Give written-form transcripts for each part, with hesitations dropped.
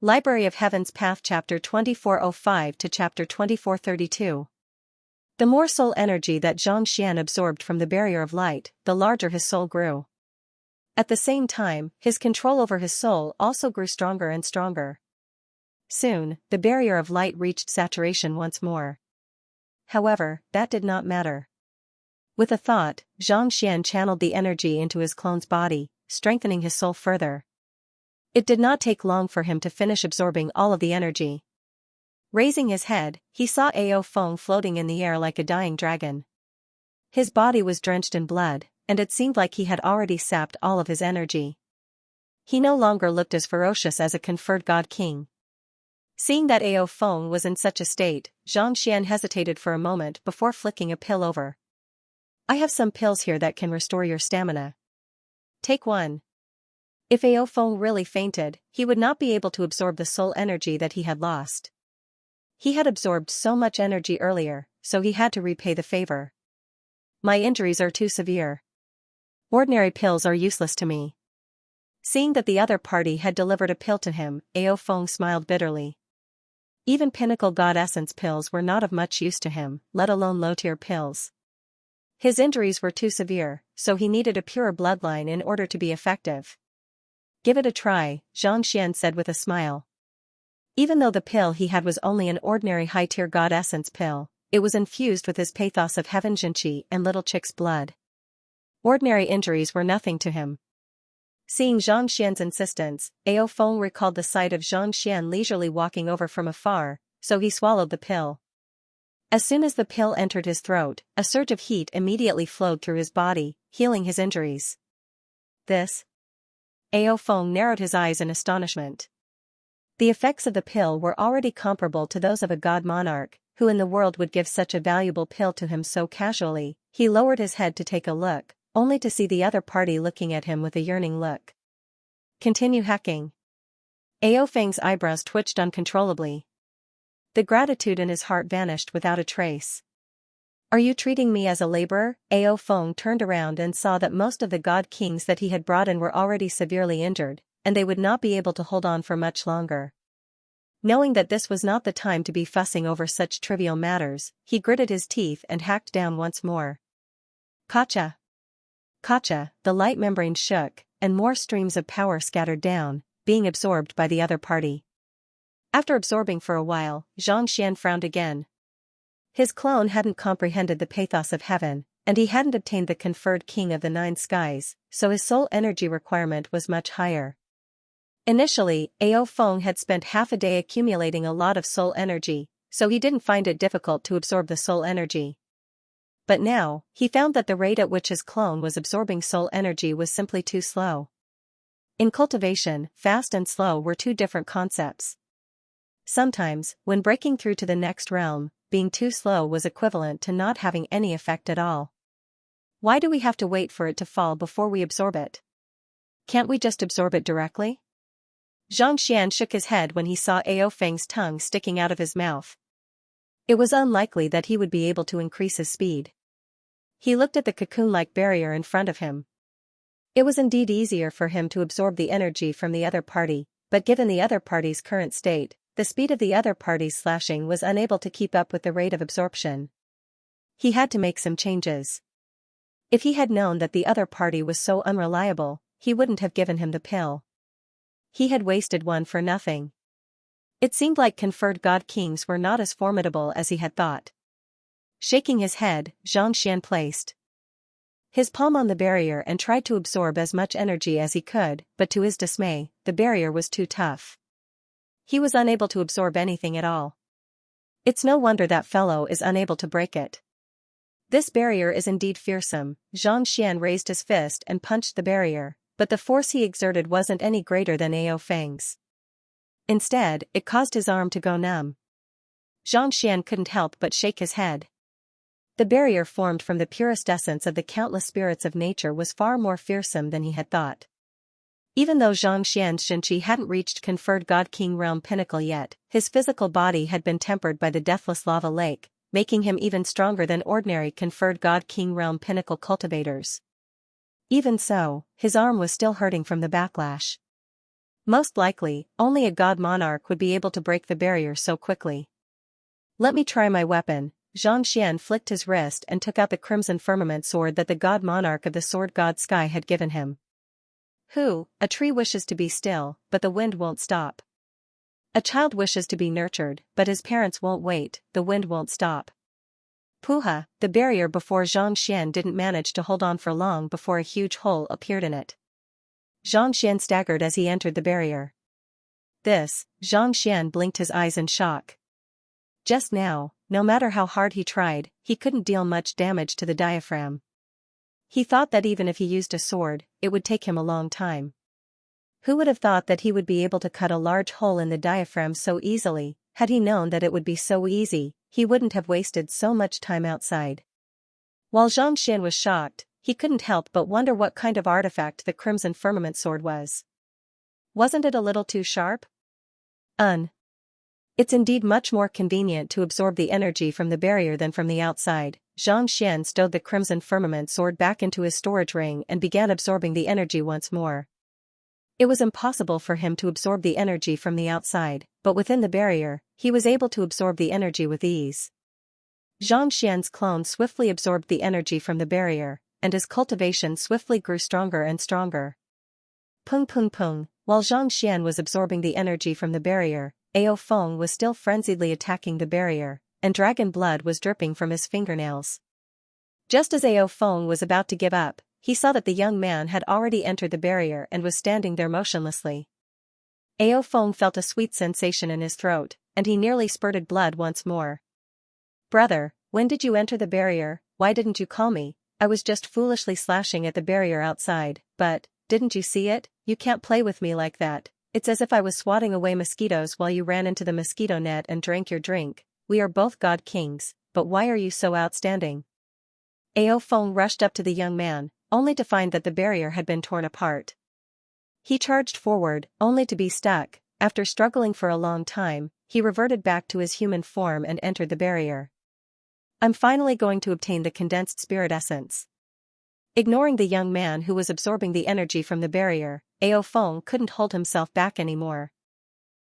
Library of Heaven's Path Chapter 2405 to Chapter 2432. The more soul energy that Xianxia absorbed from the barrier of light, the larger his soul grew. At the same time, his control over his soul also grew stronger and stronger. Soon, the barrier of light reached saturation once more. However, that did not matter. With a thought, Xianxia channeled the energy into his clone's body, strengthening his soul further. It did not take long for him to finish absorbing all of the energy. Raising his head, he saw Ao Feng floating in the air like a dying dragon. His body was drenched in blood, and it seemed like he had already sapped all of his energy. He no longer looked as ferocious as a conferred god king. Seeing that Ao Feng was in such a state, Xianxia hesitated for a moment before flicking a pill over. "I have some pills here that can restore your stamina. Take one." If Ao Feng really fainted, he would not be able to absorb the soul energy that he had lost. He had absorbed so much energy earlier, so he had to repay the favor. "My injuries are too severe. Ordinary pills are useless to me." Seeing that the other party had delivered a pill to him, Ao Feng smiled bitterly. Even pinnacle god essence pills were not of much use to him, let alone low-tier pills. His injuries were too severe, so he needed a purer bloodline in order to be effective. "Give it a try," Xianxia said with a smile. Even though the pill he had was only an ordinary high-tier god essence pill, it was infused with his pathos of heaven Xianxia and little chick's blood. Ordinary injuries were nothing to him. Seeing Xianxia's insistence, Ao Feng recalled the sight of Xianxia leisurely walking over from afar, so he swallowed the pill. As soon as the pill entered his throat, a surge of heat immediately flowed through his body, healing his injuries. This? Ao Feng narrowed his eyes in astonishment. The effects of the pill were already comparable to those of a god monarch, who in the world would give such a valuable pill to him so casually. He lowered his head to take a look, only to see the other party looking at him with a yearning look. "Continue hacking." Ao Feng's eyebrows twitched uncontrollably. The gratitude in his heart vanished without a trace. "Are you treating me as a laborer?" Ao Feng turned around and saw that most of the god kings that he had brought in were already severely injured, and they would not be able to hold on for much longer. Knowing that this was not the time to be fussing over such trivial matters, he gritted his teeth and hacked down once more. Kacha! Kacha! The light membrane shook, and more streams of power scattered down, being absorbed by the other party. After absorbing for a while, Xianxia frowned again. His clone hadn't comprehended the pathos of heaven, and he hadn't obtained the conferred king of the nine skies, so his soul energy requirement was much higher. Initially, Ao Feng had spent half a day accumulating a lot of soul energy, so he didn't find it difficult to absorb the soul energy. But now, he found that the rate at which his clone was absorbing soul energy was simply too slow. In cultivation, fast and slow were two different concepts. Sometimes, when breaking through to the next realm, being too slow was equivalent to not having any effect at all. Why do we have to wait for it to fall before we absorb it? Can't we just absorb it directly? Xianxia shook his head when he saw Ao Feng's tongue sticking out of his mouth. It was unlikely that he would be able to increase his speed. He looked at the cocoon-like barrier in front of him. It was indeed easier for him to absorb the energy from the other party, but given the other party's current state, the speed of the other party's slashing was unable to keep up with the rate of absorption. He had to make some changes. If he had known that the other party was so unreliable, he wouldn't have given him the pill. He had wasted one for nothing. It seemed like conferred god kings were not as formidable as he had thought. Shaking his head, Xianxia placed his palm on the barrier and tried to absorb as much energy as he could, but to his dismay, the barrier was too tough. He was unable to absorb anything at all. It's no wonder that fellow is unable to break it. This barrier is indeed fearsome. Xianxia raised his fist and punched the barrier, but the force he exerted wasn't any greater than Ao Feng's. Instead, it caused his arm to go numb. Xianxia couldn't help but shake his head. The barrier formed from the purest essence of the countless spirits of nature was far more fearsome than he had thought. Even though Xianxia's Xianxia hadn't reached conferred god king realm pinnacle yet, his physical body had been tempered by the deathless lava lake, making him even stronger than ordinary conferred god king realm pinnacle cultivators. Even so, his arm was still hurting from the backlash. Most likely, only a god monarch would be able to break the barrier so quickly. Let me try my weapon. Xianxia flicked his wrist and took out the crimson firmament sword that the god monarch of the sword god sky had given him. A tree wishes to be still, but the wind won't stop. A child wishes to be nurtured, but his parents won't wait, the wind won't stop. Puha, the barrier before Xianxia didn't manage to hold on for long before a huge hole appeared in it. Xianxia staggered as he entered the barrier. Xianxia blinked his eyes in shock. Just now, no matter how hard he tried, he couldn't deal much damage to the diaphragm. He thought that even if he used a sword, it would take him a long time. Who would have thought that he would be able to cut a large hole in the diaphragm so easily? Had he known that it would be so easy, he wouldn't have wasted so much time outside. While Xianxia was shocked, he couldn't help but wonder what kind of artifact the crimson firmament sword was. Wasn't it a little too sharp? It's indeed much more convenient to absorb the energy from the barrier than from the outside. Xianxia stowed the crimson firmament sword back into his storage ring and began absorbing the energy once more. It was impossible for him to absorb the energy from the outside, but within the barrier, he was able to absorb the energy with ease. Xianxia's clone swiftly absorbed the energy from the barrier, and his cultivation swiftly grew stronger and stronger. Pung pung pung, while Xianxia was absorbing the energy from the barrier, Ao Feng was still frenziedly attacking the barrier, and dragon blood was dripping from his fingernails. Just as Ao Feng was about to give up, he saw that the young man had already entered the barrier and was standing there motionlessly. Ao Feng felt a sweet sensation in his throat, and he nearly spurted blood once more. "Brother, when did you enter the barrier? Why didn't you call me? I was just foolishly slashing at the barrier outside, but, didn't you see it? You can't play with me like that. It's as if I was swatting away mosquitoes while you ran into the mosquito net and drank your drink. We are both god kings, but why are you so outstanding?" Ao Feng rushed up to the young man, only to find that the barrier had been torn apart. He charged forward, only to be stuck. After struggling for a long time, he reverted back to his human form and entered the barrier. "I'm finally going to obtain the condensed spirit essence." Ignoring the young man who was absorbing the energy from the barrier, Ao Feng couldn't hold himself back anymore.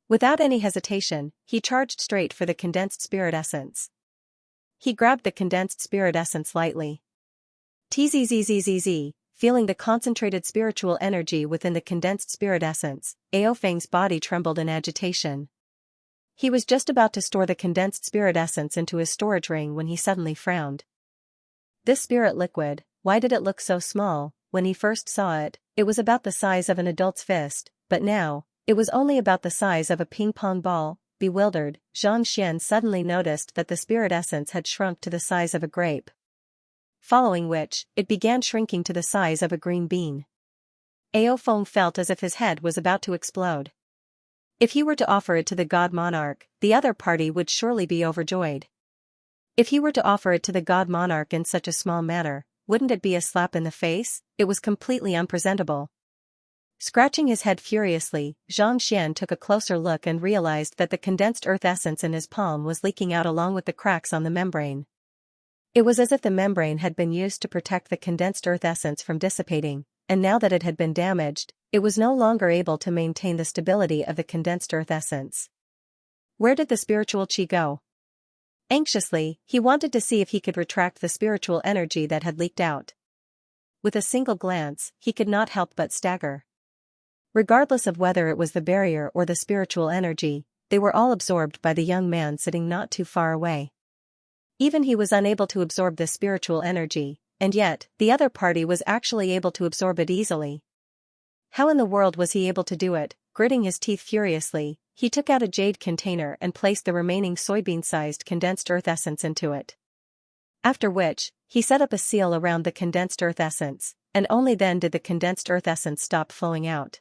Without any hesitation, he charged straight for the condensed spirit essence. He grabbed the condensed spirit essence lightly. Tzzzzzz, feeling the concentrated spiritual energy within the condensed spirit essence, Ao Feng's body trembled in agitation. He was just about to store the condensed spirit essence into his storage ring when he suddenly frowned. This spirit liquid, why did it look so small? When he first saw it, it was about the size of an adult's fist, but now, it was only about the size of a ping-pong ball. Bewildered, Xianxia suddenly noticed that the spirit essence had shrunk to the size of a grape. Following which, it began shrinking to the size of a green bean. Ao Feng felt as if his head was about to explode. If he were to offer it to the god monarch, the other party would surely be overjoyed. If he were to offer it to the god monarch in such a small manner, wouldn't it be a slap in the face? It was completely unpresentable. Scratching his head furiously, Xianxia took a closer look and realized that the condensed earth essence in his palm was leaking out along with the cracks on the membrane. It was as if the membrane had been used to protect the condensed earth essence from dissipating, and now that it had been damaged, it was no longer able to maintain the stability of the condensed earth essence. Where did the spiritual qi go? Anxiously, he wanted to see if he could retract the spiritual energy that had leaked out. With a single glance, he could not help but stagger. Regardless of whether it was the barrier or the spiritual energy, they were all absorbed by the young man sitting not too far away. Even he was unable to absorb this spiritual energy, and yet, the other party was actually able to absorb it easily. How in the world was he able to do it? Gritting his teeth furiously, he took out a jade container and placed the remaining soybean-sized condensed earth essence into it. After which, he set up a seal around the condensed earth essence, and only then did the condensed earth essence stop flowing out.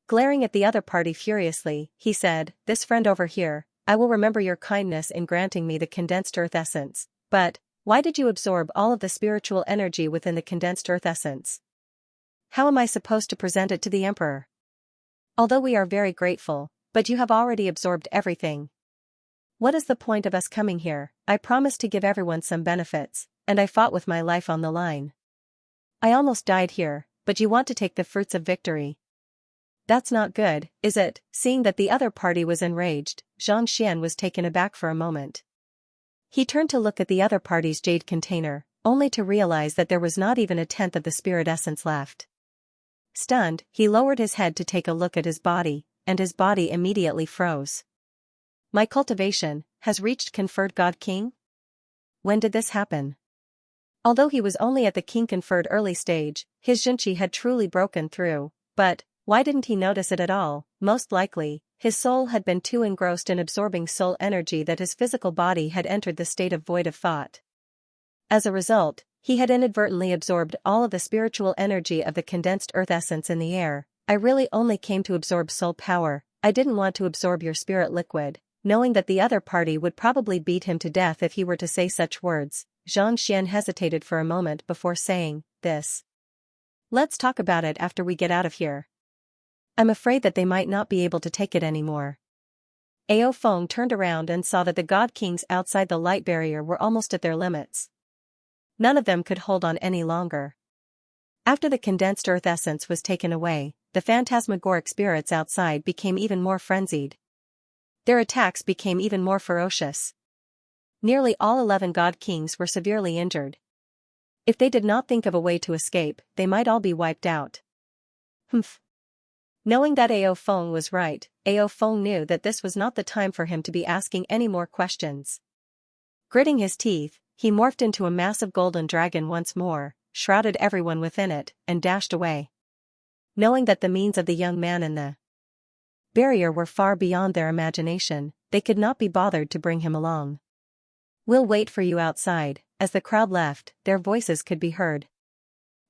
Glaring at the other party furiously, he said, "This friend over here, I will remember your kindness in granting me the condensed earth essence, but, why did you absorb all of the spiritual energy within the condensed earth essence? How am I supposed to present it to the emperor? Although we are very grateful, but you have already absorbed everything. What is the point of us coming here? I promised to give everyone some benefits, and I fought with my life on the line. I almost died here, but you want to take the fruits of victory." That's not good, is it? Seeing that the other party was enraged, Xianxia was taken aback for a moment. He turned to look at the other party's jade container, only to realize that there was not even a tenth of the spirit essence left. Stunned, he lowered his head to take a look at his body, and his body immediately froze. My cultivation has reached conferred God King? When did this happen? Although he was only at the King conferred early stage, his Xianxia had truly broken through, but why didn't he notice it at all? Most likely, his soul had been too engrossed in absorbing soul energy that his physical body had entered the state of void of thought. As a result, he had inadvertently absorbed all of the spiritual energy of the condensed earth essence in the air. I really only came to absorb soul power, I didn't want to absorb your spirit liquid. Knowing that the other party would probably beat him to death if he were to say such words, Xianxia hesitated for a moment before saying, this. Let's talk about it after we get out of here. I'm afraid that they might not be able to take it anymore. Ao Feng turned around and saw that the God Kings outside the light barrier were almost at their limits. None of them could hold on any longer. After the condensed earth essence was taken away, the phantasmagoric spirits outside became even more frenzied. Their attacks became even more ferocious. Nearly all 11 God Kings were severely injured. If they did not think of a way to escape, they might all be wiped out. Humph. Knowing that Ao Feng was right, Ao Feng knew that this was not the time for him to be asking any more questions. Gritting his teeth, he morphed into a massive golden dragon once more, shrouded everyone within it, and dashed away. Knowing that the means of the young man and the barrier were far beyond their imagination, they could not be bothered to bring him along. We'll wait for you outside. As the crowd left, their voices could be heard.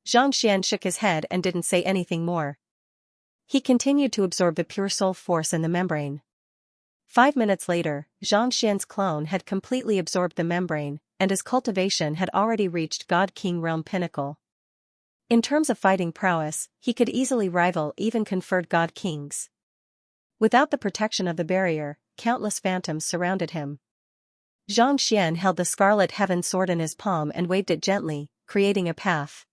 Xianxia shook his head and didn't say anything more. He continued to absorb the pure soul force in the membrane. 5 minutes later, Xianxia's clone had completely absorbed the membrane, and his cultivation had already reached God King realm pinnacle. In terms of fighting prowess, he could easily rival even conferred God Kings. Without the protection of the barrier, countless phantoms surrounded him. Xianxia held the scarlet heaven sword in his palm and waved it gently, creating a path.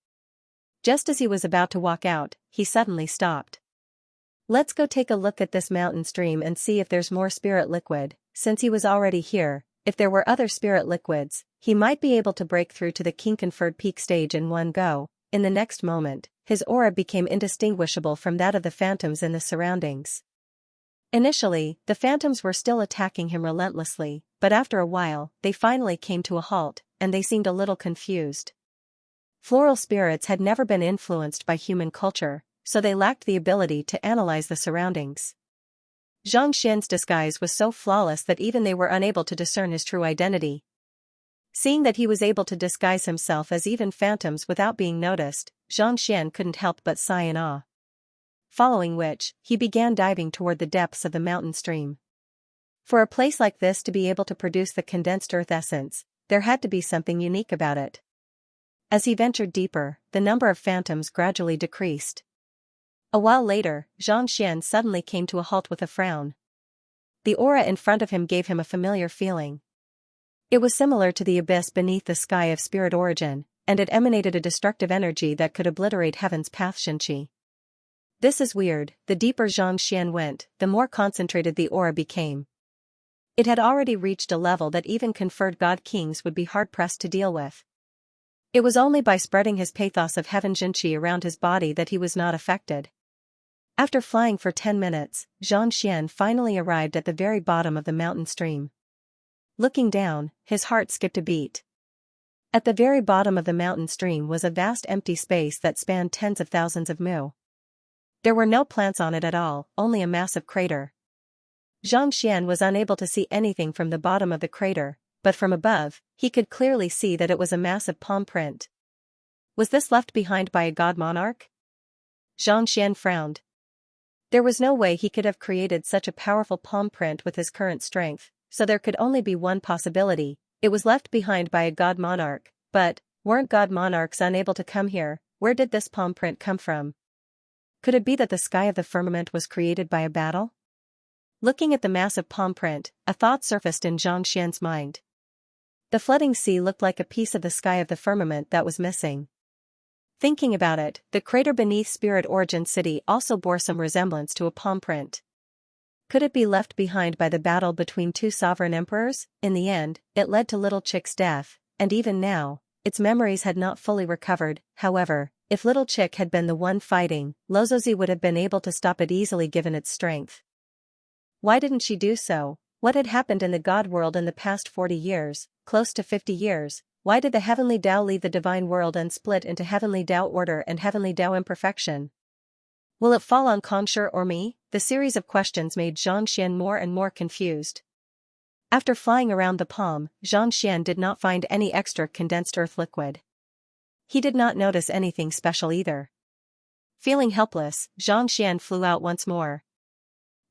Just as he was about to walk out, he suddenly stopped. Let's go take a look at this mountain stream and see if there's more spirit liquid. Since he was already here, if there were other spirit liquids, he might be able to break through to the King conferred peak stage in one go. In the next moment, his aura became indistinguishable from that of the phantoms in the surroundings. Initially, the phantoms were still attacking him relentlessly, but after a while, they finally came to a halt, and they seemed a little confused. Floral spirits had never been influenced by human culture, so they lacked the ability to analyze the surroundings. Xianxia's disguise was so flawless that even they were unable to discern his true identity. Seeing that he was able to disguise himself as even phantoms without being noticed, Xianxia couldn't help but sigh in awe. Following which, he began diving toward the depths of the mountain stream. For a place like this to be able to produce the condensed earth essence, there had to be something unique about it. As he ventured deeper, the number of phantoms gradually decreased. A while later, Xianxia suddenly came to a halt with a frown. The aura in front of him gave him a familiar feeling. It was similar to the abyss beneath the sky of spirit origin, and it emanated a destructive energy that could obliterate heaven's path. Xianxia. This is weird. The deeper Xianxia went, the more concentrated the aura became. It had already reached a level that even conferred God Kings would be hard-pressed to deal with. It was only by spreading his pathos of heaven Xianxia around his body that he was not affected. After flying for 10 minutes, Xianxia finally arrived at the very bottom of the mountain stream. Looking down, his heart skipped a beat. At the very bottom of the mountain stream was a vast empty space that spanned tens of thousands of mu. There were no plants on it at all, only a massive crater. Xianxia was unable to see anything from the bottom of the crater, but from above, he could clearly see that it was a massive palm print. Was this left behind by a god monarch? Xianxia frowned. There was no way he could have created such a powerful palm print with his current strength, so there could only be one possibility: it was left behind by a god monarch. But weren't god monarchs unable to come here? Where did this palm print come from? Could it be that the sky of the firmament was created by a battle? Looking at the massive palm print, a thought surfaced in Xianxia's mind. The flooding sea looked like a piece of the sky of the firmament that was missing. Thinking about it, the crater beneath Spirit Origin City also bore some resemblance to a palm print. Could it be left behind by the battle between two sovereign emperors? In the end, it led to Little Chick's death, and even now, its memories had not fully recovered. However, if Little Chick had been the one fighting, Lozozi would have been able to stop it easily given its strength. Why didn't she do so? What had happened in the God world in the past 40 years, close to 50 years? Why did the Heavenly Tao leave the Divine World and split into Heavenly Tao Order and Heavenly Tao Imperfection? Will it fall on Kongshi or me? The series of questions made Xianxia more and more confused. After flying around the palm, Xianxia did not find any extra condensed earth liquid. He did not notice anything special either. Feeling helpless, Xianxia flew out once more.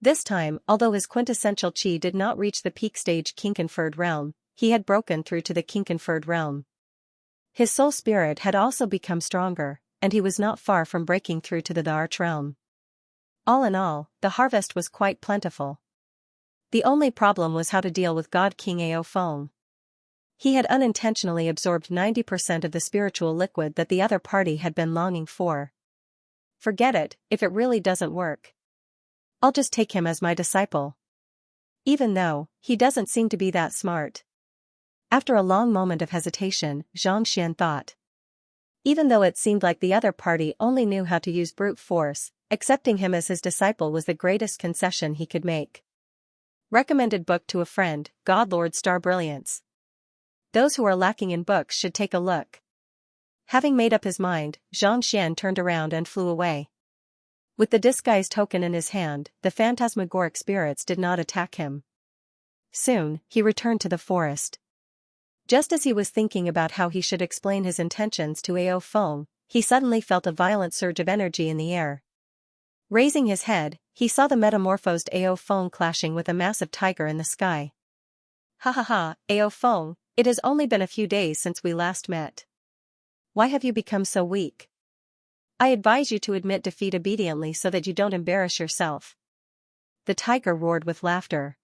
This time, although his quintessential qi did not reach the peak stage King-conferred realm, he had broken through to the King-conferred realm. His soul spirit had also become stronger, and he was not far from breaking through to the arch realm. All in all, the harvest was quite plentiful. The only problem was how to deal with God King Ao Feng. He had unintentionally absorbed 90% of the spiritual liquid that the other party had been longing for. Forget it, if it really doesn't work. I'll just take him as my disciple. Even though, he doesn't seem to be that smart. After a long moment of hesitation, Xianxia thought. Even though it seemed like the other party only knew how to use brute force, accepting him as his disciple was the greatest concession he could make. Recommended book to a friend, Godlord Star Brilliance. Those who are lacking in books should take a look. Having made up his mind, Xianxia turned around and flew away. With the disguise token in his hand, the phantasmagoric spirits did not attack him. Soon, he returned to the forest. Just as he was thinking about how he should explain his intentions to Ao Feng, he suddenly felt a violent surge of energy in the air. Raising his head, he saw the metamorphosed Ao Feng clashing with a massive tiger in the sky. Ha ha ha, Ao Feng, it has only been a few days since we last met. Why have you become so weak? I advise you to admit defeat obediently so that you don't embarrass yourself. The tiger roared with laughter.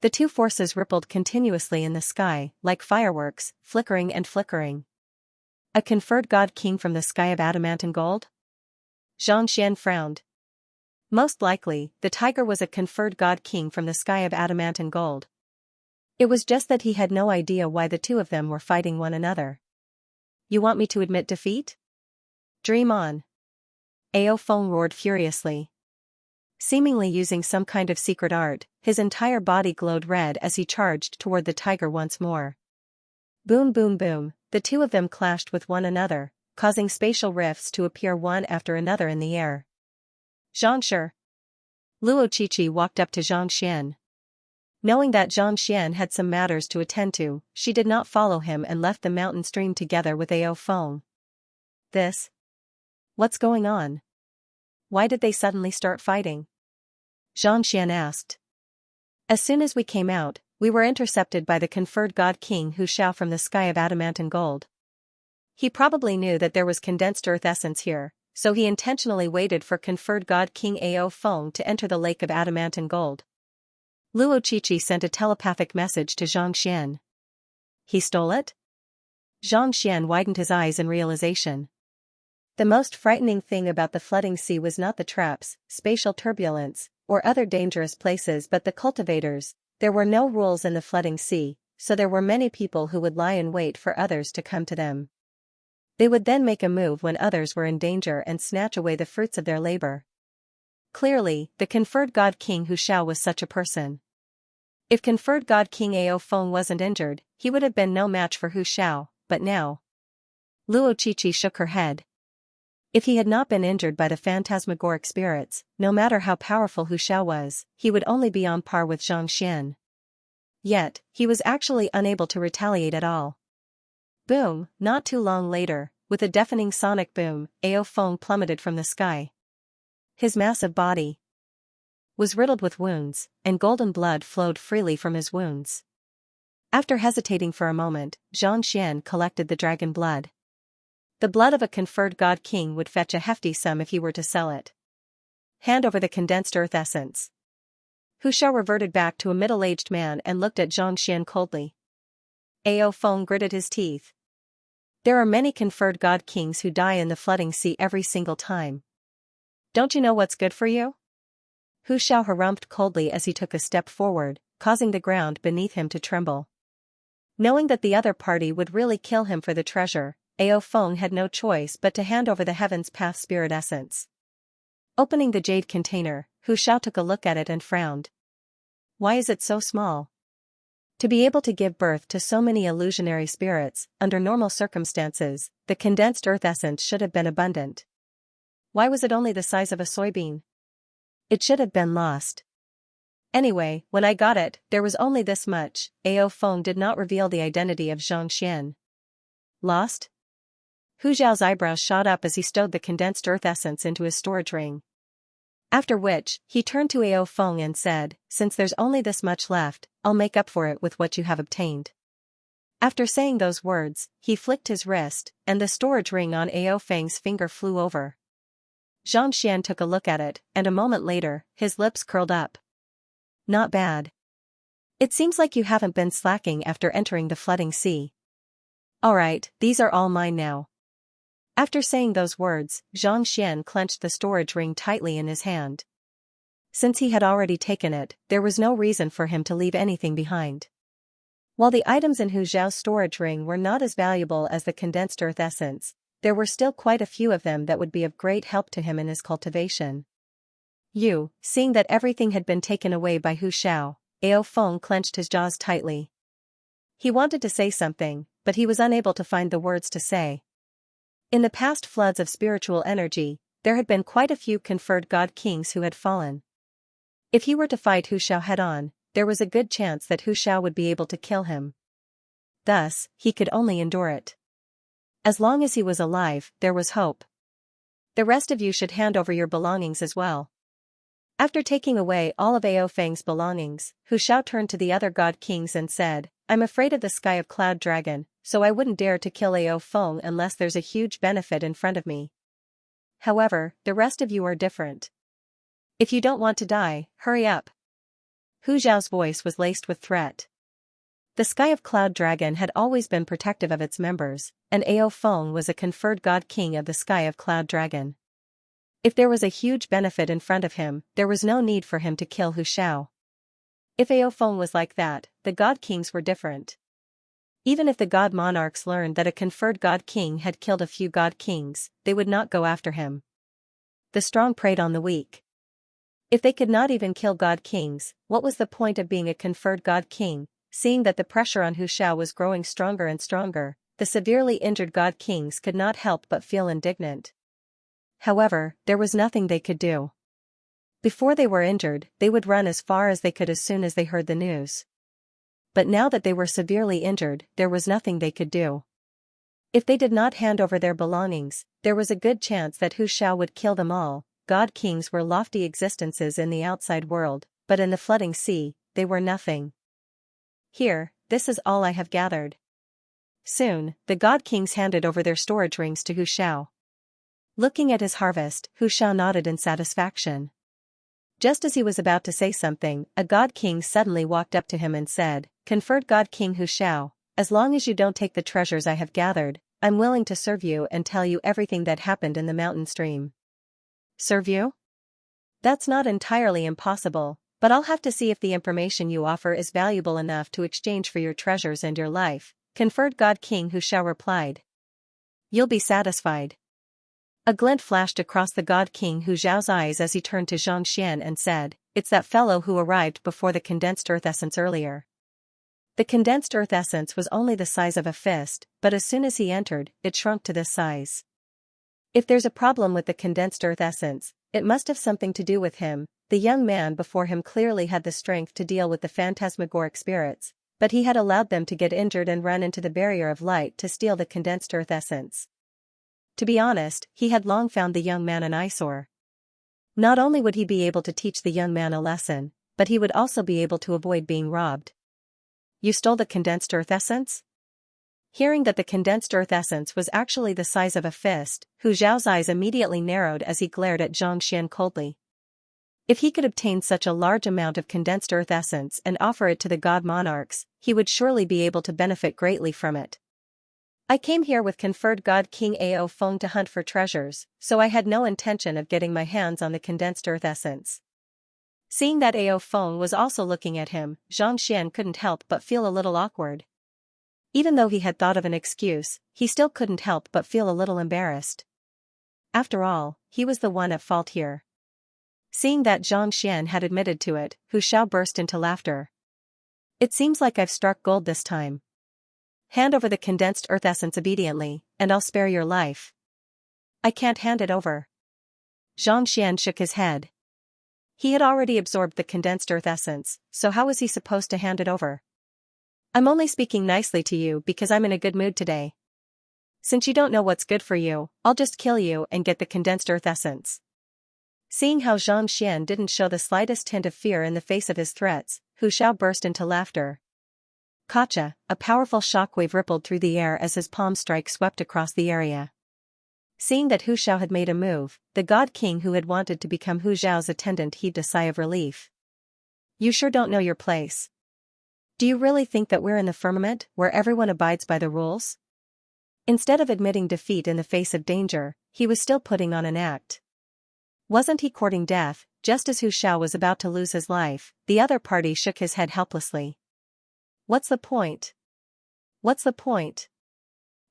The two forces rippled continuously in the sky, like fireworks, flickering and flickering. A conferred god king from the sky of adamant and gold? Xianxia frowned. Most likely, the tiger was a conferred god king from the sky of adamant and gold. It was just that he had no idea why the two of them were fighting one another. You want me to admit defeat? Dream on. Ao Feng roared furiously. Seemingly using some kind of secret art, his entire body glowed red as he charged toward the tiger once more. Boom boom boom, the two of them clashed with one another, causing spatial rifts to appear one after another in the air. Xianxia. Luo Qiqi walked up to Xianxia. Knowing that Xianxia had some matters to attend to, she did not follow him and left the mountain stream together with Ao Feng. What's going on? Why did they suddenly start fighting? Xianxia asked. As soon as we came out, we were intercepted by the conferred god king Hu Xiao from the sky of adamant and gold. He probably knew that there was condensed earth essence here, so he intentionally waited for conferred god king Ao Feng to enter the lake of adamant and gold. Luo Qiqi sent a telepathic message to Xianxia. He stole it? Xianxia widened his eyes in realization. The most frightening thing about the flooding sea was not the traps, spatial turbulence, or other dangerous places but the cultivators. There were no rules in the flooding sea, so there were many people who would lie in wait for others to come to them. They would then make a move when others were in danger and snatch away the fruits of their labor. Clearly, the conferred god king Hu Xiao was such a person. If conferred god king Ao Feng wasn't injured, he would have been no match for Hu Xiao, but now. Luo Qiqi shook her head. If he had not been injured by the phantasmagoric spirits, no matter how powerful Hu Xiao was, he would only be on par with Xianxia. Yet, he was actually unable to retaliate at all. Boom, not too long later, with a deafening sonic boom, Ao Feng plummeted from the sky. His massive body was riddled with wounds, and golden blood flowed freely from his wounds. After hesitating for a moment, Xianxia collected the dragon blood. The blood of a conferred god king would fetch a hefty sum if he were to sell it. Hand over the condensed earth essence. Hu Xiao reverted back to a middle-aged man and looked at Xianxia coldly. Ao Feng gritted his teeth. There are many conferred god kings who die in the flooding sea every single time. Don't you know what's good for you? Hu Xiao harumphed coldly as he took a step forward, causing the ground beneath him to tremble. Knowing that the other party would really kill him for the treasure, Ao Feng had no choice but to hand over the Heaven's Path spirit essence. Opening the jade container, Hu Xiao took a look at it and frowned. Why is it so small? To be able to give birth to so many illusionary spirits, under normal circumstances, the condensed earth essence should have been abundant. Why was it only the size of a soybean? It should have been lost. Anyway, when I got it, there was only this much. Ao Feng did not reveal the identity of Xianxia. Lost? Hu Xiao's eyebrows shot up as he stowed the condensed earth essence into his storage ring. After which, he turned to Ao Feng and said, since there's only this much left, I'll make up for it with what you have obtained. After saying those words, he flicked his wrist, and the storage ring on Ao Feng's finger flew over. Xianxia took a look at it, and a moment later, his lips curled up. Not bad. It seems like you haven't been slacking after entering the flooding sea. Alright, these are all mine now. After saying those words, Xianxia clenched the storage ring tightly in his hand. Since he had already taken it, there was no reason for him to leave anything behind. While the items in Hu Xiao's storage ring were not as valuable as the condensed earth essence, there were still quite a few of them that would be of great help to him in his cultivation. Seeing that everything had been taken away by Hu Xiao, Ao Feng clenched his jaws tightly. He wanted to say something, but he was unable to find the words to say. In the past floods of spiritual energy, there had been quite a few conferred god kings who had fallen. If he were to fight Hu Xiao head-on, there was a good chance that Hu Xiao would be able to kill him. Thus, he could only endure it. As long as he was alive, there was hope. The rest of you should hand over your belongings as well. After taking away all of Ao Feng's belongings, Hu Xiao turned to the other god kings and said, I'm afraid of the sky of Cloud Dragon, so I wouldn't dare to kill Ao Feng unless there's a huge benefit in front of me. However, the rest of you are different. If you don't want to die, hurry up. Hu Xiao's voice was laced with threat. The sky of Cloud Dragon had always been protective of its members, and Ao Feng was a conferred god king of the sky of Cloud Dragon. If there was a huge benefit in front of him, there was no need for him to kill Hu Xiao. If Ao Feng was like that, the god kings were different. Even if the god monarchs learned that a conferred god king had killed a few god kings, they would not go after him. The strong preyed on the weak. If they could not even kill god kings, what was the point of being a conferred god king? Seeing that the pressure on Hu Xiao was growing stronger and stronger, the severely injured god kings could not help but feel indignant. However, there was nothing they could do. Before they were injured, they would run as far as they could as soon as they heard the news. But now that they were severely injured, there was nothing they could do. If they did not hand over their belongings, there was a good chance that Hu Xiao would kill them all. God kings were lofty existences in the outside world, but in the flooding sea, they were nothing. Here, this is all I have gathered. Soon, the god kings handed over their storage rings to Hu Xiao. Looking at his harvest, Hu Xiao nodded in satisfaction. Just as he was about to say something, a god king suddenly walked up to him and said, Conferred God King Hu Xiao, as long as you don't take the treasures I have gathered, I'm willing to serve you and tell you everything that happened in the mountain stream. Serve you? That's not entirely impossible, but I'll have to see if the information you offer is valuable enough to exchange for your treasures and your life, Conferred God King Hu Xiao replied. You'll be satisfied. A glint flashed across the god king Hu Xiao's eyes as he turned to Xianxia and said, It's that fellow who arrived before the condensed earth essence earlier. The condensed earth essence was only the size of a fist, but as soon as he entered, it shrunk to this size. If there's a problem with the condensed earth essence, it must have something to do with him. The young man before him clearly had the strength to deal with the phantasmagoric spirits, but he had allowed them to get injured and run into the barrier of light to steal the condensed earth essence. To be honest, he had long found the young man an eyesore. Not only would he be able to teach the young man a lesson, but he would also be able to avoid being robbed. You stole the condensed earth essence? Hearing that the condensed earth essence was actually the size of a fist, Hu Xiao's eyes immediately narrowed as he glared at Xianxia coldly. If he could obtain such a large amount of condensed earth essence and offer it to the god monarchs, he would surely be able to benefit greatly from it. I came here with conferred God King Ao Feng to hunt for treasures, so I had no intention of getting my hands on the condensed earth essence. Seeing that Ao Feng was also looking at him, Xianxia couldn't help but feel a little awkward. Even though he had thought of an excuse, he still couldn't help but feel a little embarrassed. After all, he was the one at fault here. Seeing that Xianxia had admitted to it, Hu Xiao burst into laughter. It seems like I've struck gold this time. Hand over the condensed earth essence obediently, and I'll spare your life. I can't hand it over. Xianxia shook his head. He had already absorbed the condensed earth essence, so how was he supposed to hand it over? I'm only speaking nicely to you because I'm in a good mood today. Since you don't know what's good for you, I'll just kill you and get the condensed earth essence. Seeing how Xianxia didn't show the slightest hint of fear in the face of his threats, Hu Xiao burst into laughter. Gotcha! A powerful shockwave rippled through the air as his palm strike swept across the area. Seeing that Hu Xiao had made a move, the God King who had wanted to become Hu Xiao's attendant heaved a sigh of relief. You sure don't know your place. Do you really think that we're in the firmament, where everyone abides by the rules? Instead of admitting defeat in the face of danger, he was still putting on an act. Wasn't he courting death? Just as Hu Xiao was about to lose his life, the other party shook his head helplessly. What's the point? What's the point?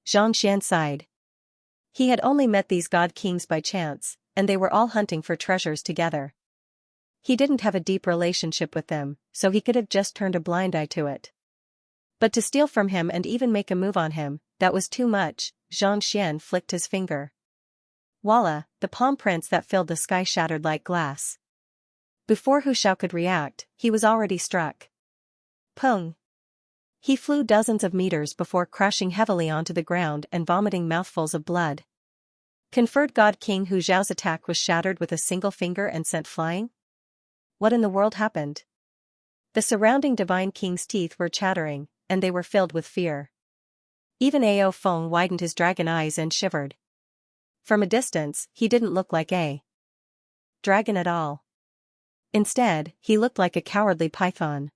Xianxia sighed. He had only met these god kings by chance, and they were all hunting for treasures together. He didn't have a deep relationship with them, so he could have just turned a blind eye to it. But to steal from him and even make a move on him, that was too much. Xianxia flicked his finger. Voila, the palm prints that filled the sky shattered like glass. Before Hu Xiao could react, he was already struck. Pung! He flew dozens of meters before crashing heavily onto the ground and vomiting mouthfuls of blood. Conferred God King Hu Xiao's attack was shattered with a single finger and sent flying? What in the world happened? The surrounding divine king's teeth were chattering, and they were filled with fear. Even Ao Feng widened his dragon eyes and shivered. From a distance, he didn't look like a dragon at all. Instead, he looked like a cowardly python.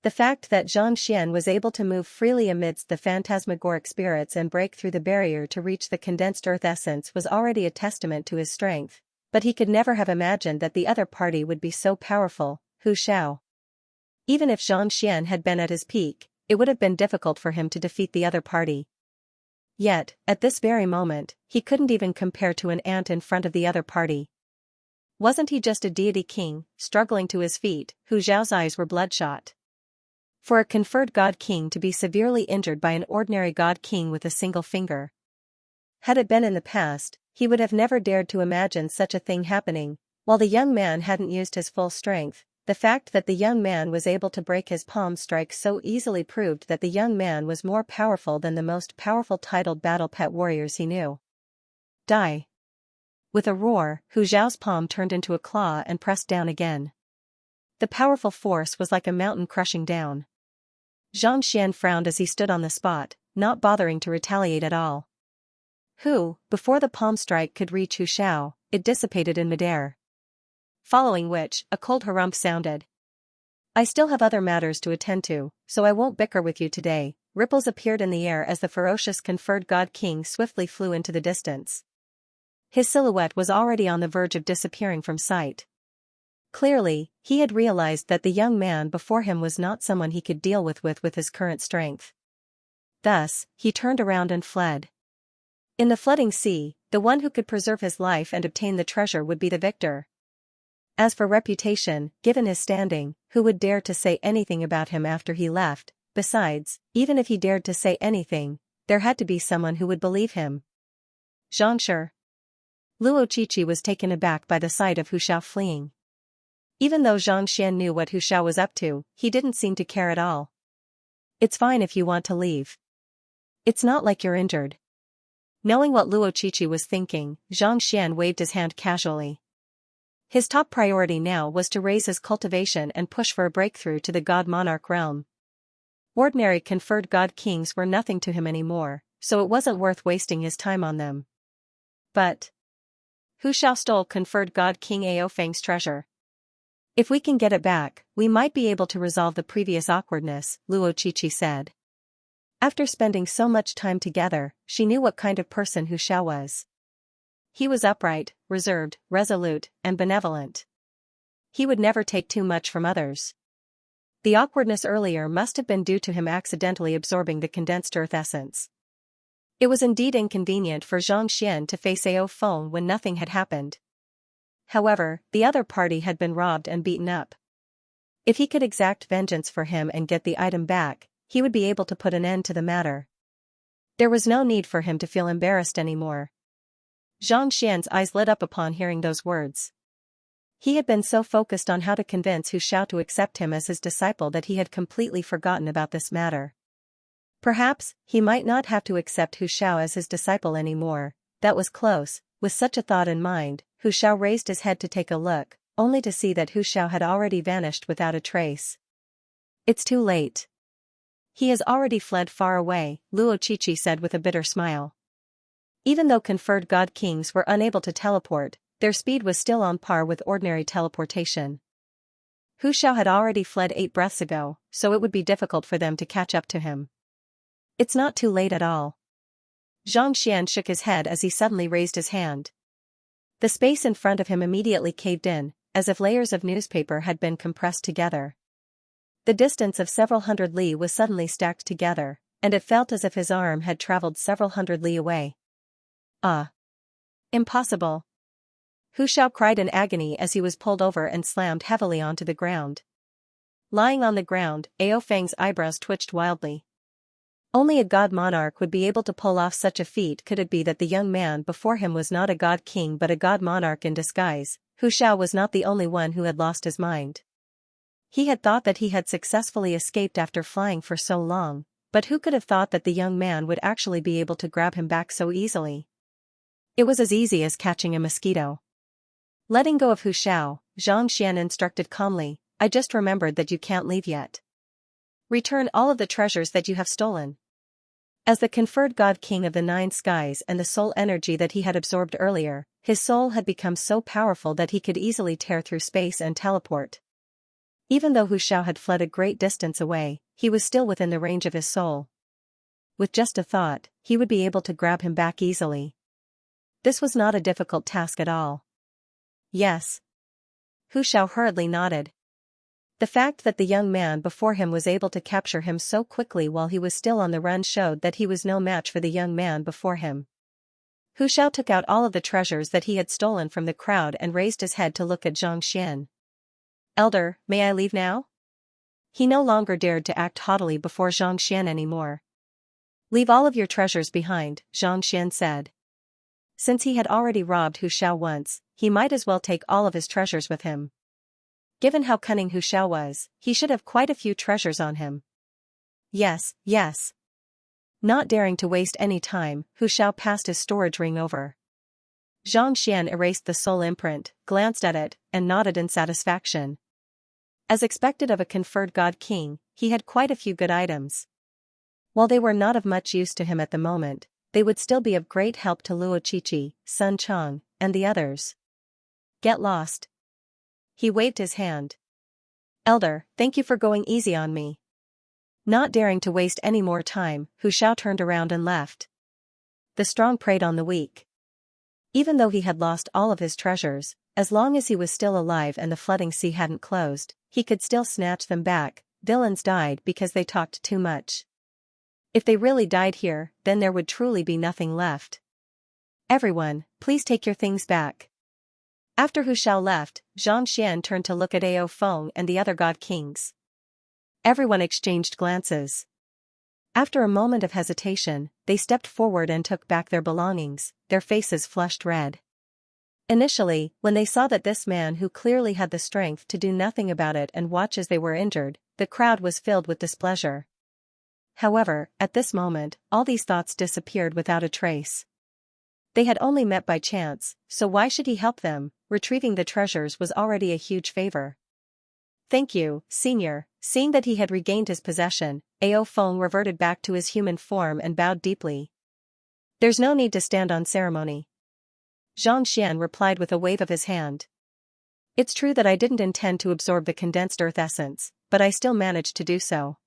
The fact that Xianxia was able to move freely amidst the phantasmagoric spirits and break through the barrier to reach the condensed earth essence was already a testament to his strength, but he could never have imagined that the other party would be so powerful. Hu Xiao. Even if Xianxia had been at his peak, it would have been difficult for him to defeat the other party. Yet, at this very moment, he couldn't even compare to an ant in front of the other party. Wasn't he just a deity king, struggling to his feet? Hu Xiao's eyes were bloodshot. For a conferred god king to be severely injured by an ordinary god king with a single finger. Had it been in the past, he would have never dared to imagine such a thing happening. While the young man hadn't used his full strength, the fact that the young man was able to break his palm strike so easily proved that the young man was more powerful than the most powerful titled battle pet warriors he knew. Die! With a roar, Hu Xiao's palm turned into a claw and pressed down again. The powerful force was like a mountain crushing down. Xianxia frowned as he stood on the spot, not bothering to retaliate at all. Before the palm strike could reach Hu Xiao, it dissipated in midair. Following which, a cold harumph sounded. I still have other matters to attend to, so I won't bicker with you today. Ripples appeared in the air as the ferocious conferred god king swiftly flew into the distance. His silhouette was already on the verge of disappearing from sight. Clearly, he had realized that the young man before him was not someone he could deal with his current strength. Thus, he turned around and fled. In the flooding sea, the one who could preserve his life and obtain the treasure would be the victor. As for reputation, given his standing, who would dare to say anything about him after he left? Besides, even if he dared to say anything, there had to be someone who would believe him. Xianxia. Luo Qiqi was taken aback by the sight of Hu Xiao fleeing. Even though Xianxia knew what Hu Xiao was up to, he didn't seem to care at all. It's fine if you want to leave. It's not like you're injured. Knowing what Luo Qiqi was thinking, Xianxia waved his hand casually. His top priority now was to raise his cultivation and push for a breakthrough to the god monarch realm. Ordinary conferred god kings were nothing to him anymore, so it wasn't worth wasting his time on them. But Hu Xiao stole conferred god king Ao Feng's treasure. If we can get it back, we might be able to resolve the previous awkwardness, Luo Qiqi said. After spending so much time together, she knew what kind of person Hu Xiao was. He was upright, reserved, resolute, and benevolent. He would never take too much from others. The awkwardness earlier must have been due to him accidentally absorbing the condensed earth essence. It was indeed inconvenient for Xianxia to face Ao Feng when nothing had happened. However, the other party had been robbed and beaten up. If he could exact vengeance for him and get the item back, he would be able to put an end to the matter. There was no need for him to feel embarrassed anymore. Xianxian's eyes lit up upon hearing those words. He had been so focused on how to convince Hu Xiao to accept him as his disciple that he had completely forgotten about this matter. Perhaps, he might not have to accept Hu Xiao as his disciple anymore. That was close. With such a thought in mind, Hu Xiao raised his head to take a look, only to see that Hu Xiao had already vanished without a trace. It's too late. He has already fled far away, Luo Qiqi said with a bitter smile. Even though conferred god kings were unable to teleport, their speed was still on par with ordinary teleportation. Hu Xiao had already fled 8 breaths ago, so it would be difficult for them to catch up to him. It's not too late at all. Xianxian shook his head as he suddenly raised his hand. The space in front of him immediately caved in, as if layers of newspaper had been compressed together. The distance of several hundred li was suddenly stacked together, and it felt as if his arm had traveled several hundred li away. Ah! Impossible! Hu Xiao cried in agony as he was pulled over and slammed heavily onto the ground. Lying on the ground, Ao Feng's eyebrows twitched wildly. Only a god monarch would be able to pull off such a feat. Could it be that the young man before him was not a god king but a god monarch in disguise? Hu Xiao was not the only one who had lost his mind. He had thought that he had successfully escaped after flying for so long, but who could have thought that the young man would actually be able to grab him back so easily? It was as easy as catching a mosquito. Letting go of Hu Xiao, Xianxian instructed calmly, I just remembered that you can't leave yet. Return all of the treasures that you have stolen. As the conferred god king of the 9 skies and the soul energy that he had absorbed earlier, his soul had become so powerful that he could easily tear through space and teleport. Even though Hu Xiao had fled a great distance away, he was still within the range of his soul. With just a thought, he would be able to grab him back easily. This was not a difficult task at all. Yes. Hu Xiao hurriedly nodded. The fact that the young man before him was able to capture him so quickly while he was still on the run showed that he was no match for the young man before him. Hu Xiao took out all of the treasures that he had stolen from the crowd and raised his head to look at Xianxian. Elder, may I leave now? He no longer dared to act haughtily before Xianxian anymore. Leave all of your treasures behind, Xianxian said. Since he had already robbed Hu Xiao once, he might as well take all of his treasures with him. Given how cunning Hu Xiao was, he should have quite a few treasures on him. Yes, yes. Not daring to waste any time, Hu Xiao passed his storage ring over. Xianxian erased the soul imprint, glanced at it, and nodded in satisfaction. As expected of a conferred god king, he had quite a few good items. While they were not of much use to him at the moment, they would still be of great help to Luo Qiqi, Sun Chang, and the others. Get lost. He waved his hand. Elder, thank you for going easy on me. Not daring to waste any more time, Hu Xiao turned around and left. The strong preyed on the weak. Even though he had lost all of his treasures, as long as he was still alive and the flooding sea hadn't closed, he could still snatch them back. Villains died because they talked too much. If they really died here, then there would truly be nothing left. Everyone, please take your things back. After Hu Xiao left, Xianxian turned to look at Ao Feng and the other god kings. Everyone exchanged glances. After a moment of hesitation, they stepped forward and took back their belongings, their faces flushed red. Initially, when they saw that this man who clearly had the strength to do nothing about it and watch as they were injured, the crowd was filled with displeasure. However, at this moment, all these thoughts disappeared without a trace. They had only met by chance, so why should he help them? Retrieving the treasures was already a huge favor. Thank you, Senior. Seeing that he had regained his possession, Ao Feng reverted back to his human form and bowed deeply. There's no need to stand on ceremony. Xianxian replied with a wave of his hand. It's true that I didn't intend to absorb the condensed earth essence, but I still managed to do so.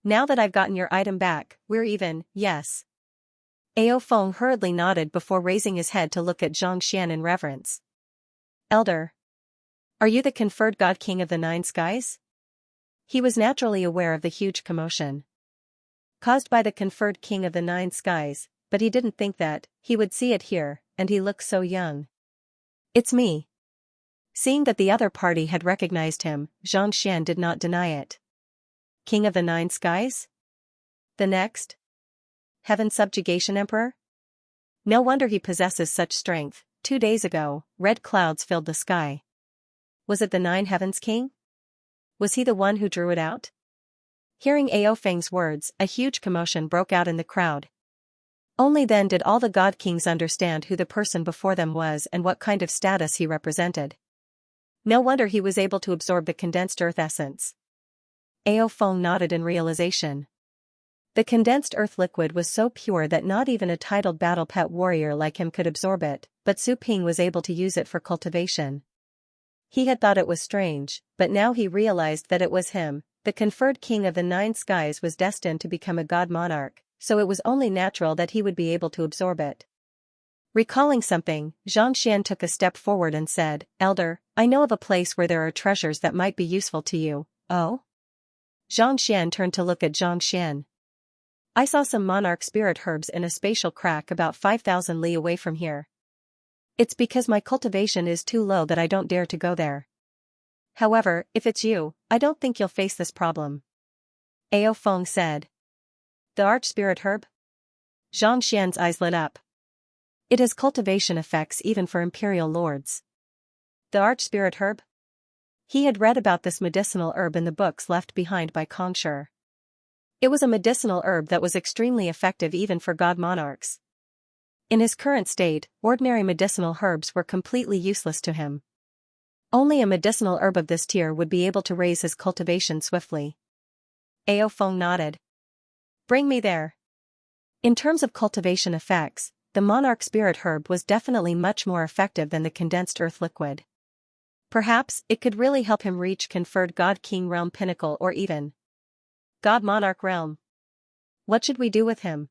Now that I've gotten your item back, we're even, yes. Ao Feng hurriedly nodded before raising his head to look at Xianxia in reverence. Elder. Are you the conferred God King of the Nine Skies? He was naturally aware of the huge commotion caused by the conferred King of the Nine Skies, but he didn't think that he would see it here, and he looked so young. It's me. Seeing that the other party had recognized him, Xianxia did not deny it. King of the Nine Skies? The next? Heaven Subjugation Emperor? No wonder he possesses such strength. 2 days ago, red clouds filled the sky. Was it the Nine Heavens King? Was he the one who drew it out? Hearing Ao Feng's words, a huge commotion broke out in the crowd. Only then did all the God Kings understand who the person before them was and what kind of status he represented. No wonder he was able to absorb the condensed earth essence. Ao Feng nodded in realization. The condensed earth liquid was so pure that not even a titled battle pet warrior like him could absorb it, but Su Ping was able to use it for cultivation. He had thought it was strange, but now he realized that it was him. The conferred King of the Nine Skies was destined to become a god monarch, so it was only natural that he would be able to absorb it. Recalling something, Xianxia took a step forward and said, Elder, I know of a place where there are treasures that might be useful to you. Oh? Xianxia turned to look at Xianxia. I saw some monarch spirit herbs in a spatial crack about 5,000 li away from here. It's because my cultivation is too low that I don't dare to go there. However, if it's you, I don't think you'll face this problem. Ao Feng said. The arch-spirit herb? Xianxia's eyes lit up. It has cultivation effects even for imperial lords. The arch-spirit herb? He had read about this medicinal herb in the books left behind by Kongsher. It was a medicinal herb that was extremely effective even for god monarchs. In his current state, ordinary medicinal herbs were completely useless to him. Only a medicinal herb of this tier would be able to raise his cultivation swiftly. Ao Feng nodded. Bring me there. In terms of cultivation effects, the monarch spirit herb was definitely much more effective than the condensed earth liquid. Perhaps it could really help him reach conferred God King realm pinnacle or even God monarch realm. What should we do with him?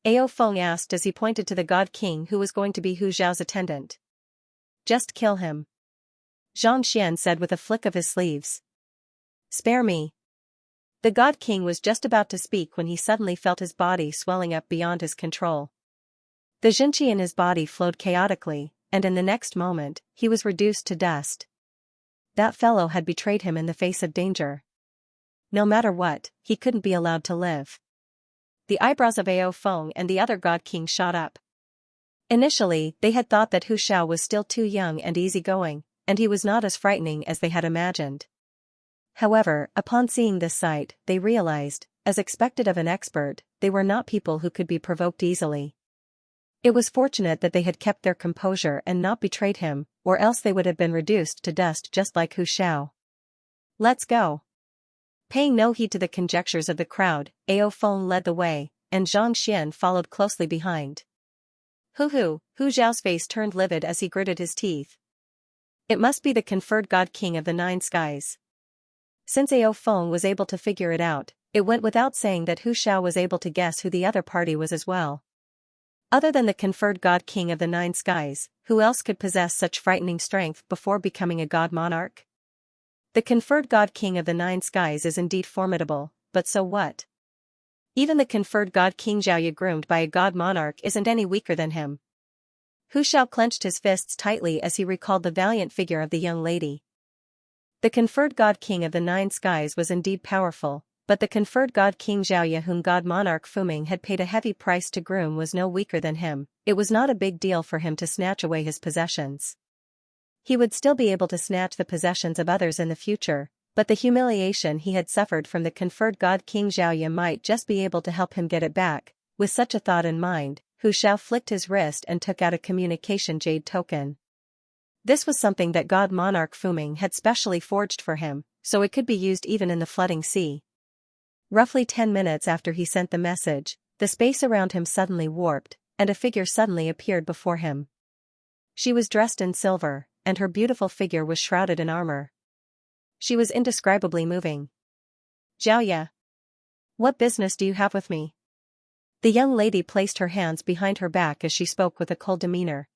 Ao Feng asked as he pointed to the God King who was going to be Hu Zhao's attendant. Just kill him. Xianxia said with a flick of his sleeves. Spare me. The God King was just about to speak when he suddenly felt his body swelling up beyond his control. The Xinqi in his body flowed chaotically, and in the next moment, he was reduced to dust. That fellow had betrayed him in the face of danger. No matter what, he couldn't be allowed to live. The eyebrows of Ao Feng and the other God King shot up. Initially, they had thought that Hu Xiao was still too young and easygoing, and he was not as frightening as they had imagined. However, upon seeing this sight, they realized, as expected of an expert, they were not people who could be provoked easily. It was fortunate that they had kept their composure and not betrayed him, or else they would have been reduced to dust just like Hu Xiao. Let's go. Paying no heed to the conjectures of the crowd, Ao Feng led the way, and Xianxia followed closely behind. Hu Zhao's face turned livid as he gritted his teeth. It must be the conferred God King of the Nine Skies. Since Ao Feng was able to figure it out, it went without saying that Hu Xiao was able to guess who the other party was as well. Other than the conferred God King of the Nine Skies, who else could possess such frightening strength before becoming a god monarch? The conferred God King of the Nine Skies is indeed formidable, but so what? Even the conferred God King Xiaoya groomed by a god monarch isn't any weaker than him. Hu Xiao clenched his fists tightly as he recalled the valiant figure of the young lady. The conferred God King of the Nine Skies was indeed powerful, but the conferred God King Xiaoya whom god monarch Fuming had paid a heavy price to groom was no weaker than him. It was not a big deal for him to snatch away his possessions. He would still be able to snatch the possessions of others in the future, but the humiliation he had suffered from the conferred God King Xiaoya might just be able to help him get it back. With such a thought in mind, Hu Xiao flicked his wrist and took out a communication jade token. This was something that god monarch Fuming had specially forged for him, so it could be used even in the flooding sea. Roughly 10 minutes after he sent the message, the space around him suddenly warped, and a figure suddenly appeared before him. She was dressed in silver, and her beautiful figure was shrouded in armor. She was indescribably moving. Xiaoya. What business do you have with me? The young lady placed her hands behind her back as she spoke with a cold demeanor.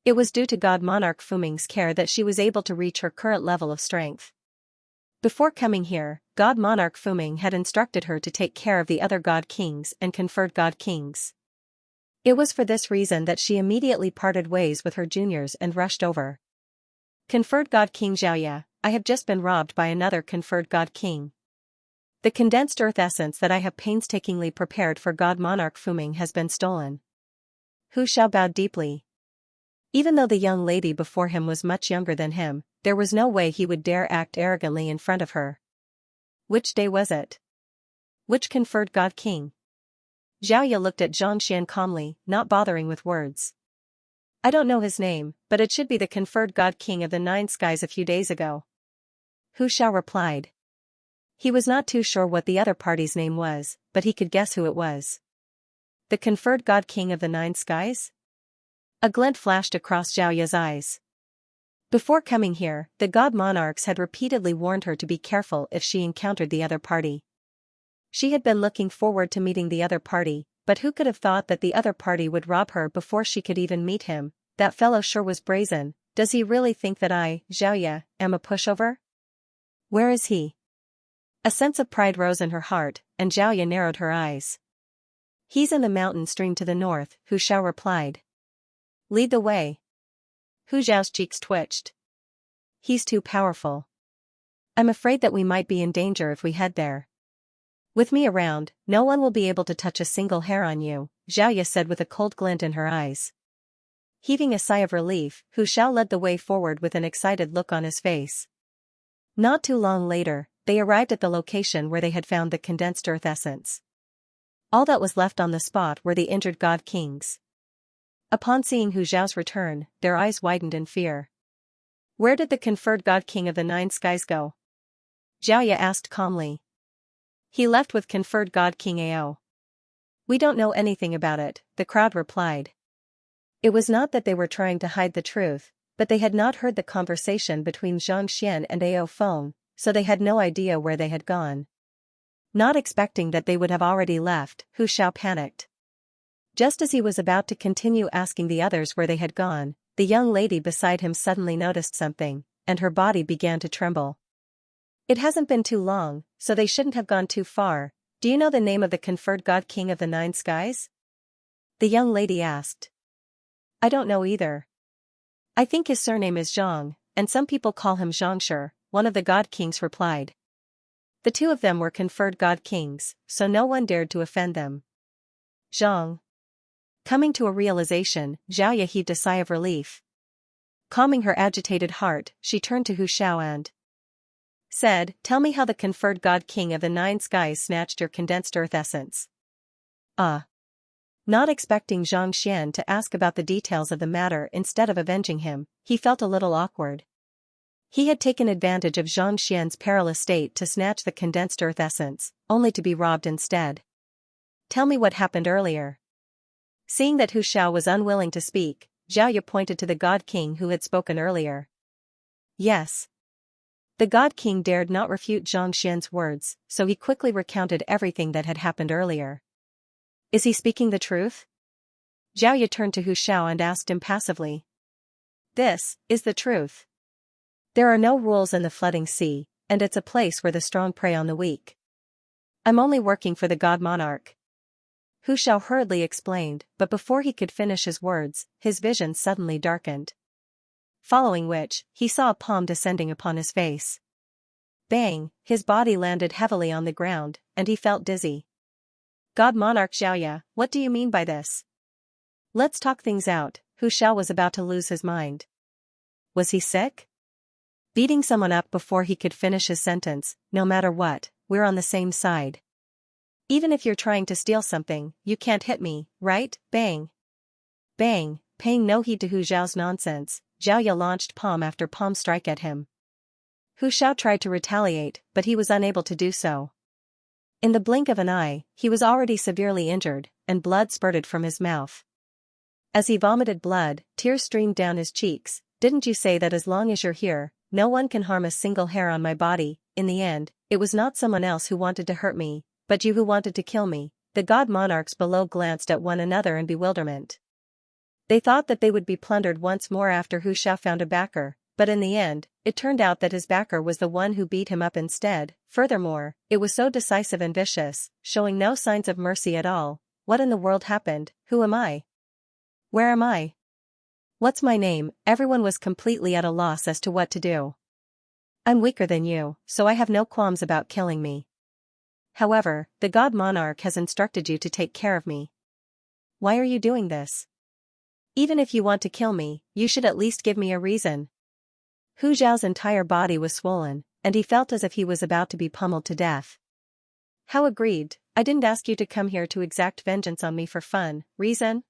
It was due to God Monarch Fuming's care that she was able to reach her current level of strength. Before coming here, God Monarch Fuming had instructed her to take care of the other God Kings and conferred God Kings. It was for this reason that she immediately parted ways with her juniors and rushed over. Conferred God King Xiaoya, I have just been robbed by another conferred God King. The condensed earth essence that I have painstakingly prepared for God Monarch Fuming has been stolen. Hu Xiao bowed deeply. Even though the young lady before him was much younger than him, there was no way he would dare act arrogantly in front of her. Which day was it? Which conferred God King? Xiaoya looked at Xianxia calmly, not bothering with words. I don't know his name, but it should be the conferred God King of the Nine Skies a few days ago. Hu Xiao replied. He was not too sure what the other party's name was, but he could guess who it was. The conferred God King of the Nine Skies? A glint flashed across Xiaoya's eyes. Before coming here, the God Monarchs had repeatedly warned her to be careful if she encountered the other party. She had been looking forward to meeting the other party, but who could have thought that the other party would rob her before she could even meet him? That fellow sure was brazen. Does he really think that I, Xiaoya, am a pushover? Where is he? A sense of pride rose in her heart, and Xiaoya narrowed her eyes. He's in the mountain stream to the north, Hu Xiao replied. Lead the way. Hu Xiao's cheeks twitched. He's too powerful. I'm afraid that we might be in danger if we head there. With me around, no one will be able to touch a single hair on you, Xiaoya said with a cold glint in her eyes. Heaving a sigh of relief, Hu Xiao led the way forward with an excited look on his face. Not too long later, they arrived at the location where they had found the condensed earth essence. All that was left on the spot were the injured God Kings. Upon seeing Hu Xiao's return, their eyes widened in fear. Where did the conferred God King of the Nine Skies go? Xiaoya asked calmly. He left with conferred God King Ao. We don't know anything about it, the crowd replied. It was not that they were trying to hide the truth, but they had not heard the conversation between Xianxia and Ao Feng, so they had no idea where they had gone. Not expecting that they would have already left, Hu Xiao panicked. Just as he was about to continue asking the others where they had gone, the young lady beside him suddenly noticed something, and her body began to tremble. It hasn't been too long, so they shouldn't have gone too far. Do you know the name of the conferred God King of the Nine Skies? The young lady asked. I don't know either. I think his surname is Zhang, and some people call him Xianxia, one of the God Kings replied. The two of them were conferred God Kings, so no one dared to offend them. Zhang. Coming to a realization, Xiaoya heaved a sigh of relief. Calming her agitated heart, she turned to Hu Xiao and said, Tell me how the conferred God King of the Nine Skies snatched your condensed earth essence. Not expecting Xianxia to ask about the details of the matter instead of avenging him, he felt a little awkward. He had taken advantage of Xianxia's perilous state to snatch the condensed earth essence, only to be robbed instead. Tell me what happened earlier. Seeing that Hu Xiao was unwilling to speak, Xiaoya pointed to the God King who had spoken earlier. Yes. The God King dared not refute Xianxia's words, so he quickly recounted everything that had happened earlier. Is he speaking the truth? Xiaoya turned to Hu Xiao and asked impassively. This is the truth. There are no rules in the flooding sea, and it's a place where the strong prey on the weak. I'm only working for the God Monarch. Hu Xiao hurriedly explained, but before he could finish his words, his vision suddenly darkened. Following which, he saw a palm descending upon his face. Bang, his body landed heavily on the ground, and he felt dizzy. God Monarch Xiaoya, what do you mean by this? Let's talk things out. Hu Xiao was about to lose his mind. Was he sick? Beating someone up before he could finish his sentence, no matter what, we're on the same side. Even if you're trying to steal something, you can't hit me, right? Bang. Bang, paying no heed to Hu Xiao's nonsense, Xiaoya launched palm after palm strike at him. Hu Xiao tried to retaliate, but he was unable to do so. In the blink of an eye, he was already severely injured, and blood spurted from his mouth. As he vomited blood, tears streamed down his cheeks. Didn't you say that as long as you're here, no one can harm a single hair on my body? In the end, it was not someone else who wanted to hurt me, But you who wanted to kill me. The god monarchs below glanced at one another in bewilderment. They thought that they would be plundered once more after Hu Shao found a backer, but in the end, it turned out that his backer was the one who beat him up instead. Furthermore, it was so decisive and vicious, showing no signs of mercy at all. What in the world happened? Who am I? Where am I? What's my name? Everyone was completely at a loss as to what to do. I'm weaker than you, so I have no qualms about killing me. However, the god monarch has instructed you to take care of me. Why are you doing this? Even if you want to kill me, you should at least give me a reason. Hu Zhao's entire body was swollen, and he felt as if he was about to be pummeled to death. How agreed? I didn't ask you to come here to exact vengeance on me for fun. Reason?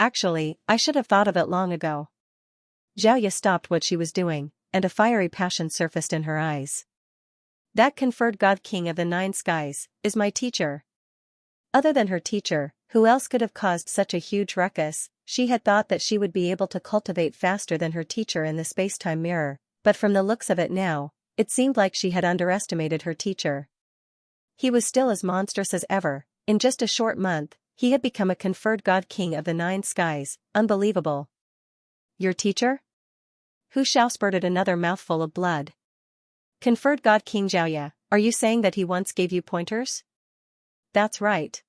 Actually, I should have thought of it long ago. Xiaoya stopped what she was doing, and a fiery passion surfaced in her eyes. That conferred God King of the Nine Skies is my teacher. Other than her teacher, who else could have caused such a huge ruckus? She had thought that she would be able to cultivate faster than her teacher in the space-time mirror, but from the looks of it now, it seemed like she had underestimated her teacher. He was still as monstrous as ever. In just a short month, he had become a conferred God King of the Nine Skies. Unbelievable. Your teacher? Hu Shao spurted another mouthful of blood. Conferred God King Xiaoya, are you saying that he once gave you pointers? That's right.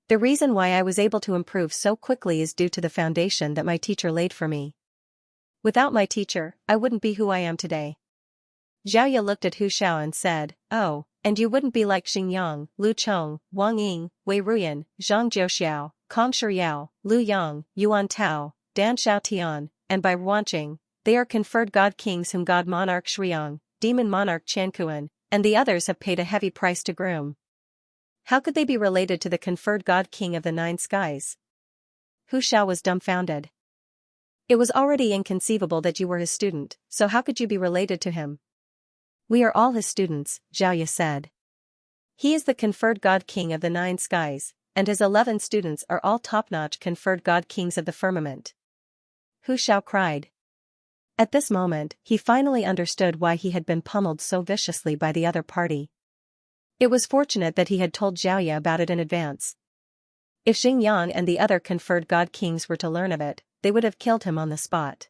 The reason why I was able to improve so quickly is due to the foundation that my teacher laid for me. Without my teacher, I wouldn't be who I am today. Xiaoya looked at Hu Shao and said, oh, and you wouldn't be like Xingyang, Lu Cheng, Wang Ying, Wei Ruyan, Zhang Jiuxiao, Kong Shiyao, Lu Yang, Yuan Tao, Dan Xiao Tian, and by Wanqing. They are conferred god kings whom god monarch Shuiyang, demon monarch Qianquan, and the others have paid a heavy price to groom. How could they be related to the conferred god king of the Nine Skies? Hu Shao was dumbfounded. It was already inconceivable that you were his student, so how could you be related to him? We are all his students, Xiaoya said. He is the conferred god king of the Nine Skies, and his 11 students are all top-notch conferred god kings of the firmament. Hu Shao cried. At this moment, he finally understood why he had been pummeled so viciously by the other party. It was fortunate that he had told Xiaoya about it in advance. If Xingyang and the other conferred god kings were to learn of it, they would have killed him on the spot.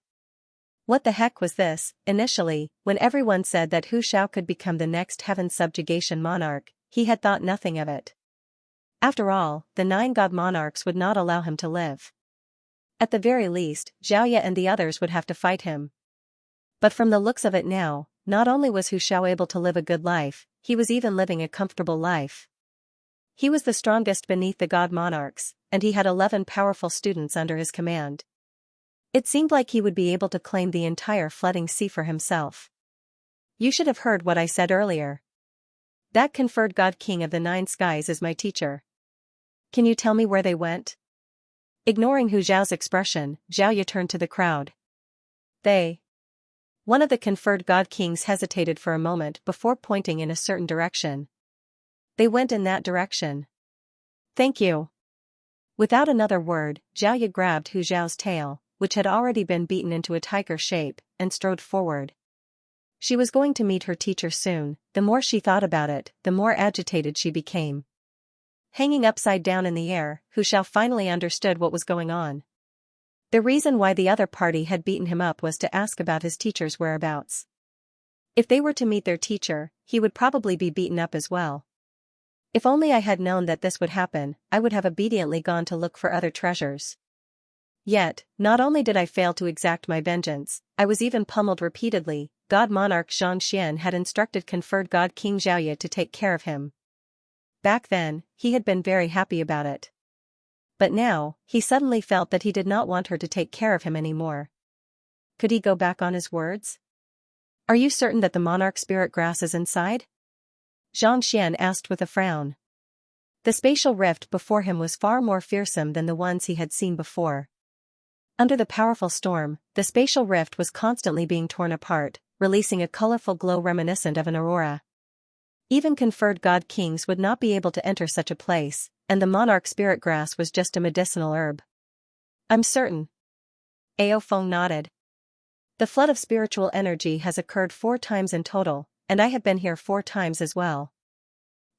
What the heck was this? Initially, when everyone said that Hu Shao could become the next heaven subjugation monarch, he had thought nothing of it. After all, the 9 god monarchs would not allow him to live. At the very least, Xiaoya and the others would have to fight him. But from the looks of it now, not only was Hu Shao able to live a good life, he was even living a comfortable life. He was the strongest beneath the god monarchs, and he had 11 powerful students under his command. It seemed like he would be able to claim the entire flooding sea for himself. You should have heard what I said earlier. That conferred god king of the Nine Skies is my teacher. Can you tell me where they went? Ignoring Hu Zhao's expression, Xiaoya turned to the crowd. They. One of the conferred god kings hesitated for a moment before pointing in a certain direction. They went in that direction. Thank you. Without another word, Xiaoya grabbed Hu Zhao's tail, which had already been beaten into a tiger shape, and strode forward. She was going to meet her teacher soon. The more she thought about it, the more agitated she became. Hanging upside down in the air, Hu Zhao finally understood what was going on. The reason why the other party had beaten him up was to ask about his teacher's whereabouts. If they were to meet their teacher, he would probably be beaten up as well. If only I had known that this would happen, I would have obediently gone to look for other treasures. Yet, not only did I fail to exact my vengeance, I was even pummeled repeatedly. God monarch Xianxia had instructed conferred god King Xiaoya to take care of him. Back then, he had been very happy about it. But now, he suddenly felt that he did not want her to take care of him anymore. Could he go back on his words? Are you certain that the monarch spirit grass is inside? Xianxia asked with a frown. The spatial rift before him was far more fearsome than the ones he had seen before. Under the powerful storm, the spatial rift was constantly being torn apart, releasing a colorful glow reminiscent of an aurora. Even conferred god kings would not be able to enter such a place, and the monarch spirit grass was just a medicinal herb. I'm certain. Ao Feng nodded. The flood of spiritual energy has occurred 4 times in total, and I have been here 4 times as well.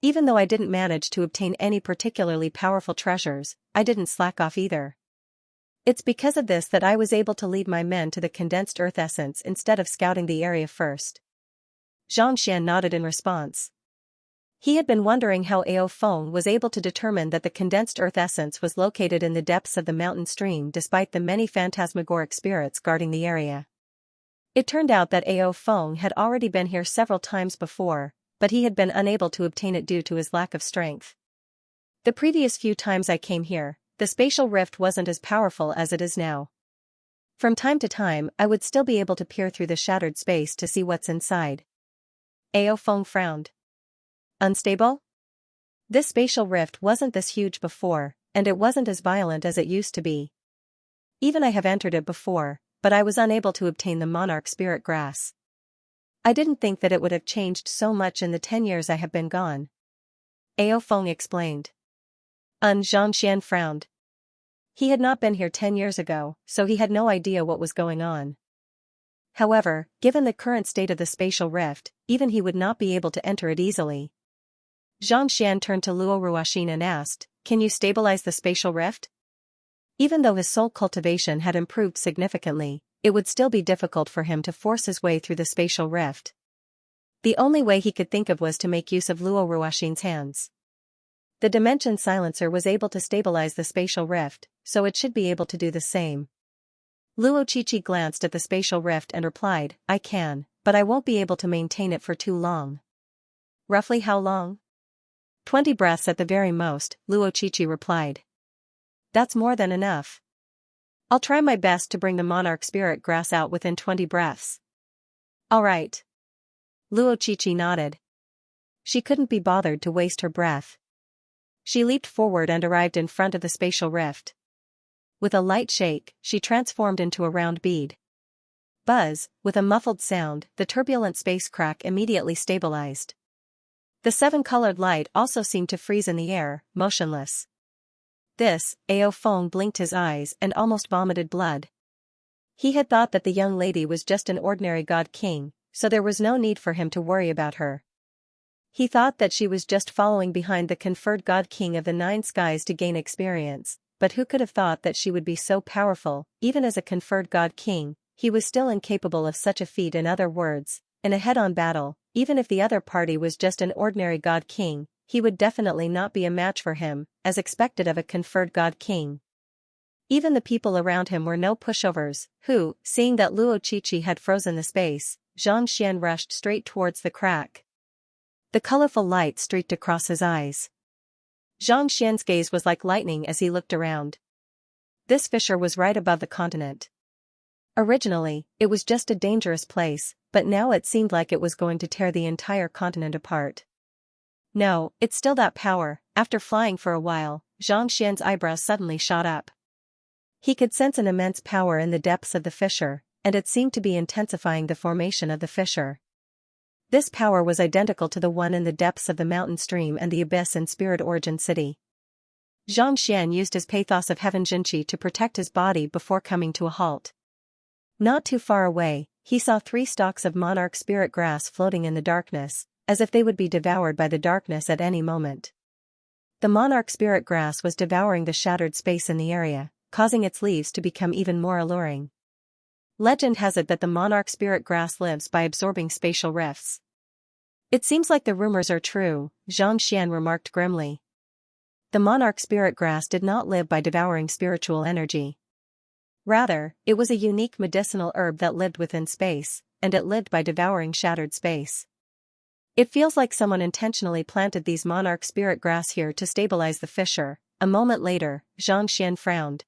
Even though I didn't manage to obtain any particularly powerful treasures, I didn't slack off either. It's because of this that I was able to lead my men to the condensed earth essence instead of scouting the area first. Xianxia nodded in response. He had been wondering how Ao Feng was able to determine that the condensed earth essence was located in the depths of the mountain stream despite the many phantasmagoric spirits guarding the area. It turned out that Ao Feng had already been here several times before, but he had been unable to obtain it due to his lack of strength. The previous few times I came here, the spatial rift wasn't as powerful as it is now. From time to time, I would still be able to peer through the shattered space to see what's inside. Ao Feng frowned. Unstable? This spatial rift wasn't this huge before, and it wasn't as violent as it used to be. Even I have entered it before, but I was unable to obtain the monarch spirit grass. I didn't think that it would have changed so much in the 10 years I have been gone. Ao Feng explained. Xianxian frowned. He had not been here 10 years ago, so he had no idea what was going on. However, given the current state of the spatial rift, even he would not be able to enter it easily. Xianxian turned to Luo Ruoxin and asked, "Can you stabilize the spatial rift?" Even though his soul cultivation had improved significantly, it would still be difficult for him to force his way through the spatial rift. The only way he could think of was to make use of Luo Ruoxin's hands. The dimension silencer was able to stabilize the spatial rift, so it should be able to do the same. Luo Qiqi glanced at the spatial rift and replied, "I can, but I won't be able to maintain it for too long." Roughly how long? 20 breaths at the very most, Luo Qiqi replied. That's more than enough. I'll try my best to bring the monarch spirit grass out within 20 breaths. All right. Luo Qiqi nodded. She couldn't be bothered to waste her breath. She leaped forward and arrived in front of the spatial rift. With a light shake, she transformed into a round bead. Buzz, with a muffled sound, the turbulent space crack immediately stabilized. The 7-colored light also seemed to freeze in the air, motionless. This, Ao Feng blinked his eyes and almost vomited blood. He had thought that the young lady was just an ordinary god king, so there was no need for him to worry about her. He thought that she was just following behind the conferred god king of the 9 skies to gain experience, but who could have thought that she would be so powerful? Even as a conferred god king, he was still incapable of such a feat. In other words, in a head-on battle, even if the other party was just an ordinary god king, he would definitely not be a match for him, as expected of a conferred god king. Even the people around him were no pushovers, who, seeing that Luo Qiqi had frozen the space, Xianxian rushed straight towards the crack. The colorful light streaked across his eyes. Xianxian's gaze was like lightning as he looked around. This fissure was right above the continent. Originally, it was just a dangerous place, but now it seemed like it was going to tear the entire continent apart. No, it's still that power. After flying for a while, Xianxian's eyebrows suddenly shot up. He could sense an immense power in the depths of the fissure, and it seemed to be intensifying the formation of the fissure. This power was identical to the one in the depths of the mountain stream and the abyss in Spirit Origin City. Xianxian used his pathos of Heaven Jinqi to protect his body before coming to a halt. Not too far away, he saw 3 stalks of monarch spirit grass floating in the darkness, as if they would be devoured by the darkness at any moment. The monarch spirit grass was devouring the shattered space in the area, causing its leaves to become even more alluring. Legend has it that the monarch spirit grass lives by absorbing spatial rifts. It seems like the rumors are true, Xianxian remarked grimly. The monarch spirit grass did not live by devouring spiritual energy. Rather, it was a unique medicinal herb that lived within space, and it lived by devouring shattered space. It feels like someone intentionally planted these monarch spirit grass here to stabilize the fissure. A moment later, Xianxian frowned.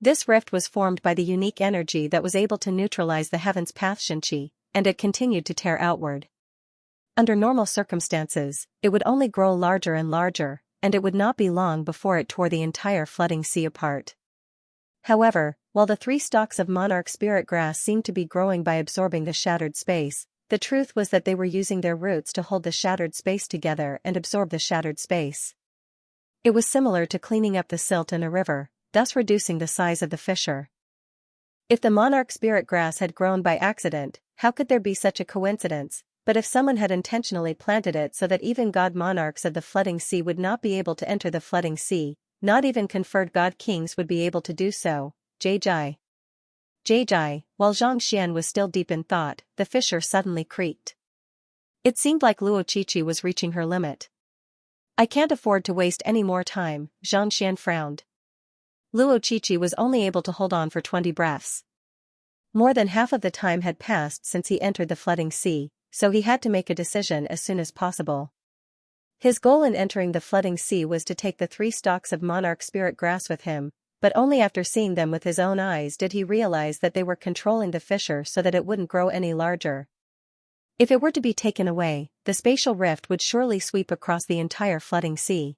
This rift was formed by the unique energy that was able to neutralize the heaven's path Xinqi, and it continued to tear outward. Under normal circumstances, it would only grow larger and larger, and it would not be long before it tore the entire flooding sea apart. However, while the 3 stalks of monarch spirit grass seemed to be growing by absorbing the shattered space, the truth was that they were using their roots to hold the shattered space together and absorb the shattered space. It was similar to cleaning up the silt in a river, thus reducing the size of the fissure. If the monarch spirit grass had grown by accident, how could there be such a coincidence? but if someone had intentionally planted it so that even god monarchs of the flooding sea would not be able to enter the flooding sea, not even conferred god kings would be able to do so. Jai. While Xianxia was still deep in thought, the fissure suddenly creaked. It seemed like Luo Qiqi was reaching her limit. I can't afford to waste any more time, Xianxia frowned. Luo Qiqi was only able to hold on for 20 breaths. More than half of the time had passed since he entered the flooding sea, so he had to make a decision as soon as possible. His goal in entering the flooding sea was to take the 3 stalks of monarch spirit grass with him, but only after seeing them with his own eyes did he realize that they were controlling the fissure so that it wouldn't grow any larger. If it were to be taken away, the spatial rift would surely sweep across the entire flooding sea.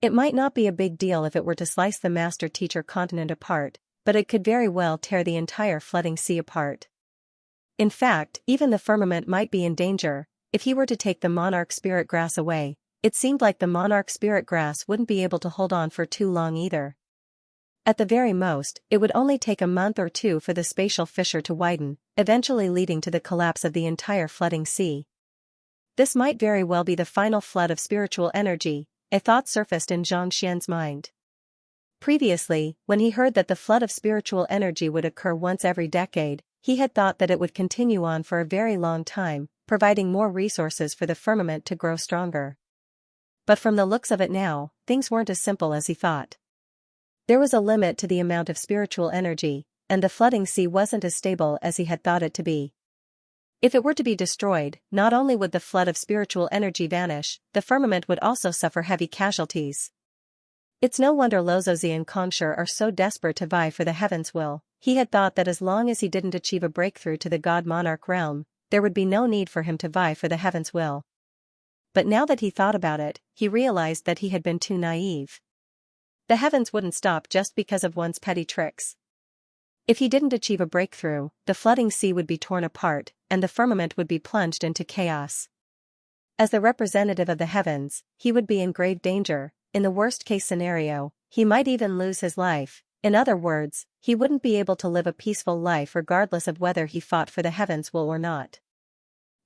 It might not be a big deal if it were to slice the master-teacher continent apart, but it could very well tear the entire flooding sea apart. In fact, even the firmament might be in danger. If he were to take the monarch spirit grass away, it seemed like the monarch spirit grass wouldn't be able to hold on for too long either. At the very most, it would only take a month or 2 for the spatial fissure to widen, eventually leading to the collapse of the entire flooding sea. This might very well be the final flood of spiritual energy, a thought surfaced in Xianxia's mind. Previously, when he heard that the flood of spiritual energy would occur once every decade, he had thought that it would continue on for a very long time, providing more resources for the firmament to grow stronger. But from the looks of it now, things weren't as simple as he thought. There was a limit to the amount of spiritual energy, and the flooding sea wasn't as stable as he had thought it to be. If it were to be destroyed, not only would the flood of spiritual energy vanish, the firmament would also suffer heavy casualties. It's no wonder Lozozi and Kongsher are so desperate to vie for the heaven's will. He had thought that as long as he didn't achieve a breakthrough to the god monarch realm, there would be no need for him to vie for the heaven's will. But now that he thought about it, he realized that he had been too naive. The heavens wouldn't stop just because of one's petty tricks. If he didn't achieve a breakthrough, the flooding sea would be torn apart, and the firmament would be plunged into chaos. As the representative of the heavens, he would be in grave danger. In the worst-case scenario, he might even lose his life. In other words, he wouldn't be able to live a peaceful life regardless of whether he fought for the heavens' will or not.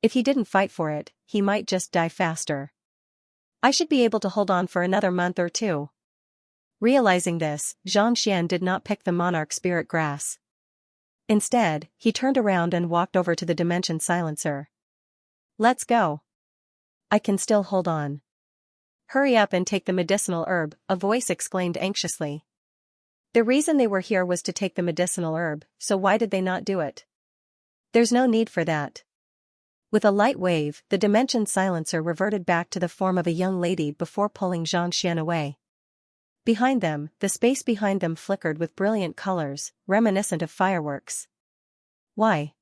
If he didn't fight for it, he might just die faster. I should be able to hold on for another month or 2. Realizing this, Xianxia did not pick the monarch spirit grass. Instead, he turned around and walked over to the dimension silencer. Let's go. I can still hold on. Hurry up and take the medicinal herb, a voice exclaimed anxiously. The reason they were here was to take the medicinal herb, so why did they not do it? There's no need for that. With a light wave, the dimension silencer reverted back to the form of a young lady before pulling Xianxia away. Behind them, the space behind them flickered with brilliant colors, reminiscent of fireworks. Why?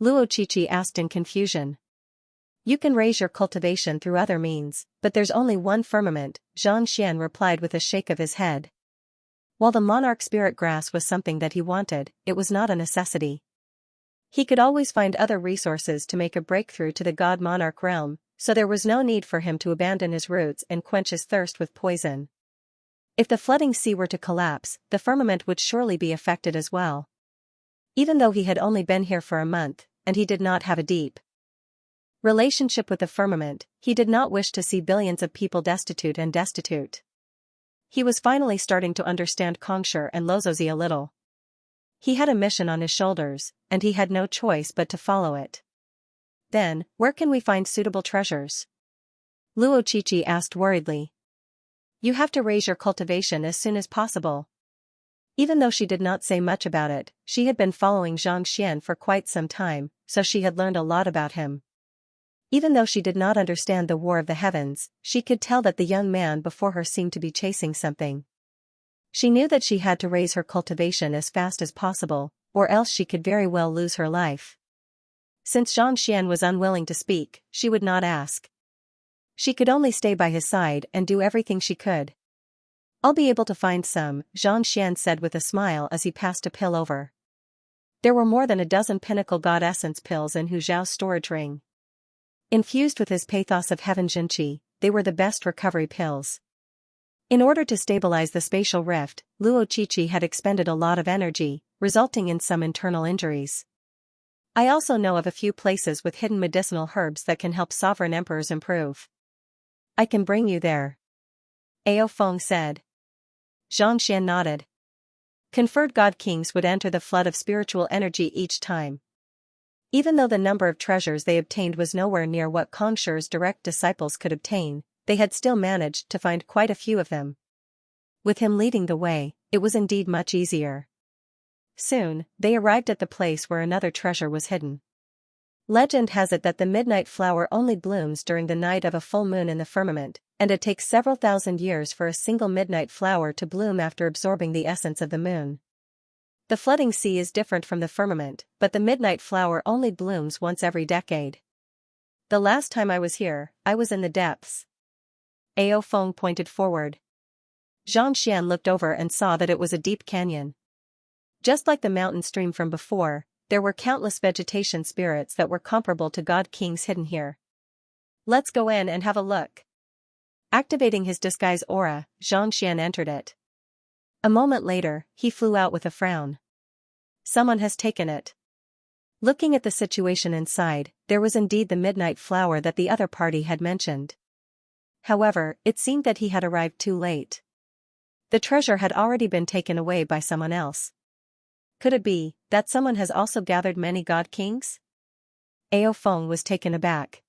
Luo Qiqi asked in confusion. You can raise your cultivation through other means, but there's only one firmament, Xianxia replied with a shake of his head. While the monarch spirit grass was something that he wanted, it was not a necessity. He could always find other resources to make a breakthrough to the god monarch realm, so there was no need for him to abandon his roots and quench his thirst with poison. If the flooding sea were to collapse, the firmament would surely be affected as well. Even though he had only been here for a month, and he did not have a deep relationship with the firmament, he did not wish to see billions of people destitute. He was finally starting to understand Kongsher and Lozozi a little. He had a mission on his shoulders, and he had no choice but to follow it. Then, where can we find suitable treasures? Luo Qiqi asked worriedly. You have to raise your cultivation as soon as possible. Even though she did not say much about it, she had been following Xianxia for quite some time, so she had learned a lot about him. Even though she did not understand the War of the Heavens, she could tell that the young man before her seemed to be chasing something. She knew that she had to raise her cultivation as fast as possible, or else she could very well lose her life. Since Xianxia was unwilling to speak, she would not ask. She could only stay by his side and do everything she could. I'll be able to find some, Xianxia said with a smile as he passed a pill over. There were more than a dozen pinnacle god essence pills in Hu Zhao's storage ring. Infused with his pathos of heaven Jinqi, they were the best recovery pills. In order to stabilize the spatial rift, Luo Qiqi had expended a lot of energy, resulting in some internal injuries. I also know of a few places with hidden medicinal herbs that can help sovereign emperors improve. I can bring you there. Ao Feng said. Xianxia nodded. Conferred god kings would enter the flood of spiritual energy each time. Even though the number of treasures they obtained was nowhere near what Kong Shi's direct disciples could obtain, they had still managed to find quite a few of them. With him leading the way, it was indeed much easier. Soon, they arrived at the place where another treasure was hidden. Legend has it that the midnight flower only blooms during the night of a full moon in the firmament, and it takes several thousand years for a single midnight flower to bloom after absorbing the essence of the moon. The flooding sea is different from the firmament, but the midnight flower only blooms once every decade. The last time I was here, I was in the depths. Ao Feng pointed forward. Xianxia looked over and saw that it was a deep canyon. Just like the mountain stream from before, there were countless vegetation spirits that were comparable to god kings hidden here. Let's go in and have a look. Activating his disguise aura, Xianxia entered it. A moment later, he flew out with a frown. Someone has taken it. Looking at the situation inside, there was indeed the midnight flower that the other party had mentioned. However, it seemed that he had arrived too late. The treasure had already been taken away by someone else. Could it be that someone has also gathered many god kings? Ao Feng was taken aback.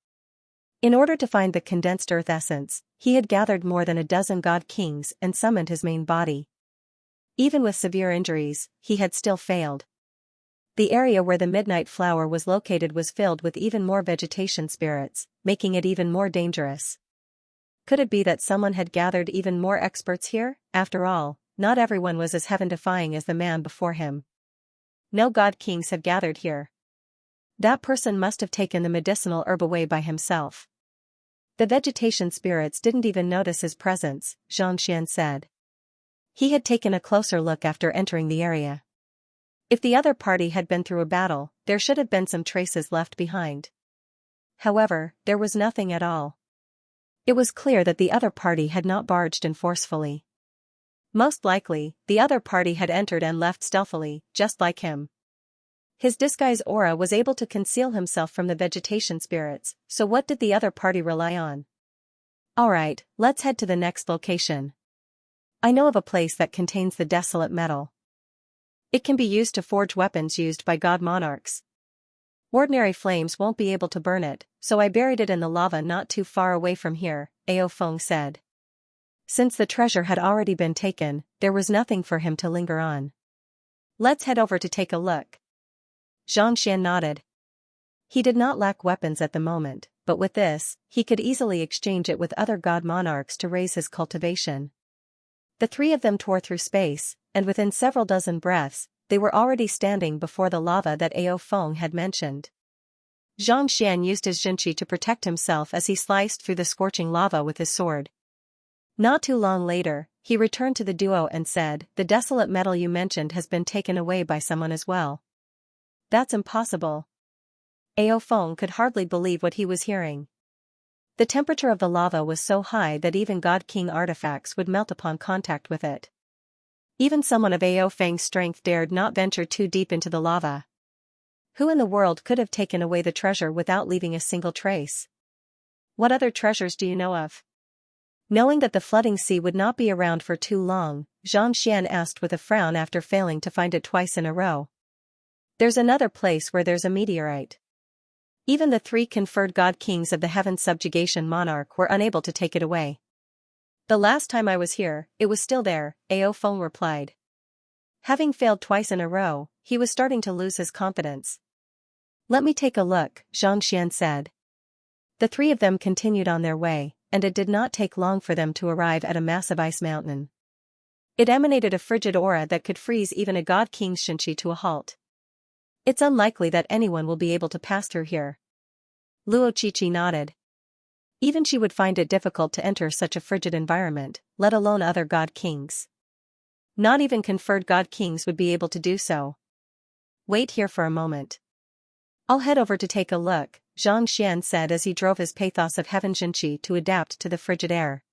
In order to find the condensed earth essence, he had gathered more than a dozen god kings and summoned his main body. Even with severe injuries, he had still failed. The area where the midnight flower was located was filled with even more vegetation spirits, making it even more dangerous. Could it be that someone had gathered even more experts here? After all, not everyone was as heaven-defying as the man before him. No god kings had gathered here. That person must have taken the medicinal herb away by himself. The vegetation spirits didn't even notice his presence, Xianxia said. He had taken a closer look after entering the area. If the other party had been through a battle, there should have been some traces left behind. However, there was nothing at all. It was clear that the other party had not barged in forcefully. Most likely, the other party had entered and left stealthily, just like him. His disguise aura was able to conceal himself from the vegetation spirits, so what did the other party rely on? Alright, let's head to the next location. I know of a place that contains the desolate metal. It can be used to forge weapons used by god monarchs. Ordinary flames won't be able to burn it, so I buried it in the lava not too far away from here, Ao Feng said. Since the treasure had already been taken, there was nothing for him to linger on. Let's head over to take a look. Xianxia nodded. He did not lack weapons at the moment, but with this, he could easily exchange it with other god monarchs to raise his cultivation. The three of them tore through space, and within several dozen breaths, they were already standing before the lava that Ao Feng had mentioned. Xianxia used his Jinqi to protect himself as he sliced through the scorching lava with his sword. Not too long later, he returned to the duo and said, "The desolate metal you mentioned has been taken away by someone as well." That's impossible. Ao Feng could hardly believe what he was hearing. The temperature of the lava was so high that even God King artifacts would melt upon contact with it. Even someone of Ao Feng's strength dared not venture too deep into the lava. Who in the world could have taken away the treasure without leaving a single trace? What other treasures do you know of? Knowing that the flooding sea would not be around for too long, Xianxia asked with a frown after failing to find it twice in a row. There's another place where there's a meteorite. Even the three conferred god kings of the heaven subjugation monarch were unable to take it away. The last time I was here, it was still there, Ao Feng replied. Having failed twice in a row, he was starting to lose his confidence. Let me take a look, Xianxia said. The three of them continued on their way, and it did not take long for them to arrive at a massive ice mountain. It emanated a frigid aura that could freeze even a god king's Xianxia to a halt. It's unlikely that anyone will be able to pass through here. Luo Qiqi nodded. Even she would find it difficult to enter such a frigid environment, let alone other god kings. Not even conferred god kings would be able to do so. Wait here for a moment. I'll head over to take a look, Xianxia said as he drove his pathos of heaven Xianxia to adapt to the frigid air.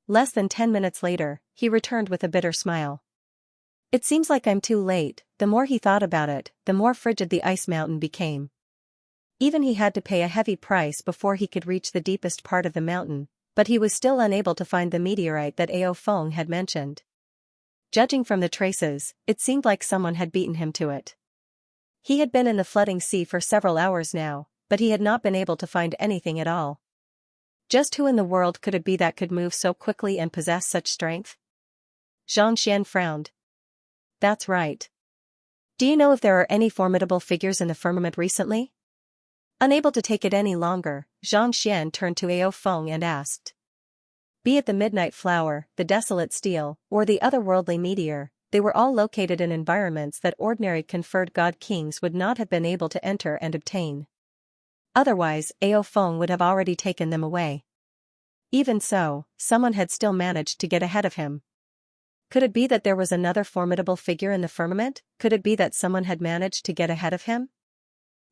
Less than 10 minutes later, he returned with a bitter smile. It seems like I'm too late. The more he thought about it, the more frigid the ice mountain became. Even he had to pay a heavy price before he could reach the deepest part of the mountain, but he was still unable to find the meteorite that Ao Feng had mentioned. Judging from the traces, it seemed like someone had beaten him to it. He had been in the flooding sea for several hours now, but he had not been able to find anything at all. Just who in the world could it be that could move so quickly and possess such strength? Xianxia frowned. That's right. Do you know if there are any formidable figures in the firmament recently? Unable to take it any longer, Xianxia turned to Ao Feng and asked. Be it the midnight flower, the desolate steel, or the otherworldly meteor, they were all located in environments that ordinary conferred god kings would not have been able to enter and obtain. Otherwise, Ao Feng would have already taken them away. Even so, someone had still managed to get ahead of him. Could it be that there was another formidable figure in the firmament? Could it be that someone had managed to get ahead of him?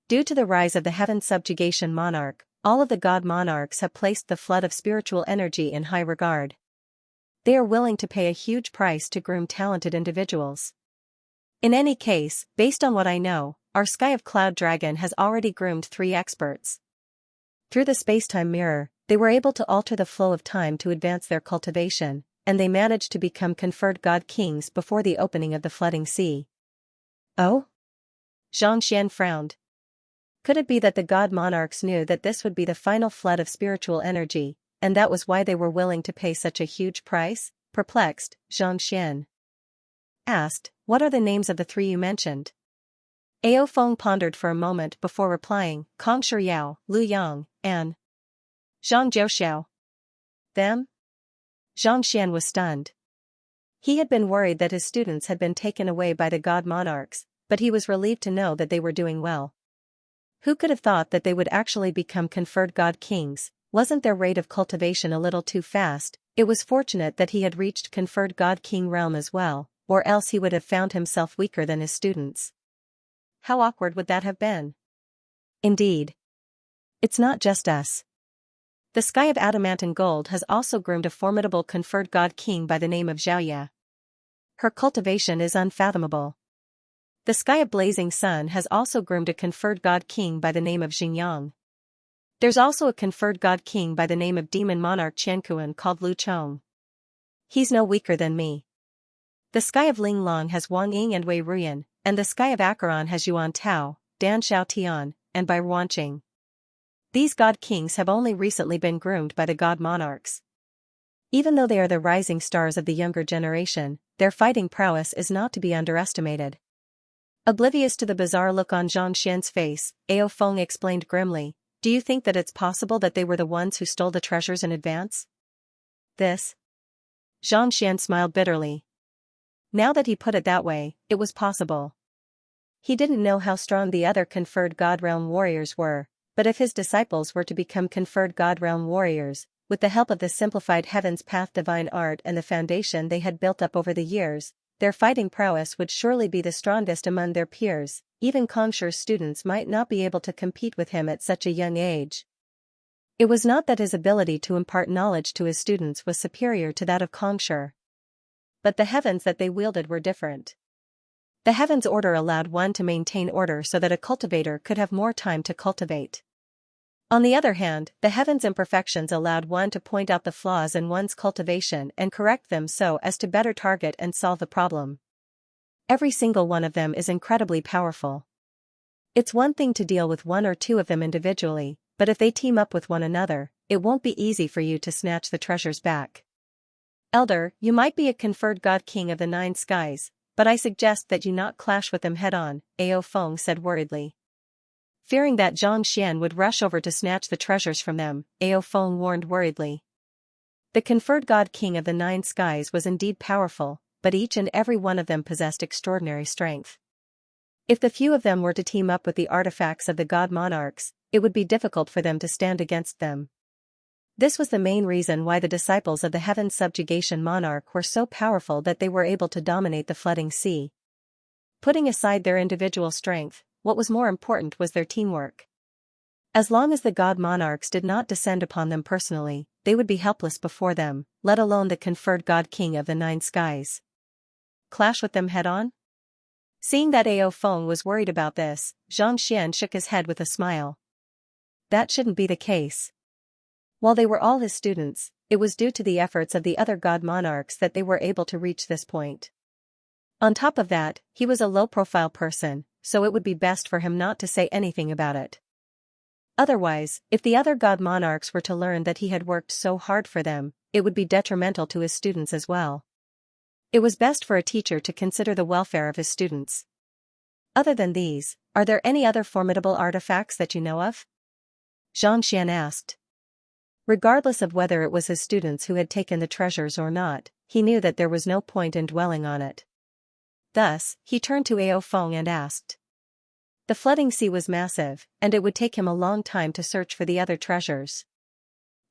Due to the rise of the heaven subjugation monarch, all of the god monarchs have placed the flood of spiritual energy in high regard. They are willing to pay a huge price to groom talented individuals. In any case, based on what I know, our Sky of Cloud Dragon has already groomed 3 experts. Through the space-time mirror, they were able to alter the flow of time to advance their cultivation, and they managed to become conferred god kings before the opening of the flooding sea. Oh? Xianxia frowned. Could it be that the god monarchs knew that this would be the final flood of spiritual energy, and that was why they were willing to pay such a huge price? Perplexed, Xianxia asked, what are the names of the 3 you mentioned? Ao Feng pondered for a moment before replying, Kong Shiyao, Lu Yang, and Zhang Jiuxiao. Them? Xianxia was stunned. He had been worried that his students had been taken away by the god monarchs, but he was relieved to know that they were doing well. Who could have thought that they would actually become conferred god kings? Wasn't their rate of cultivation a little too fast? It was fortunate that he had reached conferred god king realm as well, or else he would have found himself weaker than his students. How awkward would that have been? Indeed. It's not just us. The Sky of Adamant and Gold has also groomed a formidable conferred god king by the name of Xiaoya. Her cultivation is unfathomable. The Sky of Blazing Sun has also groomed a conferred god king by the name of Xingyang. There's also a conferred god king by the name of Demon Monarch Qianquan called Lu Chong. He's no weaker than me. The Sky of Linglong has Wang Ying and Wei Ruyan, and the Sky of Acheron has Yuan Tao, Dan Xiao Tian, and Bai Ruanqing. These god kings have only recently been groomed by the god monarchs. Even though they are the rising stars of the younger generation, their fighting prowess is not to be underestimated. Oblivious to the bizarre look on Xianxia's face, Ao Feng explained grimly, do you think that it's possible that they were the ones who stole the treasures in advance? This? Xianxia smiled bitterly. Now that he put it that way, it was possible. He didn't know how strong the other conferred God Realm warriors were, but if his disciples were to become conferred God Realm warriors, with the help of the simplified Heaven's Path divine art and the foundation they had built up over the years, their fighting prowess would surely be the strongest among their peers. Even Kongshi's students might not be able to compete with him at such a young age. It was not that his ability to impart knowledge to his students was superior to that of Kongshi, but the heavens that they wielded were different. The heavens order allowed one to maintain order so that a cultivator could have more time to cultivate. On the other hand, the heavens' imperfections allowed one to point out the flaws in one's cultivation and correct them so as to better target and solve the problem. Every single one of them is incredibly powerful. It's one thing to deal with 1 or 2 of them individually, but if they team up with one another, it won't be easy for you to snatch the treasures back. Elder, you might be a conferred god king of the 9 skies, but I suggest that you not clash with them head-on, Ao Feng said worriedly. Fearing that Xianxia would rush over to snatch the treasures from them, Ao Feng warned worriedly. The conferred god king of the 9 skies was indeed powerful, but each and every one of them possessed extraordinary strength. If the few of them were to team up with the artifacts of the god monarchs, it would be difficult for them to stand against them. This was the main reason why the disciples of the heaven subjugation monarch were so powerful that they were able to dominate the flooding sea. Putting aside their individual strength, what was more important was their teamwork. As long as the god monarchs did not descend upon them personally, they would be helpless before them, let alone the conferred god king of the 9 skies. clash with them head-on? Seeing that Ao Feng was worried about this, Xianxia shook his head with a smile. That shouldn't be the case. While they were all his students, it was due to the efforts of the other god monarchs that they were able to reach this point. On top of that, he was a low-profile person, so it would be best for him not to say anything about it. Otherwise, if the other god monarchs were to learn that he had worked so hard for them, it would be detrimental to his students as well. It was best for a teacher to consider the welfare of his students. Other than these, are there any other formidable artifacts that you know of? Xianxia asked. Regardless of whether it was his students who had taken the treasures or not, he knew that there was no point in dwelling on it. Thus, he turned to Ao Feng and asked. The flooding sea was massive, and it would take him a long time to search for the other treasures.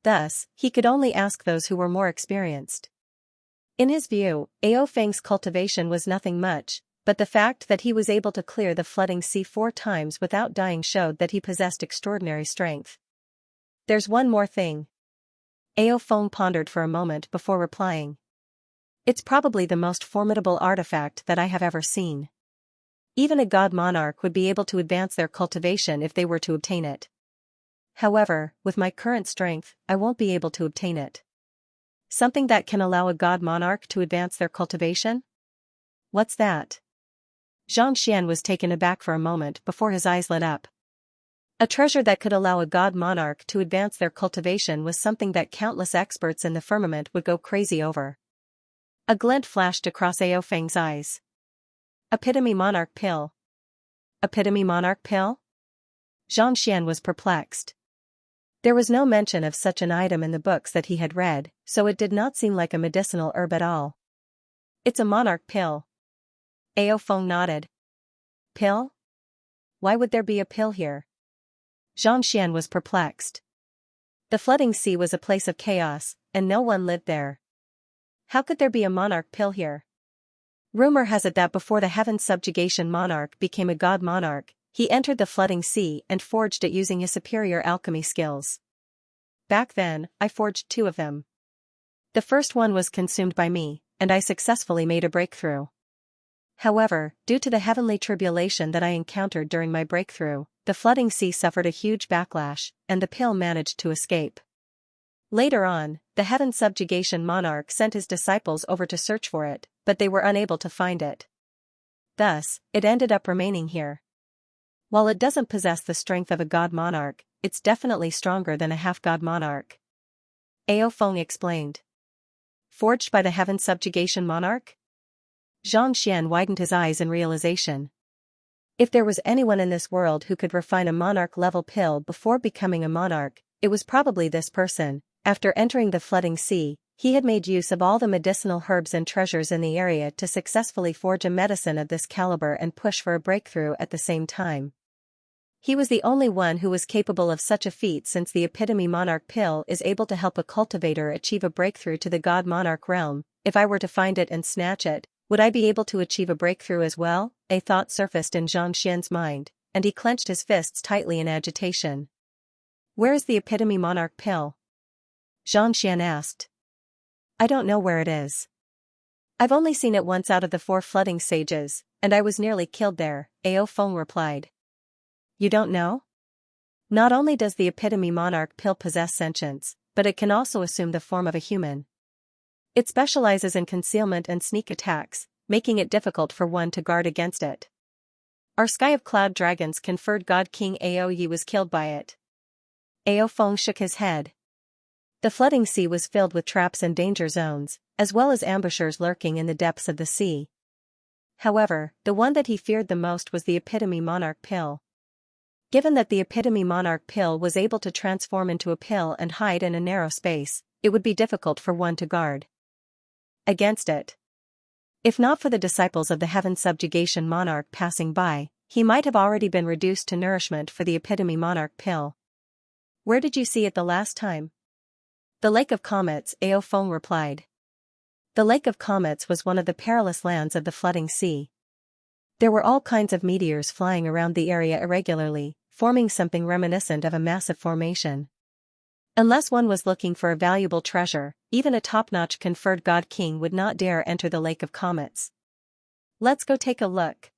Thus, he could only ask those who were more experienced. In his view, Ao Feng's cultivation was nothing much, but the fact that he was able to clear the flooding sea 4 times without dying showed that he possessed extraordinary strength. There's one more thing. Ao Feng pondered for a moment before replying. It's probably the most formidable artifact that I have ever seen. Even a god monarch would be able to advance their cultivation if they were to obtain it. However, with my current strength, I won't be able to obtain it. Something that can allow a god monarch to advance their cultivation? What's that? Xianxia was taken aback for a moment before his eyes lit up. A treasure that could allow a god monarch to advance their cultivation was something that countless experts in the firmament would go crazy over. A glint flashed across Ao Feng's eyes. Epitome Monarch Pill. Epitome Monarch Pill? Xianxia was perplexed. There was no mention of such an item in the books that he had read, so it did not seem like a medicinal herb at all. It's a monarch pill. Ao Feng nodded. Pill? Why would there be a pill here? Xianxia was perplexed. The flooding sea was a place of chaos, and no one lived there. How could there be a monarch pill here? Rumor has it that before the heaven subjugation monarch became a god monarch, he entered the flooding sea and forged it using his superior alchemy skills. Back then, I forged 2 of them. The first one was consumed by me, and I successfully made a breakthrough. However, due to the heavenly tribulation that I encountered during my breakthrough, the flooding sea suffered a huge backlash, and the pill managed to escape. Later on, the heaven subjugation monarch sent his disciples over to search for it, but they were unable to find it. Thus, it ended up remaining here. While it doesn't possess the strength of a god monarch, it's definitely stronger than a half-god monarch. Ao Feng explained. Forged by the heaven subjugation monarch? Xianxia widened his eyes in realization. If there was anyone in this world who could refine a monarch-level pill before becoming a monarch, it was probably this person. After entering the flooding sea, he had made use of all the medicinal herbs and treasures in the area to successfully forge a medicine of this caliber and push for a breakthrough at the same time. He was the only one who was capable of such a feat, since the Epitome Monarch Pill is able to help a cultivator achieve a breakthrough to the God Monarch realm. If I were to find it and snatch it, would I be able to achieve a breakthrough as well? A thought surfaced in Xianxia's mind, and he clenched his fists tightly in agitation. Where is the Epitome Monarch Pill? Xianxia asked. I don't know where it is. I've only seen it once out of the 4 flooding sages, and I was nearly killed there, Ao Feng replied. You don't know? Not only does the Epitome Monarch Pill possess sentience, but it can also assume the form of a human. It specializes in concealment and sneak attacks, making it difficult for one to guard against it. Our Sky of Cloud Dragons conferred God King Ao Yi was killed by it. Ao Feng shook his head. The flooding sea was filled with traps and danger zones, as well as ambushers lurking in the depths of the sea. However, the one that he feared the most was the Epitome Monarch Pill. Given that the Epitome Monarch Pill was able to transform into a pill and hide in a narrow space, it would be difficult for one to guard against it. If not for the disciples of the Heaven Subjugation Monarch passing by, he might have already been reduced to nourishment for the Epitome Monarch Pill. Where did you see it the last time? The Lake of Comets, Ao Feng replied. The Lake of Comets was one of the perilous lands of the flooding sea. There were all kinds of meteors flying around the area irregularly, forming something reminiscent of a massive formation. Unless one was looking for a valuable treasure, even a top-notch conferred god king would not dare enter the Lake of Comets. Let's go take a look.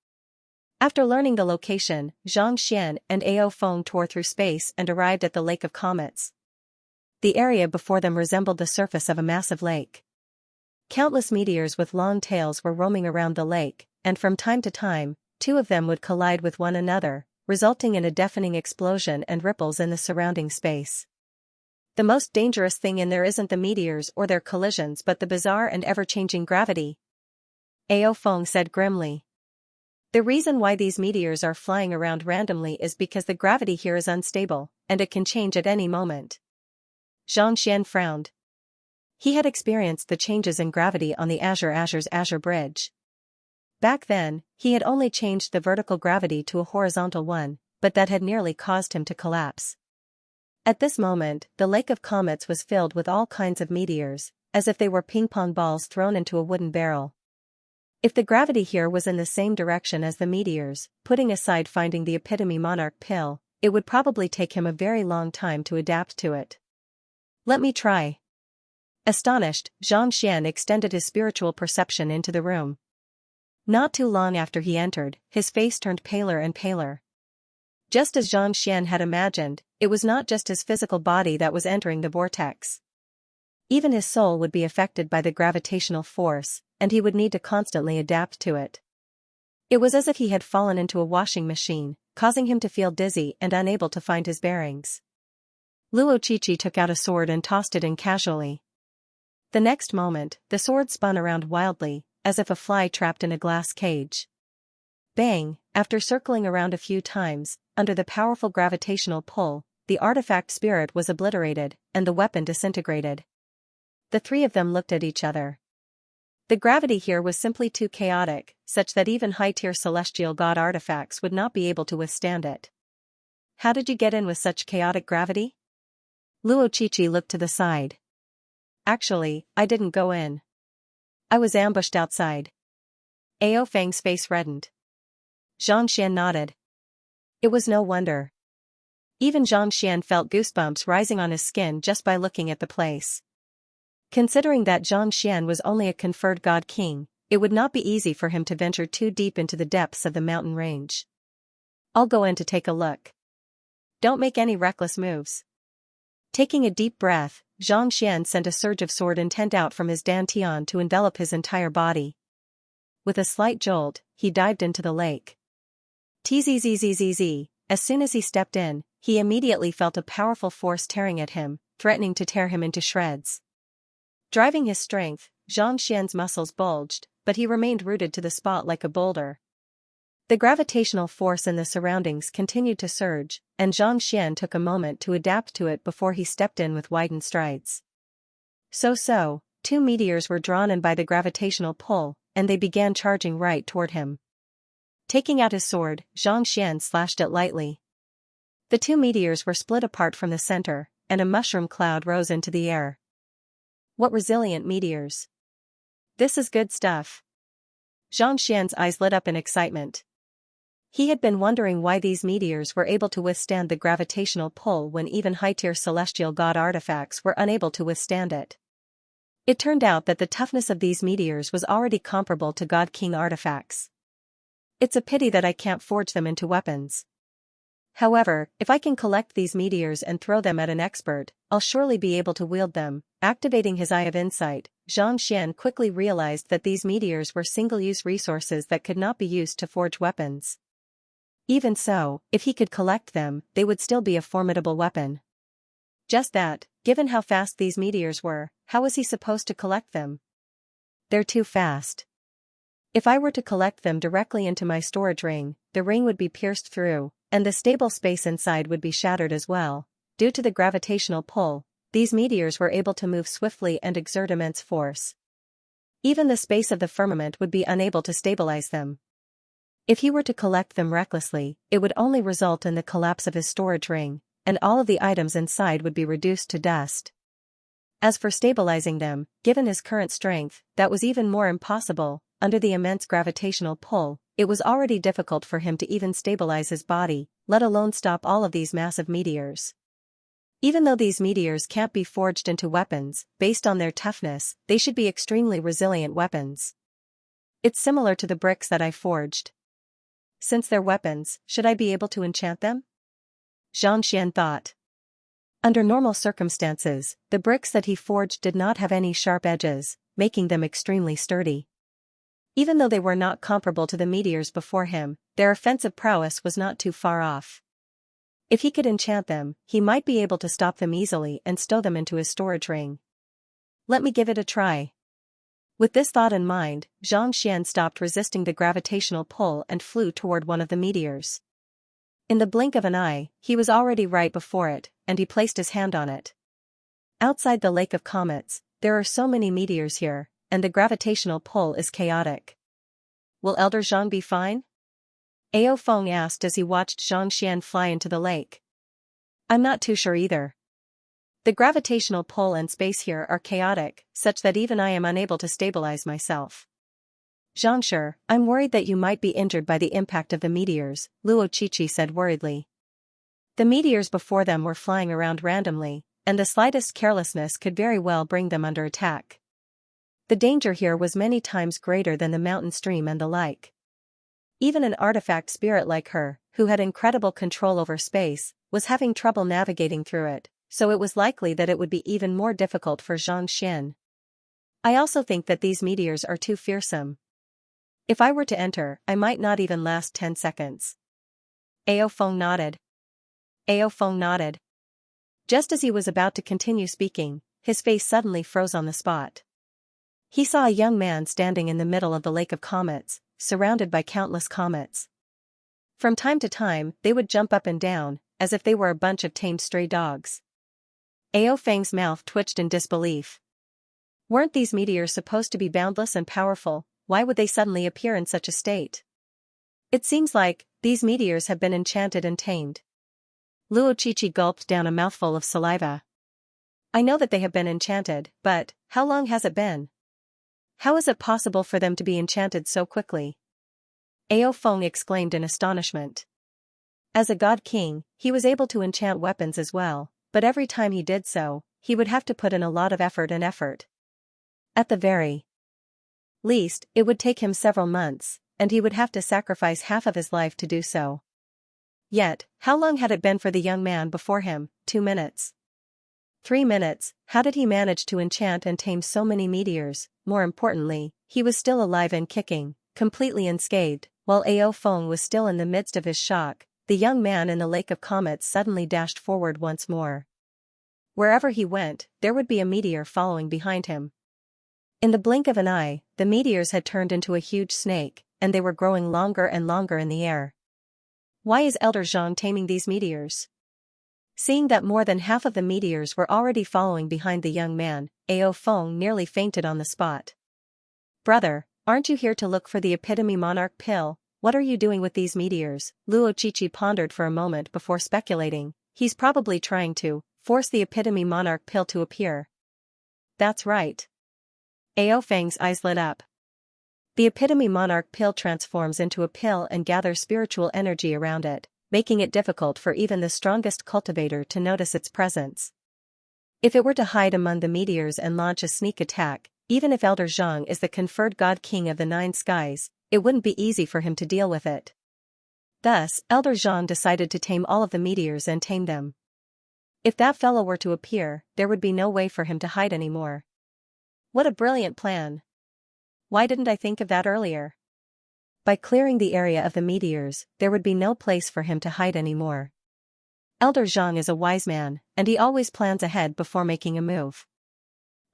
After learning the location, Xianxia and Ao Feng tore through space and arrived at the Lake of Comets. The area before them resembled the surface of a massive lake. Countless meteors with long tails were roaming around the lake, and from time to time, two of them would collide with one another, resulting in a deafening explosion and ripples in the surrounding space. The most dangerous thing in there isn't the meteors or their collisions but the bizarre and ever-changing gravity, Ao Feng said grimly. The reason why these meteors are flying around randomly is because the gravity here is unstable, and it can change at any moment. Xianxia frowned. He had experienced the changes in gravity on the Azure Bridge. Back then, he had only changed the vertical gravity to a horizontal one, but that had nearly caused him to collapse. At this moment, the Lake of Comets was filled with all kinds of meteors, as if they were ping-pong balls thrown into a wooden barrel. If the gravity here was in the same direction as the meteors, putting aside finding the epitome monarch pill, it would probably take him a very long time to adapt to it. Let me try. Astonished, Xianxia extended his spiritual perception into the room. Not too long after he entered, his face turned paler and paler. Just as Xianxia had imagined, it was not just his physical body that was entering the vortex. Even his soul would be affected by the gravitational force, and he would need to constantly adapt to it. It was as if he had fallen into a washing machine, causing him to feel dizzy and unable to find his bearings. Luo Qiqi took out a sword and tossed it in casually. The next moment, the sword spun around wildly, as if a fly trapped in a glass cage. Bang! After circling around a few times, under the powerful gravitational pull, the artifact spirit was obliterated, and the weapon disintegrated. The three of them looked at each other. The gravity here was simply too chaotic, such that even high-tier celestial god artifacts would not be able to withstand it. How did you get in with such chaotic gravity? Luo Qiqi looked to the side. Actually, I didn't go in. I was ambushed outside. Ao Feng's face reddened. Xianxia nodded. It was no wonder. Even Xianxia felt goosebumps rising on his skin just by looking at the place. Considering that Xianxia was only a conferred god king, it would not be easy for him to venture too deep into the depths of the mountain range. I'll go in to take a look. Don't make any reckless moves. Taking a deep breath, Xianxia sent a surge of sword intent out from his dantian to envelop his entire body. With a slight jolt, he dived into the lake. Tzzzzzz. As soon as he stepped in, he immediately felt a powerful force tearing at him, threatening to tear him into shreds. Driving his strength, Xianxia's muscles bulged, but he remained rooted to the spot like a boulder. The gravitational force in the surroundings continued to surge, and Xianxia took a moment to adapt to it before he stepped in with widened strides. So, two meteors were drawn in by the gravitational pull, and they began charging right toward him. Taking out his sword, Xianxia slashed it lightly. The two meteors were split apart from the center, and a mushroom cloud rose into the air. What resilient meteors! This is good stuff. Xianxia's eyes lit up in excitement. He had been wondering why these meteors were able to withstand the gravitational pull when even high-tier celestial god artifacts were unable to withstand it. It turned out that the toughness of these meteors was already comparable to God King artifacts. It's a pity that I can't forge them into weapons. However, if I can collect these meteors and throw them at an expert, I'll surely be able to wield them. Activating his Eye of Insight, Xianxia quickly realized that these meteors were single-use resources that could not be used to forge weapons. Even so, if he could collect them, they would still be a formidable weapon. Just that, given how fast these meteors were, how was he supposed to collect them? They're too fast. If I were to collect them directly into my storage ring, the ring would be pierced through, and the stable space inside would be shattered as well. Due to the gravitational pull, these meteors were able to move swiftly and exert immense force. Even the space of the firmament would be unable to stabilize them. If he were to collect them recklessly, it would only result in the collapse of his storage ring, and all of the items inside would be reduced to dust. As for stabilizing them, given his current strength, that was even more impossible. Under the immense gravitational pull, it was already difficult for him to even stabilize his body, let alone stop all of these massive meteors. Even though these meteors can't be forged into weapons, based on their toughness, they should be extremely resilient weapons. It's similar to the bricks that I forged. Since they're weapons, should I be able to enchant them? Xianxia thought. Under normal circumstances, the bricks that he forged did not have any sharp edges, making them extremely sturdy. Even though they were not comparable to the meteors before him, their offensive prowess was not too far off. If he could enchant them, he might be able to stop them easily and stow them into his storage ring. Let me give it a try. With this thought in mind, Xianxia stopped resisting the gravitational pull and flew toward one of the meteors. In the blink of an eye, he was already right before it, and he placed his hand on it. Outside the Lake of Comets, there are so many meteors here, and the gravitational pull is chaotic. Will Elder Zhang be fine? Ao Feng asked as he watched Xianxia fly into the lake. I'm not too sure either. The gravitational pull and space here are chaotic, such that even I am unable to stabilize myself. Xianxia, I'm worried that you might be injured by the impact of the meteors, Luo Qiqi said worriedly. The meteors before them were flying around randomly, and the slightest carelessness could very well bring them under attack. The danger here was many times greater than the mountain stream and the like. Even an artifact spirit like her, who had incredible control over space, was having trouble navigating through it, so it was likely that it would be even more difficult for Xianxia. I also think that these meteors are too fearsome. If I were to enter, I might not even last 10 seconds. Ao Feng nodded. Ao Feng nodded. Just as he was about to continue speaking, his face suddenly froze on the spot. He saw a young man standing in the middle of the Lake of Comets, surrounded by countless comets. From time to time, they would jump up and down, as if they were a bunch of tamed stray dogs. Ao Feng's mouth twitched in disbelief. Weren't these meteors supposed to be boundless and powerful? Why would they suddenly appear in such a state? It seems like these meteors have been enchanted and tamed. Luo Qiqi gulped down a mouthful of saliva. I know that they have been enchanted, but how long has it been? How is it possible for them to be enchanted so quickly? Ao Feng exclaimed in astonishment. As a god king, he was able to enchant weapons as well, but every time he did so, he would have to put in a lot of effort. At the very least, it would take him several months, and he would have to sacrifice half of his life to do so. Yet, how long had it been for the young man before him? 2 minutes. 3 minutes, how did he manage to enchant and tame so many meteors? More importantly, he was still alive and kicking, completely unscathed. While Ao Feng was still in the midst of his shock, the young man in the Lake of Comets suddenly dashed forward once more. Wherever he went, there would be a meteor following behind him. In the blink of an eye, the meteors had turned into a huge snake, and they were growing longer and longer in the air. Why is Elder Zhang taming these meteors? Seeing that more than half of the meteors were already following behind the young man, Ao Feng nearly fainted on the spot. Brother, aren't you here to look for the epitome monarch pill? What are you doing with these meteors? Luo Qiqi pondered for a moment before speculating. He's probably trying to force the epitome monarch pill to appear. That's right. Ao Feng's eyes lit up. The epitome monarch pill transforms into a pill and gathers spiritual energy around it, making it difficult for even the strongest cultivator to notice its presence. If it were to hide among the meteors and launch a sneak attack, even if Elder Zhang is the conferred god king of the 9 skies, it wouldn't be easy for him to deal with it. Thus, Elder Zhang decided to tame all of the meteors and tame them. If that fellow were to appear, there would be no way for him to hide anymore. What a brilliant plan! Why didn't I think of that earlier? By clearing the area of the meteors, there would be no place for him to hide anymore. Elder Zhang is a wise man, and he always plans ahead before making a move.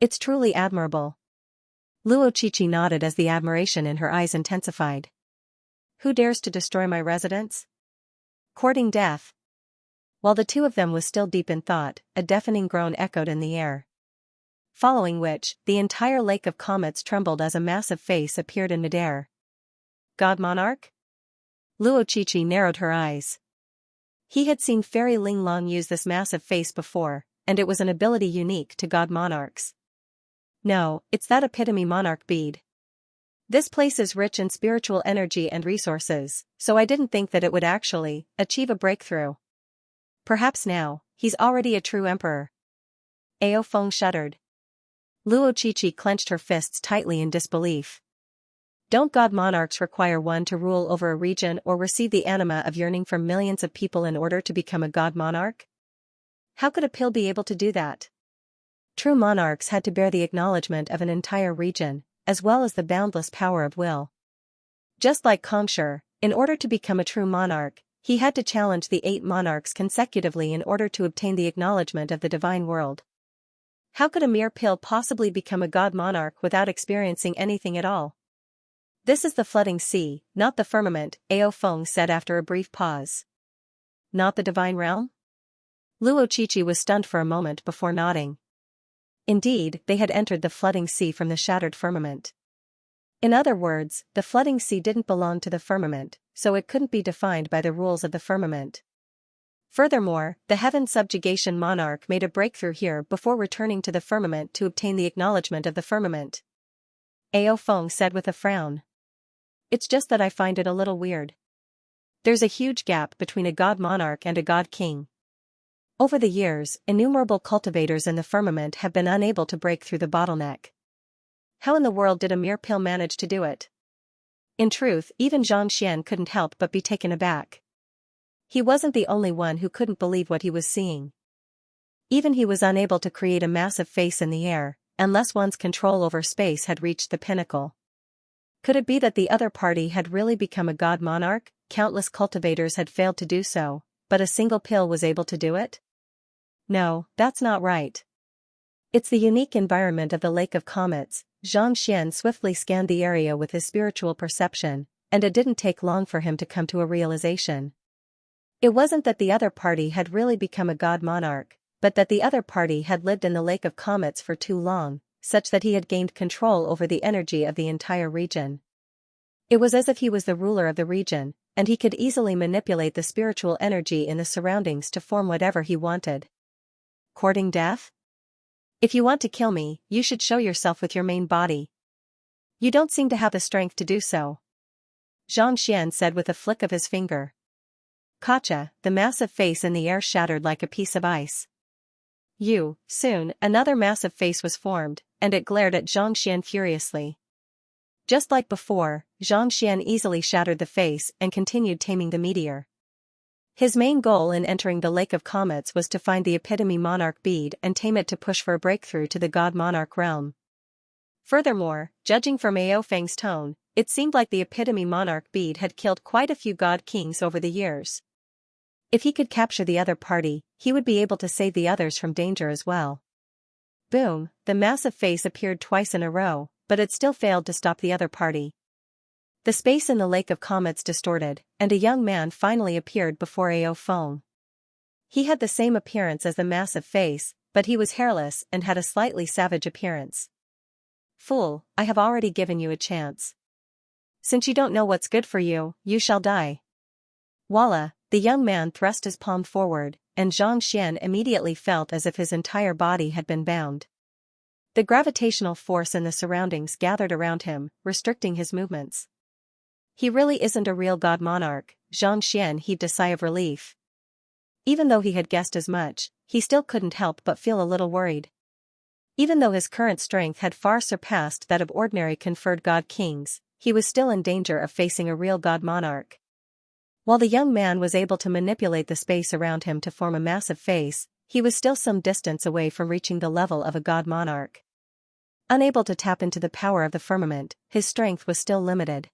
It's truly admirable. Luo Qiqi nodded as the admiration in her eyes intensified. Who dares to destroy my residence? Courting death. While the two of them was still deep in thought, a deafening groan echoed in the air. Following which, the entire Lake of Comets trembled as a massive face appeared in midair. God Monarch? Luo Qiqi narrowed her eyes. He had seen Fairy Ling Long use this massive face before, and it was an ability unique to God Monarchs. No, it's that epitome monarch bead. This place is rich in spiritual energy and resources, so I didn't think that it would actually achieve a breakthrough. Perhaps now, he's already a true emperor. Ao Feng shuddered. Luo Qiqi clenched her fists tightly in disbelief. Don't god monarchs require one to rule over a region or receive the anima of yearning from millions of people in order to become a god monarch? How could a pill be able to do that? True monarchs had to bear the acknowledgement of an entire region, as well as the boundless power of will. Just like Xianxia, in order to become a true monarch, he had to challenge the 8 monarchs consecutively in order to obtain the acknowledgement of the divine world. How could a mere pill possibly become a god monarch without experiencing anything at all? This is the flooding sea, not the firmament, Ao Feng said after a brief pause. Not the divine realm? Luo Qiqi was stunned for a moment before nodding. Indeed, they had entered the flooding sea from the shattered firmament. In other words, the flooding sea didn't belong to the firmament, so it couldn't be defined by the rules of the firmament. Furthermore, the heaven subjugation monarch made a breakthrough here before returning to the firmament to obtain the acknowledgement of the firmament. Ao Feng said with a frown. It's just that I find it a little weird. There's a huge gap between a god monarch and a god king. Over the years, innumerable cultivators in the firmament have been unable to break through the bottleneck. How in the world did a mere pill manage to do it? In truth, even Xianxia couldn't help but be taken aback. He wasn't the only one who couldn't believe what he was seeing. Even he was unable to create a massive face in the air, unless one's control over space had reached the pinnacle. Could it be that the other party had really become a god monarch? Countless cultivators had failed to do so, but a single pill was able to do it? No, that's not right. It's the unique environment of the Lake of Comets. Xianxia swiftly scanned the area with his spiritual perception, and it didn't take long for him to come to a realization. It wasn't that the other party had really become a god monarch, but that the other party had lived in the Lake of Comets for too long, such that he had gained control over the energy of the entire region. It was as if he was the ruler of the region, and he could easily manipulate the spiritual energy in the surroundings to form whatever he wanted. Courting death? If you want to kill me, you should show yourself with your main body. You don't seem to have the strength to do so. Xianxia said with a flick of his finger. Kacha, the massive face in the air shattered like a piece of ice. Soon, another massive face was formed, and it glared at Xianxia furiously. Just like before, Xianxia easily shattered the face and continued taming the meteor. His main goal in entering the Lake of Comets was to find the epitome monarch bead and tame it to push for a breakthrough to the god monarch realm. Furthermore, judging from Ao Feng's tone, it seemed like the epitome monarch bead had killed quite a few god kings over the years. If he could capture the other party, he would be able to save the others from danger as well. Boom, the massive face appeared twice in a row, but it still failed to stop the other party. The space in the Lake of Comets distorted, and a young man finally appeared before Ao Feng. He had the same appearance as the massive face, but he was hairless and had a slightly savage appearance. Fool, I have already given you a chance. Since you don't know what's good for you, you shall die. Voila, the young man thrust his palm forward, and Xianxia immediately felt as if his entire body had been bound. The gravitational force in the surroundings gathered around him, restricting his movements. He really isn't a real god monarch, Xianxia heaved a sigh of relief. Even though he had guessed as much, he still couldn't help but feel a little worried. Even though his current strength had far surpassed that of ordinary conferred god kings, he was still in danger of facing a real god monarch. While the young man was able to manipulate the space around him to form a massive face, he was still some distance away from reaching the level of a god monarch. Unable to tap into the power of the firmament, his strength was still limited.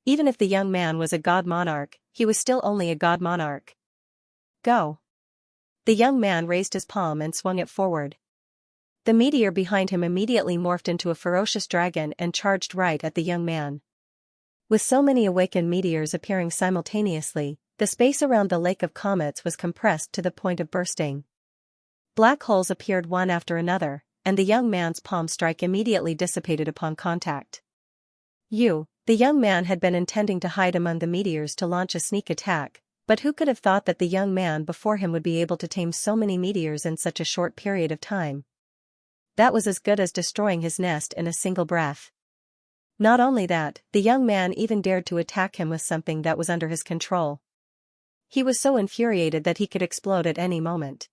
Even if the young man was a god monarch, he was still only a god monarch. Go. The young man raised his palm and swung it forward. The meteor behind him immediately morphed into a ferocious dragon and charged right at the young man. With so many awakened meteors appearing simultaneously, the space around the Lake of Comets was compressed to the point of bursting. Black holes appeared one after another, and the young man's palm strike immediately dissipated upon contact. The young man had been intending to hide among the meteors to launch a sneak attack, but who could have thought that the young man before him would be able to tame so many meteors in such a short period of time? That was as good as destroying his nest in a single breath. Not only that, the young man even dared to attack him with something that was under his control. He was so infuriated that he could explode at any moment.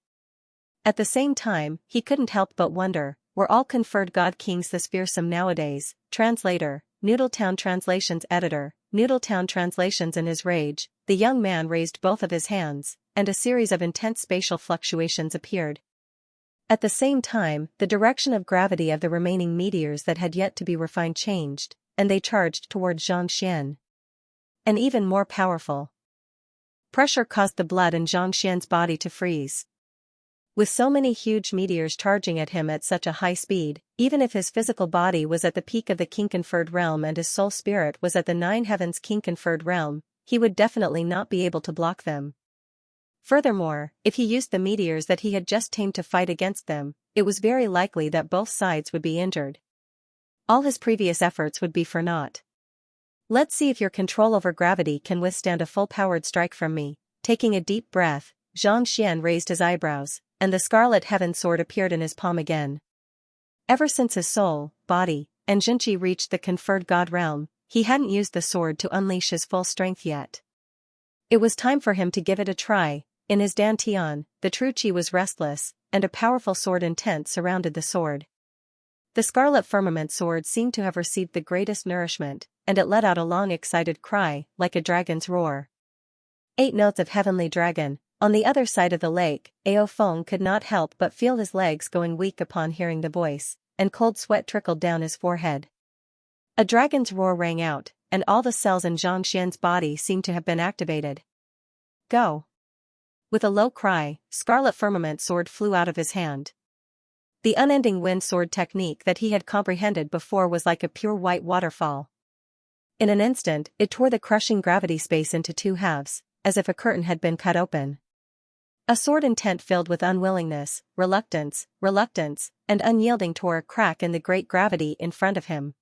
At the same time, he couldn't help but wonder, were all conferred god kings this fearsome nowadays? Translator, Noodletown Translations Editor, Noodletown Translations. In his rage, the young man raised both of his hands, and a series of intense spatial fluctuations appeared. At the same time, the direction of gravity of the remaining meteors that had yet to be refined changed, and they charged toward Xianxia. An even more powerful pressure caused the blood in Xianxia's body to freeze. With so many huge meteors charging at him at such a high speed, even if his physical body was at the peak of the king-conferred realm and his soul spirit was at the nine heavens king-conferred realm, he would definitely not be able to block them. Furthermore, if he used the meteors that he had just tamed to fight against them, it was very likely that both sides would be injured. All his previous efforts would be for naught. Let's see if your control over gravity can withstand a full-powered strike from me. Taking a deep breath, Xianxia raised his eyebrows, and the scarlet heaven sword appeared in his palm again. Ever since his soul, body, and Jinchi reached the conferred god realm, he hadn't used the sword to unleash his full strength yet. It was time for him to give it a try. In his dantian, the true chi was restless, and a powerful sword intent surrounded the sword. The scarlet firmament sword seemed to have received the greatest nourishment, and it let out a long excited cry, like a dragon's roar. 8 notes of heavenly dragon. On the other side of the lake, Ao Feng could not help but feel his legs going weak upon hearing the voice, and cold sweat trickled down his forehead. A dragon's roar rang out, and all the cells in Xianxia's body seemed to have been activated. Go! With a low cry, scarlet firmament sword flew out of his hand. The unending wind sword technique that he had comprehended before was like a pure white waterfall. In an instant, it tore the crushing gravity space into 2 halves, as if a curtain had been cut open. A sword intent filled with unwillingness, reluctance, and unyielding tore a crack in the great gravity in front of him.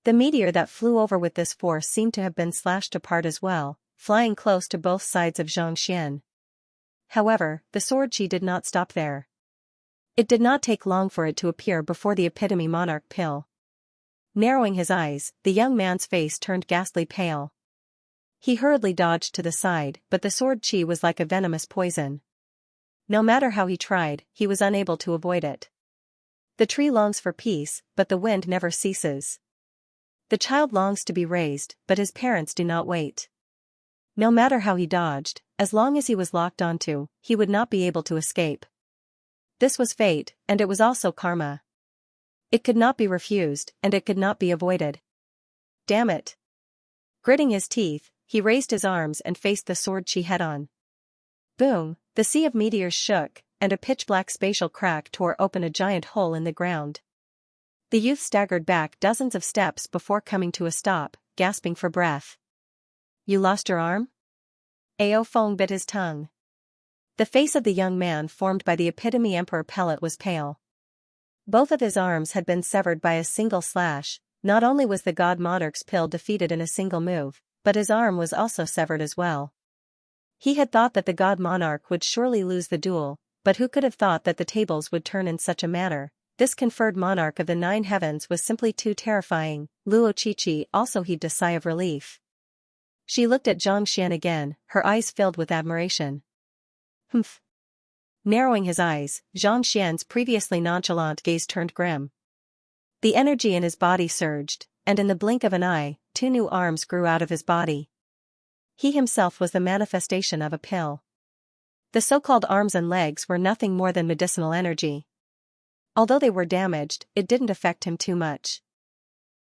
The meteor that flew over with this force seemed to have been slashed apart as well, flying close to both sides of Xianxia. However, the sword chi did not stop there. It did not take long for it to appear before the epitome monarch pill. Narrowing his eyes, the young man's face turned ghastly pale. He hurriedly dodged to the side, but the sword chi was like a venomous poison. No matter how he tried, he was unable to avoid it. The tree longs for peace, but the wind never ceases. The child longs to be raised, but his parents do not wait. No matter how he dodged, as long as he was locked onto, he would not be able to escape. This was fate, and it was also karma. It could not be refused, and it could not be avoided. Damn it! Gritting his teeth, he raised his arms and faced the sword chi head-on. Boom! The sea of meteors shook, and a pitch-black spatial crack tore open a giant hole in the ground. The youth staggered back dozens of steps before coming to a stop, gasping for breath. You lost your arm? Ao Feng bit his tongue. The face of the young man formed by the epitome emperor pellet was pale. Both of his arms had been severed by a single slash. Not only was the god monarch's pill defeated in a single move, but his arm was also severed as well. He had thought that the god monarch would surely lose the duel, but who could have thought that the tables would turn in such a manner? This conferred monarch of the 9 heavens was simply too terrifying. Luo Qiqi also heaved a sigh of relief. She looked at Xianxia again, her eyes filled with admiration. Humph. Narrowing his eyes, Xianxia's previously nonchalant gaze turned grim. The energy in his body surged, and in the blink of an eye, 2 new arms grew out of his body. He himself was the manifestation of a pill. The so-called arms and legs were nothing more than medicinal energy. Although they were damaged, it didn't affect him too much.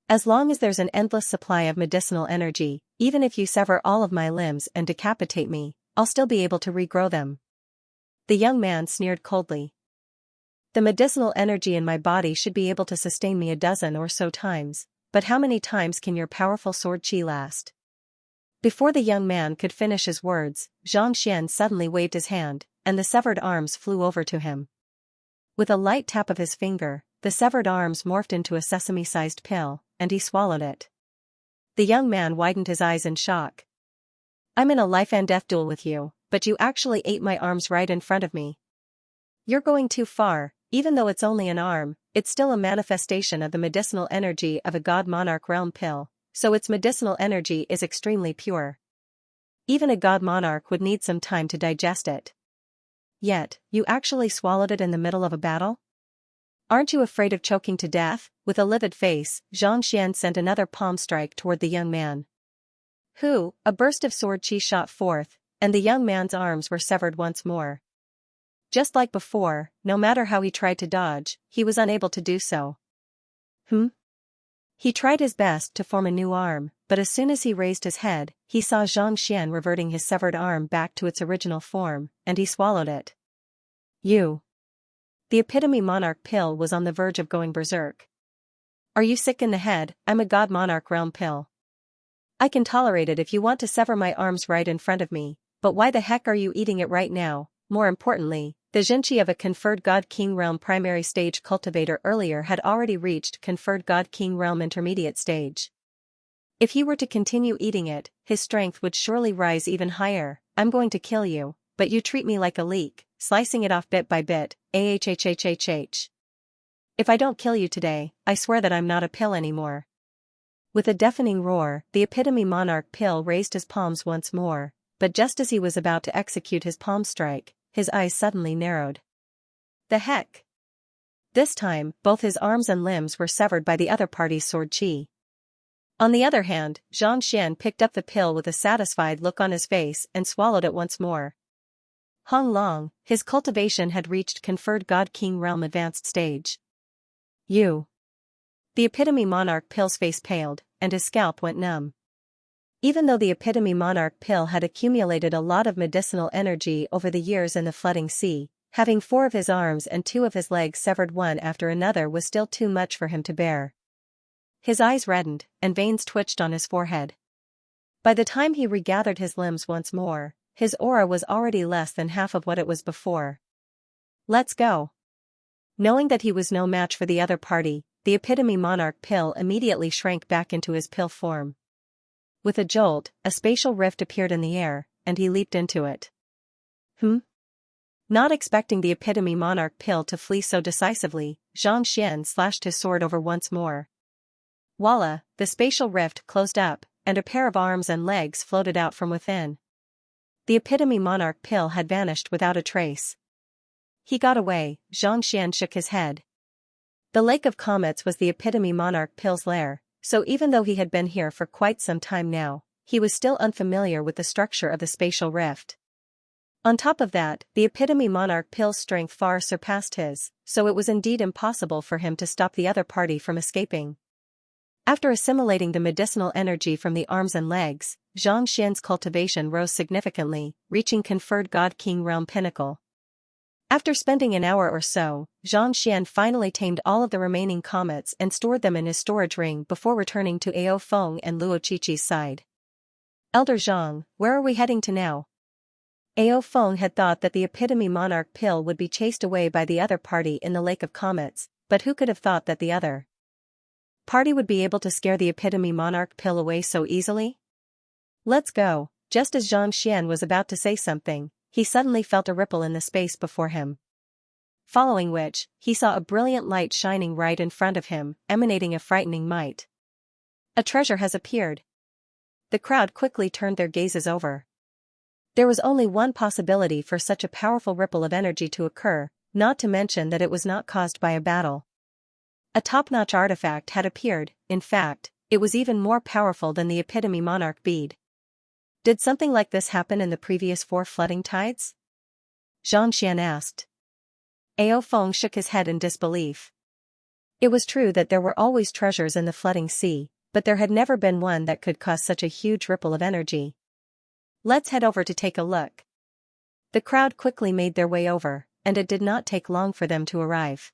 As long as there's an endless supply of medicinal energy, even if you sever all of my limbs and decapitate me, I'll still be able to regrow them. The young man sneered coldly. The medicinal energy in my body should be able to sustain me a dozen or so times, but how many times can your powerful sword chi last? Before the young man could finish his words, Xianxia suddenly waved his hand, and the severed arms flew over to him. With a light tap of his finger, the severed arms morphed into a sesame-sized pill, and he swallowed it. The young man widened his eyes in shock. I'm in a life-and-death duel with you, but you actually ate my arms right in front of me. You're going too far. Even though it's only an arm, it's still a manifestation of the medicinal energy of a god monarch realm pill, so its medicinal energy is extremely pure. Even a god monarch would need some time to digest it. Yet, you actually swallowed it in the middle of a battle? Aren't you afraid of choking to death? With a livid face, Xianxia sent another palm strike toward the young man. A burst of sword chi shot forth, and the young man's arms were severed once more. Just like before, no matter how he tried to dodge, he was unable to do so. He tried his best to form a new arm, but as soon as he raised his head, he saw Xianxia reverting his severed arm back to its original form, and he swallowed it. The epitome monarch pill was on the verge of going berserk. Are you sick in the head? I'm a god monarch realm pill. I can tolerate it if you want to sever my arms right in front of me, but why the heck are you eating it right now? More importantly, the Xianxia of a conferred God King Realm primary stage cultivator earlier had already reached conferred God King Realm intermediate stage. If he were to continue eating it, his strength would surely rise even higher. I'm going to kill you, but you treat me like a leek, slicing it off bit by bit, ahhhhhh. If I don't kill you today, I swear that I'm not a pill anymore. With a deafening roar, the epitome monarch pill raised his palms once more, but just as he was about to execute his palm strike, his eyes suddenly narrowed. The heck? This time, both his arms and limbs were severed by the other party's sword chi. On the other hand, Xianxia picked up the pill with a satisfied look on his face and swallowed it once more. Hong Long, his cultivation had reached conferred God King Realm advanced stage. The epitome monarch pill's face paled, and his scalp went numb. Even though the epitome monarch pill had accumulated a lot of medicinal energy over the years in the flooding sea, having 4 of his arms and 2 of his legs severed one after another was still too much for him to bear. His eyes reddened, and veins twitched on his forehead. By the time he regathered his limbs once more, his aura was already less than half of what it was before. Let's go. Knowing that he was no match for the other party, the epitome monarch pill immediately shrank back into his pill form. With a jolt, a spatial rift appeared in the air, and he leaped into it. Not expecting the epitome monarch pill to flee so decisively, Xianxia slashed his sword over once more. Voila, the spatial rift closed up, and a pair of arms and legs floated out from within. The epitome monarch pill had vanished without a trace. He got away. Xianxia shook his head. The Lake of Comets was the epitome monarch pill's lair, so even though he had been here for quite some time now, he was still unfamiliar with the structure of the spatial rift. On top of that, the epitome monarch pill's strength far surpassed his, so it was indeed impossible for him to stop the other party from escaping. After assimilating the medicinal energy from the arms and legs, Xianxia's cultivation rose significantly, reaching conferred God King Realm pinnacle. After spending an hour or so, Xianxia finally tamed all of the remaining comets and stored them in his storage ring before returning to Ao Feng and Luo Qiqi's side. Elder Zhang, where are we heading to now? Ao Feng had thought that the epitome monarch pill would be chased away by the other party in the Lake of Comets, but who could have thought that the other party would be able to scare the epitome monarch pill away so easily? Let's go. Just as Xianxia was about to say something, he suddenly felt a ripple in the space before him. Following which, he saw a brilliant light shining right in front of him, emanating a frightening might. A treasure has appeared. The crowd quickly turned their gazes over. There was only one possibility for such a powerful ripple of energy to occur, not to mention that it was not caused by a battle. A top-notch artifact had appeared. In fact, it was even more powerful than the epitome monarch bead. Did something like this happen in the previous 4 flooding tides? Xianxia asked. Ao Feng shook his head in disbelief. It was true that there were always treasures in the flooding sea, but there had never been one that could cause such a huge ripple of energy. Let's head over to take a look. The crowd quickly made their way over, and it did not take long for them to arrive.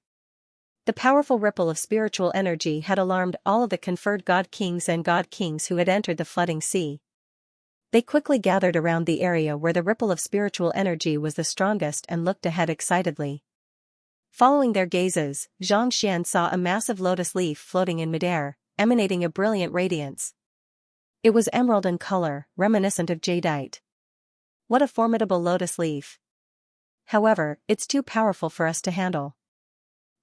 The powerful ripple of spiritual energy had alarmed all of the conferred god kings and god kings who had entered the flooding sea. They quickly gathered around the area where the ripple of spiritual energy was the strongest and looked ahead excitedly. Following their gazes, Xianxia saw a massive lotus leaf floating in midair, emanating a brilliant radiance. It was emerald in color, reminiscent of jadeite. What a formidable lotus leaf. However, it's too powerful for us to handle.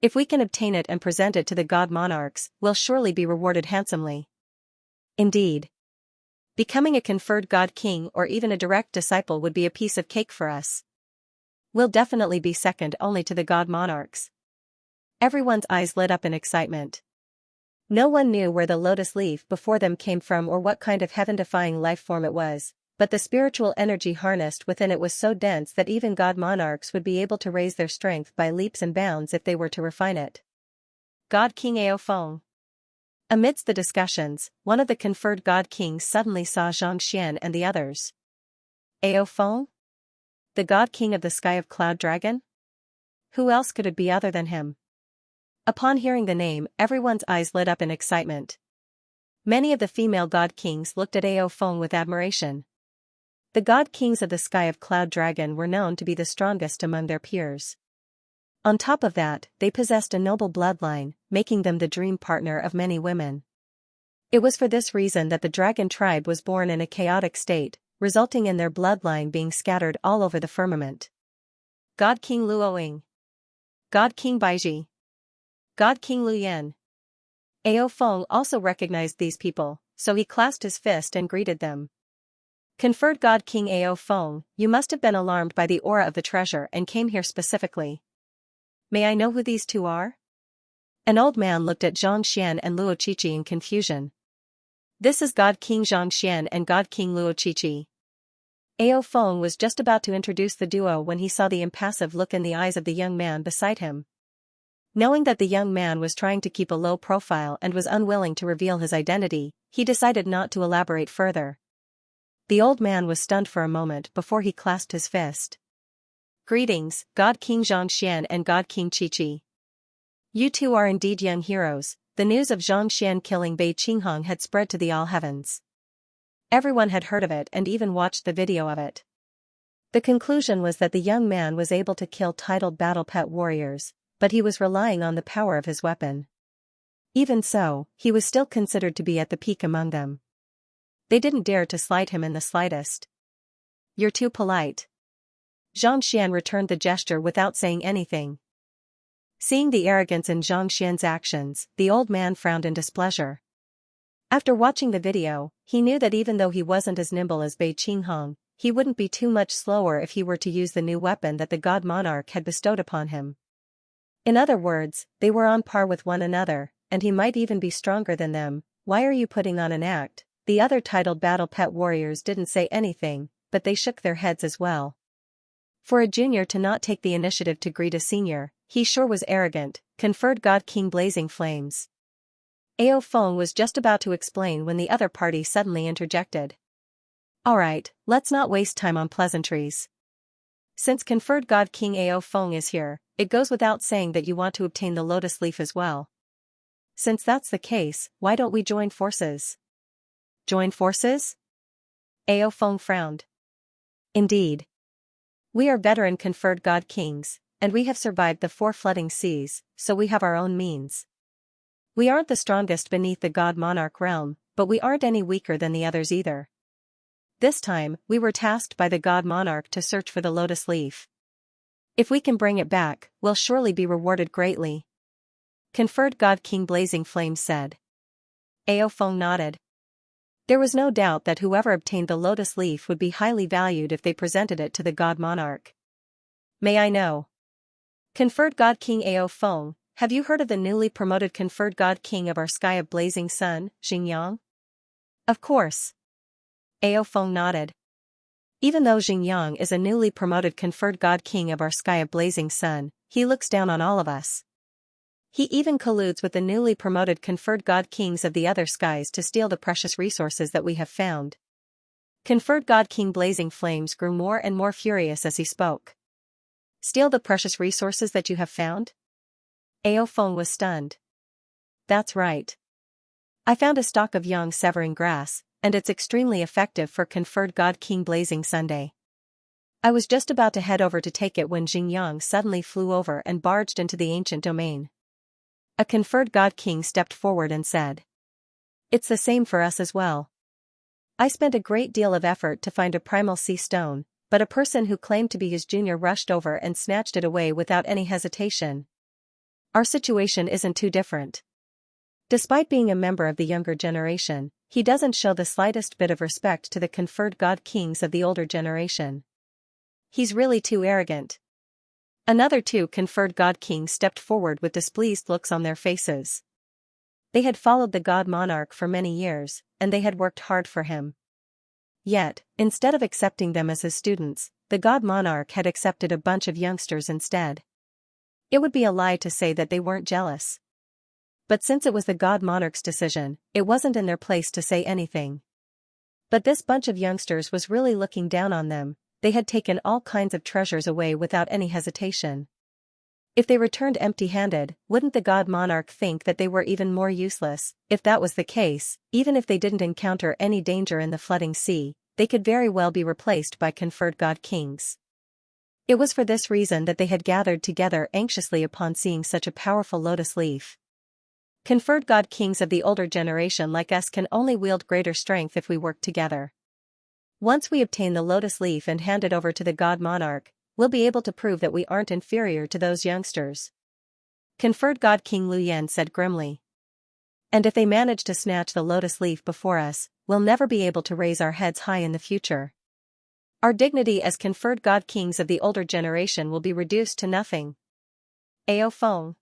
If we can obtain it and present it to the god monarchs, we'll surely be rewarded handsomely. Indeed. Becoming a conferred god king or even a direct disciple would be a piece of cake for us. We'll definitely be second only to the god monarchs. Everyone's eyes lit up in excitement. No one knew where the lotus leaf before them came from or what kind of heaven-defying life form it was, but the spiritual energy harnessed within it was so dense that even god monarchs would be able to raise their strength by leaps and bounds if they were to refine it. God King Ao Feng. Amidst the discussions, one of the conferred god kings suddenly saw Xianxia and the others. Ao Feng? The god king of the sky of Cloud Dragon? Who else could it be other than him? Upon hearing the name, everyone's eyes lit up in excitement. Many of the female god kings looked at Ao Feng with admiration. The god kings of the sky of Cloud Dragon were known to be the strongest among their peers. On top of that, they possessed a noble bloodline, making them the dream partner of many women. It was for this reason that the dragon tribe was born in a chaotic state, resulting in their bloodline being scattered all over the firmament. God King Luoying. God King Baiji. God King Luyan. Ao Feng also recognized these people, so he clasped his fist and greeted them. Conferred God King Ao Feng, you must have been alarmed by the aura of the treasure and came here specifically. May I know who these two are? An old man looked at Xianxia and Luoqiqi in confusion. This is God King Xianxia and God King Luoqiqi. Ao Feng was just about to introduce the duo when he saw the impassive look in the eyes of the young man beside him. Knowing that the young man was trying to keep a low profile and was unwilling to reveal his identity, he decided not to elaborate further. The old man was stunned for a moment before he clasped his fist. Greetings, God King Xianxia and God King Qiqi. You two are indeed young heroes. The news of Xianxia killing Bei Qinghong had spread to the all heavens. Everyone had heard of it and even watched the video of it. The conclusion was that the young man was able to kill titled battle pet warriors, but he was relying on the power of his weapon. Even so, he was still considered to be at the peak among them. They didn't dare to slight him in the slightest. You're too polite. Xianxia returned the gesture without saying anything. Seeing the arrogance in Xianxia's actions, the old man frowned in displeasure. After watching the video, he knew that even though he wasn't as nimble as Bei Qinghong, he wouldn't be too much slower if he were to use the new weapon that the god monarch had bestowed upon him. In other words, they were on par with one another, and he might even be stronger than them. Why are you putting on an act? The other titled battle pet warriors didn't say anything, but they shook their heads as well. For a junior to not take the initiative to greet a senior, he sure was arrogant, conferred God King Blazing Flames. Ao Feng was just about to explain when the other party suddenly interjected. Alright, let's not waste time on pleasantries. Since conferred God King Ao Feng is here, it goes without saying that you want to obtain the lotus leaf as well. Since that's the case, why don't we join forces? Join forces? Ao Feng frowned. Indeed. We are veteran conferred god kings, and we have survived the 4 flooding seas, so we have our own means. We aren't the strongest beneath the god monarch realm, but we aren't any weaker than the others either. This time, we were tasked by the god monarch to search for the lotus leaf. If we can bring it back, we'll surely be rewarded greatly. Conferred God King Blazing Flames said. Ao Feng nodded. There was no doubt that whoever obtained the lotus leaf would be highly valued if they presented it to the god monarch. May I know? Conferred God King Ao Feng, have you heard of the newly promoted conferred god king of our sky of blazing sun, Xingyang? Of course. Ao Feng nodded. Even though Xingyang is a newly promoted conferred god king of our sky of blazing sun, he looks down on all of us. He even colludes with the newly promoted conferred god kings of the other skies to steal the precious resources that we have found. Conferred God King Blazing Flames grew more and more furious as he spoke. Steal the precious resources that you have found? Ao Feng was stunned. That's right. I found a stalk of young severing grass, and it's extremely effective for conferred God King Blazing Sunday. I was just about to head over to take it when Xingyang suddenly flew over and barged into the ancient domain. A conferred god king stepped forward and said. It's the same for us as well. I spent a great deal of effort to find a primal sea stone, but a person who claimed to be his junior rushed over and snatched it away without any hesitation. Our situation isn't too different. Despite being a member of the younger generation, he doesn't show the slightest bit of respect to the conferred god kings of the older generation. He's really too arrogant. Another two conferred god kings stepped forward with displeased looks on their faces. They had followed the god monarch for many years, and they had worked hard for him. Yet, instead of accepting them as his students, the god monarch had accepted a bunch of youngsters instead. It would be a lie to say that they weren't jealous. But since it was the god monarch's decision, it wasn't in their place to say anything. But this bunch of youngsters was really looking down on them. They had taken all kinds of treasures away without any hesitation. If they returned empty-handed, wouldn't the god monarch think that they were even more useless? If that was the case, even if they didn't encounter any danger in the flooding sea, they could very well be replaced by conferred god kings. It was for this reason that they had gathered together anxiously upon seeing such a powerful lotus leaf. Conferred god kings of the older generation like us can only wield greater strength if we work together. Once we obtain the lotus leaf and hand it over to the god monarch, we'll be able to prove that we aren't inferior to those youngsters. Conferred god king Luyan said grimly. And if they manage to snatch the lotus leaf before us, we'll never be able to raise our heads high in the future. Our dignity as conferred god kings of the older generation will be reduced to nothing. Ao Feng.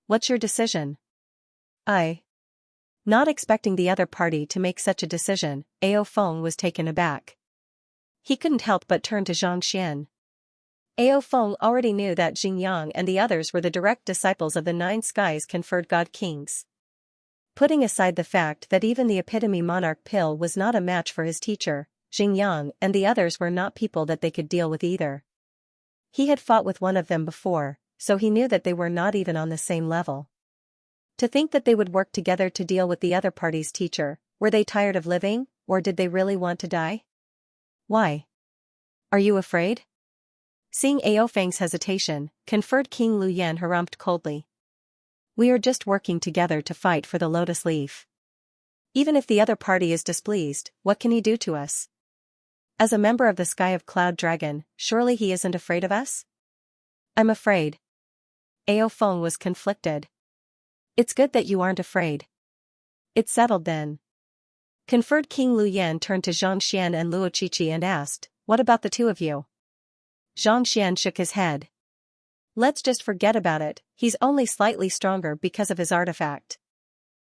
What's your decision? Not expecting the other party to make such a decision, Ao Feng was taken aback. He couldn't help but turn to Xianxia. Ao Feng already knew that Xingyang and the others were the direct disciples of the Nine Skies conferred god kings. Putting aside the fact that even the epitome monarch pill was not a match for his teacher, Xingyang and the others were not people that they could deal with either. He had fought with one of them before, so he knew that they were not even on the same level. To think that they would work together to deal with the other party's teacher, were they tired of living, or did they really want to die? Why? Are you afraid? Seeing Ao Feng's hesitation, conferred King Luyan harumphed coldly. We are just working together to fight for the lotus leaf. Even if the other party is displeased, what can he do to us? As a member of the Sky of Cloud Dragon, surely he isn't afraid of us? I'm afraid. Ao Feng was conflicted. It's good that you aren't afraid. It's settled then. Conferred King Luyan turned to Xianxia and Luoqiqi and asked, what about the two of you? Xianxia shook his head. Let's just forget about it, he's only slightly stronger because of his artifact.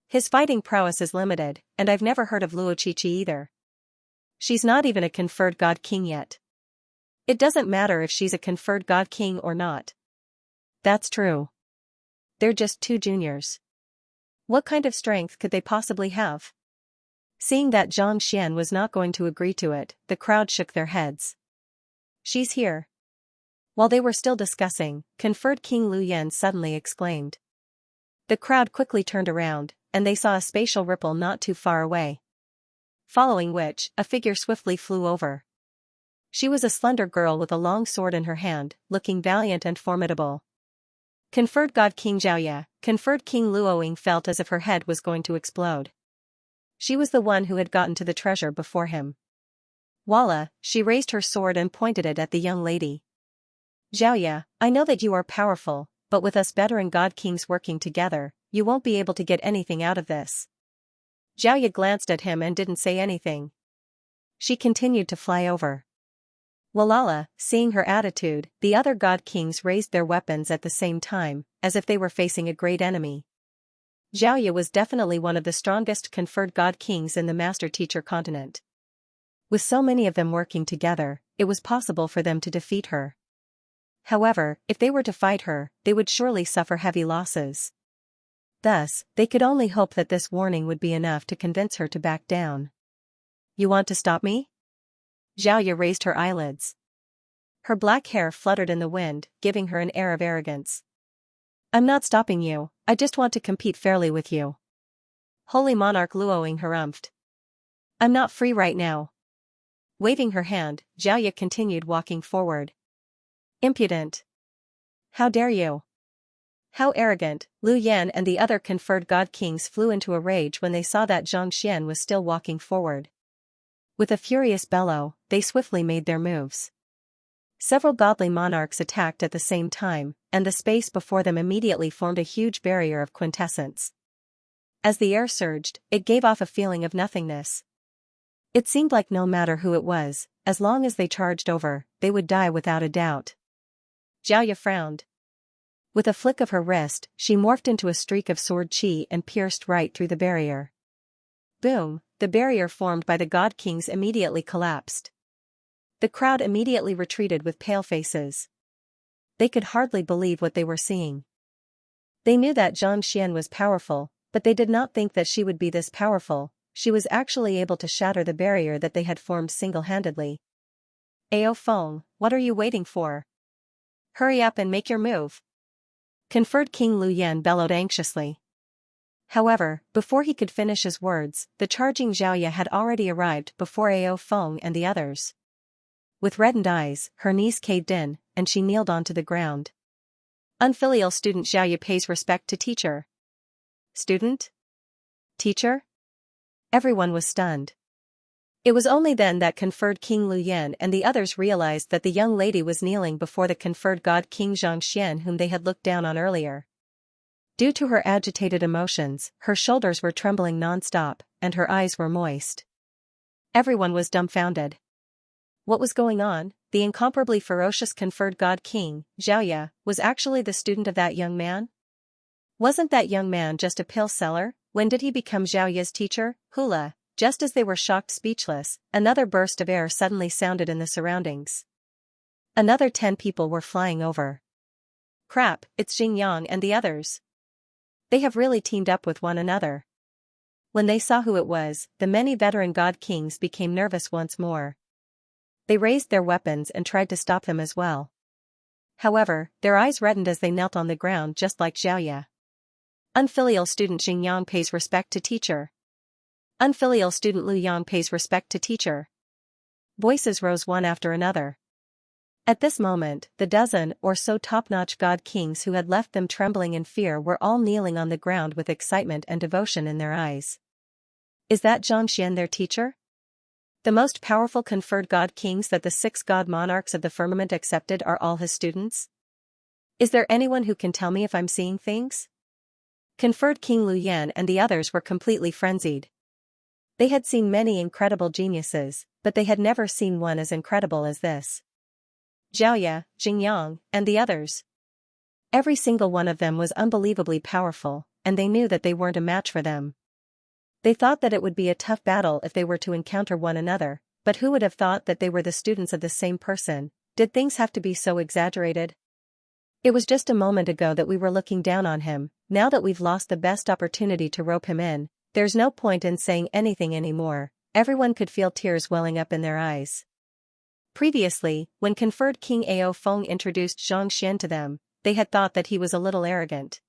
His fighting prowess is limited, and I've never heard of Luoqiqi either. She's not even a conferred god king yet. It doesn't matter if she's a conferred god king or not. That's true. They're just two juniors. What kind of strength could they possibly have? Seeing that Zhang Xian was not going to agree to it, the crowd shook their heads. She's here. While they were still discussing, conferred King Luyan suddenly exclaimed. The crowd quickly turned around, and they saw a spatial ripple not too far away. Following which, a figure swiftly flew over. She was a slender girl with a long sword in her hand, looking valiant and formidable. Conferred god King Xiaoya, conferred King Luoying felt as if her head was going to explode. She was the one who had gotten to the treasure before him. Voila, she raised her sword and pointed it at the young lady. Xiaoya, I know that you are powerful, but with us veteran god kings working together, you won't be able to get anything out of this. Xiaoya glanced at him and didn't say anything. She continued to fly over. Walala, seeing her attitude, the other god kings raised their weapons at the same time, as if they were facing a great enemy. Xiaoya was definitely one of the strongest conferred god kings in the master-teacher continent. With so many of them working together, it was possible for them to defeat her. However, if they were to fight her, they would surely suffer heavy losses. Thus, they could only hope that this warning would be enough to convince her to back down. You want to stop me? Xiaoya raised her eyelids. Her black hair fluttered in the wind, giving her an air of arrogance. I'm not stopping you, I just want to compete fairly with you. Holy Monarch Luoying harumphed. I'm not free right now. Waving her hand, Xiaoya continued walking forward. Impudent. How dare you? How arrogant! Lu Yan and the other conferred god kings flew into a rage when they saw that Zhang Xian was still walking forward. With a furious bellow, they swiftly made their moves. Several godly monarchs attacked at the same time, and the space before them immediately formed a huge barrier of quintessence. As the air surged, it gave off a feeling of nothingness. It seemed like no matter who it was, as long as they charged over, they would die without a doubt. Xiaoya frowned. With a flick of her wrist, she morphed into a streak of sword chi and pierced right through the barrier. Boom, the barrier formed by the God Kings immediately collapsed. The crowd immediately retreated with pale faces. They could hardly believe what they were seeing. They knew that Xianxia was powerful, but they did not think that she would be this powerful. She was actually able to shatter the barrier that they had formed single-handedly. Ao Feng, what are you waiting for? Hurry up and make your move. Conferred King Lu Yan bellowed anxiously. However, before he could finish his words, the charging Xiaoya had already arrived before Ao Feng and the others. With reddened eyes, her knees caved in, and she kneeled onto the ground. Unfilial student Xiaoya pays respect to teacher. Student? Teacher? Everyone was stunned. It was only then that conferred King Lu Yan and the others realized that the young lady was kneeling before the conferred god King Xianxia whom they had looked down on earlier. Due to her agitated emotions, her shoulders were trembling non-stop, and her eyes were moist. Everyone was dumbfounded. What was going on? The incomparably ferocious conferred god King, Xiaoya, was actually the student of that young man? Wasn't that young man just a pill seller? When did he become Xiaoya's teacher? Hula. Just as they were shocked speechless, another burst of air suddenly sounded in the surroundings. Another 10 people were flying over. Crap, it's Xingyang and the others. They have really teamed up with one another. When they saw who it was, the many veteran god kings became nervous once more. They raised their weapons and tried to stop them as well. However, their eyes reddened as they knelt on the ground just like Xiaoya. Unfilial student Xingyang pays respect to teacher. Unfilial student Lu Yang pays respect to teacher. Voices rose one after another. At this moment, the dozen or so top-notch god kings who had left them trembling in fear were all kneeling on the ground with excitement and devotion in their eyes. Is that Xianxia their teacher? The most powerful conferred god kings that the 6 god monarchs of the firmament accepted are all his students? Is there anyone who can tell me if I'm seeing things? Conferred King Lu Yan and the others were completely frenzied. They had seen many incredible geniuses, but they had never seen one as incredible as this. Xiaoya, Xingyang, and the others. Every single one of them was unbelievably powerful, and they knew that they weren't a match for them. They thought that it would be a tough battle if they were to encounter one another, but who would have thought that they were the students of the same person? Did things have to be so exaggerated? It was just a moment ago that we were looking down on him. Now that we've lost the best opportunity to rope him in, there's no point in saying anything anymore. Everyone could feel tears welling up in their eyes. Previously, when conferred King Ao Feng introduced Xianxia to them, they had thought that he was a little arrogant.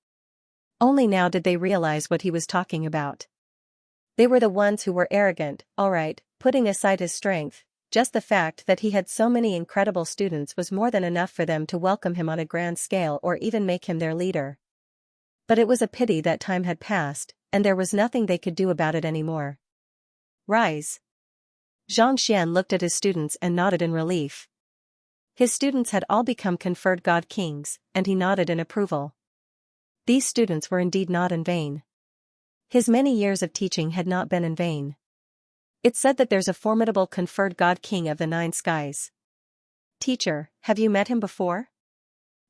Only now did they realize what he was talking about. They were the ones who were arrogant, alright, putting aside his strength. Just the fact that he had so many incredible students was more than enough for them to welcome him on a grand scale or even make him their leader. But it was a pity that time had passed, and there was nothing they could do about it anymore. Rise. Xianxia looked at his students and nodded in relief. His students had all become conferred god kings, and he nodded in approval. These students were indeed not in vain. His many years of teaching had not been in vain. It's said that there's a formidable conferred god king of the 9 skies. Teacher, have you met him before?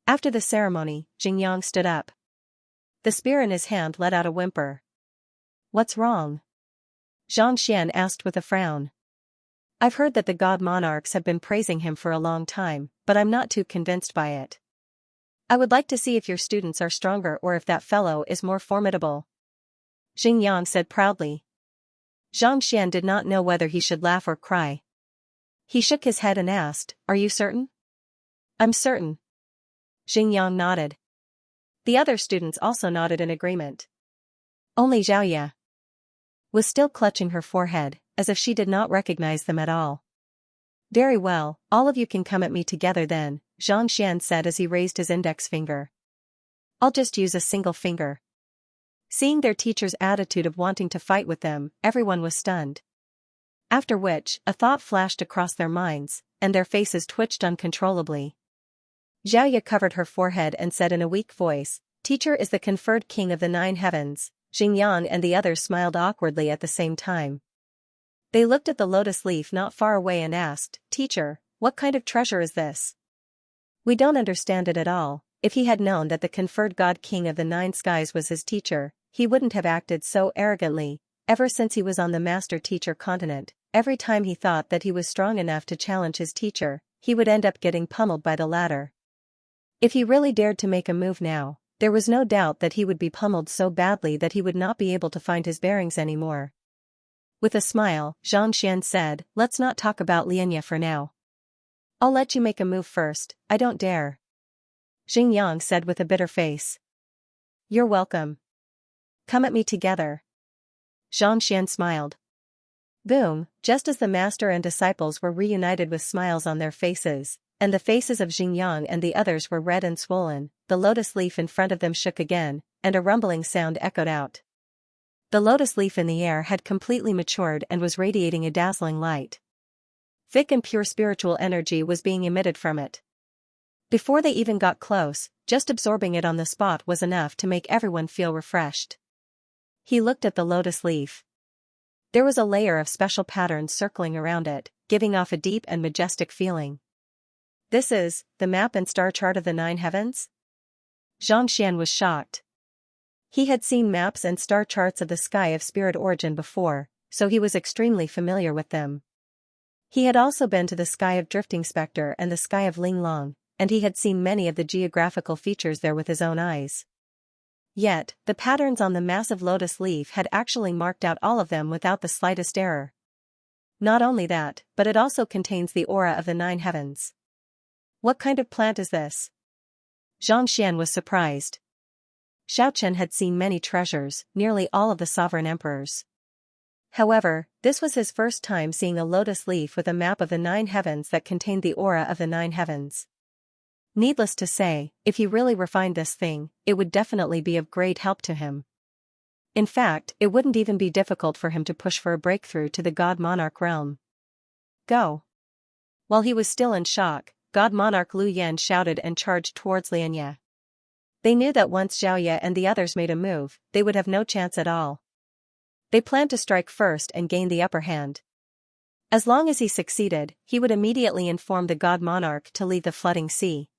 After the ceremony, Xingyang stood up. The spear in his hand let out a whimper. What's wrong? Xianxia asked with a frown. I've heard that the god monarchs have been praising him for a long time, but I'm not too convinced by it. I would like to see if your students are stronger or if that fellow is more formidable. Xingyang said proudly. Xianxia did not know whether he should laugh or cry. He shook his head and asked, Are you certain? I'm certain. Xingyang nodded. The other students also nodded in agreement. Only Xiaoya was still clutching her forehead, as if she did not recognize them at all. Very well, all of you can come at me together then, Xianxia said as he raised his index finger. I'll just use a single finger. Seeing their teacher's attitude of wanting to fight with them, everyone was stunned. After which, a thought flashed across their minds, and their faces twitched uncontrollably. Xiaoya covered her forehead and said in a weak voice, Teacher is the conferred king of the 9 heavens. Xingyang and the others smiled awkwardly at the same time. They looked at the lotus leaf not far away and asked, Teacher, what kind of treasure is this? We don't understand it at all. If he had known that the conferred God King of the Nine Skies was his teacher, he wouldn't have acted so arrogantly. Ever since he was on the master-teacher continent, every time he thought that he was strong enough to challenge his teacher, he would end up getting pummeled by the latter. If he really dared to make a move now, there was no doubt that he would be pummeled so badly that he would not be able to find his bearings anymore. With a smile, Xianxia said, "Let's not talk about Xianxia for now. I'll let you make a move first." "I don't dare," Xingyang said with a bitter face. "You're welcome. Come at me together." Xianxia smiled. Boom, just as the master and disciples were reunited with smiles on their faces, and the faces of Xingyang and the others were red and swollen, the lotus leaf in front of them shook again, and a rumbling sound echoed out. The lotus leaf in the air had completely matured and was radiating a dazzling light. Thick and pure spiritual energy was being emitted from it. Before they even got close, just absorbing it on the spot was enough to make everyone feel refreshed. He looked at the lotus leaf. There was a layer of special patterns circling around it, giving off a deep and majestic feeling. "This is the map and star chart of the nine heavens?" Xianxia was shocked. He had seen maps and star charts of the sky of spirit origin before, so he was extremely familiar with them. He had also been to the sky of Drifting Spectre and the sky of Linglong, and he had seen many of the geographical features there with his own eyes. Yet, the patterns on the massive lotus leaf had actually marked out all of them without the slightest error. Not only that, but it also contains the aura of the nine heavens. "What kind of plant is this?" Xianxia was surprised. Xiaochen had seen many treasures, nearly all of the sovereign emperors. However, this was his first time seeing a lotus leaf with a map of the nine heavens that contained the aura of the nine heavens. Needless to say, if he really refined this thing, it would definitely be of great help to him. In fact, it wouldn't even be difficult for him to push for a breakthrough to the God Monarch realm. "Go!" While he was still in shock, God Monarch Lu Yan shouted and charged towards Xianxia. They knew that once Xiaoya and the others made a move, they would have no chance at all. They planned to strike first and gain the upper hand. As long as he succeeded, he would immediately inform the God Monarch to leave the flooding sea.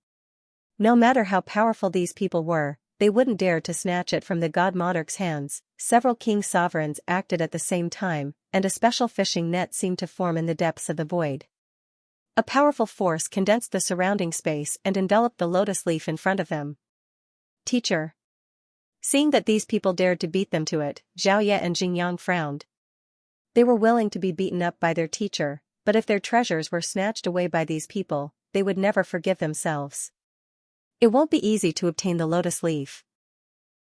No matter how powerful these people were, they wouldn't dare to snatch it from the God Monarch's hands. Several king sovereigns acted at the same time, and a special fishing net seemed to form in the depths of the void. A powerful force condensed the surrounding space and enveloped the lotus leaf in front of them. "Teacher." Seeing that these people dared to beat them to it, Xiaoya and Xingyang frowned. They were willing to be beaten up by their teacher, but if their treasures were snatched away by these people, they would never forgive themselves. It won't be easy to obtain the lotus leaf.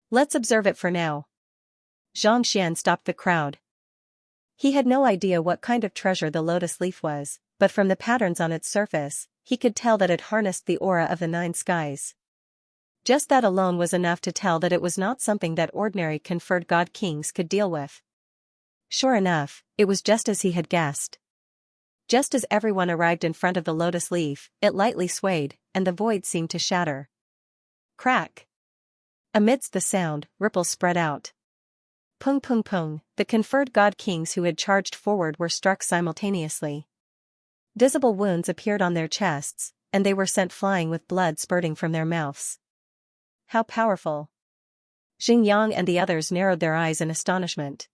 Let's observe it for now. Xianxia stopped the crowd. He had no idea what kind of treasure the lotus leaf was, but from the patterns on its surface, he could tell that it harnessed the aura of the nine skies. Just that alone was enough to tell that it was not something that ordinary conferred god kings could deal with. Sure enough, it was just as he had guessed. Just as everyone arrived in front of the lotus leaf, it lightly swayed, and the void seemed to shatter. Crack! Amidst the sound, ripples spread out. Pung pung pung, the conferred god kings who had charged forward were struck simultaneously. Visible wounds appeared on their chests, and they were sent flying with blood spurting from their mouths. How powerful! Xingyang and the others narrowed their eyes in astonishment.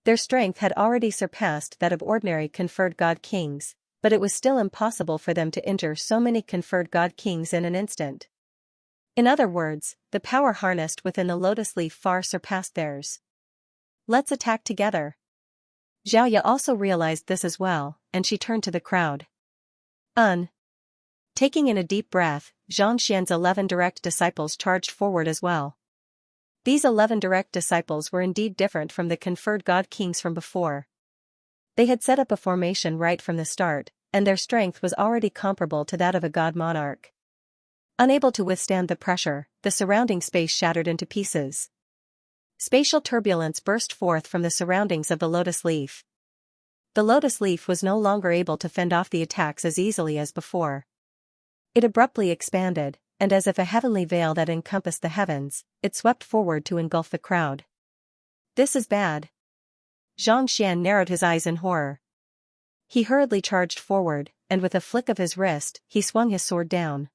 Their strength had already surpassed that of ordinary conferred god kings, but it was still impossible for them to injure so many conferred god kings in an instant. In other words, the power harnessed within the lotus leaf far surpassed theirs. Let's attack together. Xiaoya also realized this as well, and she turned to the crowd. Taking in a deep breath, Xianxia's 11 direct disciples charged forward as well. These 11 direct disciples were indeed different from the conferred god kings from before. They had set up a formation right from the start, and their strength was already comparable to that of a god monarch. Unable to withstand the pressure, the surrounding space shattered into pieces. Spatial turbulence burst forth from the surroundings of the lotus leaf. The lotus leaf was no longer able to fend off the attacks as easily as before. It abruptly expanded, and as if a heavenly veil that encompassed the heavens, it swept forward to engulf the crowd. This is bad. Xianxia narrowed his eyes in horror. He hurriedly charged forward, and with a flick of his wrist, he swung his sword down.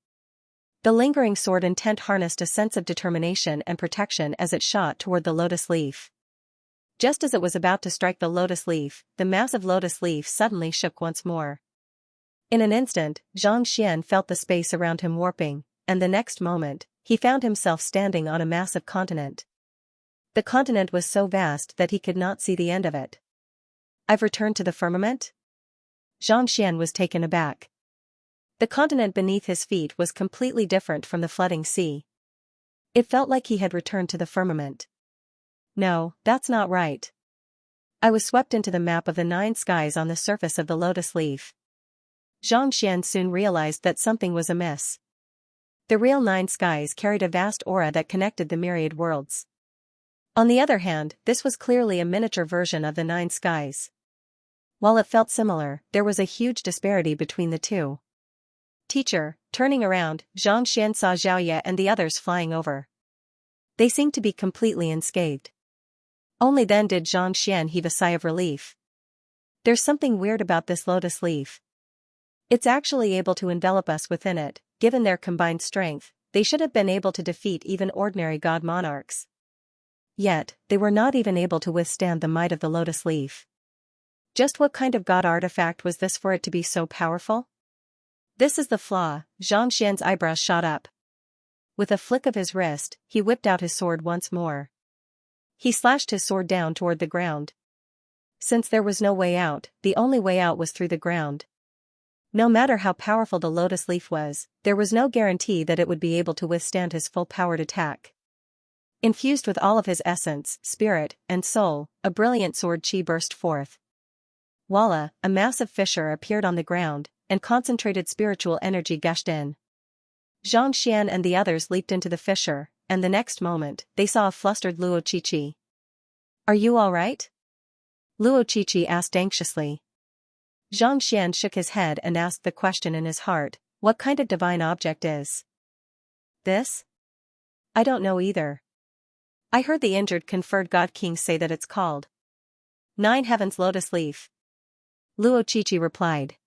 The lingering sword intent harnessed a sense of determination and protection as it shot toward the lotus leaf. Just as it was about to strike the lotus leaf, the massive lotus leaf suddenly shook once more. In an instant, Xianxia felt the space around him warping, and the next moment, he found himself standing on a massive continent. The continent was so vast that he could not see the end of it. "I've returned to the firmament?" Xianxia was taken aback. The continent beneath his feet was completely different from the flooding sea. It felt like he had returned to the firmament. "No, that's not right. I was swept into the map of the 9 skies on the surface of the lotus leaf." Xianxia soon realized that something was amiss. The real 9 skies carried a vast aura that connected the myriad worlds. On the other hand, this was clearly a miniature version of the 9 skies. While it felt similar, there was a huge disparity between the two. "Teacher," turning around, Xianxia saw Xiaoya and the others flying over. They seemed to be completely unscathed. Only then did Xianxia heave a sigh of relief. "There's something weird about this lotus leaf. It's actually able to envelop us within it. Given their combined strength, they should have been able to defeat even ordinary god monarchs. Yet, they were not even able to withstand the might of the lotus leaf. Just what kind of god artifact was this for it to be so powerful?" "This is the flaw." Xianxia's eyebrows shot up. With a flick of his wrist, he whipped out his sword once more. He slashed his sword down toward the ground. Since there was no way out, the only way out was through the ground. No matter how powerful the lotus leaf was, there was no guarantee that it would be able to withstand his full-powered attack. Infused with all of his essence, spirit, and soul, a brilliant sword chi burst forth. Voila, a massive fissure appeared on the ground, and concentrated spiritual energy gushed in. Xianxia and the others leaped into the fissure, and the next moment, they saw a flustered Luo Qiqi. "Are you all right?" Luo Qiqi asked anxiously. Xianxia shook his head and asked the question in his heart, "What kind of divine object is this? I don't know either. I heard the injured conferred god king say that it's called 9 Heavens Lotus Leaf." Luo Qiqi replied.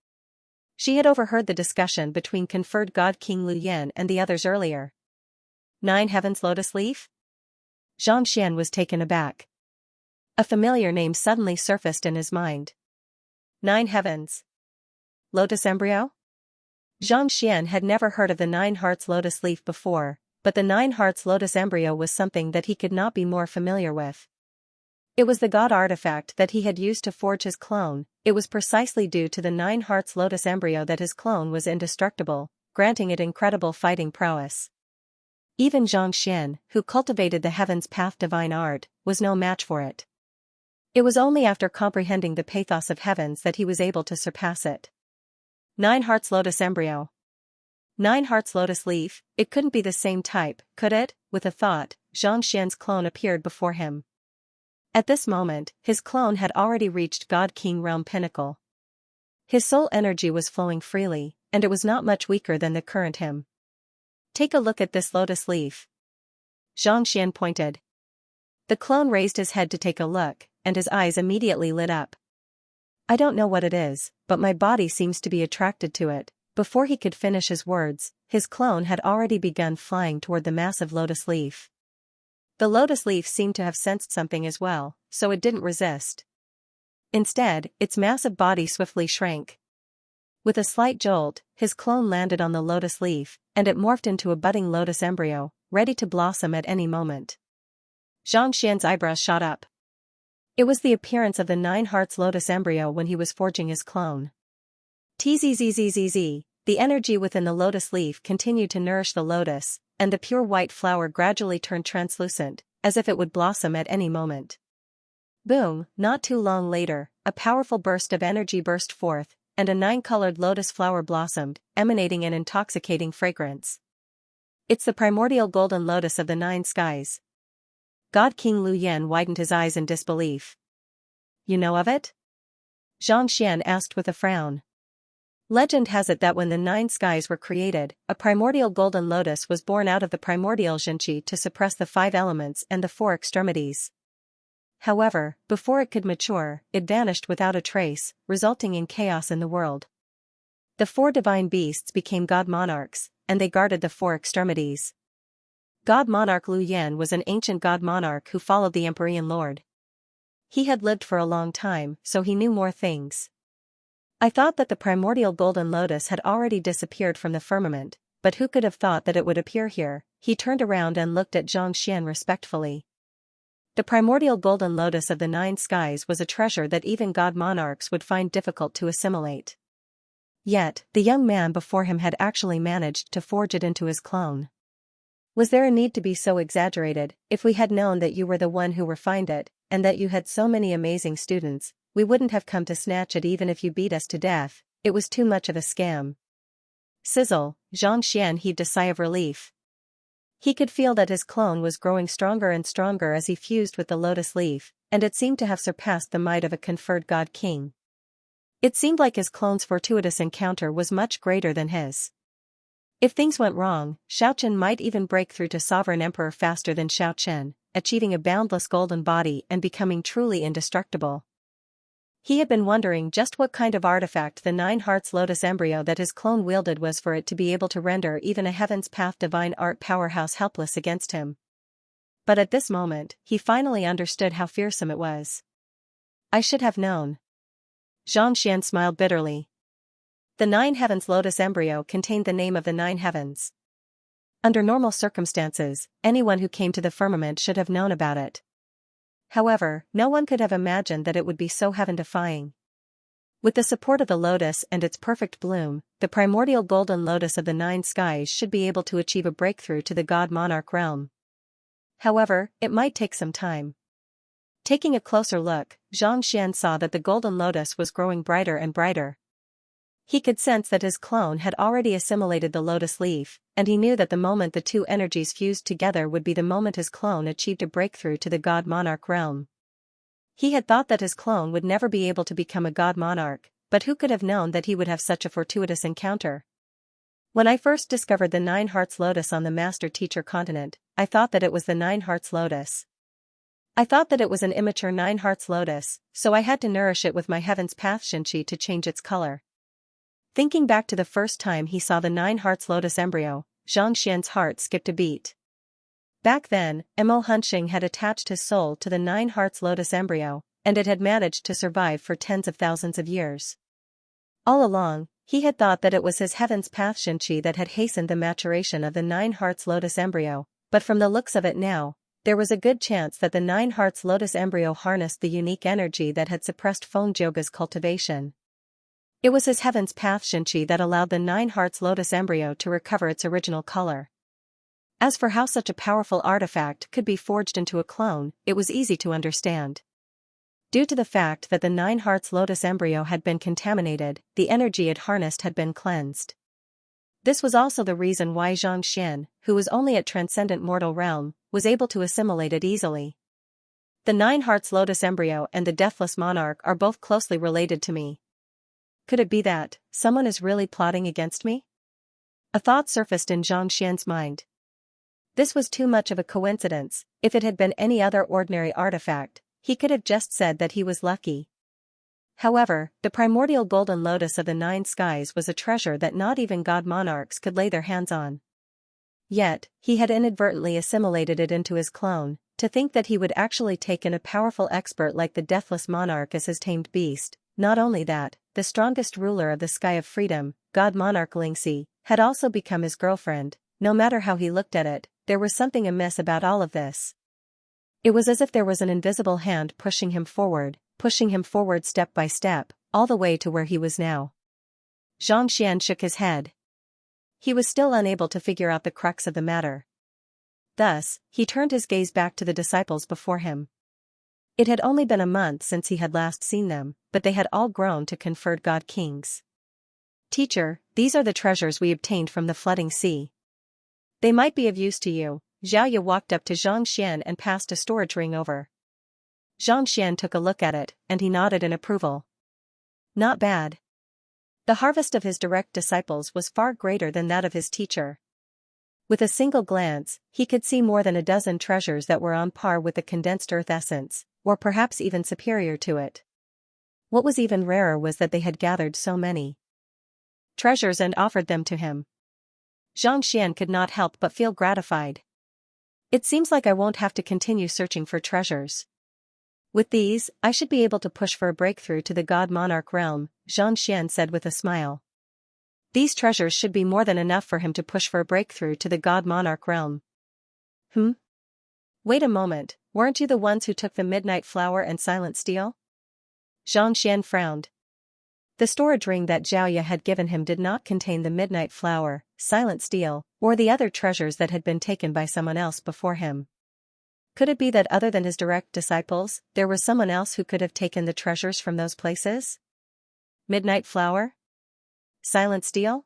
She had overheard the discussion between conferred god King Lu Yan and the others earlier. 9 Heavens Lotus Leaf? Xianxia was taken aback. A familiar name suddenly surfaced in his mind. 9 Heavens. Lotus Embryo? Xianxia had never heard of the 9 Hearts Lotus Leaf before, but the 9 Hearts Lotus Embryo was something that he could not be more familiar with. It was the god artifact that he had used to forge his clone. It was precisely due to the 9 Hearts Lotus Embryo that his clone was indestructible, granting it incredible fighting prowess. Even Xianxia, who cultivated the Heaven's Path divine art, was no match for it. It was only after comprehending the pathos of heavens that he was able to surpass it. 9 Hearts Lotus Embryo. 9 Hearts Lotus Leaf, it couldn't be the same type, could it? With a thought, Xianxia's clone appeared before him. At this moment, his clone had already reached God King Realm Pinnacle. His soul energy was flowing freely, and it was not much weaker than the current him. Take a look at this lotus leaf. Xianxia pointed. The clone raised his head to take a look, and his eyes immediately lit up. I don't know what it is, but my body seems to be attracted to it. Before he could finish his words, his clone had already begun flying toward the massive lotus leaf. The lotus leaf seemed to have sensed something as well, so it didn't resist. Instead, its massive body swiftly shrank. With a slight jolt, his clone landed on the lotus leaf, and it morphed into a budding lotus embryo, ready to blossom at any moment. Xianxia's eyebrows shot up. It was the appearance of the 9 Hearts Lotus Embryo when he was forging his clone. Tzzzzzz, the energy within the lotus leaf continued to nourish the lotus, and the pure white flower gradually turned translucent, as if it would blossom at any moment. Boom, not too long later, a powerful burst of energy burst forth, and a 9-colored lotus flower blossomed, emanating an intoxicating fragrance. It's the primordial golden lotus of the 9 skies. God King Lu Yan widened his eyes in disbelief. You know of it? Xianxia asked with a frown. Legend has it that when the 9 skies were created, a primordial golden lotus was born out of the primordial Xianxia to suppress the 5 elements and the 4 extremities. However, before it could mature, it vanished without a trace, resulting in chaos in the world. The 4 divine beasts became god monarchs, and they guarded the four extremities. God Monarch Lu Yan was an ancient god monarch who followed the Empyrean Lord. He had lived for a long time, so he knew more things. I thought that the primordial golden lotus had already disappeared from the firmament, but who could have thought that it would appear here? He turned around and looked at Xianxia respectfully. The primordial golden lotus of the nine skies was a treasure that even god monarchs would find difficult to assimilate. Yet, the young man before him had actually managed to forge it into his clone. Was there a need to be so exaggerated? If we had known that you were the one who refined it, and that you had so many amazing students, we wouldn't have come to snatch it even if you beat us to death. It was too much of a scam. Sizzle, Xianxia heaved a sigh of relief. He could feel that his clone was growing stronger and stronger as he fused with the lotus leaf, and it seemed to have surpassed the might of a conferred god king. It seemed like his clone's fortuitous encounter was much greater than his. If things went wrong, Xiaoqian might even break through to sovereign emperor faster than Xiaoqian, achieving a boundless golden body and becoming truly indestructible. He had been wondering just what kind of artifact the Nine Hearts Lotus embryo that his clone wielded was for it to be able to render even a Heaven's Path divine art powerhouse helpless against him. But at this moment, he finally understood how fearsome it was. I should have known. Xianxia smiled bitterly. The Nine Heavens Lotus embryo contained the name of the Nine Heavens. Under normal circumstances, anyone who came to the firmament should have known about it. However, no one could have imagined that it would be so heaven-defying. With the support of the lotus and its perfect bloom, the primordial golden lotus of the nine skies should be able to achieve a breakthrough to the god monarch realm. However, it might take some time. Taking a closer look, Xianxia saw that the golden lotus was growing brighter and brighter. He could sense that his clone had already assimilated the lotus leaf, and he knew that the moment the two energies fused together would be the moment his clone achieved a breakthrough to the god monarch realm. He had thought that his clone would never be able to become a god monarch, but who could have known that he would have such a fortuitous encounter? When I first discovered the Nine Hearts Lotus on the Master Teacher continent, I thought that it was the Nine Hearts Lotus. I thought that it was an immature Nine Hearts Lotus, so I had to nourish it with my Heaven's Path Xianxia to change its color. Thinking back to the first time he saw the Nine Hearts Lotus embryo, Xianxia's heart skipped a beat. Back then, Mo Hunxing had attached his soul to the Nine Hearts Lotus embryo, and it had managed to survive for tens of thousands of years. All along, he had thought that it was his Heaven's Path Xianxia that had hastened the maturation of the Nine Hearts Lotus embryo, but from the looks of it now, there was a good chance that the Nine Hearts Lotus embryo harnessed the unique energy that had suppressed Fengjoga's cultivation. It was his Heaven's Path Xianxia that allowed the Nine Hearts Lotus embryo to recover its original color. As for how such a powerful artifact could be forged into a clone, it was easy to understand. Due to the fact that the Nine Hearts Lotus embryo had been contaminated, the energy it harnessed had been cleansed. This was also the reason why Xianxia, who was only at transcendent mortal realm, was able to assimilate it easily. The Nine Hearts Lotus embryo and the Deathless Monarch are both closely related to me. Could it be that someone is really plotting against me? A thought surfaced in Xianxia's mind. This was too much of a coincidence. If it had been any other ordinary artifact, he could have just said that he was lucky. However, the primordial golden lotus of the nine skies was a treasure that not even god monarchs could lay their hands on. Yet, he had inadvertently assimilated it into his clone. To think that he would actually take in a powerful expert like the Deathless Monarch as his tamed beast. Not only that, the strongest ruler of the Sky of Freedom, God Monarch Xianxia, had also become his girlfriend. No matter how he looked at it, there was something amiss about all of this. It was as if there was an invisible hand pushing him forward step by step, all the way to where he was now. Xianxia shook his head. He was still unable to figure out the crux of the matter. Thus, he turned his gaze back to the disciples before him. It had only been a month since he had last seen them, but they had all grown to conferred god kings. Teacher, these are the treasures we obtained from the flooding sea. They might be of use to you. Xiaoya walked up to Xianxia and passed a storage ring over. Xianxia took a look at it, and he nodded in approval. Not bad. The harvest of his direct disciples was far greater than that of his teacher. With a single glance, he could see more than a dozen treasures that were on par with the condensed earth essence, or perhaps even superior to it. What was even rarer was that they had gathered so many treasures and offered them to him. Xianxia could not help but feel gratified. It seems like I won't have to continue searching for treasures. With these, I should be able to push for a breakthrough to the God Monarch realm, Xianxia said with a smile. These treasures should be more than enough for him to push for a breakthrough to the God Monarch realm. Wait a moment, weren't you the ones who took the midnight flower and silent steel? Xianxia frowned. The storage ring that Xiaoya had given him did not contain the midnight flower, silent steel, or the other treasures that had been taken by someone else before him. Could it be that other than his direct disciples, there was someone else who could have taken the treasures from those places? Midnight flower? Silent steel?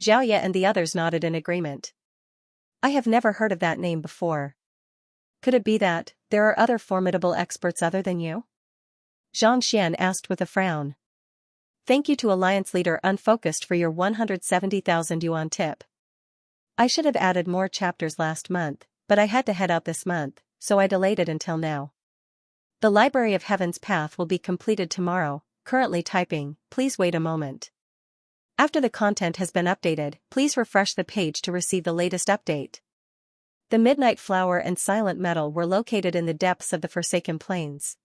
Xiaoya and the others nodded in agreement. I have never heard of that name before. Could it be that there are other formidable experts other than you? Xianxia asked with a frown. Thank you to Alliance Leader Unfocused for your 170,000 yuan tip. I should have added more chapters last month, but I had to head out this month, so I delayed it until now. The Library of Heaven's Path will be completed tomorrow, currently typing, please wait a moment. After the content has been updated, please refresh the page to receive the latest update. The Midnight Flower and Silent Metal were located in the depths of the Forsaken Plains.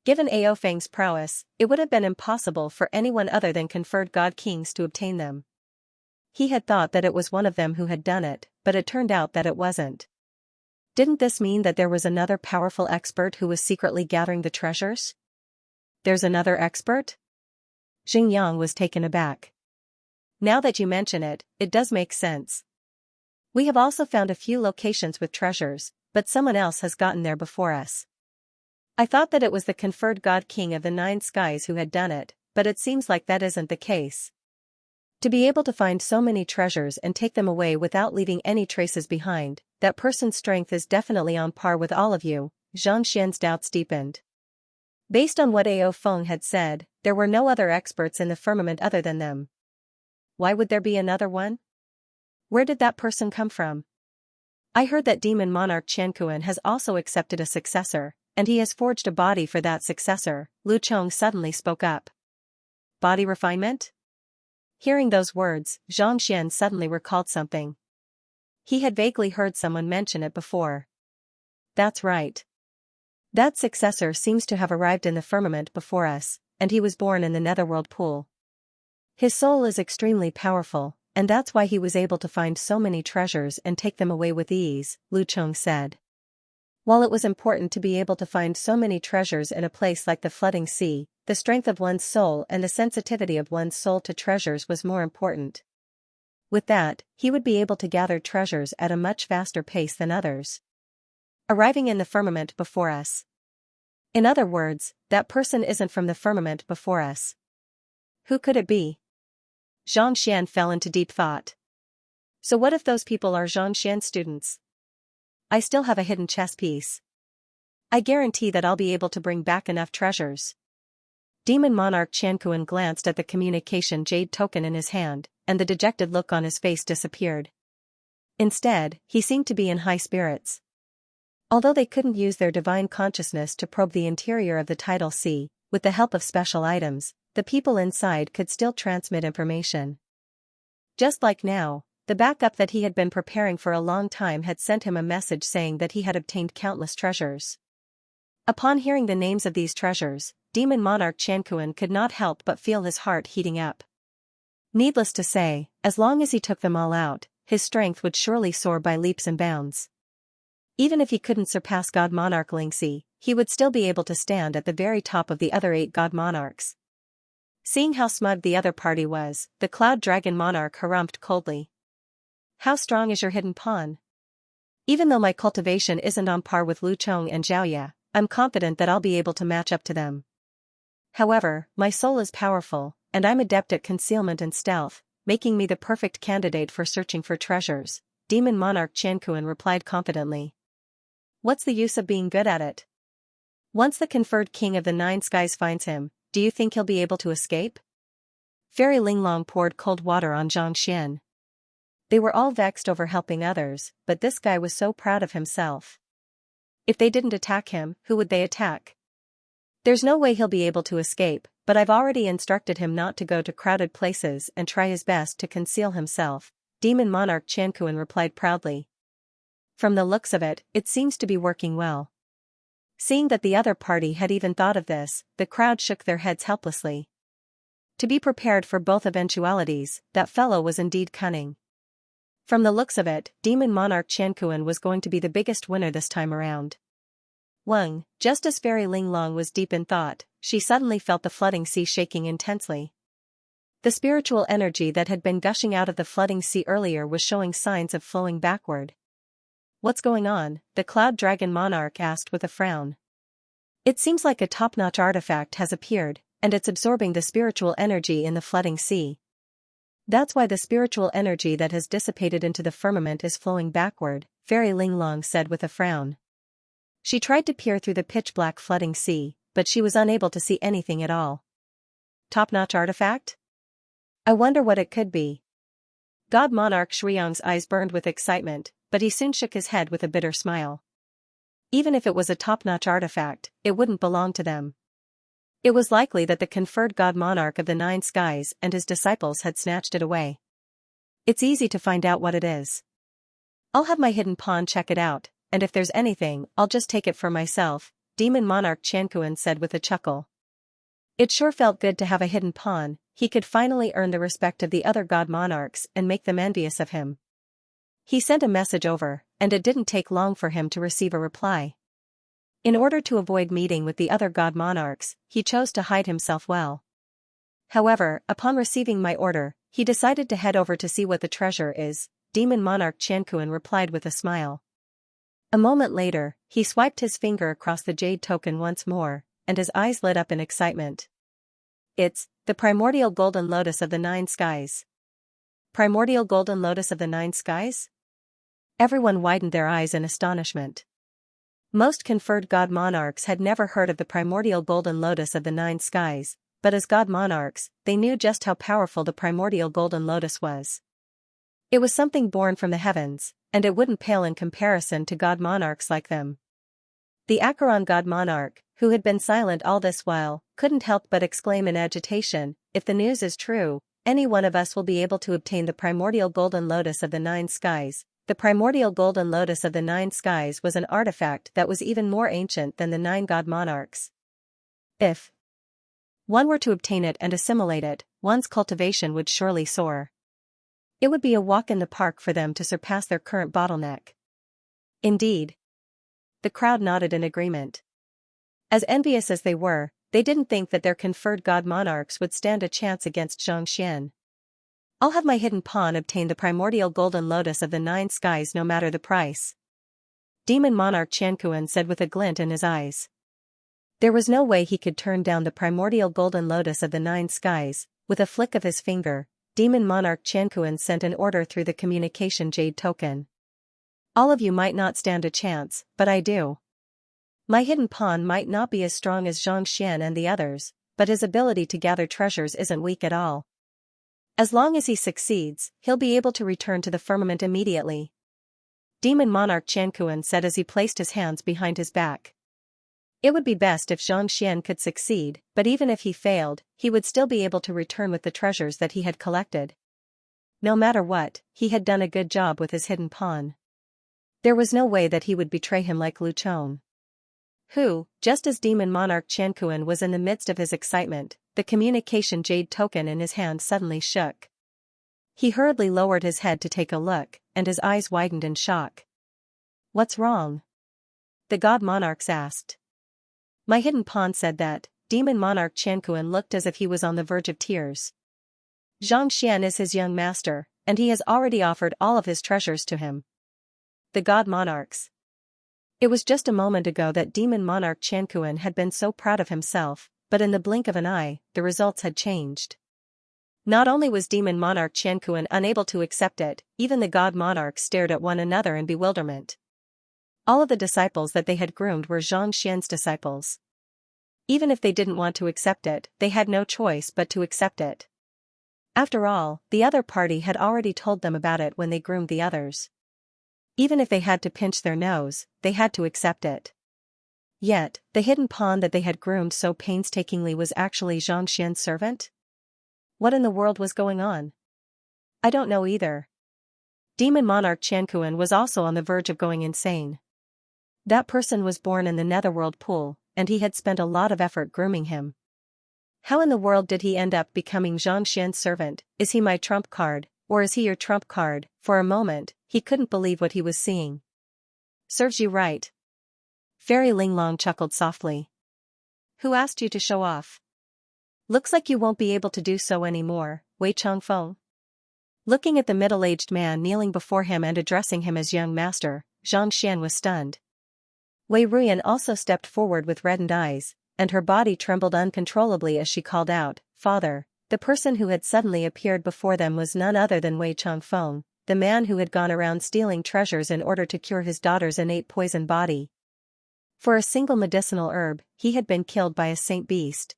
Given Ao Feng's prowess, it would have been impossible for anyone other than conferred God Kings to obtain them. He had thought that it was one of them who had done it, but it turned out that it wasn't. Didn't this mean that there was another powerful expert who was secretly gathering the treasures? There's another expert? Xingyang was taken aback. Now that you mention it, it does make sense. We have also found a few locations with treasures, but someone else has gotten there before us. I thought that it was the conferred God King of the Nine Skies who had done it, but it seems like that isn't the case. To be able to find so many treasures and take them away without leaving any traces behind, that person's strength is definitely on par with all of you, Xianxia's doubts deepened. Based on what Ao Feng had said, there were no other experts in the firmament other than them. Why would there be another one? Where did that person come from? I heard that Demon Monarch Qianquan has also accepted a successor, and he has forged a body for that successor, Lu Chong suddenly spoke up. Body refinement? Hearing those words, Xianxia suddenly recalled something. He had vaguely heard someone mention it before. That's right. That successor seems to have arrived in the firmament before us, and he was born in the netherworld pool. His soul is extremely powerful, and that's why he was able to find so many treasures and take them away with ease, Lu Chong said. While it was important to be able to find so many treasures in a place like the flooding sea, the strength of one's soul and the sensitivity of one's soul to treasures was more important. With that, he would be able to gather treasures at a much faster pace than others. Arriving in the firmament before us. In other words, that person isn't from the firmament before us. Who could it be? Xianxia fell into deep thought. So what if those people are Xianxia's students? I still have a hidden chess piece. I guarantee that I'll be able to bring back enough treasures. Demon Monarch Qianquan glanced at the communication jade token in his hand, and the dejected look on his face disappeared. Instead, he seemed to be in high spirits. Although they couldn't use their divine consciousness to probe the interior of the tidal sea, with the help of special items, the people inside could still transmit information. Just like now, the backup that he had been preparing for a long time had sent him a message saying that he had obtained countless treasures. Upon hearing the names of these treasures, Demon Monarch Qianquan could not help but feel his heart heating up. Needless to say, as long as he took them all out, his strength would surely soar by leaps and bounds. Even if he couldn't surpass God Monarch Lingxi, he would still be able to stand at the very top of the other 8 God Monarchs. Seeing how smug the other party was, the Cloud Dragon Monarch harumphed coldly. How strong is your hidden pawn? Even though my cultivation isn't on par with Lu Chong and Xiaoya, I'm confident that I'll be able to match up to them. However, my soul is powerful, and I'm adept at concealment and stealth, making me the perfect candidate for searching for treasures, Demon Monarch Qianquan replied confidently. What's the use of being good at it? Once the conferred king of the Nine Skies finds him, do you think he'll be able to escape? Fairy Linglong poured cold water on Xianxia. They were all vexed over helping others, but this guy was so proud of himself. If they didn't attack him, who would they attack? There's no way he'll be able to escape, but I've already instructed him not to go to crowded places and try his best to conceal himself, Demon Monarch Qianquan replied proudly. From the looks of it, it seems to be working well. Seeing that the other party had even thought of this, the crowd shook their heads helplessly. To be prepared for both eventualities, that fellow was indeed cunning. From the looks of it, Demon Monarch Qianquan was going to be the biggest winner this time around. Weng, just as Fairy Linglong was deep in thought, she suddenly felt the flooding sea shaking intensely. The spiritual energy that had been gushing out of the flooding sea earlier was showing signs of flowing backward. What's going on? The Cloud Dragon Monarch asked with a frown. It seems like a top-notch artifact has appeared, and it's absorbing the spiritual energy in the flooding sea. That's why the spiritual energy that has dissipated into the firmament is flowing backward, Fairy Linglong said with a frown. She tried to peer through the pitch-black flooding sea, but she was unable to see anything at all. Top-notch artifact? I wonder what it could be. God Monarch Shuiyang's eyes burned with excitement, but he soon shook his head with a bitter smile. Even if it was a top-notch artifact, it wouldn't belong to them. It was likely that the conferred God Monarch of the Nine Skies and his disciples had snatched it away. It's easy to find out what it is. I'll have my hidden pawn check it out, and if there's anything, I'll just take it for myself, Demon Monarch Qianquan said with a chuckle. It sure felt good to have a hidden pawn. He could finally earn the respect of the other God Monarchs and make them envious of him. He sent a message over, and it didn't take long for him to receive a reply. In order to avoid meeting with the other God Monarchs, he chose to hide himself well. However, upon receiving my order, he decided to head over to see what the treasure is, Demon Monarch Qianquan replied with a smile. A moment later, he swiped his finger across the jade token once more, and his eyes lit up in excitement. It's the primordial golden lotus of the Nine Skies. Primordial golden lotus of the Nine Skies? Everyone widened their eyes in astonishment. Most conferred God Monarchs had never heard of the primordial golden lotus of the Nine Skies, but as God Monarchs, they knew just how powerful the primordial golden lotus was. It was something born from the heavens, and it wouldn't pale in comparison to God Monarchs like them. The Acheron God Monarch, who had been silent all this while, couldn't help but exclaim in agitation, if the news is true, any one of us will be able to obtain the primordial golden lotus of the Nine Skies. The primordial golden lotus of the Nine Skies was an artifact that was even more ancient than the Nine God Monarchs. If one were to obtain it and assimilate it, one's cultivation would surely soar. It would be a walk in the park for them to surpass their current bottleneck. Indeed. The crowd nodded in agreement. As envious as they were, they didn't think that their conferred God Monarchs would stand a chance against Xianxia. I'll have my hidden pawn obtain the primordial golden lotus of the Nine Skies no matter the price. Demon Monarch Qianquan said with a glint in his eyes. There was no way he could turn down the primordial golden lotus of the Nine Skies. With a flick of his finger, Demon Monarch Qianquan sent an order through the communication jade token. All of you might not stand a chance, but I do. My hidden pawn might not be as strong as Xianxia and the others, but his ability to gather treasures isn't weak at all. As long as he succeeds, he'll be able to return to the firmament immediately. Demon Monarch Qianquan said as he placed his hands behind his back. It would be best if Xianxia could succeed, but even if he failed, he would still be able to return with the treasures that he had collected. No matter what, he had done a good job with his hidden pawn. There was no way that he would betray him like Lu Chong. Who, just as Demon Monarch Qianquan was in the midst of his excitement, the communication jade token in his hand suddenly shook. He hurriedly lowered his head to take a look, and his eyes widened in shock. What's wrong? The God Monarchs asked. My hidden pawn said that. Demon Monarch Qianquan looked as if he was on the verge of tears. Xianxia is his young master, and he has already offered all of his treasures to him. The God Monarchs. It was just a moment ago that Demon Monarch Qianquan had been so proud of himself, but in the blink of an eye, the results had changed. Not only was Demon Monarch Qianquan unable to accept it, even the God Monarchs stared at one another in bewilderment. All of the disciples that they had groomed were Xianxia's disciples. Even if they didn't want to accept it, they had no choice but to accept it. After all, the other party had already told them about it when they groomed the others. Even if they had to pinch their nose, they had to accept it. Yet, the hidden pawn that they had groomed so painstakingly was actually Xianxia's servant? What in the world was going on? I don't know either. Demon Monarch Qianquan was also on the verge of going insane. That person was born in the Netherworld pool, and he had spent a lot of effort grooming him. How in the world did he end up becoming Xianxia's servant? Is he my trump card, or is he your trump card? For a moment, he couldn't believe what he was seeing. Serves you right. Fairy Linglong chuckled softly. Who asked you to show off? Looks like you won't be able to do so anymore, Wei Changfeng. Looking at the middle-aged man kneeling before him and addressing him as young master, Xianxian was stunned. Wei Ruyan also stepped forward with reddened eyes, and her body trembled uncontrollably as she called out, Father. The person who had suddenly appeared before them was none other than Wei Changfeng, the man who had gone around stealing treasures in order to cure his daughter's innate poison body. For a single medicinal herb, he had been killed by a saint beast.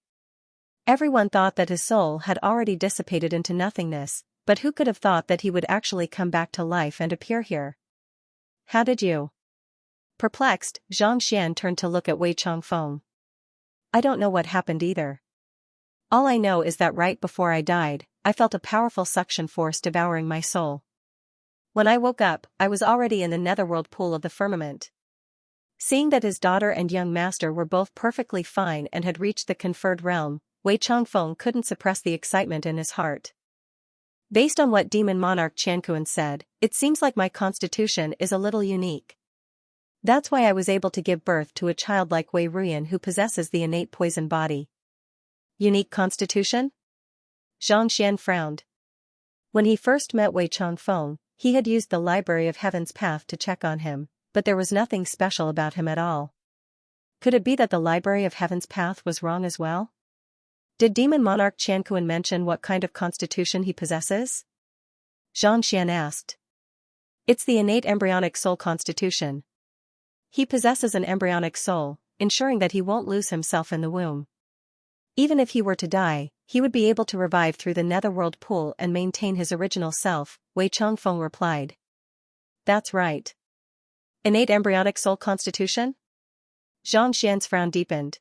Everyone thought that his soul had already dissipated into nothingness, but who could have thought that he would actually come back to life and appear here? How did you? Perplexed, Xianxian turned to look at Wei Changfeng. I don't know what happened either. All I know is that right before I died, I felt a powerful suction force devouring my soul. When I woke up, I was already in the netherworld pool of the firmament. Seeing that his daughter and young master were both perfectly fine and had reached the conferred realm, Wei Changfeng couldn't suppress the excitement in his heart. Based on what Demon Monarch Qianquan said, it seems like my constitution is a little unique. That's why I was able to give birth to a child like Wei Ruyan who possesses the innate poison body. Unique constitution? Xianxian frowned. When he first met Wei Changfeng, he had used the Library of Heaven's Path to check on him, but there was nothing special about him at all. Could it be that the Library of Heaven's Path was wrong as well? Did Demon Monarch Qianquan mention what kind of constitution he possesses? Xianxian asked. It's the innate embryonic soul constitution. He possesses an embryonic soul, ensuring that he won't lose himself in the womb. Even if he were to die, he would be able to revive through the netherworld pool and maintain his original self, Wei Changfeng replied. That's right. Innate embryonic soul constitution? Xianxian's frown deepened.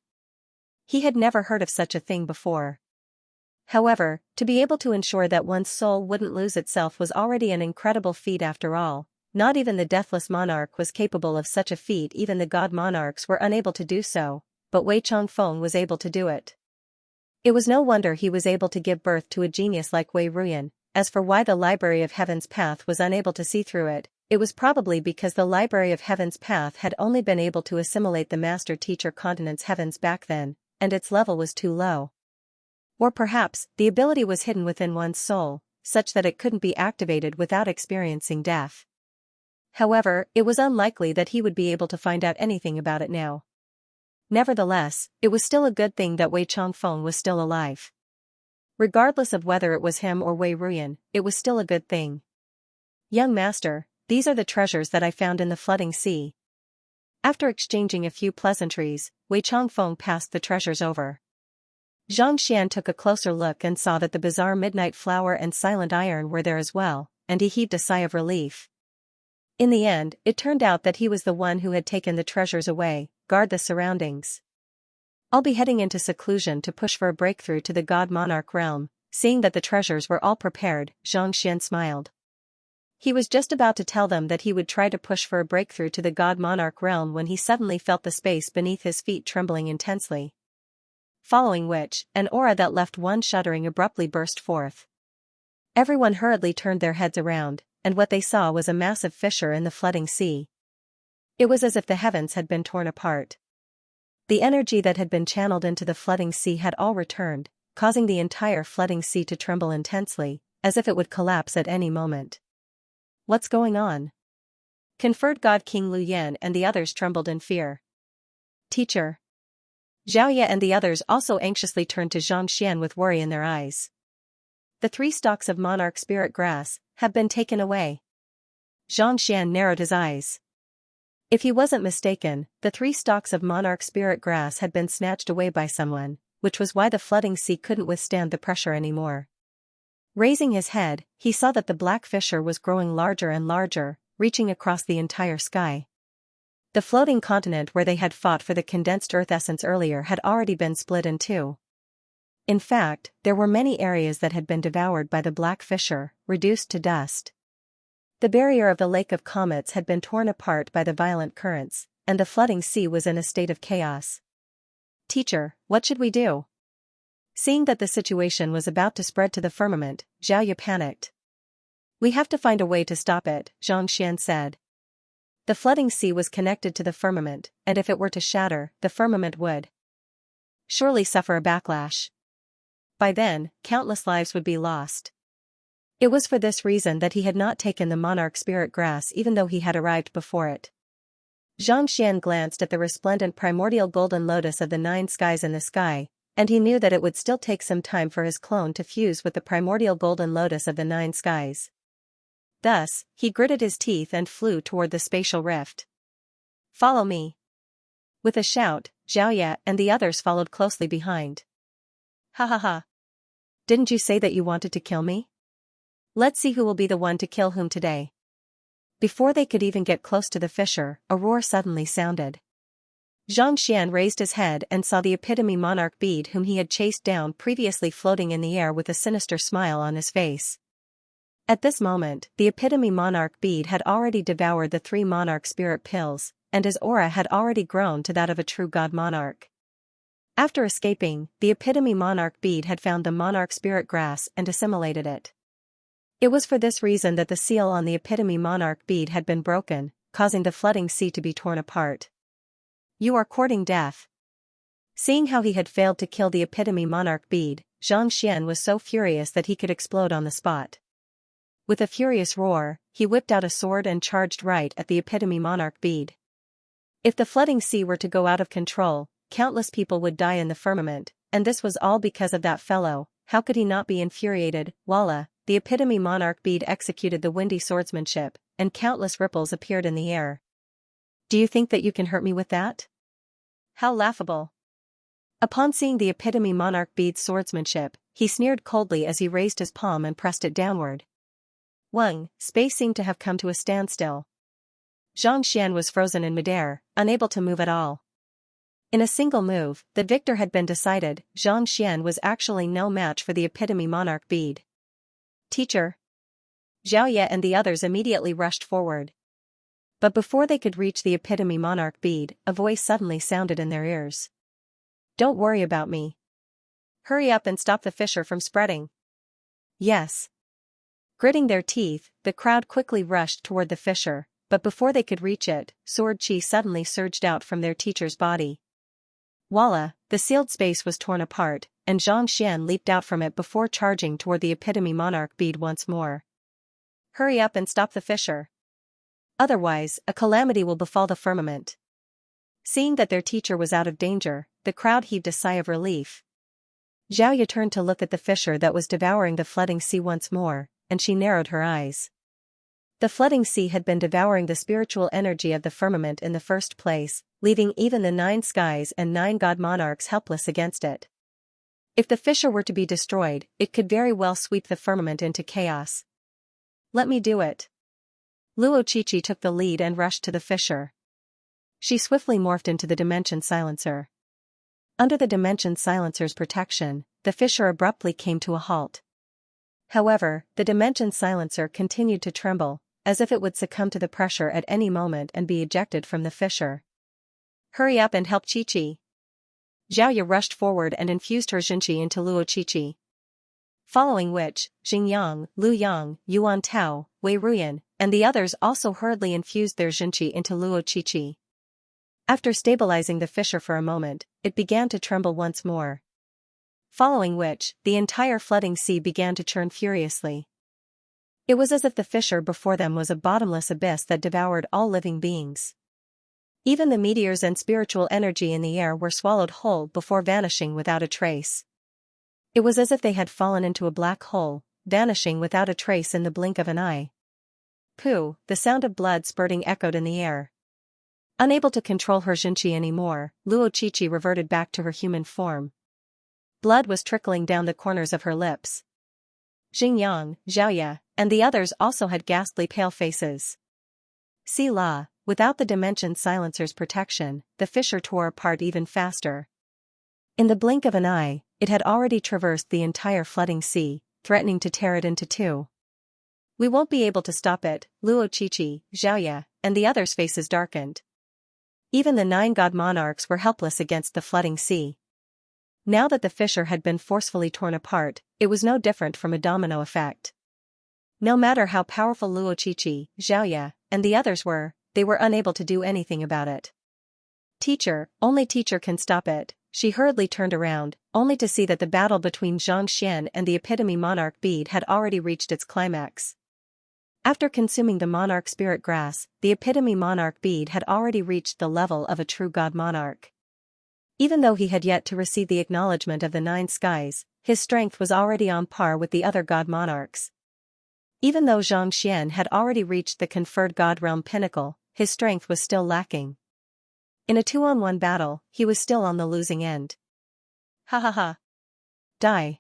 He had never heard of such a thing before. However, to be able to ensure that one's soul wouldn't lose itself was already an incredible feat after all. Not even the deathless monarch was capable of such a feat. Even the god monarchs were unable to do so, but Wei Changfeng was able to do it. It was no wonder he was able to give birth to a genius like Wei Ruyan. As for why the Library of Heaven's Path was unable to see through it, it was probably because the Library of Heaven's Path had only been able to assimilate the master-teacher continent's heavens back then, and its level was too low. Or perhaps, the ability was hidden within one's soul, such that it couldn't be activated without experiencing death. However, it was unlikely that he would be able to find out anything about it now. Nevertheless, it was still a good thing that Wei Changfeng was still alive. Regardless of whether it was him or Wei Ruyan, it was still a good thing. Young master, these are the treasures that I found in the flooding sea. After exchanging a few pleasantries, Wei Changfeng passed the treasures over. Xianxian took a closer look and saw that the bizarre midnight flower and silent iron were there as well, and he heaved a sigh of relief. In the end, it turned out that he was the one who had taken the treasures away. Guard the surroundings. I'll be heading into seclusion to push for a breakthrough to the God Monarch realm. Seeing that the treasures were all prepared, Xianxian smiled. He was just about to tell them that he would try to push for a breakthrough to the God Monarch realm when he suddenly felt the space beneath his feet trembling intensely. Following which, an aura that left one shuddering abruptly burst forth. Everyone hurriedly turned their heads around, and what they saw was a massive fissure in the flooding sea. It was as if the heavens had been torn apart. The energy that had been channeled into the flooding sea had all returned, causing the entire flooding sea to tremble intensely, as if it would collapse at any moment. What's going on? Conferred God King Lu Yan and the others trembled in fear. Teacher. Xiaoya and the others also anxiously turned to Xianxian with worry in their eyes. The 3 stalks of monarch spirit grass have been taken away. Xianxian narrowed his eyes. If he wasn't mistaken, the 3 stalks of monarch spirit grass had been snatched away by someone, which was why the flooding sea couldn't withstand the pressure anymore. Raising his head, he saw that the black fissure was growing larger and larger, reaching across the entire sky. The floating continent where they had fought for the condensed earth essence earlier had already been split in 2. In fact, there were many areas that had been devoured by the black fissure, reduced to dust. The barrier of the Lake of Comets had been torn apart by the violent currents, and the flooding sea was in a state of chaos. Teacher, what should we do? Seeing that the situation was about to spread to the firmament, Xiaoya panicked. We have to find a way to stop it, Xianxia said. The flooding sea was connected to the firmament, and if it were to shatter, the firmament would surely suffer a backlash. By then, countless lives would be lost. It was for this reason that he had not taken the monarch spirit grass even though he had arrived before it. Xianxia glanced at the resplendent primordial golden lotus of the 9 skies in the sky, and he knew that it would still take some time for his clone to fuse with the primordial golden lotus of the 9 skies. Thus, he gritted his teeth and flew toward the spatial rift. Follow me. With a shout, Xiaoya and the others followed closely behind. Ha ha ha. Didn't you say that you wanted to kill me? Let's see who will be the one to kill whom today. Before they could even get close to the fissure, a roar suddenly sounded. Xianxia raised his head and saw the epitome monarch bead whom he had chased down previously floating in the air with a sinister smile on his face. At this moment, the epitome monarch bead had already devoured the 3 monarch spirit pills, and his aura had already grown to that of a true god monarch. After escaping, the epitome monarch bead had found the monarch spirit grass and assimilated it. It was for this reason that the seal on the epitome monarch bead had been broken, causing the flooding sea to be torn apart. You are courting death. Seeing how he had failed to kill the epitome monarch bead, Xianxia was so furious that he could explode on the spot. With a furious roar, he whipped out a sword and charged right at the epitome monarch bead. If the flooding sea were to go out of control, countless people would die in the firmament, and this was all because of that fellow. How could he not be infuriated? Voila, the epitome monarch bead executed the windy swordsmanship, and countless ripples appeared in the air. Do you think that you can hurt me with that? How laughable. Upon seeing the epitome monarch bead's swordsmanship, he sneered coldly as he raised his palm and pressed it downward. Space seemed to have come to a standstill. Xianxia was frozen in midair, unable to move at all. In a single move, the victor had been decided. Xianxia was actually no match for the epitome monarch bead. Teacher. Xiaoya and the others immediately rushed forward. But before they could reach the epitome monarch bead, a voice suddenly sounded in their ears. Don't worry about me. Hurry up and stop the fissure from spreading. Yes. Gritting their teeth, the crowd quickly rushed toward the fissure, but before they could reach it, sword chi suddenly surged out from their teacher's body. Voila, the sealed space was torn apart, and Xianxia leaped out from it before charging toward the epitome monarch bead once more. Hurry up and stop the fissure. Otherwise, a calamity will befall the firmament. Seeing that their teacher was out of danger, the crowd heaved a sigh of relief. Xiaoya turned to look at the fissure that was devouring the flooding sea once more, and she narrowed her eyes. The flooding sea had been devouring the spiritual energy of the firmament in the first place, leaving even the 9 skies and 9 god monarchs helpless against it. If the fissure were to be destroyed, it could very well sweep the firmament into chaos. Let me do it. Luo Qiqi took the lead and rushed to the fissure. She swiftly morphed into the Dimension Silencer. Under the Dimension Silencer's protection, the fissure abruptly came to a halt. However, the Dimension Silencer continued to tremble, as if it would succumb to the pressure at any moment and be ejected from the fissure. Hurry up and help Qiqi. Xiaoya rushed forward and infused her Xinqi into Luo Qiqi. Following which, Xingyang, Lu Yang, Yuan Tao, Wei Ruyan, and the others also hurriedly infused their Xinqi into Luo Qiqi. After stabilizing the fissure for a moment, it began to tremble once more. Following which, the entire flooding sea began to churn furiously. It was as if the fissure before them was a bottomless abyss that devoured all living beings. Even the meteors and spiritual energy in the air were swallowed whole before vanishing without a trace. It was as if they had fallen into a black hole, vanishing without a trace in the blink of an eye. Pooh, the sound of blood spurting echoed in the air. Unable to control her Xinqi anymore, Luo Qiqi reverted back to her human form. Blood was trickling down the corners of her lips. Xingyang, Xiaoya, and the others also had ghastly pale faces. See la, without the Dimension Silencer's protection, the fissure tore apart even faster. In the blink of an eye, it had already traversed the entire flooding sea, threatening to tear it into 2. We won't be able to stop it, Luo Qiqi, Xiaoya, and the others' faces darkened. Even the 9 god monarchs were helpless against the flooding sea. Now that the fissure had been forcefully torn apart, it was no different from a domino effect. No matter how powerful Luo Qiqi, Xiaoya, and the others were, they were unable to do anything about it. Teacher, only teacher can stop it. She hurriedly turned around, only to see that the battle between Xianxia and the epitome monarch bead had already reached its climax. After consuming the monarch spirit grass, the epitome monarch bead had already reached the level of a true god monarch. Even though he had yet to receive the acknowledgement of the 9 skies, his strength was already on par with the other god monarchs. Even though Xianxia had already reached the conferred god realm pinnacle, his strength was still lacking. In a 2-on-1 battle, he was still on the losing end. Ha ha ha. Die.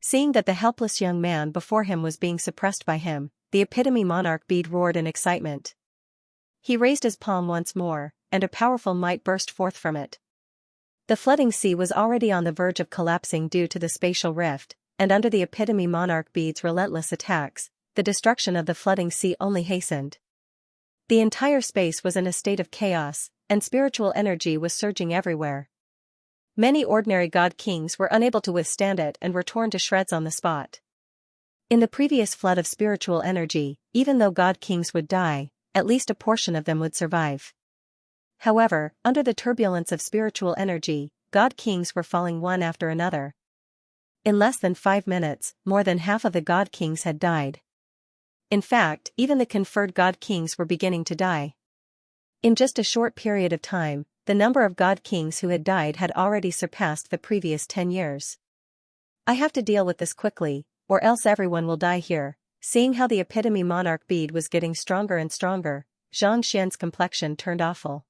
Seeing that the helpless young man before him was being suppressed by him, the epitome monarch bead roared in excitement. He raised his palm once more, and a powerful might burst forth from it. The flooding sea was already on the verge of collapsing due to the spatial rift, and under the epitome monarch bead's relentless attacks, the destruction of the flooding sea only hastened. The entire space was in a state of chaos, and spiritual energy was surging everywhere. Many ordinary god kings were unable to withstand it and were torn to shreds on the spot. In the previous flood of spiritual energy, even though god kings would die, at least a portion of them would survive. However, under the turbulence of spiritual energy, god kings were falling one after another. In less than 5 minutes, more than half of the god kings had died. In fact, even the conferred god kings were beginning to die. In just a short period of time, the number of god kings who had died had already surpassed the previous 10 years. I have to deal with this quickly, or else everyone will die here. Seeing how the epitome monarch bead was getting stronger and stronger, Xianxia's complexion turned awful.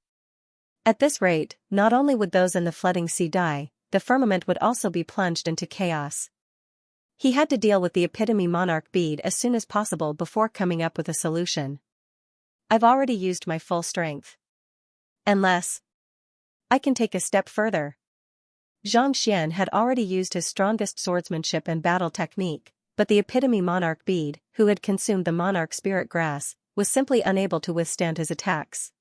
At this rate, not only would those in the flooding sea die, the firmament would also be plunged into chaos. He had to deal with the epitome monarch bead as soon as possible before coming up with a solution. I've already used my full strength. Unless I can take a step further. Xianxia had already used his strongest swordsmanship and battle technique, but the epitome monarch bead, who had consumed the monarch spirit grass, was simply unable to withstand his attacks.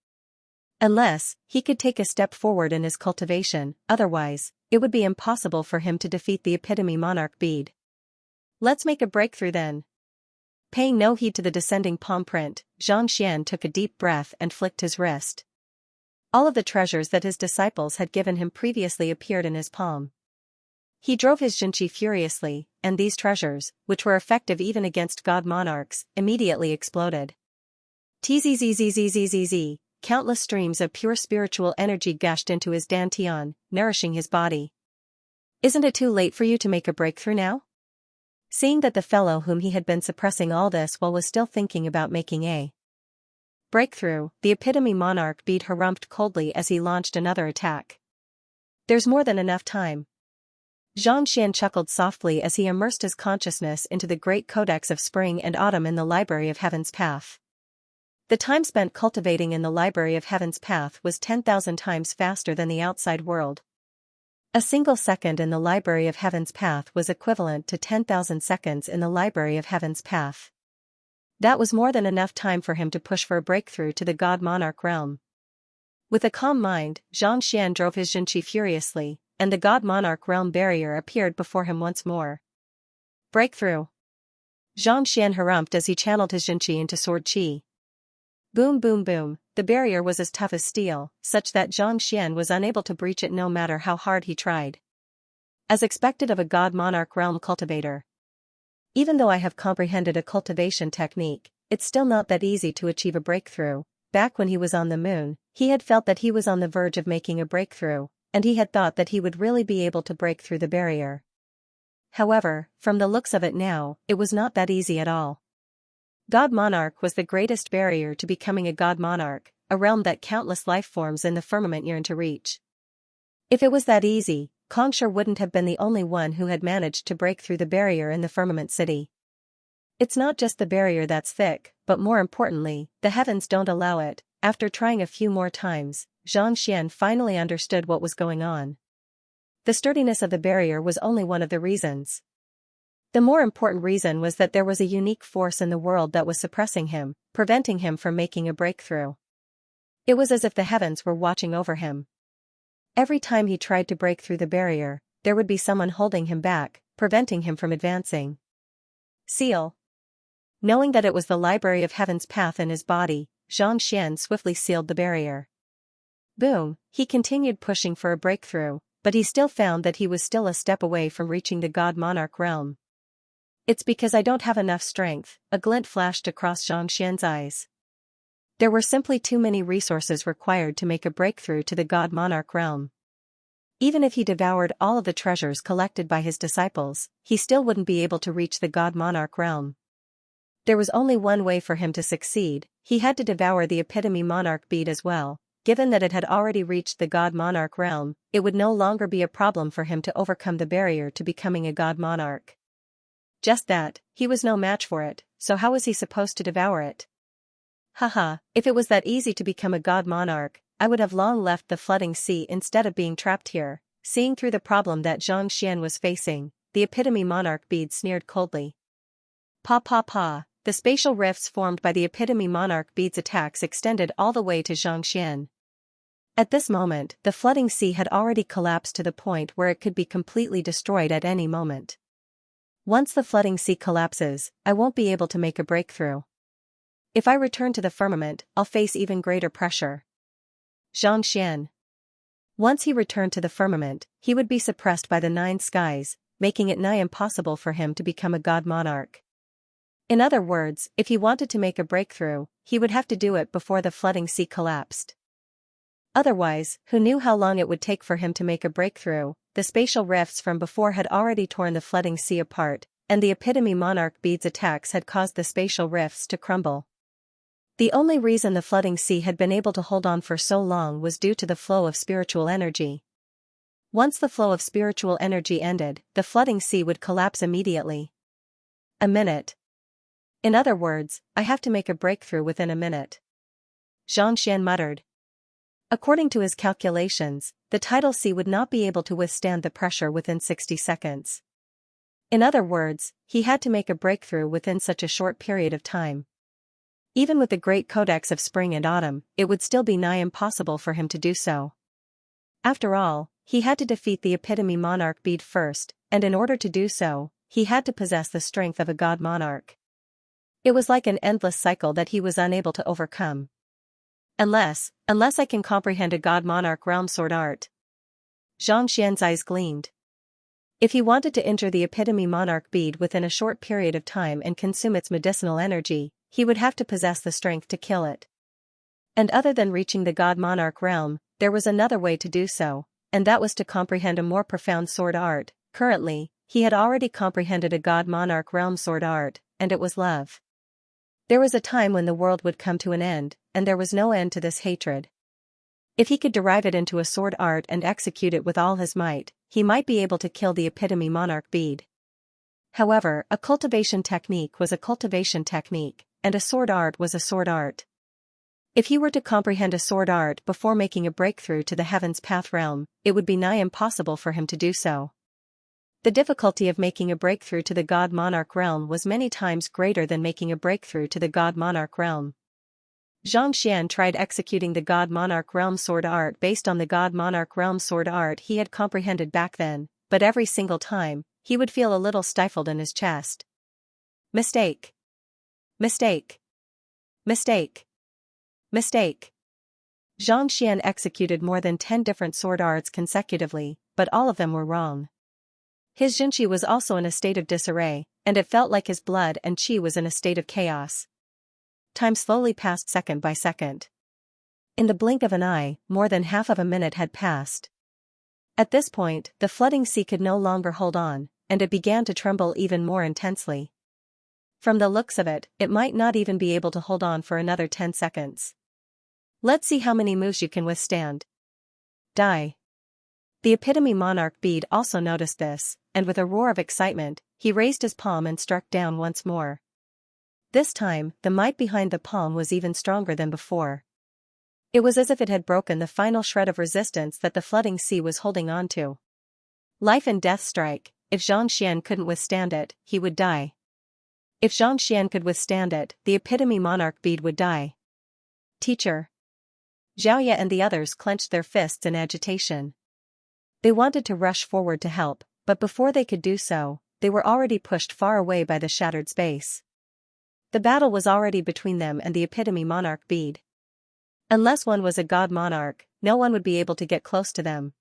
Unless he could take a step forward in his cultivation, otherwise, it would be impossible for him to defeat the epitome monarch bead. Let's make a breakthrough then. Paying no heed to the descending palm print, Xianxia took a deep breath and flicked his wrist. All of the treasures that his disciples had given him previously appeared in his palm. He drove his Xianxia furiously, and these treasures, which were effective even against god monarchs, immediately exploded. Tzzzzzzzzzz, countless streams of pure spiritual energy gushed into his dantian, nourishing his body. Isn't it too late for you to make a breakthrough now? Seeing that the fellow whom he had been suppressing all this while was still thinking about making a breakthrough, the epitome monarch bead harumphed coldly as he launched another attack. There's more than enough time. Xianxia chuckled softly as he immersed his consciousness into the great codex of spring and autumn in the Library of Heaven's Path. The time spent cultivating in the Library of Heaven's Path was 10,000 times faster than the outside world. A single second in the Library of Heaven's Path was equivalent to 10,000 seconds in the Library of Heaven's Path. That was more than enough time for him to push for a breakthrough to the god monarch realm. With a calm mind, Xianxia drove his Xianxia furiously, and the god monarch realm barrier appeared before him once more. Breakthrough. Xianxia harumphed as he channeled his Xianxia into sword qi. Boom boom boom, the barrier was as tough as steel, such that Xianxia was unable to breach it no matter how hard he tried. As expected of a god monarch realm cultivator. Even though I have comprehended a cultivation technique, it's still not that easy to achieve a breakthrough. Back when he was on the moon, he had felt that he was on the verge of making a breakthrough, and he had thought that he would really be able to break through the barrier. However, from the looks of it now, it was not that easy at all. God Monarch was the greatest barrier to becoming a God Monarch, a realm that countless life forms in the firmament yearn to reach. If it was that easy, Kongsher wouldn't have been the only one who had managed to break through the barrier in the firmament city. It's not just the barrier that's thick, but more importantly, the heavens don't allow it. After trying a few more times, Xianxia finally understood what was going on. The sturdiness of the barrier was only one of the reasons. The more important reason was that there was a unique force in the world that was suppressing him, preventing him from making a breakthrough. It was as if the heavens were watching over him. Every time he tried to break through the barrier, there would be someone holding him back, preventing him from advancing. Seal. Knowing that it was the library of heaven's path in his body, Xianxia swiftly sealed the barrier. Boom, he continued pushing for a breakthrough, but he still found that he was still a step away from reaching the God Monarch realm. It's because I don't have enough strength, a glint flashed across Xianxia's eyes. There were simply too many resources required to make a breakthrough to the God Monarch realm. Even if he devoured all of the treasures collected by his disciples, he still wouldn't be able to reach the God Monarch realm. There was only one way for him to succeed: he had to devour the epitome monarch bead as well. Given that it had already reached the God Monarch realm, it would no longer be a problem for him to overcome the barrier to becoming a God Monarch. Just that, he was no match for it, so how was he supposed to devour it? Haha, if it was that easy to become a God Monarch, I would have long left the flooding sea instead of being trapped here. Seeing through the problem that Xianxia was facing, the epitome monarch bead sneered coldly. Pa pa pa, the spatial rifts formed by the epitome monarch bead's attacks extended all the way to Xianxia. At this moment, the flooding sea had already collapsed to the point where it could be completely destroyed at any moment. Once the flooding sea collapses, I won't be able to make a breakthrough. If I return to the firmament, I'll face even greater pressure. Xianxia. Once he returned to the firmament, he would be suppressed by the 9 skies, making it nigh impossible for him to become a God Monarch. In other words, if he wanted to make a breakthrough, he would have to do it before the flooding sea collapsed. Otherwise, who knew how long it would take for him to make a breakthrough? The spatial rifts from before had already torn the flooding sea apart, and the epitome monarch bead's attacks had caused the spatial rifts to crumble. The only reason the flooding sea had been able to hold on for so long was due to the flow of spiritual energy. Once the flow of spiritual energy ended, the flooding sea would collapse immediately. A minute. In other words, I have to make a breakthrough within a minute. Xianxia muttered. According to his calculations, the tidal sea would not be able to withstand the pressure within 60 seconds. In other words, he had to make a breakthrough within such a short period of time. Even with the great codex of spring and autumn, it would still be nigh impossible for him to do so. After all, he had to defeat the epitome monarch bead first, and in order to do so, he had to possess the strength of a God Monarch. It was like an endless cycle that he was unable to overcome. Unless I can comprehend a God Monarch realm sword art. Xianxia's eyes gleamed. If he wanted to injure the epitome monarch bead within a short period of time and consume its medicinal energy, he would have to possess the strength to kill it. And other than reaching the God Monarch realm, there was another way to do so, and that was to comprehend a more profound sword art. Currently, he had already comprehended a God Monarch realm sword art, and it was love. There was a time when the world would come to an end, and there was no end to this hatred. If he could derive it into a sword art and execute it with all his might, he might be able to kill the epitome monarch bead. However, a cultivation technique was a cultivation technique, and a sword art was a sword art. If he were to comprehend a sword art before making a breakthrough to the Heaven's Path realm, it would be nigh impossible for him to do so. The difficulty of making a breakthrough to the God Monarch realm was many times greater than making a breakthrough to the God Monarch realm. Xianxia tried executing the God Monarch realm sword art based on the God Monarch realm sword art he had comprehended back then, but every single time, he would feel a little stifled in his chest. Mistake. Mistake. Mistake. Mistake. Xianxia executed more than 10 different sword arts consecutively, but all of them were wrong. His Xianxia was also in a state of disarray, and it felt like his blood and qi was in a state of chaos. Time slowly passed second by second. In the blink of an eye, more than half of a minute had passed. At this point, the flooding sea could no longer hold on, and it began to tremble even more intensely. From the looks of it, it might not even be able to hold on for another 10 seconds. Let's see how many moves you can withstand. Die. The epitome monarch bead also noticed this, and with a roar of excitement, he raised his palm and struck down once more. This time, the might behind the palm was even stronger than before. It was as if it had broken the final shred of resistance that the flooding sea was holding on to. Life and death strike, if Xianxia couldn't withstand it, he would die. If Xianxia could withstand it, the epitome monarch bead would die. Teacher. Xiaoya and the others clenched their fists in agitation. They wanted to rush forward to help, but before they could do so, they were already pushed far away by the shattered space. The battle was already between them and the epitome monarch bead. Unless one was a god monarch, no one would be able to get close to them.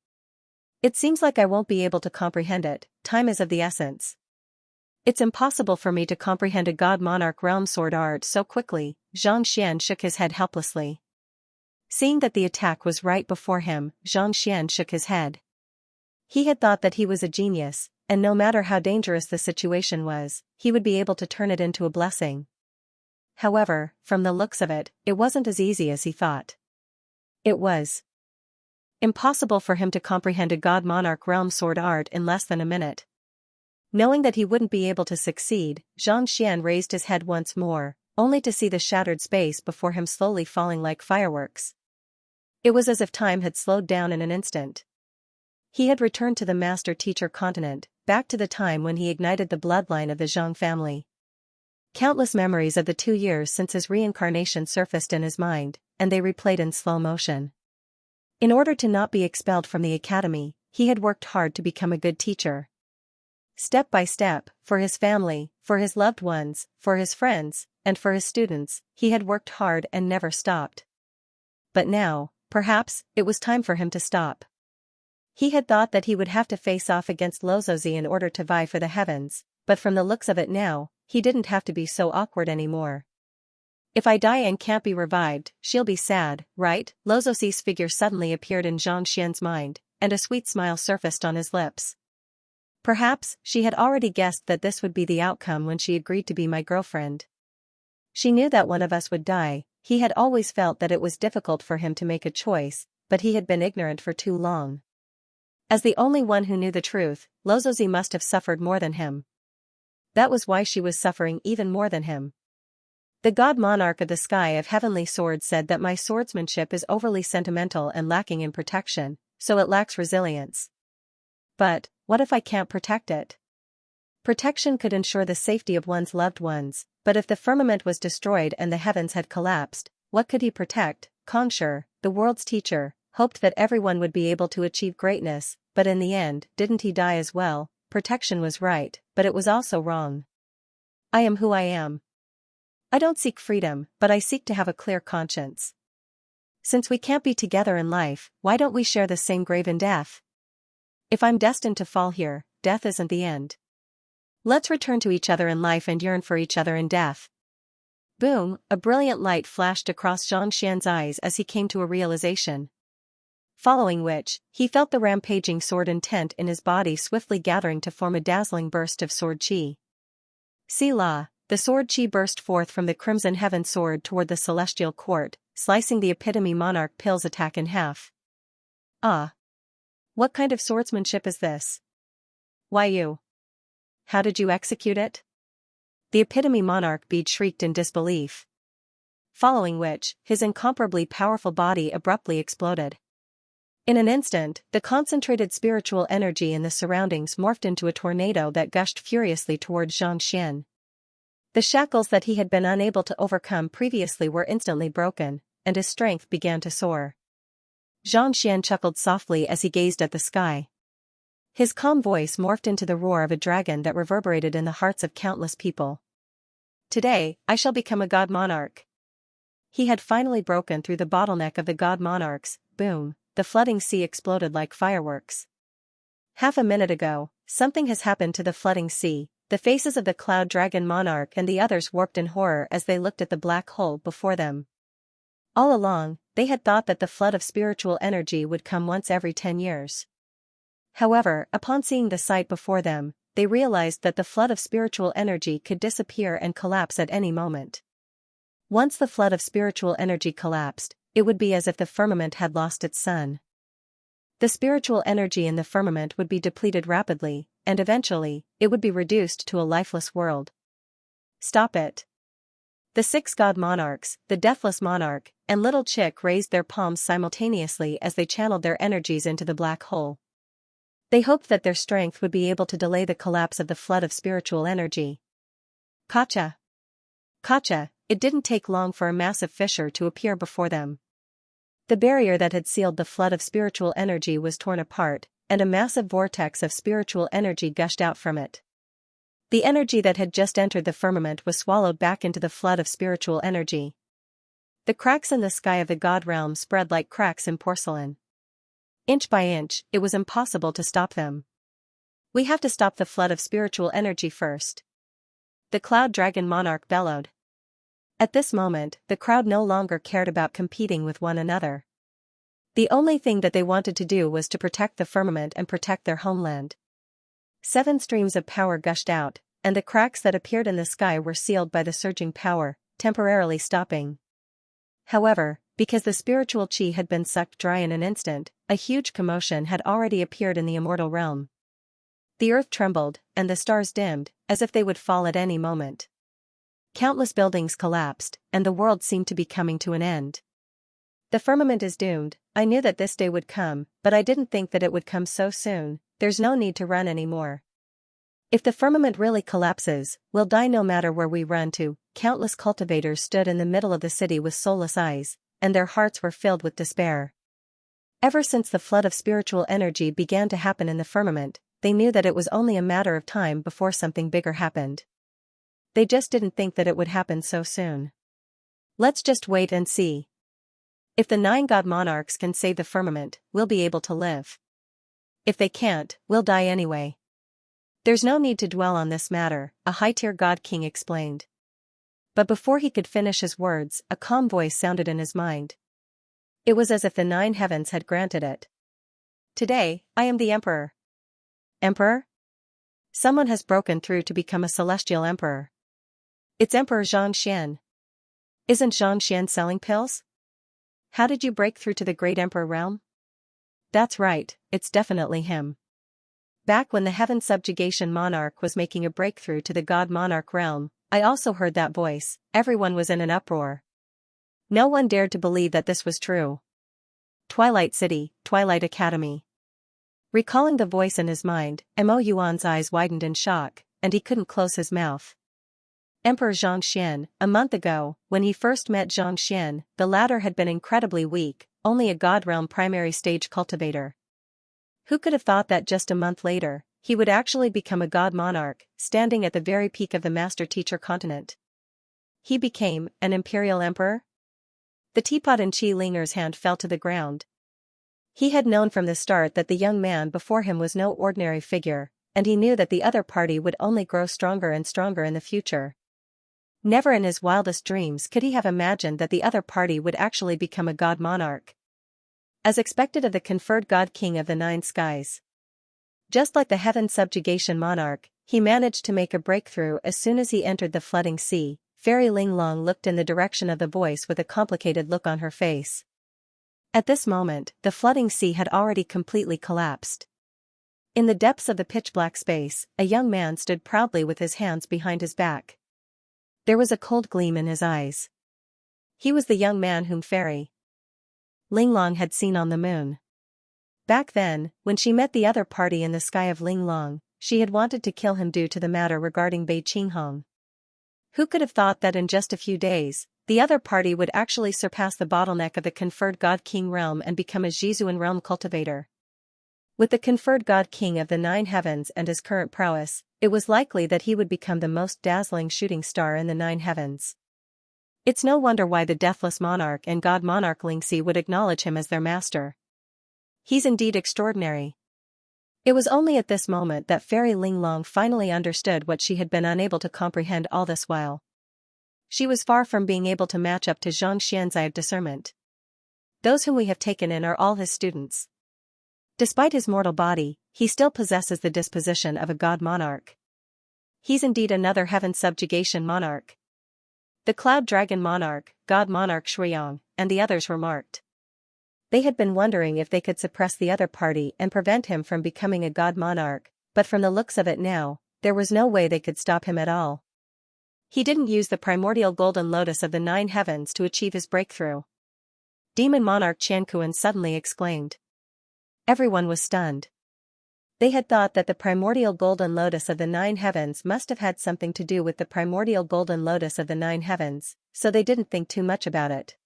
It seems like I won't be able to comprehend it, time is of the essence. It's impossible for me to comprehend a god monarch realm sword art so quickly. Xianxia shook his head helplessly. Seeing that the attack was right before him, Xianxia shook his head. He had thought that he was a genius, and no matter how dangerous the situation was, he would be able to turn it into a blessing. However, from the looks of it, it wasn't as easy as he thought. It was impossible for him to comprehend a god monarch realm sword art in less than a minute. Knowing that he wouldn't be able to succeed, Xianxia raised his head once more, only to see the shattered space before him slowly falling like fireworks. It was as if time had slowed down in an instant. He had returned to the master-teacher continent, back to the time when he ignited the bloodline of the Zhang family. Countless memories of the 2 years since his reincarnation surfaced in his mind, and they replayed in slow motion. In order to not be expelled from the academy, he had worked hard to become a good teacher. Step by step, for his family, for his loved ones, for his friends, and for his students, he had worked hard and never stopped. But now, perhaps, it was time for him to stop. He had thought that he would have to face off against Lozozi in order to vie for the heavens, but from the looks of it now, he didn't have to be so awkward anymore. If I die and can't be revived, she'll be sad, right? Lozozi's figure suddenly appeared in Xianxia's mind, and a sweet smile surfaced on his lips. Perhaps, she had already guessed that this would be the outcome when she agreed to be my girlfriend. She knew that one of us would die. He had always felt that it was difficult for him to make a choice, but he had been ignorant for too long. As the only one who knew the truth, Lozozi must have suffered more than him. That was why she was suffering even more than him. The god monarch of the sky of heavenly swords said that my swordsmanship is overly sentimental and lacking in protection, so it lacks resilience. But, what if I can't protect it? Protection could ensure the safety of one's loved ones, but if the firmament was destroyed and the heavens had collapsed, what could he protect? Kongsher, the world's teacher, hoped that everyone would be able to achieve greatness, but in the end, didn't he die as well? Protection was right, but it was also wrong. I am who I am. I don't seek freedom, but I seek to have a clear conscience. Since we can't be together in life, why don't we share the same grave in death? If I'm destined to fall here, death isn't the end. Let's return to each other in life and yearn for each other in death. Boom, a brilliant light flashed across Xianxia's eyes as he came to a realization. Following which, he felt the rampaging sword intent in his body swiftly gathering to form a dazzling burst of sword chi. Selah, the sword chi burst forth from the crimson heaven sword toward the celestial court, slicing the epitome monarch Pill's attack in half. Ah! What kind of swordsmanship is this? Why you? How did you execute it? The epitome monarch bead shrieked in disbelief. Following which, his incomparably powerful body abruptly exploded. In an instant, the concentrated spiritual energy in the surroundings morphed into a tornado that gushed furiously toward Xianxia. The shackles that he had been unable to overcome previously were instantly broken, and his strength began to soar. Xianxia chuckled softly as he gazed at the sky. His calm voice morphed into the roar of a dragon that reverberated in the hearts of countless people. Today, I shall become a god monarch. He had finally broken through the bottleneck of the god monarchs. Boom, the flooding sea exploded like fireworks. Half a minute ago, something has happened to the flooding sea. The faces of the cloud dragon monarch and the others warped in horror as they looked at the black hole before them. All along, they had thought that the flood of spiritual energy would come once every 10 years. However, upon seeing the sight before them, they realized that the flood of spiritual energy could disappear and collapse at any moment. Once the flood of spiritual energy collapsed, it would be as if the firmament had lost its sun. The spiritual energy in the firmament would be depleted rapidly, and eventually, it would be reduced to a lifeless world. Stop it. The 6 god monarchs, the deathless monarch, and little chick raised their palms simultaneously as they channeled their energies into the black hole. They hoped that their strength would be able to delay the collapse of the flood of spiritual energy. Gotcha. Gotcha. It didn't take long for a massive fissure to appear before them. The barrier that had sealed the flood of spiritual energy was torn apart, and a massive vortex of spiritual energy gushed out from it. The energy that had just entered the firmament was swallowed back into the flood of spiritual energy. The cracks in the sky of the god realm spread like cracks in porcelain. Inch by inch, it was impossible to stop them. We have to stop the flood of spiritual energy first. The Cloud Dragon Monarch bellowed. At this moment, the crowd no longer cared about competing with one another. The only thing that they wanted to do was to protect the firmament and protect their homeland. 7 streams of power gushed out, and the cracks that appeared in the sky were sealed by the surging power, temporarily stopping. However, because the spiritual chi had been sucked dry in an instant, a huge commotion had already appeared in the immortal realm. The earth trembled, and the stars dimmed, as if they would fall at any moment. Countless buildings collapsed, and the world seemed to be coming to an end. The firmament is doomed. I knew that this day would come, but I didn't think that it would come so soon. There's no need to run anymore. If the firmament really collapses, we'll die no matter where we run to. Countless cultivators stood in the middle of the city with soulless eyes, and their hearts were filled with despair. Ever since the flood of spiritual energy began to happen in the firmament, they knew that it was only a matter of time before something bigger happened. They just didn't think that it would happen so soon. Let's just wait and see. If the 9 god monarchs can save the firmament, we'll be able to live. If they can't, we'll die anyway. There's no need to dwell on this matter, a high-tier god king explained. But before he could finish his words, a calm voice sounded in his mind. It was as if the 9 heavens had granted it. Today, I am the emperor. Emperor? Someone has broken through to become a celestial emperor. It's Emperor Xianxia. Isn't Xianxia selling pills? How did you break through to the great emperor realm? That's right, it's definitely him. Back when the heaven subjugation monarch was making a breakthrough to the god monarch realm, I also heard that voice. Everyone was in an uproar. No one dared to believe that this was true. Twilight City, Twilight Academy. Recalling the voice in his mind, Mo Yuan's eyes widened in shock, and he couldn't close his mouth. Emperor Xianxia, a month ago, when he first met Xianxia, the latter had been incredibly weak, only a god realm primary stage cultivator. Who could have thought that just a month later, he would actually become a god monarch, standing at the very peak of the master-teacher continent? He became an imperial emperor? The teapot in Qi Linger's hand fell to the ground. He had known from the start that the young man before him was no ordinary figure, and he knew that the other party would only grow stronger and stronger in the future. Never in his wildest dreams could he have imagined that the other party would actually become a god monarch. As expected of the conferred god king of the 9 skies. Just like the heaven subjugation monarch, he managed to make a breakthrough as soon as he entered the flooding sea. Fairy Linglong looked in the direction of the voice with a complicated look on her face. At this moment, the flooding sea had already completely collapsed. In the depths of the pitch-black space, a young man stood proudly with his hands behind his back. There was a cold gleam in his eyes. He was the young man whom Fairy Linglong had seen on the moon. Back then, when she met the other party in the sky of Linglong, she had wanted to kill him due to the matter regarding Bei Qinghong. Who could have thought that in just a few days, the other party would actually surpass the bottleneck of the conferred God King realm and become a Zhizuan realm cultivator? With the conferred God King of the 9 heavens and his current prowess, it was likely that he would become the most dazzling shooting star in the 9 heavens. It's no wonder why the Deathless Monarch and God Monarch Lingxi would acknowledge him as their master. He's indeed extraordinary. It was only at this moment that Fairy Linglong finally understood what she had been unable to comprehend all this while. She was far from being able to match up to Xianxia's eye of discernment. Those whom we have taken in are all his students. Despite his mortal body, he still possesses the disposition of a god monarch. He's indeed another heaven subjugation monarch. The Cloud Dragon Monarch, God Monarch Shuiyang, and the others were marked. They had been wondering if they could suppress the other party and prevent him from becoming a god monarch, but from the looks of it now, there was no way they could stop him at all. He didn't use the primordial golden lotus of the 9 heavens to achieve his breakthrough. Demon Monarch Qianquan suddenly exclaimed. Everyone was stunned. They had thought that the primordial golden lotus of the nine heavens must have had something to do with the primordial golden lotus of the nine heavens, so they didn't think too much about it.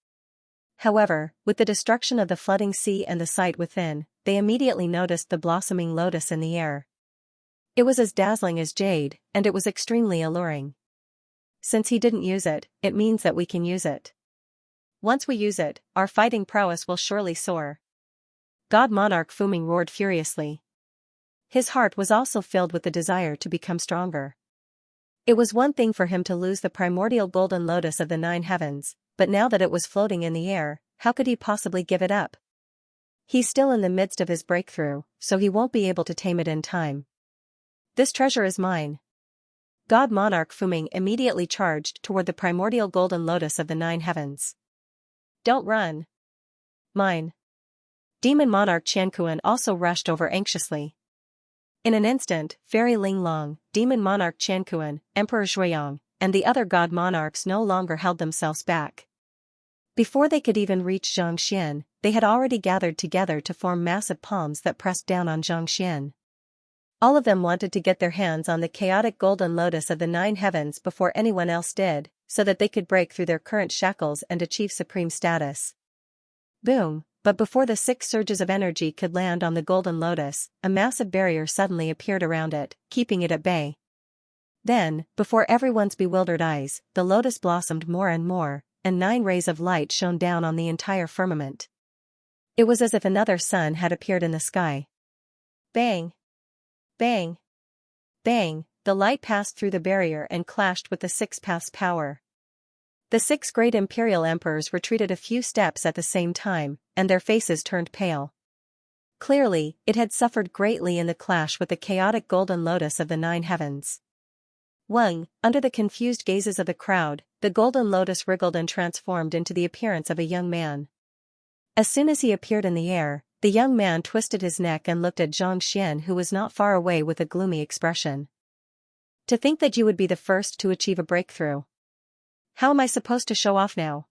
However, with the destruction of the flooding sea and the sight within, they immediately noticed the blossoming lotus in the air. It was as dazzling as jade, and it was extremely alluring. Since he didn't use it, it means that we can use it. Once we use it, our fighting prowess will surely soar. God Monarch Fuming roared furiously. His heart was also filled with the desire to become stronger. It was one thing for him to lose the primordial golden lotus of the nine heavens, but now that it was floating in the air, how could he possibly give it up? He's still in the midst of his breakthrough, so he won't be able to tame it in time. This treasure is mine. God Monarch Fuming immediately charged toward the primordial golden lotus of the nine heavens. Don't run. Mine. Demon Monarch Qianquan also rushed over anxiously. In an instant, Fairy Linglong, Demon Monarch Qianquan, Emperor Zhuiyang, and the other god monarchs no longer held themselves back. Before they could even reach Xianxia, they had already gathered together to form massive palms that pressed down on Xianxia. All of them wanted to get their hands on the chaotic golden lotus of the nine heavens before anyone else did, so that they could break through their current shackles and achieve supreme status. Boom! But before the 6 surges of energy could land on the golden lotus, a massive barrier suddenly appeared around it, keeping it at bay. Then, before everyone's bewildered eyes, the lotus blossomed more and more, and 9 rays of light shone down on the entire firmament. It was as if another sun had appeared in the sky. Bang! Bang! Bang! The light passed through the barrier and clashed with the 6 paths' power. The 6 great imperial emperors retreated a few steps at the same time, and their faces turned pale. Clearly, it had suffered greatly in the clash with the chaotic golden lotus of the nine heavens. Under the confused gazes of the crowd, the golden lotus wriggled and transformed into the appearance of a young man. As soon as he appeared in the air, the young man twisted his neck and looked at Xianxia, who was not far away, with a gloomy expression. To think that you would be the first to achieve a breakthrough. How am I supposed to show off now?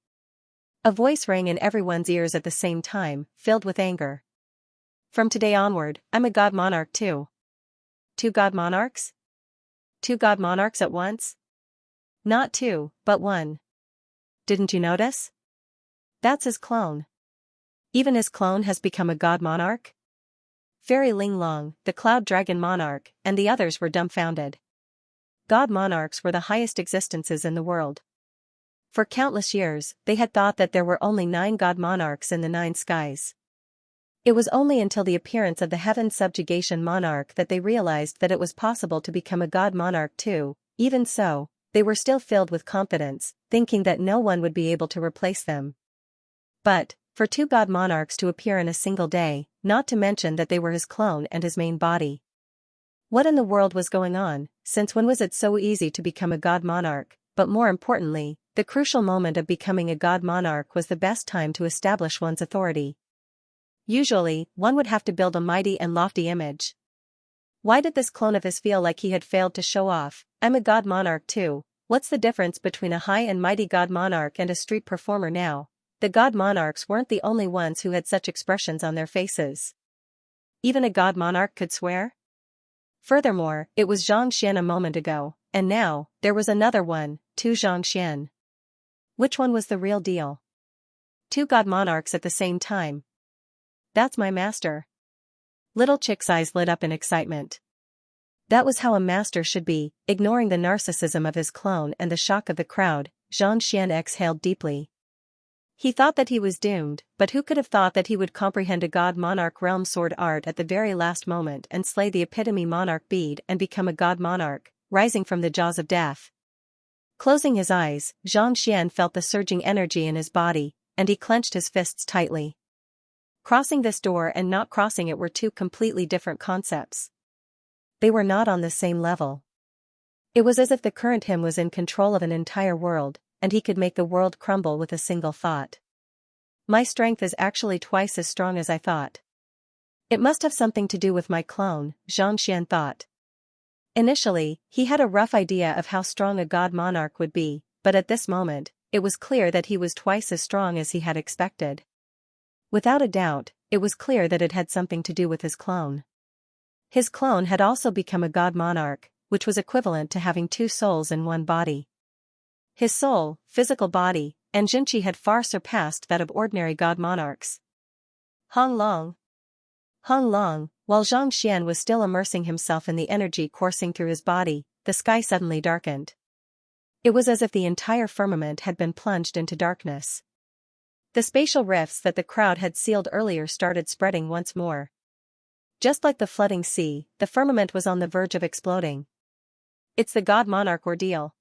A voice rang in everyone's ears at the same time, filled with anger. From today onward, I'm a god monarch too. 2 god monarchs? 2 god monarchs at once? Not 2, but 1. Didn't you notice? That's his clone. Even his clone has become a god monarch? Fairy Linglong, the cloud dragon monarch, and the others were dumbfounded. God monarchs were the highest existences in the world. For countless years, they had thought that there were only 9 god monarchs in the 9 skies. It was only until the appearance of the heaven subjugation monarch that they realized that it was possible to become a god monarch too. Even so, they were still filled with confidence, thinking that no one would be able to replace them. But, for 2 god monarchs to appear in a single day, not to mention that they were his clone and his main body. What in the world was going on? Since when was it so easy to become a god monarch? But more importantly, the crucial moment of becoming a god monarch was the best time to establish one's authority. Usually, one would have to build a mighty and lofty image. Why did this clone of his feel like he had failed to show off? I'm a god monarch too. What's the difference between a high and mighty god monarch and a street performer now? The god monarchs weren't the only ones who had such expressions on their faces. Even a god monarch could swear? Furthermore, it was Xianxia a moment ago, and now, there was another one, 2 Xianxia. Which one was the real deal? 2 god monarchs at the same time. That's my master. Little Chick's eyes lit up in excitement. That was how a master should be. Ignoring the narcissism of his clone and the shock of the crowd, Xianxia exhaled deeply. He thought that he was doomed, but who could have thought that he would comprehend a god monarch realm sword art at the very last moment and slay the epitome monarch bead and become a god monarch, rising from the jaws of death. Closing his eyes, Xianxia felt the surging energy in his body, and he clenched his fists tightly. Crossing this door and not crossing it were 2 completely different concepts. They were not on the same level. It was as if the current him was in control of an entire world, and he could make the world crumble with a single thought. My strength is actually twice as strong as I thought. It must have something to do with my clone, Xianxia thought. Initially, he had a rough idea of how strong a god monarch would be, but at this moment, it was clear that he was twice as strong as he had expected. Without a doubt, it was clear that it had something to do with his clone. His clone had also become a god monarch, which was equivalent to having two souls in one body. His soul, physical body, and Xianxia had far surpassed that of ordinary god monarchs. Hong Long, while Zhang Xian was still immersing himself in the energy coursing through his body, the sky suddenly darkened. It was as if the entire firmament had been plunged into darkness. The spatial rifts that the crowd had sealed earlier started spreading once more. Just like the flooding sea, the firmament was on the verge of exploding. It's the god monarch ordeal.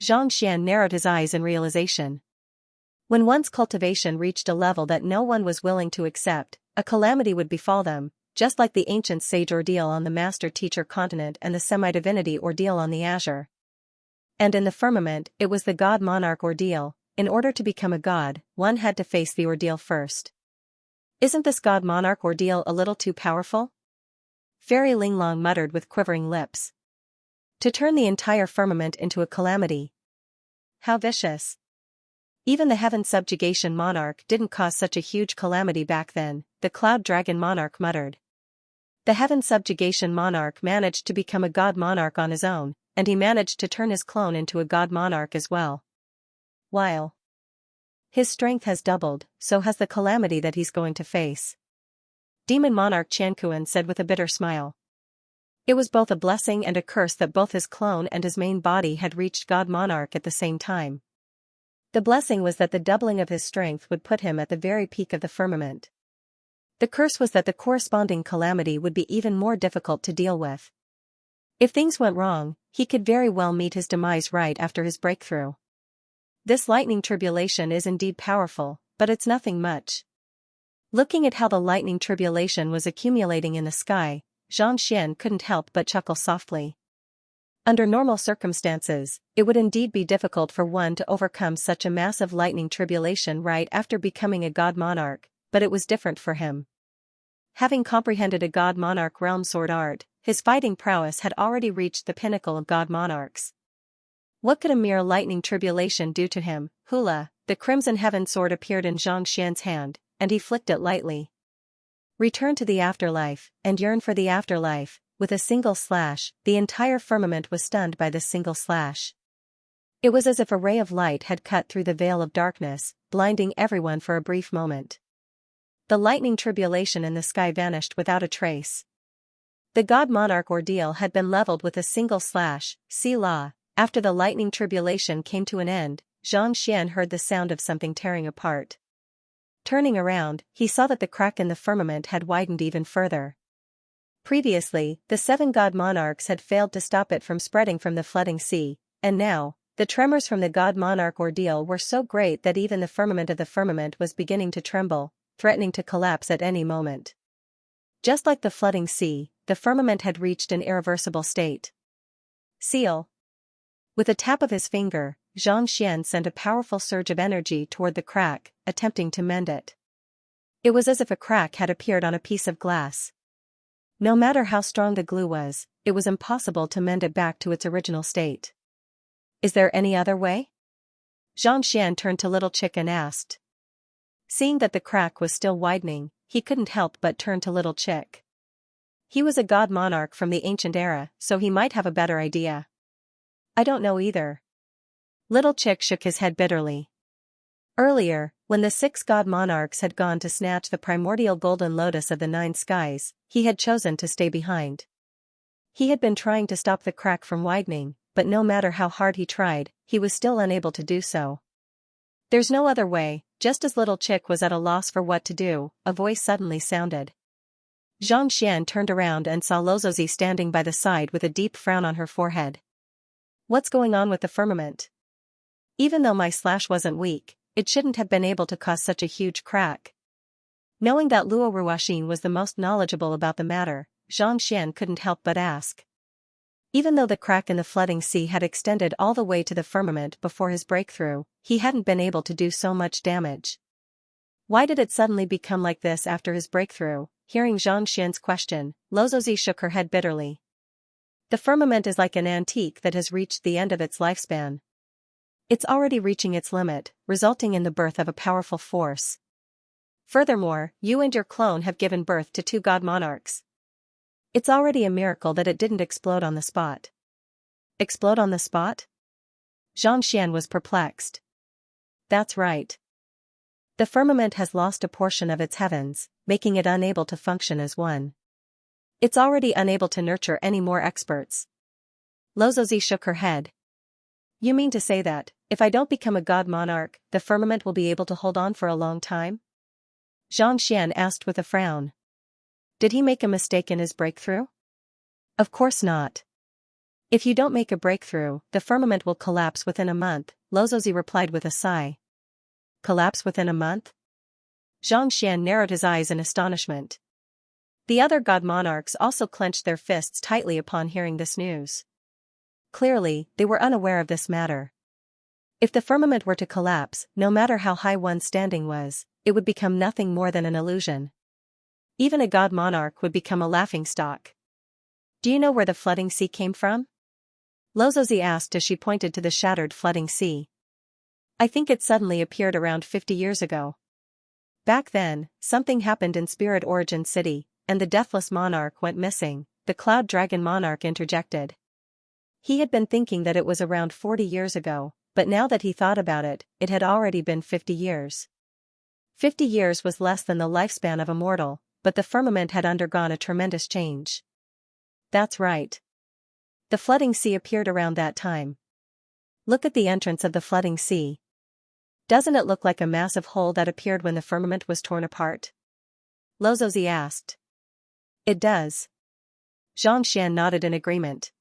Zhang Xian narrowed his eyes in realization. When one's cultivation reached a level that no one was willing to accept, a calamity would befall them, just like the ancient sage ordeal on the master-teacher continent and the semi-divinity ordeal on the azure. And in the firmament, it was the god monarch ordeal. In order to become a god, one had to face the ordeal first. Isn't this god monarch ordeal a little too powerful? Fairy Linglong muttered with quivering lips. To turn the entire firmament into a calamity. How vicious. Even the heaven subjugation monarch didn't cause such a huge calamity back then, the cloud dragon monarch muttered. The heaven subjugation monarch managed to become a god monarch on his own, and he managed to turn his clone into a god monarch as well. While his strength has doubled, so has the calamity that he's going to face. Demon monarch Qianquan said with a bitter smile. It was both a blessing and a curse that both his clone and his main body had reached god monarch at the same time. The blessing was that the doubling of his strength would put him at the very peak of the firmament. The curse was that the corresponding calamity would be even more difficult to deal with. If things went wrong, he could very well meet his demise right after his breakthrough. This lightning tribulation is indeed powerful, but it's nothing much. Looking at how the lightning tribulation was accumulating in the sky, Zhang Xian couldn't help but chuckle softly. Under normal circumstances, it would indeed be difficult for one to overcome such a massive lightning tribulation right after becoming a god monarch, but it was different for him. Having comprehended a god monarch realm sword art, his fighting prowess had already reached the pinnacle of god monarchs. What could a mere lightning tribulation do to him? Hula, the crimson heaven sword appeared in Zhang Xian's hand, and he flicked it lightly. Return to the afterlife, and yearn for the afterlife. With a single slash, the entire firmament was stunned by this single slash. It was as if a ray of light had cut through the veil of darkness, blinding everyone for a brief moment. The lightning tribulation in the sky vanished without a trace. The god monarch ordeal had been leveled with a single slash. See La. After the lightning tribulation came to an end, Zhang Xian heard the sound of something tearing apart. Turning around, he saw that the crack in the firmament had widened even further. Previously, the 7 god monarchs had failed to stop it from spreading from the flooding sea, and now, the tremors from the god monarch ordeal were so great that even the firmament of the firmament was beginning to tremble, threatening to collapse at any moment. Just like the flooding sea, the firmament had reached an irreversible state. Seal. With a tap of his finger, Zhang Xian sent a powerful surge of energy toward the crack, attempting to mend it. It was as if a crack had appeared on a piece of glass. No matter how strong the glue was, it was impossible to mend it back to its original state. Is there any other way? Zhang Xian turned to Little Chick and asked. Seeing that the crack was still widening, he couldn't help but turn to Little Chick. He was a god monarch from the ancient era, so he might have a better idea. I don't know either. Little Chick shook his head bitterly. Earlier, when the 6 god monarchs had gone to snatch the primordial golden lotus of the 9 skies, he had chosen to stay behind. He had been trying to stop the crack from widening, but no matter how hard he tried, he was still unable to do so. There's no other way. Just as Little Chick was at a loss for what to do, a voice suddenly sounded. Zhang Xian turned around and saw Lozozi standing by the side with a deep frown on her forehead. What's going on with the firmament? Even though my slash wasn't weak, it shouldn't have been able to cause such a huge crack. Knowing that Luo Ruoxin was the most knowledgeable about the matter, Zhang Xian couldn't help but ask. Even though the crack in the flooding sea had extended all the way to the firmament before his breakthrough, he hadn't been able to do so much damage. Why did it suddenly become like this after his breakthrough? Hearing Zhang Xian's question, Lozozi shook her head bitterly. The firmament is like an antique that has reached the end of its lifespan. It's already reaching its limit, resulting in the birth of a powerful force. Furthermore, you and your clone have given birth to 2 god monarchs. It's already a miracle that it didn't explode on the spot. Explode on the spot? Xianxia was perplexed. That's right. The firmament has lost a portion of its heavens, making it unable to function as one. It's already unable to nurture any more experts. Luozi shook her head. You mean to say that, if I don't become a god monarch, the firmament will be able to hold on for a long time? Xianxia asked with a frown. Did he make a mistake in his breakthrough? Of course not. If you don't make a breakthrough, the firmament will collapse within a month, Luozi replied with a sigh. Collapse within a month? Xianxia narrowed his eyes in astonishment. The other god monarchs also clenched their fists tightly upon hearing this news. Clearly, they were unaware of this matter. If the firmament were to collapse, no matter how high one's standing was, it would become nothing more than an illusion. Even a god monarch would become a laughingstock. Do you know where the flooding sea came from? Luozi asked as she pointed to the shattered flooding sea. I think it suddenly appeared around 50 years ago. Back then, something happened in Spirit Origin City, and the deathless monarch went missing, the cloud dragon monarch interjected. He had been thinking that it was around 40 years ago, but now that he thought about it, it had already been 50 years. 50 years was less than the lifespan of a mortal, but the firmament had undergone a tremendous change. That's right. The flooding sea appeared around that time. Look at the entrance of the flooding sea. Doesn't it look like a massive hole that appeared when the firmament was torn apart? Luozi asked. It does. Xianxia nodded in agreement.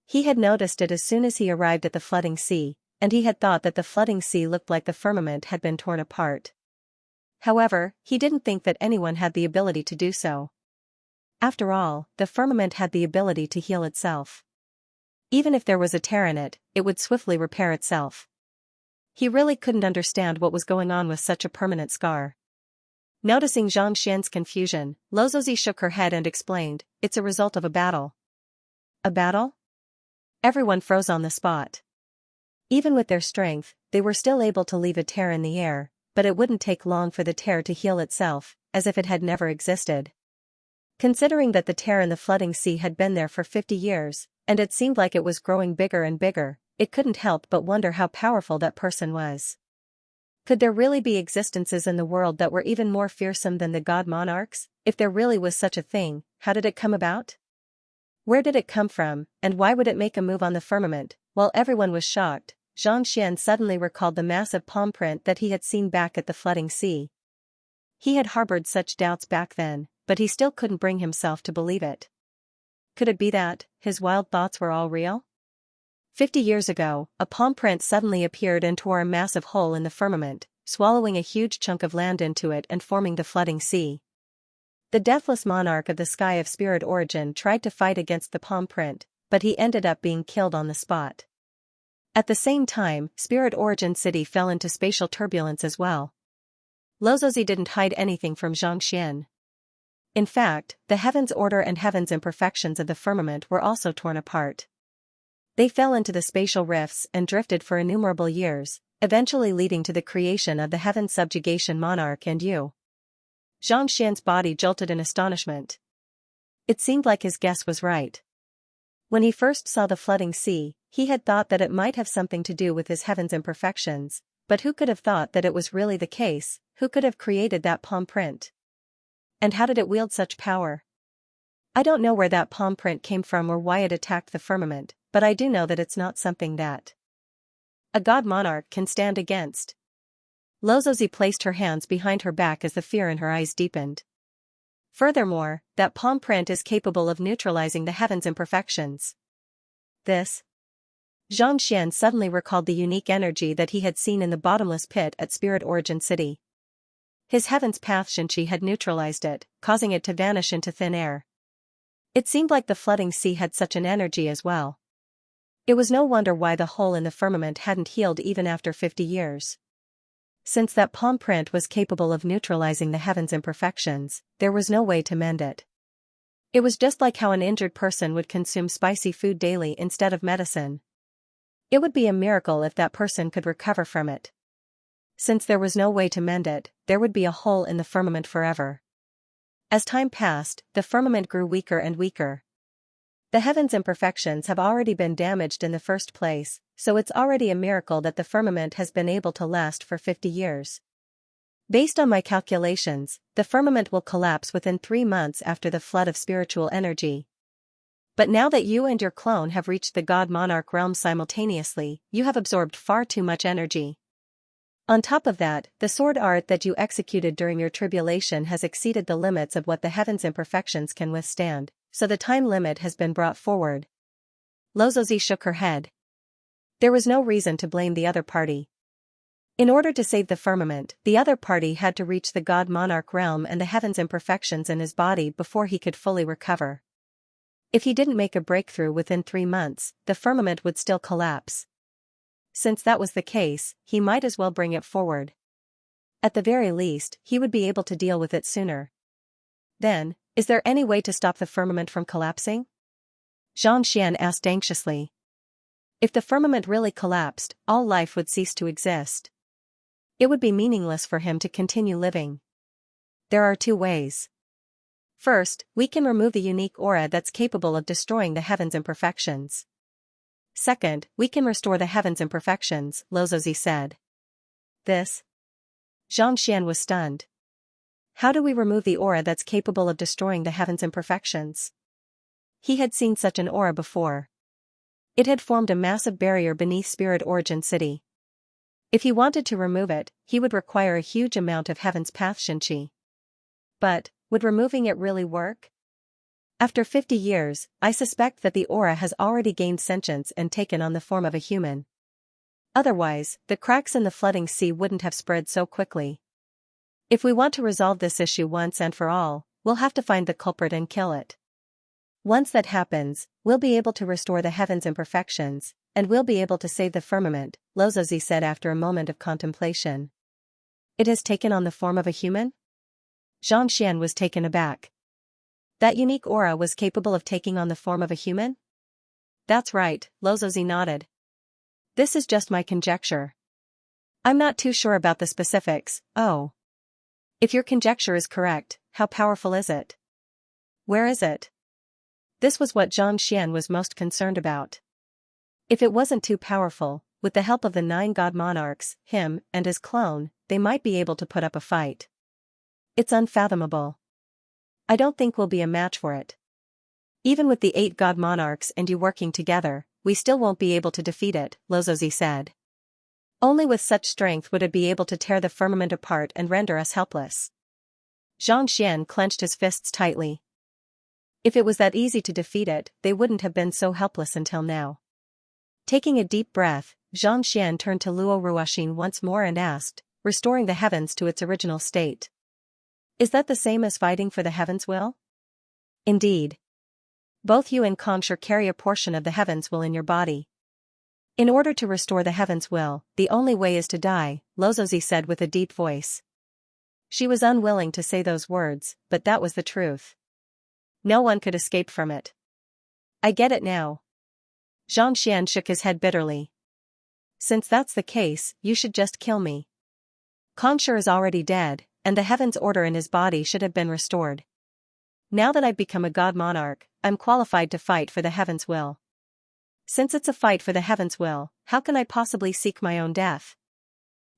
He had noticed it as soon as he arrived at the flooding sea, and he had thought that the flooding sea looked like the firmament had been torn apart. However, he didn't think that anyone had the ability to do so. After all, the firmament had the ability to heal itself. Even if there was a tear in it, it would swiftly repair itself. He really couldn't understand what was going on with such a permanent scar. Noticing Xianxia's confusion, Luozi shook her head and explained, it's a result of a battle. A battle? Everyone froze on the spot. Even with their strength, they were still able to leave a tear in the air, but it wouldn't take long for the tear to heal itself, as if it had never existed. Considering that the tear in the flooding sea had been there for 50 years, and it seemed like it was growing bigger and bigger, it couldn't help but wonder how powerful that person was. Could there really be existences in the world that were even more fearsome than the god monarchs? If there really was such a thing, how did it come about? Where did it come from, and why would it make a move on the firmament? While everyone was shocked, Xianxia suddenly recalled the massive palm print that he had seen back at the flooding sea. He had harbored such doubts back then, but he still couldn't bring himself to believe it. Could it be that his wild thoughts were all real? 50 years ago, a palm print suddenly appeared and tore a massive hole in the firmament, swallowing a huge chunk of land into it and forming the flooding sea. The deathless monarch of the sky of Spirit Origin tried to fight against the palm print, but he ended up being killed on the spot. At the same time, Spirit Origin City fell into spatial turbulence as well. Luozi didn't hide anything from Xianxia. In fact, the heavens order and heavens imperfections of the firmament were also torn apart. They fell into the spatial rifts and drifted for innumerable years, eventually leading to the creation of the heaven subjugation monarch and you. Xianxia's body jolted in astonishment. It seemed like his guess was right. When he first saw the flooding sea, he had thought that it might have something to do with his heaven's imperfections, but who could have thought that it was really the case? Who could have created that palm print? And how did it wield such power? I don't know where that palm print came from or why it attacked the firmament, but I do know that it's not something that a god monarch can stand against. Luozi placed her hands behind her back as the fear in her eyes deepened. Furthermore, that palm print is capable of neutralizing the heaven's imperfections. This. Xianxia suddenly recalled the unique energy that he had seen in the bottomless pit at Spirit Origin City. His heaven's path Xianxia had neutralized it, causing it to vanish into thin air. It seemed like the flooding sea had such an energy as well. It was no wonder why the hole in the firmament hadn't healed even after 50 years. Since that palm print was capable of neutralizing the heaven's imperfections, there was no way to mend it. It was just like how an injured person would consume spicy food daily instead of medicine. It would be a miracle if that person could recover from it. Since there was no way to mend it, there would be a hole in the firmament forever. As time passed, the firmament grew weaker and weaker. The heavens' imperfections have already been damaged in the first place, so it's already a miracle that the firmament has been able to last for 50 years. Based on my calculations, the firmament will collapse within 3 months after the flood of spiritual energy. But now that you and your clone have reached the God Monarch realm simultaneously, you have absorbed far too much energy. On top of that, the sword art that you executed during your tribulation has exceeded the limits of what the heavens' imperfections can withstand, so the time limit has been brought forward. Lozozi shook her head. There was no reason to blame the other party. In order to save the firmament, the other party had to reach the God Monarch realm and the heavens' imperfections in his body before he could fully recover. If he didn't make a breakthrough within 3 months, the firmament would still collapse. Since that was the case, he might as well bring it forward. At the very least, he would be able to deal with it sooner. Then, is there any way to stop the firmament from collapsing? Xianxia asked anxiously. If the firmament really collapsed, all life would cease to exist. It would be meaningless for him to continue living. There are 2 ways. First, we can remove the unique aura that's capable of destroying the heavens' imperfections. Second, we can restore the heavens' imperfections, Lozozi said. This? Xianxia was stunned. How do we remove the aura that's capable of destroying the heavens' imperfections? He had seen such an aura before. It had formed a massive barrier beneath Spirit Origin City. If he wanted to remove it, he would require a huge amount of Heaven's Path Xianxia. But, would removing it really work? After 50 years, I suspect that the aura has already gained sentience and taken on the form of a human. Otherwise, the cracks in the flooding sea wouldn't have spread so quickly. If we want to resolve this issue once and for all, we'll have to find the culprit and kill it. Once that happens, we'll be able to restore the heavens' imperfections, and we'll be able to save the firmament, Lozozi said after a moment of contemplation. It has taken on the form of a human? Xianxia was taken aback. That unique aura was capable of taking on the form of a human? That's right, Lozozi nodded. This is just my conjecture. I'm not too sure about the specifics. Oh. If your conjecture is correct, how powerful is it? Where is it? This was what Xianxia was most concerned about. If it wasn't too powerful, with the help of the 9 God Monarchs, him, and his clone, they might be able to put up a fight. It's unfathomable. I don't think we'll be a match for it. Even with the 8 God Monarchs and you working together, we still won't be able to defeat it, Lozozi said. Only with such strength would it be able to tear the firmament apart and render us helpless. Xianxia clenched his fists tightly. If it was that easy to defeat it, they wouldn't have been so helpless until now. Taking a deep breath, Xianxia turned to Luo Ruoxin once more and asked, restoring the heavens to its original state. Is that the same as fighting for the heavens' will? Indeed. Both you and Xianxia carry a portion of the heavens' will in your body. In order to restore the heavens' will, the only way is to die, Lozozi said with a deep voice. She was unwilling to say those words, but that was the truth. No one could escape from it. I get it now. Xianxia shook his head bitterly. Since that's the case, you should just kill me. Xianxia is already dead, and the heavens' order in his body should have been restored. Now that I've become a God Monarch, I'm qualified to fight for the heavens' will. Since it's a fight for the heavens' will, how can I possibly seek my own death?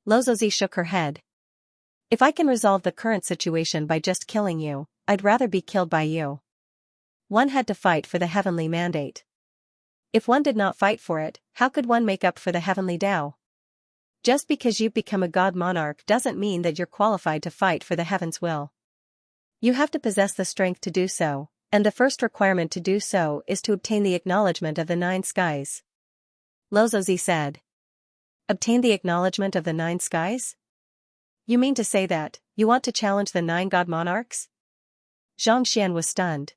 Lozozi shook her head. If I can resolve the current situation by just killing you, I'd rather be killed by you. One had to fight for the heavenly mandate. If one did not fight for it, how could one make up for the heavenly Tao? Just because you've become a God Monarch doesn't mean that you're qualified to fight for the heavens' will. You have to possess the strength to do so, and the first requirement to do so is to obtain the acknowledgement of the 9 skies. Lozozi said. Obtain the acknowledgement of the 9 skies? You mean to say that, you want to challenge the 9 God Monarchs? Xianxia was stunned.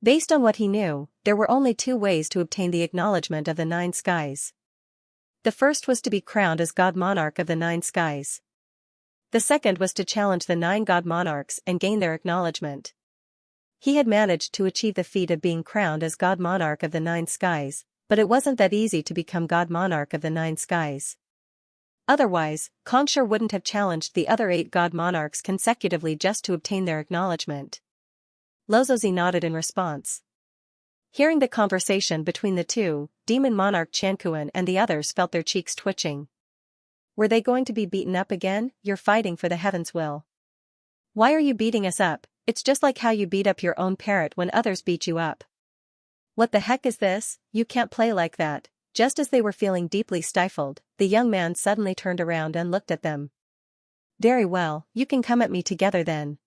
Based on what he knew, there were only 2 ways to obtain the acknowledgement of the 9 skies. The first was to be crowned as God Monarch of the 9 skies. The second was to challenge the 9 God Monarchs and gain their acknowledgement. He had managed to achieve the feat of being crowned as God Monarch of the 9 skies, but it wasn't that easy to become God Monarch of the 9 skies. Otherwise, Xianxia wouldn't have challenged the other 8 god monarchs consecutively just to obtain their acknowledgement. Lozozi nodded in response. Hearing the conversation between the two, demon monarch Xianxia and the others felt their cheeks twitching. Were they going to be beaten up again? You're fighting for the heaven's will. Why are you beating us up? It's just like how you beat up your own parrot when others beat you up. What the heck is this? You can't play like that. Just as they were feeling deeply stifled, the young man suddenly turned around and looked at them. Very well, you can come at me together then.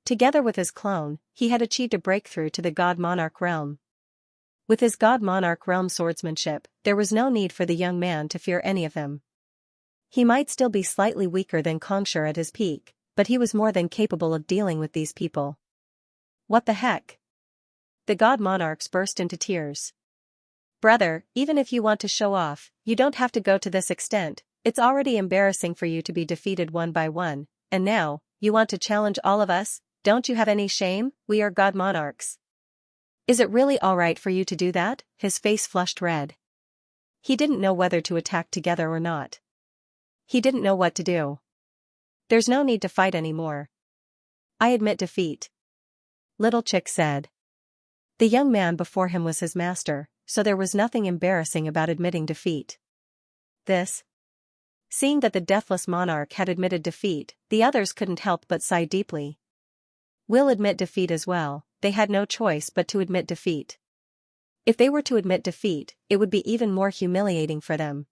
Together with his clone, he had achieved a breakthrough to the god monarch realm. With his god monarch realm swordsmanship, there was no need for the young man to fear any of them. He might still be slightly weaker than Xianxia at his peak, but he was more than capable of dealing with these people. What the heck? The god monarchs burst into tears. Brother, even if you want to show off, you don't have to go to this extent. It's already embarrassing for you to be defeated one by one, and now, you want to challenge all of us? Don't you have any shame? We are god monarchs. Is it really alright for you to do that? His face flushed red. He didn't know whether to attack together or not. He didn't know what to do. There's no need to fight anymore. I admit defeat. Little Chick said. The young man before him was his master, so there was nothing embarrassing about admitting defeat. Seeing that the deathless monarch had admitted defeat, the others couldn't help but sigh deeply. We'll admit defeat as well. They had no choice but to admit defeat. If they were to admit defeat, it would be even more humiliating for them.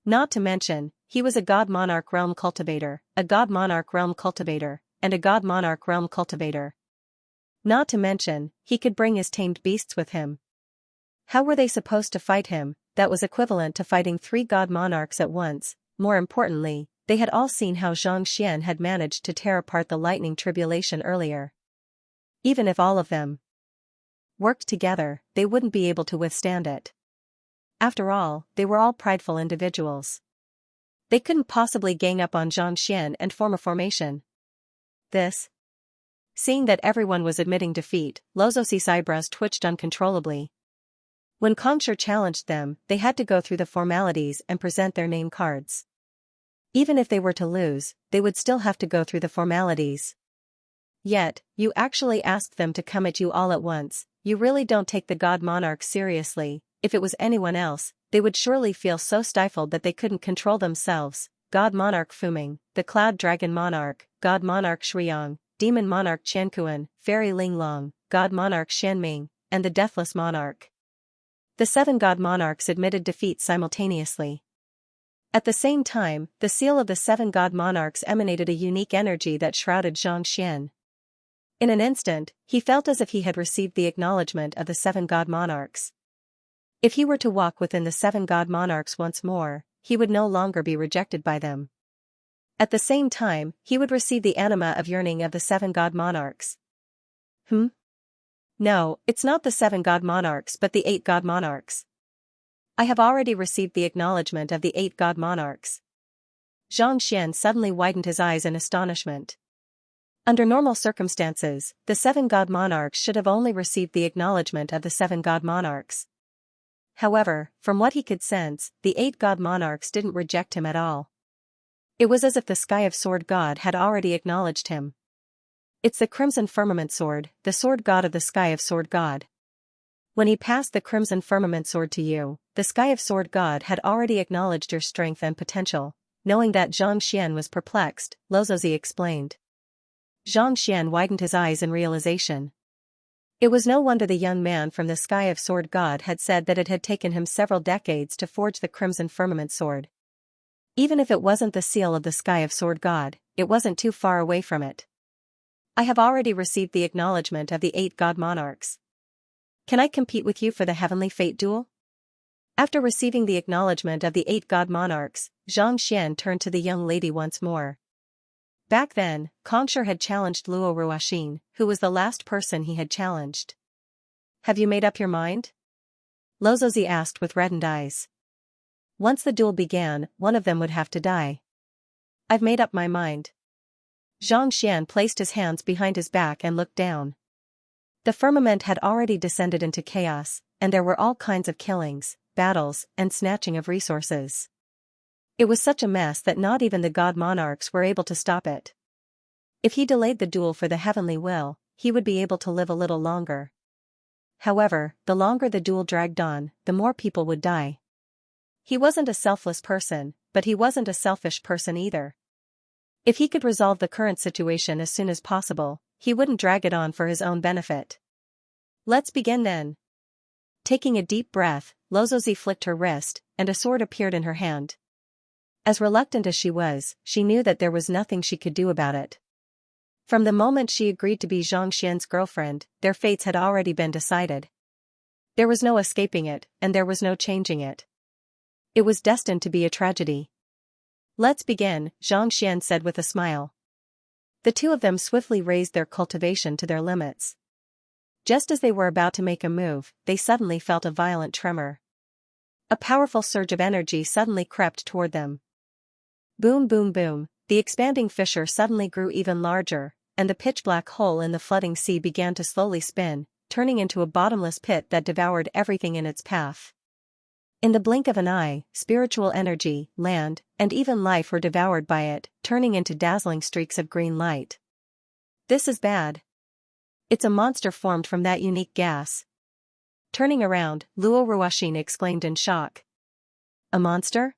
Not to mention, he was a god monarch realm cultivator, a god monarch realm cultivator, and a god monarch realm cultivator. Not to mention, he could bring his tamed beasts with him. How were they supposed to fight him? That was equivalent to fighting 3 god monarchs at once. More importantly, they had all seen how Xianxia had managed to tear apart the lightning tribulation earlier. Even if all of them worked together, they wouldn't be able to withstand it. After all, they were all prideful individuals. They couldn't possibly gang up on Xianxia and form a formation. Seeing that everyone was admitting defeat, Lozozi's eyebrows twitched uncontrollably. When Xianxia challenged them, they had to go through the formalities and present their name cards. Even if they were to lose, they would still have to go through the formalities. Yet, you actually asked them to come at you all at once. You really don't take the god monarch seriously. If it was anyone else, they would surely feel so stifled that they couldn't control themselves. God monarch Fuming, the cloud dragon monarch, god monarch Shuiyang, demon monarch Qianquan, fairy Linglong, god monarch Xianming, and the deathless monarch. The 7 god monarchs admitted defeat simultaneously. At the same time, the seal of the 7 god monarchs emanated a unique energy that shrouded Xianxia. In an instant, he felt as if he had received the acknowledgement of the 7 god monarchs. If he were to walk within the 7 god monarchs once more, he would no longer be rejected by them. At the same time, he would receive the anima of yearning of the 7 god monarchs. No, it's not the 7 god monarchs but the 8 god monarchs. I have already received the acknowledgement of the 8 god monarchs. Xianxia suddenly widened his eyes in astonishment. Under normal circumstances, the 7 god monarchs should have only received the acknowledgement of the 7 god monarchs. However, from what he could sense, the 8 god monarchs didn't reject him at all. It was as if the Sky of Sword God had already acknowledged him. It's the Crimson Firmament Sword, the Sword God of the Sky of Sword God. When he passed the Crimson Firmament Sword to you, the Sky of Sword God had already acknowledged your strength and potential. Knowing that Xianxia was perplexed, Lozozi explained. Xianxia widened his eyes in realization. It was no wonder the young man from the Sky of Sword God had said that it had taken him several decades to forge the Crimson Firmament Sword. Even if it wasn't the seal of the Sky of Sword God, it wasn't too far away from it. I have already received the acknowledgement of the 8 god monarchs. Can I compete with you for the heavenly fate duel? After receiving the acknowledgement of the 8 god monarchs, Xianxia turned to the young lady once more. Back then, Xianxia had challenged Luo Ruoxin, who was the last person he had challenged. Have you made up your mind? Lozozi asked with reddened eyes. Once the duel began, one of them would have to die. I've made up my mind. Xianxia placed his hands behind his back and looked down. The firmament had already descended into chaos, and there were all kinds of killings, battles, and snatching of resources. It was such a mess that not even the god monarchs were able to stop it. If he delayed the duel for the heavenly will, he would be able to live a little longer. However, the longer the duel dragged on, the more people would die. He wasn't a selfless person, but he wasn't a selfish person either. If he could resolve the current situation as soon as possible, he wouldn't drag it on for his own benefit. Let's begin then. Taking a deep breath, Lozozi flicked her wrist, and a sword appeared in her hand. As reluctant as she was, she knew that there was nothing she could do about it. From the moment she agreed to be Xianxia's girlfriend, their fates had already been decided. There was no escaping it, and there was no changing it. It was destined to be a tragedy. Let's begin, Xianxia said with a smile. The two of them swiftly raised their cultivation to their limits. Just as they were about to make a move, they suddenly felt a violent tremor. A powerful surge of energy suddenly crept toward them. Boom boom boom, the expanding fissure suddenly grew even larger, and the pitch-black hole in the flooding sea began to slowly spin, turning into a bottomless pit that devoured everything in its path. In the blink of an eye, spiritual energy, land, and even life were devoured by it, turning into dazzling streaks of green light. This is bad. It's a monster formed from that unique gas. Turning around, Luo Ruoxin exclaimed in shock. A monster?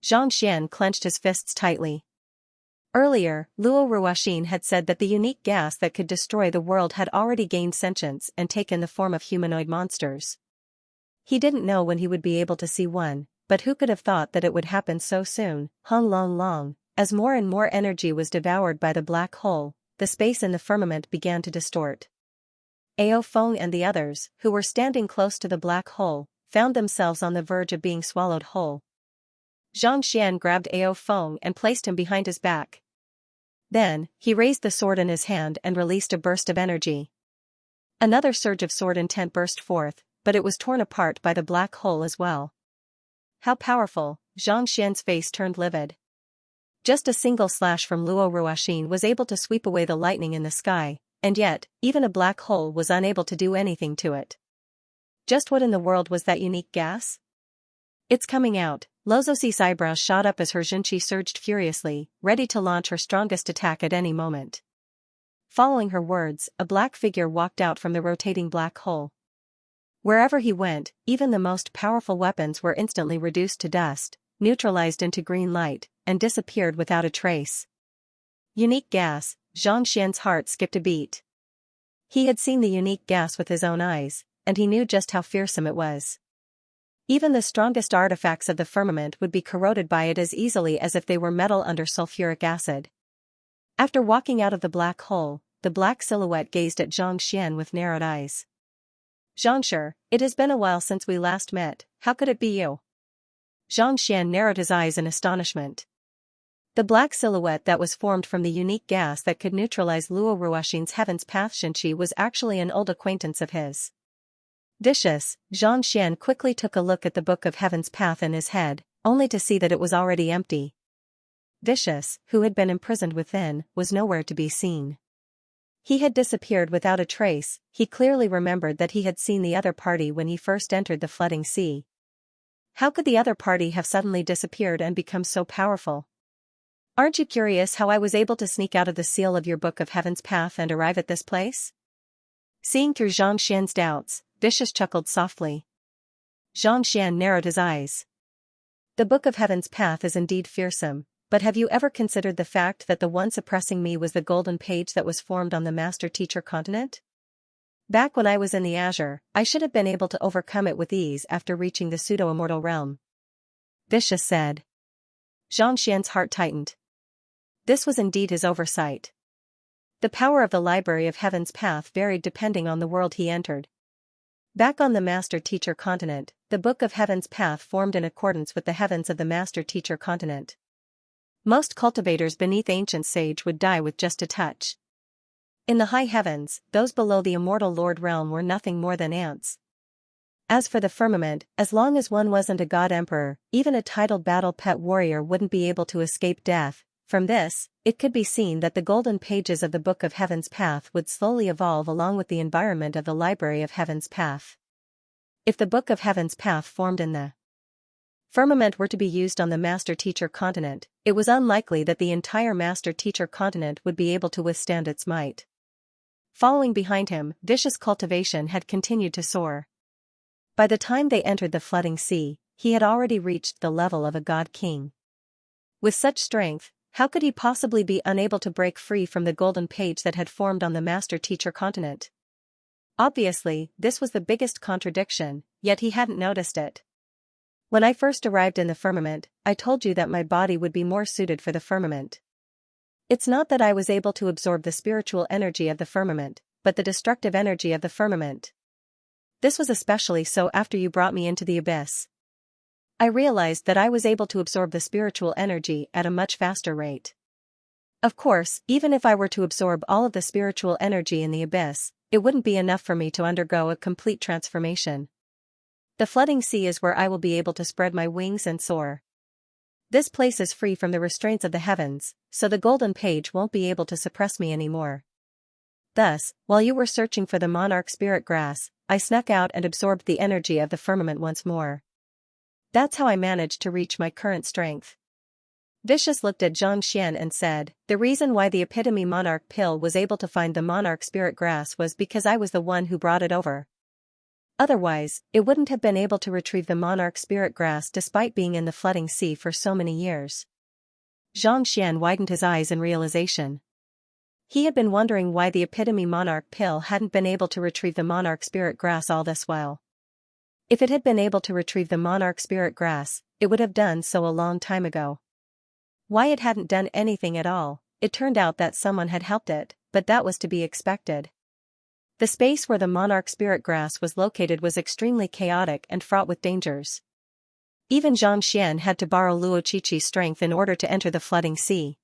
Xianxia clenched his fists tightly. Earlier, Luo Ruoxin had said that the unique gas that could destroy the world had already gained sentience and taken the form of humanoid monsters. He didn't know when he would be able to see one, but who could have thought that it would happen so soon? Hung long long, as more and more energy was devoured by the black hole, the space in the firmament began to distort. Ao Feng and the others, who were standing close to the black hole, found themselves on the verge of being swallowed whole. Xianxia grabbed Ao Feng and placed him behind his back. Then, he raised the sword in his hand and released a burst of energy. Another surge of sword intent burst forth, but it was torn apart by the black hole as well. How powerful, Xianxia's face turned livid. Just a single slash from Luo Ruoxin was able to sweep away the lightning in the sky, and yet, even a black hole was unable to do anything to it. Just what in the world was that unique gas? It's coming out. Lozozi's eyebrows shot up as her Xinqi surged furiously, ready to launch her strongest attack at any moment. Following her words, a black figure walked out from the rotating black hole. Wherever he went, even the most powerful weapons were instantly reduced to dust, neutralized into green light, and disappeared without a trace. Unique gas, Xianxia's heart skipped a beat. He had seen the unique gas with his own eyes, and he knew just how fearsome it was. Even the strongest artifacts of the firmament would be corroded by it as easily as if they were metal under sulfuric acid. After walking out of the black hole, the black silhouette gazed at Xianxia with narrowed eyes. Xianxia, it has been a while since we last met, how could it be you? Xianxia narrowed his eyes in astonishment. The black silhouette that was formed from the unique gas that could neutralize Luo Ruoxin's Heaven's Path Xinqi was actually an old acquaintance of his. Vicious, Xianxia quickly took a look at the Book of Heaven's Path in his head, only to see that it was already empty. Vicious, who had been imprisoned within, was nowhere to be seen. He had disappeared without a trace. He clearly remembered that he had seen the other party when he first entered the flooding sea. How could the other party have suddenly disappeared and become so powerful? Aren't you curious how I was able to sneak out of the seal of your Book of Heaven's Path and arrive at this place? Seeing through Xianxia's doubts, Vicious chuckled softly. Xianxia narrowed his eyes. The Book of Heaven's Path is indeed fearsome, but have you ever considered the fact that the one suppressing me was the golden page that was formed on the Master-Teacher continent? Back when I was in the Azure, I should have been able to overcome it with ease after reaching the pseudo-immortal realm. Vicious said. Xianxia's heart tightened. This was indeed his oversight. The power of the Library of Heaven's Path varied depending on the world he entered. Back on the Master-Teacher continent, the Book of Heaven's Path formed in accordance with the heavens of the Master-Teacher continent. Most cultivators beneath ancient sage would die with just a touch. In the high heavens, those below the immortal Lord realm were nothing more than ants. As for the firmament, as long as one wasn't a god-emperor, even a titled battle pet warrior wouldn't be able to escape death. From this, it could be seen that the golden pages of the Book of Heaven's Path would slowly evolve along with the environment of the Library of Heaven's Path. If the Book of Heaven's Path formed in the firmament were to be used on the Master-Teacher continent, it was unlikely that the entire Master-Teacher continent would be able to withstand its might. Following behind him, vicious cultivation had continued to soar. By the time they entered the flooding sea, he had already reached the level of a god-king. With such strength, how could he possibly be unable to break free from the golden page that had formed on the Master-Teacher continent? Obviously, this was the biggest contradiction, yet he hadn't noticed it. When I first arrived in the firmament, I told you that my body would be more suited for the firmament. It's not that I was able to absorb the spiritual energy of the firmament, but the destructive energy of the firmament. This was especially so after you brought me into the abyss. I realized that I was able to absorb the spiritual energy at a much faster rate. Of course, even if I were to absorb all of the spiritual energy in the abyss, it wouldn't be enough for me to undergo a complete transformation. The flooding sea is where I will be able to spread my wings and soar. This place is free from the restraints of the heavens, so the golden page won't be able to suppress me anymore. Thus, while you were searching for the monarch spirit grass, I snuck out and absorbed the energy of the firmament once more. That's how I managed to reach my current strength. Vicious looked at Xianxia and said, the reason why the epitome monarch pill was able to find the monarch spirit grass was because I was the one who brought it over. Otherwise, it wouldn't have been able to retrieve the monarch spirit grass despite being in the flooding sea for so many years. Xianxia widened his eyes in realization. He had been wondering why the epitome monarch pill hadn't been able to retrieve the monarch spirit grass all this while. If it had been able to retrieve the monarch spirit grass, it would have done so a long time ago. Why it hadn't done anything at all, it turned out that someone had helped it, but that was to be expected. The space where the monarch spirit grass was located was extremely chaotic and fraught with dangers. Even Xianxia had to borrow Luoqiqi's strength in order to enter the flooding sea.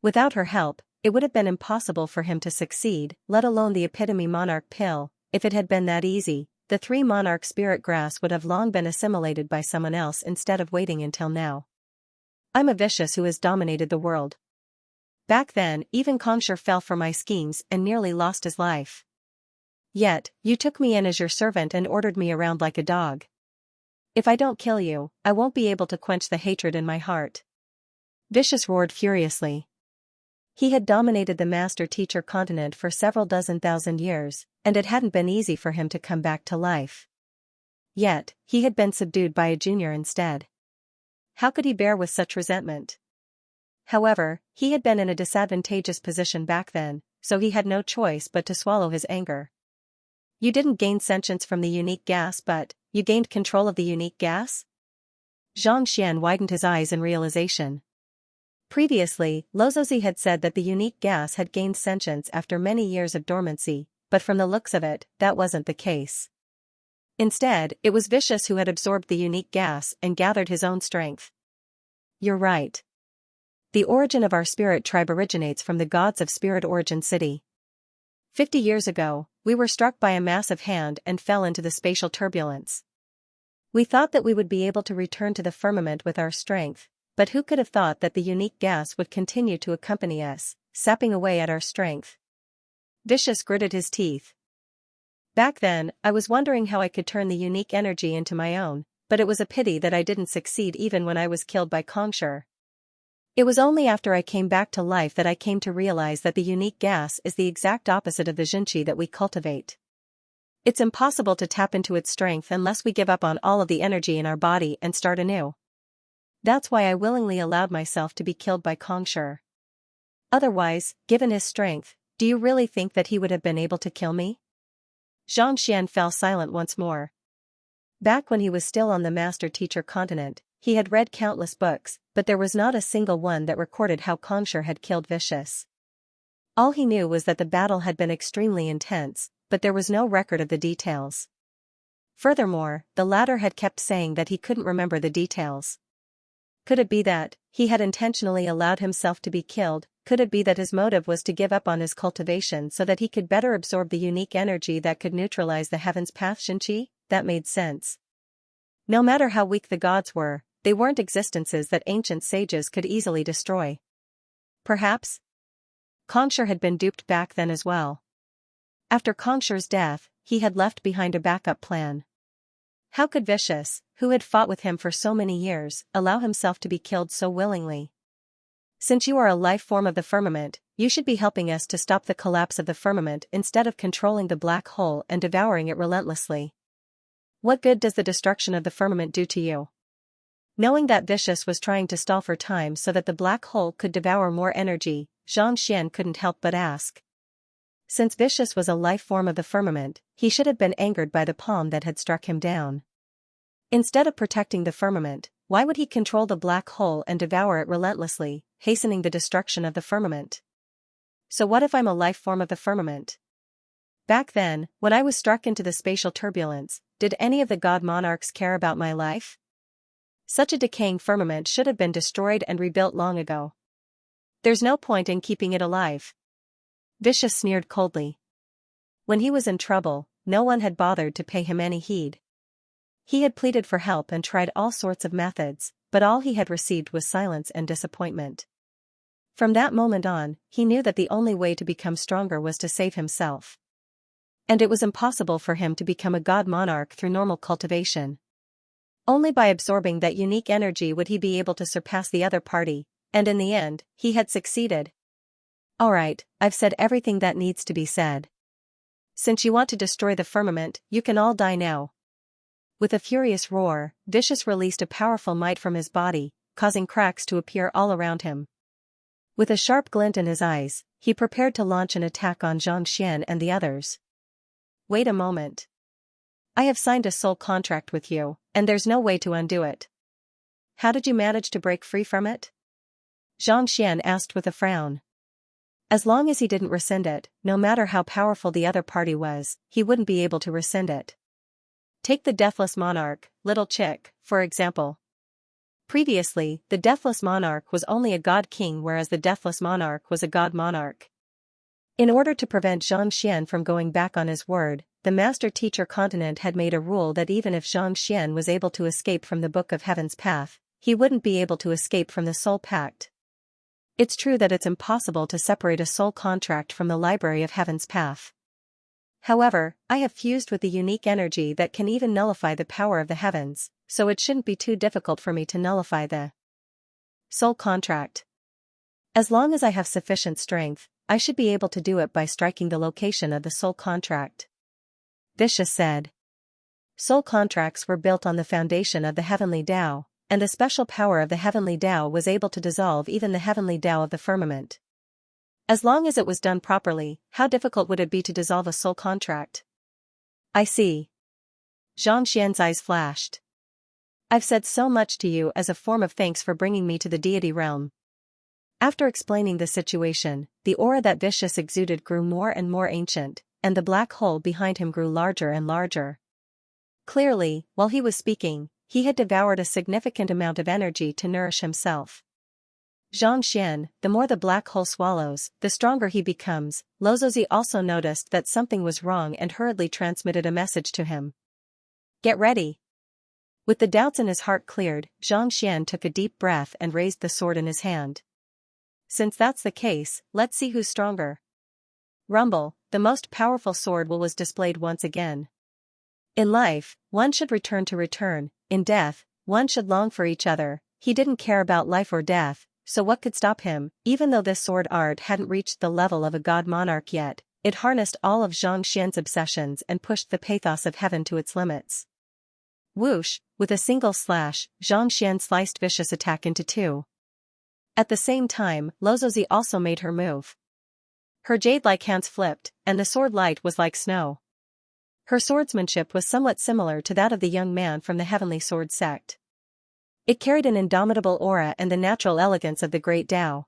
Without her help, it would have been impossible for him to succeed, let alone the epitome monarch pill. If it had been that easy, the 3 monarch spirit grass would have long been assimilated by someone else instead of waiting until now. I'm a vicious who has dominated the world. Back then, even Xianxia fell for my schemes and nearly lost his life. Yet, you took me in as your servant and ordered me around like a dog. If I don't kill you, I won't be able to quench the hatred in my heart. Vicious roared furiously. He had dominated the Master-Teacher continent for several dozen thousand years, and it hadn't been easy for him to come back to life. Yet, he had been subdued by a junior instead. How could he bear with such resentment? However, he had been in a disadvantageous position back then, so he had no choice but to swallow his anger. You didn't gain sentience from the unique gas, but you gained control of the unique gas? Xianxia widened his eyes in realization. Previously, Lozozi had said that the unique gas had gained sentience after many years of dormancy, but from the looks of it, that wasn't the case. Instead, it was Vicious who had absorbed the unique gas and gathered his own strength. You're right. The origin of our spirit tribe originates from the gods of Spirit Origin City. 50 years ago, we were struck by a massive hand and fell into the spatial turbulence. We thought that we would be able to return to the firmament with our strength, but who could have thought that the unique gas would continue to accompany us, sapping away at our strength? Vicious gritted his teeth. Back then, I was wondering how I could turn the unique energy into my own, but it was a pity that I didn't succeed even when I was killed by Xianxia. It was only after I came back to life that I came to realize that the unique gas is the exact opposite of the Xianqi that we cultivate. It's impossible to tap into its strength unless we give up on all of the energy in our body and start anew. That's why I willingly allowed myself to be killed by Xianxia. Otherwise, given his strength, do you really think that he would have been able to kill me? Xianxia fell silent once more. Back when he was still on the Master-Teacher continent, he had read countless books, but there was not a single one that recorded how Xianxia had killed Vicious. All he knew was that the battle had been extremely intense, but there was no record of the details. Furthermore, the latter had kept saying that he couldn't remember the details. Could it be that he had intentionally allowed himself to be killed? Could it be that his motive was to give up on his cultivation so that he could better absorb the unique energy that could neutralize the heaven's path Xianqi? That made sense. No matter how weak the gods were, they weren't existences that ancient sages could easily destroy. Perhaps Xianxia had been duped back then as well. After Xianxia's death, he had left behind a backup plan. How could Vicious, who had fought with him for so many years, allow himself to be killed so willingly? Since you are a life form of the firmament, you should be helping us to stop the collapse of the firmament instead of controlling the black hole and devouring it relentlessly. What good does the destruction of the firmament do to you? Knowing that Vicious was trying to stall for time so that the black hole could devour more energy, Xianxia couldn't help but ask. Since Vicious was a life form of the firmament, he should have been angered by the palm that had struck him down. Instead of protecting the firmament, why would he control the black hole and devour it relentlessly, hastening the destruction of the firmament? So what if I'm a life form of the firmament? Back then, when I was struck into the spatial turbulence, did any of the god monarchs care about my life? Such a decaying firmament should have been destroyed and rebuilt long ago. There's no point in keeping it alive. Vicious sneered coldly. When he was in trouble, no one had bothered to pay him any heed. He had pleaded for help and tried all sorts of methods, but all he had received was silence and disappointment. From that moment on, he knew that the only way to become stronger was to save himself. And it was impossible for him to become a god monarch through normal cultivation. Only by absorbing that unique energy would he be able to surpass the other party, and in the end, he had succeeded. Alright, I've said everything that needs to be said. Since you want to destroy the firmament, you can all die now. With a furious roar, Vicious released a powerful might from his body, causing cracks to appear all around him. With a sharp glint in his eyes, he prepared to launch an attack on Xianxia and the others. Wait a moment. I have signed a soul contract with you, and there's no way to undo it. How did you manage to break free from it? Xianxia asked with a frown. As long as he didn't rescind it, no matter how powerful the other party was, he wouldn't be able to rescind it. Take the Deathless Monarch, Little Chick, for example. Previously, the Deathless Monarch was only a god king whereas the Deathless Monarch was a god monarch. In order to prevent Xianxia from going back on his word, the Master Teacher Continent had made a rule that even if Xianxia was able to escape from the Book of Heaven's Path, he wouldn't be able to escape from the Soul Pact. It's true that it's impossible to separate a soul contract from the Library of Heaven's Path. However, I have fused with the unique energy that can even nullify the power of the heavens, so it shouldn't be too difficult for me to nullify the soul contract. As long as I have sufficient strength, I should be able to do it by striking the location of the soul contract. Vicious said. Soul contracts were built on the foundation of the heavenly Tao, and the special power of the heavenly Tao was able to dissolve even the heavenly Tao of the firmament. As long as it was done properly, how difficult would it be to dissolve a soul contract? I see. Xianxia's eyes flashed. I've said so much to you as a form of thanks for bringing me to the deity realm. After explaining the situation, the aura that Vicious exuded grew more and more ancient, and the black hole behind him grew larger and larger. Clearly, while he was speaking, he had devoured a significant amount of energy to nourish himself. Xianxia, the more the black hole swallows, the stronger he becomes. Lozozi also noticed that something was wrong and hurriedly transmitted a message to him. Get ready. With the doubts in his heart cleared, Xianxia took a deep breath and raised the sword in his hand. Since that's the case, let's see who's stronger. Rumble, the most powerful sword was displayed once again. In life, one should return to return, in death, one should long for each other. He didn't care about life or death, so what could stop him? Even though this sword art hadn't reached the level of a god monarch yet, it harnessed all of Xianxia's obsessions and pushed the pathos of heaven to its limits. Whoosh, with a single slash, Xianxia sliced Vicious' attack into two. At the same time, Lozozi also made her move. Her jade-like hands flipped, and the sword light was like snow. Her swordsmanship was somewhat similar to that of the young man from the Heavenly Sword sect. It carried an indomitable aura and the natural elegance of the great Tao.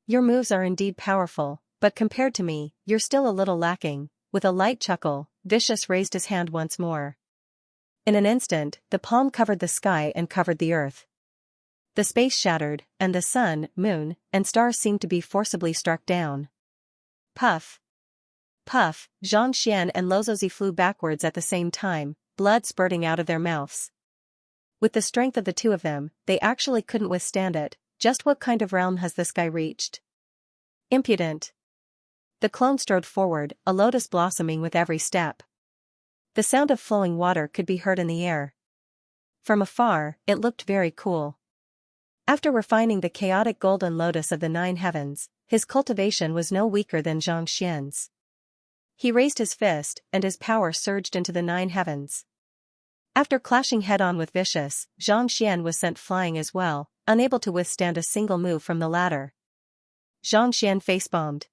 Your moves are indeed powerful, but compared to me, you're still a little lacking. With a light chuckle, Vicious raised his hand once more. In an instant, the palm covered the sky and covered the earth. The space shattered, and the sun, moon, and stars seemed to be forcibly struck down. Puff. Puff, Xianxia and Lozozi flew backwards at the same time, blood spurting out of their mouths. With the strength of the two of them, they actually couldn't withstand it. Just what kind of realm has this guy reached? Impudent. The clone strode forward, a lotus blossoming with every step. The sound of flowing water could be heard in the air. From afar, it looked very cool. After refining the chaotic golden lotus of the 9 heavens, his cultivation was no weaker than Xianxia's. He raised his fist, and his power surged into the 9 heavens. After clashing head-on with Vicious, Xianxia was sent flying as well, unable to withstand a single move from the latter. Xianxia face-bombed.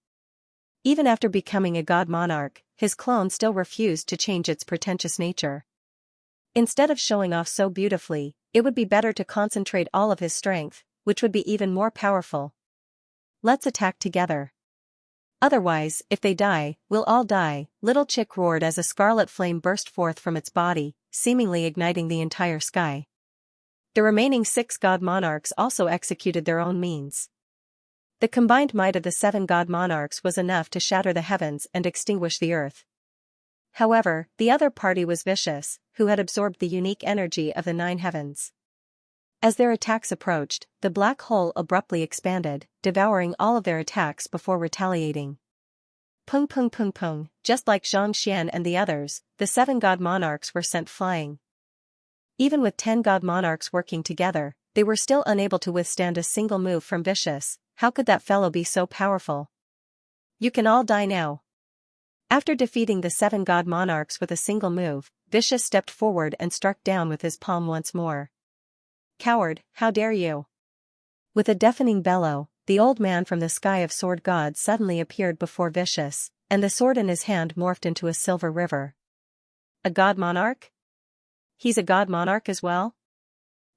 Even after becoming a god monarch, his clone still refused to change its pretentious nature. Instead of showing off so beautifully, it would be better to concentrate all of his strength, which would be even more powerful. Let's attack together. Otherwise, if they die, we'll all die, Little Chick roared as a scarlet flame burst forth from its body, seemingly igniting the entire sky. The remaining 6 god monarchs also executed their own means. The combined might of the 7 god monarchs was enough to shatter the heavens and extinguish the earth. However, the other party was Vicious, who had absorbed the unique energy of the 9 heavens. As their attacks approached, the black hole abruptly expanded, devouring all of their attacks before retaliating. Pung pung pung pung, just like Xianxia and the others, the 7 god monarchs were sent flying. Even with 10 god monarchs working together, they were still unable to withstand a single move from Vicious. How could that fellow be so powerful? You can all die now. After defeating the 7 god monarchs with a single move, Vicious stepped forward and struck down with his palm once more. Coward, how dare you! With a deafening bellow, the old man from the sky of sword god suddenly appeared before Vicious, and the sword in his hand morphed into a silver river. A god monarch? He's a god monarch as well?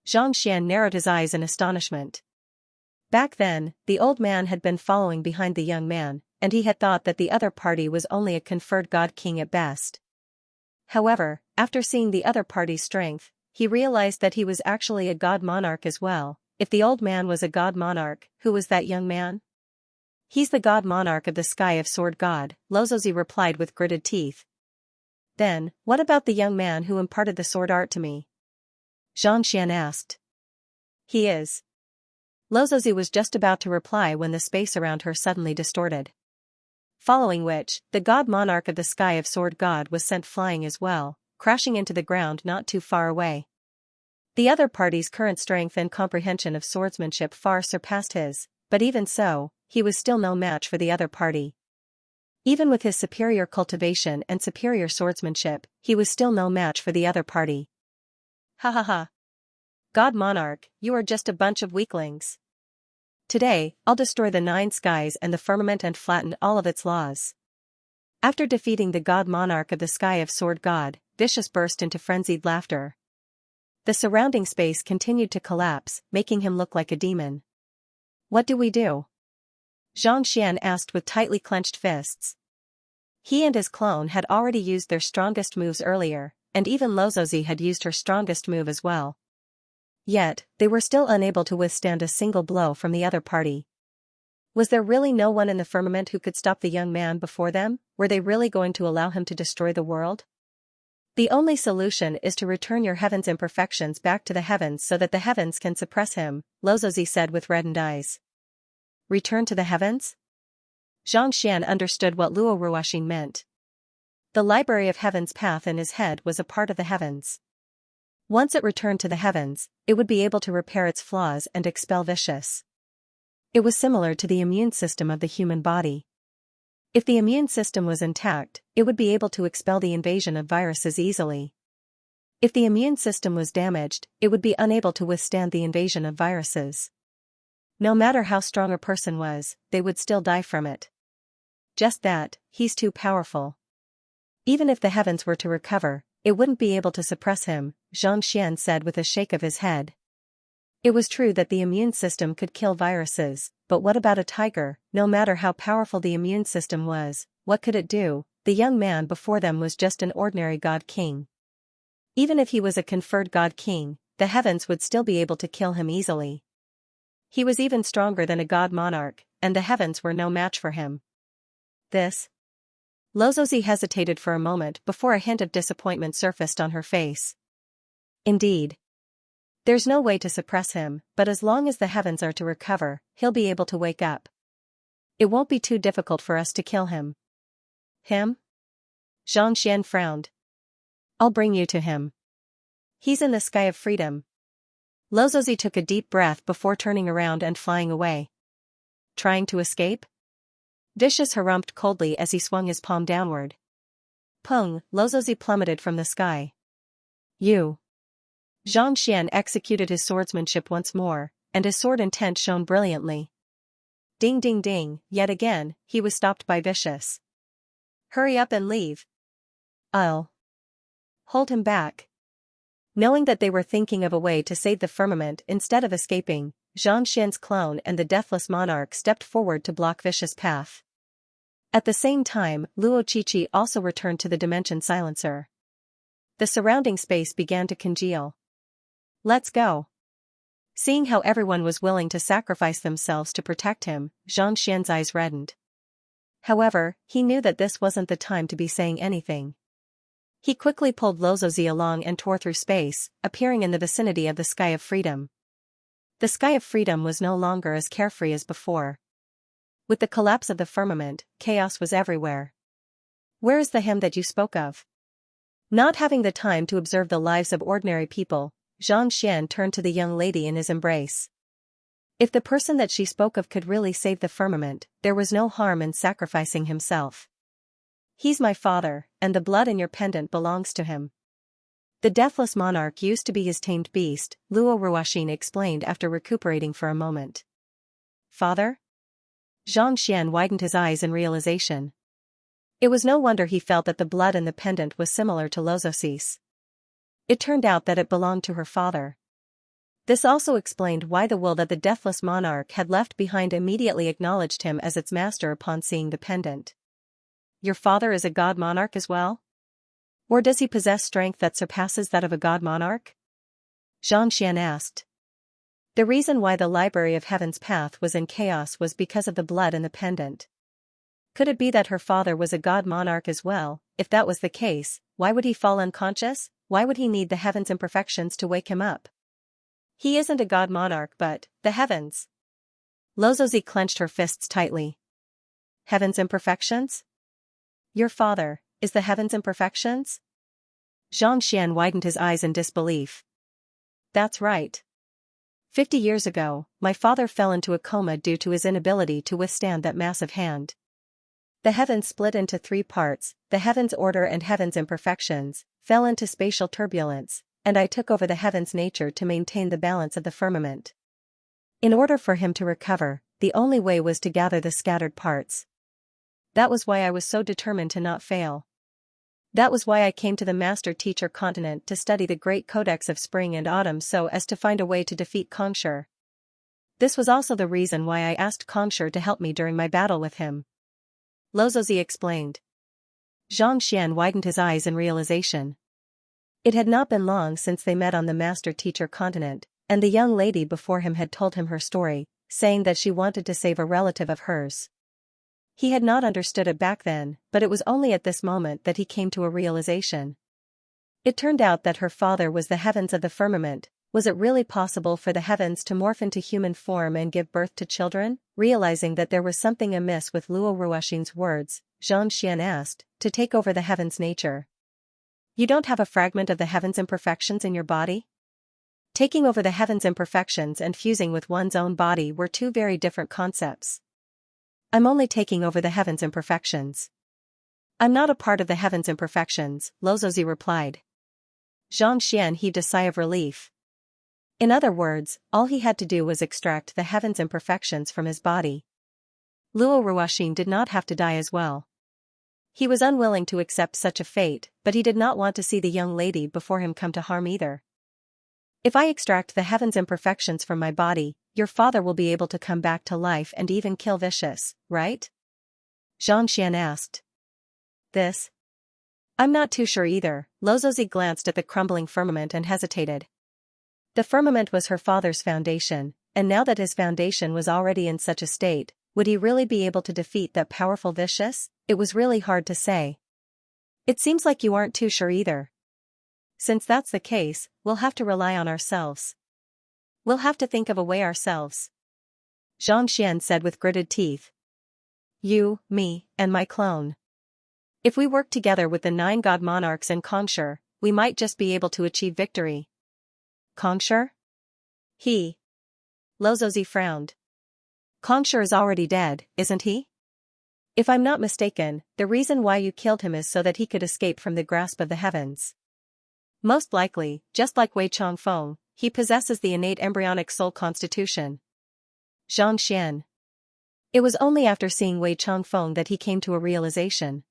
Xianxia narrowed his eyes in astonishment. Back then, the old man had been following behind the young man, and he had thought that the other party was only a conferred god king at best. However, after seeing the other party's strength, he realized that he was actually a god monarch as well. If the old man was a god monarch, who was that young man? He's the god monarch of the sky of sword god, Lozozi replied with gritted teeth. Then, what about the young man who imparted the sword art to me? Xianxia asked. He is. Lozozi was just about to reply when the space around her suddenly distorted. Following which, the god monarch of the sky of sword god was sent flying as well, crashing into the ground not too far away. The other party's current strength and comprehension of swordsmanship far surpassed his, but even so, he was still no match for the other party. Even with his superior cultivation and superior swordsmanship, he was still no match for the other party. Ha ha ha. God monarch, you are just a bunch of weaklings. Today, I'll destroy the 9 skies and the firmament and flatten all of its laws. After defeating the god monarch of the sky of sword god, Vicious burst into frenzied laughter. The surrounding space continued to collapse, making him look like a demon. What do we do? Xianxia asked with tightly clenched fists. He and his clone had already used their strongest moves earlier, and even Lozozi had used her strongest move as well. Yet, they were still unable to withstand a single blow from the other party. Was there really no one in the firmament who could stop the young man before them? Were they really going to allow him to destroy the world? The only solution is to return your heaven's imperfections back to the heavens so that the heavens can suppress him, Lozozi said with reddened eyes. Return to the heavens? Xianxia understood what Luo Ruoxin meant. The library of heaven's path in his head was a part of the heavens. Once it returned to the heavens, it would be able to repair its flaws and expel Vicious. It was similar to the immune system of the human body. If the immune system was intact, it would be able to expel the invasion of viruses easily. If the immune system was damaged, it would be unable to withstand the invasion of viruses. No matter how strong a person was, they would still die from it. Just that, he's too powerful. Even if the heavens were to recover, it wouldn't be able to suppress him, Xianxia said with a shake of his head. It was true that the immune system could kill viruses, but what about a tiger? No matter how powerful the immune system was, what could it do? The young man before them was just an ordinary god king. Even if he was a conferred god king, the heavens would still be able to kill him easily. He was even stronger than a god monarch, and the heavens were no match for him. This? Lozozi hesitated for a moment before a hint of disappointment surfaced on her face. Indeed. There's no way to suppress him, but as long as the heavens are to recover, he'll be able to wake up. It won't be too difficult for us to kill him. Him? Xianxia frowned. I'll bring you to him. He's in the sky of freedom. Lozozi took a deep breath before turning around and flying away. Trying to escape? Vicious harumphed coldly as he swung his palm downward. Pung, Lozozi plummeted from the sky. You. Xianxia executed his swordsmanship once more, and his sword intent shone brilliantly. Ding ding ding, yet again, he was stopped by Vicious. Hurry up and leave. I'll hold him back. Knowing that they were thinking of a way to save the firmament instead of escaping, Xianxia's clone and the deathless monarch stepped forward to block Vicious' path. At the same time, Luo Qiqi also returned to the dimension silencer. The surrounding space began to congeal. Let's go. Seeing how everyone was willing to sacrifice themselves to protect him, Xianxia's eyes reddened. However, he knew that this wasn't the time to be saying anything. He quickly pulled Lozozi along and tore through space, appearing in the vicinity of the Sky of Freedom. The Sky of Freedom was no longer as carefree as before. With the collapse of the firmament, chaos was everywhere. Where is the him that you spoke of? Not having the time to observe the lives of ordinary people, Xianxia turned to the young lady in his embrace. If the person that she spoke of could really save the firmament, there was no harm in sacrificing himself. He's my father, and the blood in your pendant belongs to him. The deathless monarch used to be his tamed beast, Luo Ruoxin explained after recuperating for a moment. Father? Xianxia widened his eyes in realization. It was no wonder he felt that the blood in the pendant was similar to Lozozi's. It turned out that it belonged to her father. This also explained why the will that the deathless monarch had left behind immediately acknowledged him as its master upon seeing the pendant. Your father is a god monarch as well? Or does he possess strength that surpasses that of a god monarch? Xianxia asked. The reason why the Library of Heaven's path was in chaos was because of the blood in the pendant. Could it be that her father was a god monarch as well? If that was the case, why would he fall unconscious? Why would he need the heaven's imperfections to wake him up? He isn't a god monarch but, the heavens. Lozozi clenched her fists tightly. Heaven's imperfections? Your father, is the heaven's imperfections? Xianxia widened his eyes in disbelief. That's right. 50 years ago, my father fell into a coma due to his inability to withstand that massive hand. The heavens split into 3 parts, the heaven's order and heaven's imperfections, fell into spatial turbulence, and I took over the heaven's nature to maintain the balance of the firmament. In order for him to recover, the only way was to gather the scattered parts. That was why I was so determined to not fail. That was why I came to the Master Teacher continent to study the great codex of spring and autumn so as to find a way to defeat Kongshur. This was also the reason why I asked Kongshur to help me during my battle with him. Lozozi explained. Xianxia widened his eyes in realization. It had not been long since they met on the Master Teacher continent, and the young lady before him had told him her story, saying that she wanted to save a relative of hers. He had not understood it back then, but it was only at this moment that he came to a realization. It turned out that her father was the heavens of the firmament. Was it really possible for the heavens to morph into human form and give birth to children? Realizing that there was something amiss with Luo Ruoxin's words, Xianxia asked, to take over the heavens' nature. You don't have a fragment of the heavens' imperfections in your body? Taking over the heavens' imperfections and fusing with one's own body were 2 very different concepts. I'm only taking over the heavens' imperfections. I'm not a part of the heavens' imperfections, Lozozi replied. Xianxia heaved a sigh of relief. In other words, all he had to do was extract the heavens' imperfections from his body. Luo Ruoxin did not have to die as well. He was unwilling to accept such a fate, but he did not want to see the young lady before him come to harm either. If I extract the heavens' imperfections from my body, your father will be able to come back to life and even kill Vicious, right? Xianxia asked. This? I'm not too sure either. Lozozi glanced at the crumbling firmament and hesitated. The firmament was her father's foundation, and now that his foundation was already in such a state, would he really be able to defeat that powerful Vicious? It was really hard to say. It seems like you aren't too sure either. Since that's the case, we'll have to rely on ourselves. We'll have to think of a way ourselves. Xianxia said with gritted teeth. You, me, and my clone. If we work together with the 9 god monarchs and Kongshur, we might just be able to achieve victory. Kongsher? Lozozi frowned. Kongsher is already dead, isn't he? If I'm not mistaken, the reason why you killed him is so that he could escape from the grasp of the heavens. Most likely, just like Wei Changfeng, he possesses the innate embryonic soul constitution. Xianxia. It was only after seeing Wei Changfeng that he came to a realization.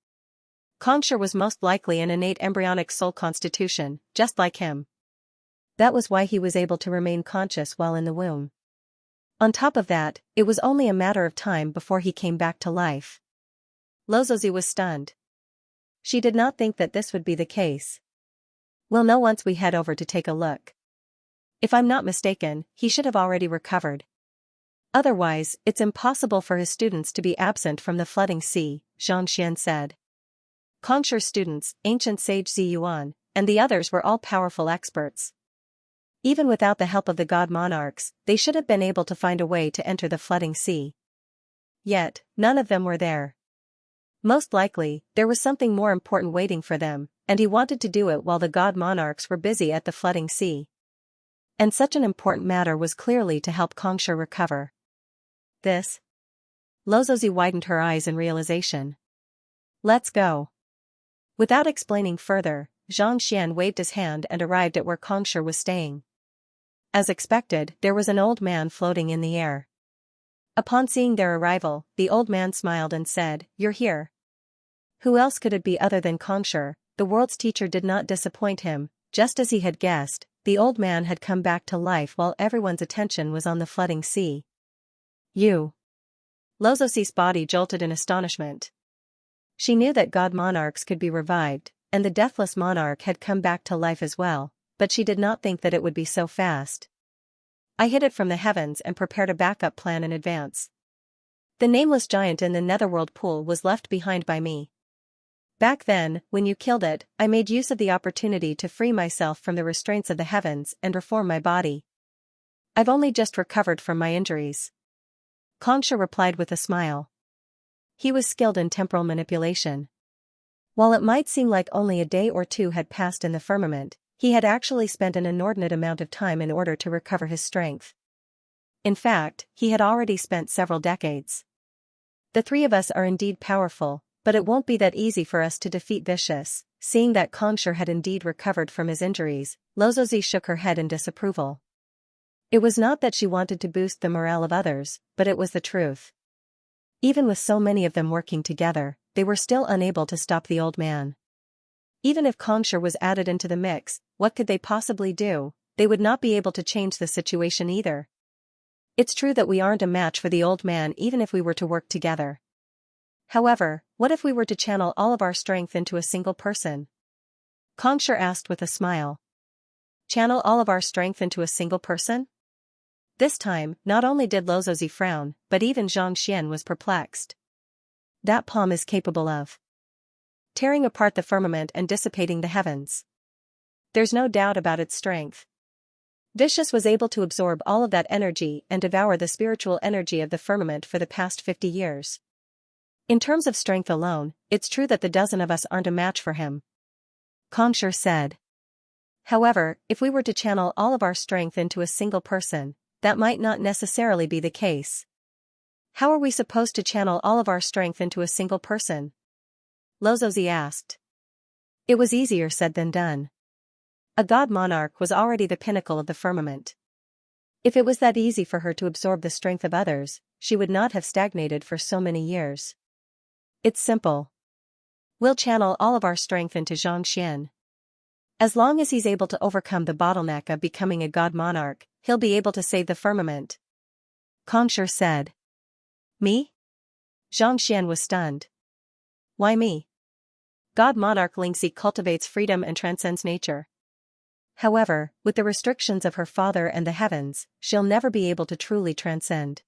Kongsher was most likely an innate embryonic soul constitution, just like him. That was why he was able to remain conscious while in the womb. On top of that, it was only a matter of time before he came back to life. Lozozi was stunned. She did not think that this would be the case. We'll know once we head over to take a look. If I'm not mistaken, he should have already recovered. Otherwise, it's impossible for his students to be absent from the flooding sea, Xianxia said. Kongsher's students, ancient sage Ziyuan, and the others were all powerful experts. Even without the help of the god monarchs, they should have been able to find a way to enter the flooding sea. Yet, none of them were there. Most likely, there was something more important waiting for them, and he wanted to do it while the god monarchs were busy at the flooding sea. And such an important matter was clearly to help Kongsher recover. This? Lozozi widened her eyes in realization. Let's go. Without explaining further, Xianxia waved his hand and arrived at where Kongsher was staying. As expected, there was an old man floating in the air. Upon seeing their arrival, the old man smiled and said, "You're here." Who else could it be other than Kongsher? The world's teacher did not disappoint him. Just as he had guessed, the old man had come back to life while everyone's attention was on the flooding sea. You. Lozozi's body jolted in astonishment. She knew that god monarchs could be revived, and the deathless monarch had come back to life as well, but she did not think that it would be so fast. I hid it from the heavens and prepared a backup plan in advance. The nameless giant in the netherworld pool was left behind by me. Back then, when you killed it, I made use of the opportunity to free myself from the restraints of the heavens and reform my body. I've only just recovered from my injuries. Kongsher replied with a smile. He was skilled in temporal manipulation. While it might seem like only a day or two had passed in the firmament, he had actually spent an inordinate amount of time in order to recover his strength. In fact, he had already spent several decades. The three of us are indeed powerful, but it won't be that easy for us to defeat Vicious. Seeing that Kongsher had indeed recovered from his injuries, Lozozi shook her head in disapproval. It was not that she wanted to boost the morale of others, but it was the truth. Even with so many of them working together, they were still unable to stop the old man. Even if Kongsher was added into the mix, what could they possibly do? They would not be able to change the situation either. It's true that we aren't a match for the old man even if we were to work together. However, what if we were to channel all of our strength into a single person? Kongsher asked with a smile. Channel all of our strength into a single person? This time, not only did Lozozi frown, but even Xianxia was perplexed. That palm is capable of tearing apart the firmament and dissipating the heavens. There's no doubt about its strength. Vicious was able to absorb all of that energy and devour the spiritual energy of the firmament for the past 50 years. In terms of strength alone, it's true that the dozen of us aren't a match for him. Kongsher said. However, if we were to channel all of our strength into a single person, that might not necessarily be the case. How are we supposed to channel all of our strength into a single person? Lozozi asked. It was easier said than done. A god monarch was already the pinnacle of the firmament. If it was that easy for her to absorb the strength of others, she would not have stagnated for so many years. It's simple. We'll channel all of our strength into Xianxia. As long as he's able to overcome the bottleneck of becoming a god monarch, he'll be able to save the firmament. Kongsher said. Me? Xianxia was stunned. Why me? God monarch Lingxi cultivates freedom and transcends nature. However, with the restrictions of her father and the heavens, she'll never be able to truly transcend.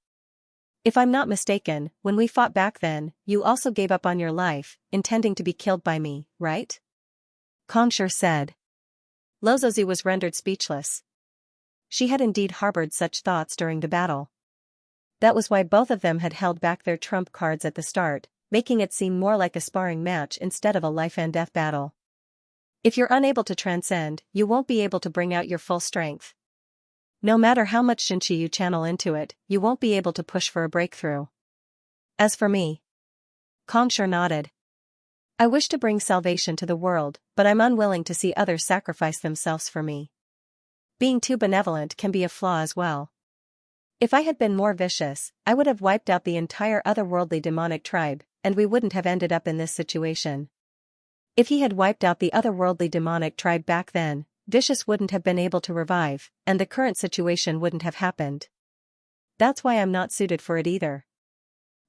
If I'm not mistaken, when we fought back then, you also gave up on your life, intending to be killed by me, right? Kongsher said. Lozozi was rendered speechless. She had indeed harbored such thoughts during the battle. That was why both of them had held back their trump cards at the start, making it seem more like a sparring match instead of a life-and-death battle. If you're unable to transcend, you won't be able to bring out your full strength. No matter how much Xianxia you channel into it, you won't be able to push for a breakthrough. As for me, Xianxia nodded. I wish to bring salvation to the world, but I'm unwilling to see others sacrifice themselves for me. Being too benevolent can be a flaw as well. If I had been more vicious, I would have wiped out the entire otherworldly demonic tribe, and we wouldn't have ended up in this situation. If he had wiped out the otherworldly demonic tribe back then, Vicious wouldn't have been able to revive, and the current situation wouldn't have happened. That's why I'm not suited for it either.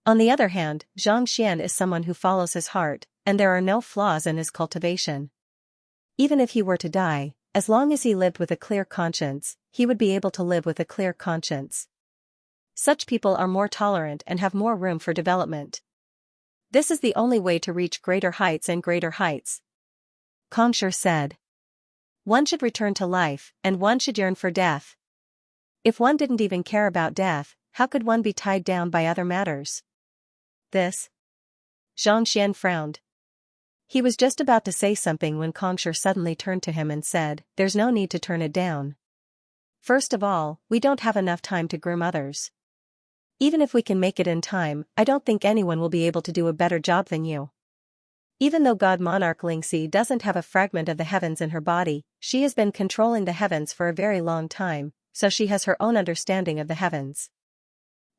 On the other hand, Xianxia is someone who follows his heart, and there are no flaws in his cultivation. Even if he were to die, as long as he lived with a clear conscience, he would be able to live with a clear conscience. Such people are more tolerant and have more room for development. This is the only way to reach greater heights and greater heights. Xianxia said. One should return to life, and one should yearn for death. If one didn't even care about death, how could one be tied down by other matters? This? Xianxia frowned. He was just about to say something when Xianxia suddenly turned to him and said, "There's no need to turn it down. First of all, we don't have enough time to groom others. Even if we can make it in time, I don't think anyone will be able to do a better job than you." Even though God Monarch Xianxia doesn't have a fragment of the heavens in her body, she has been controlling the heavens for a very long time, so she has her own understanding of the heavens.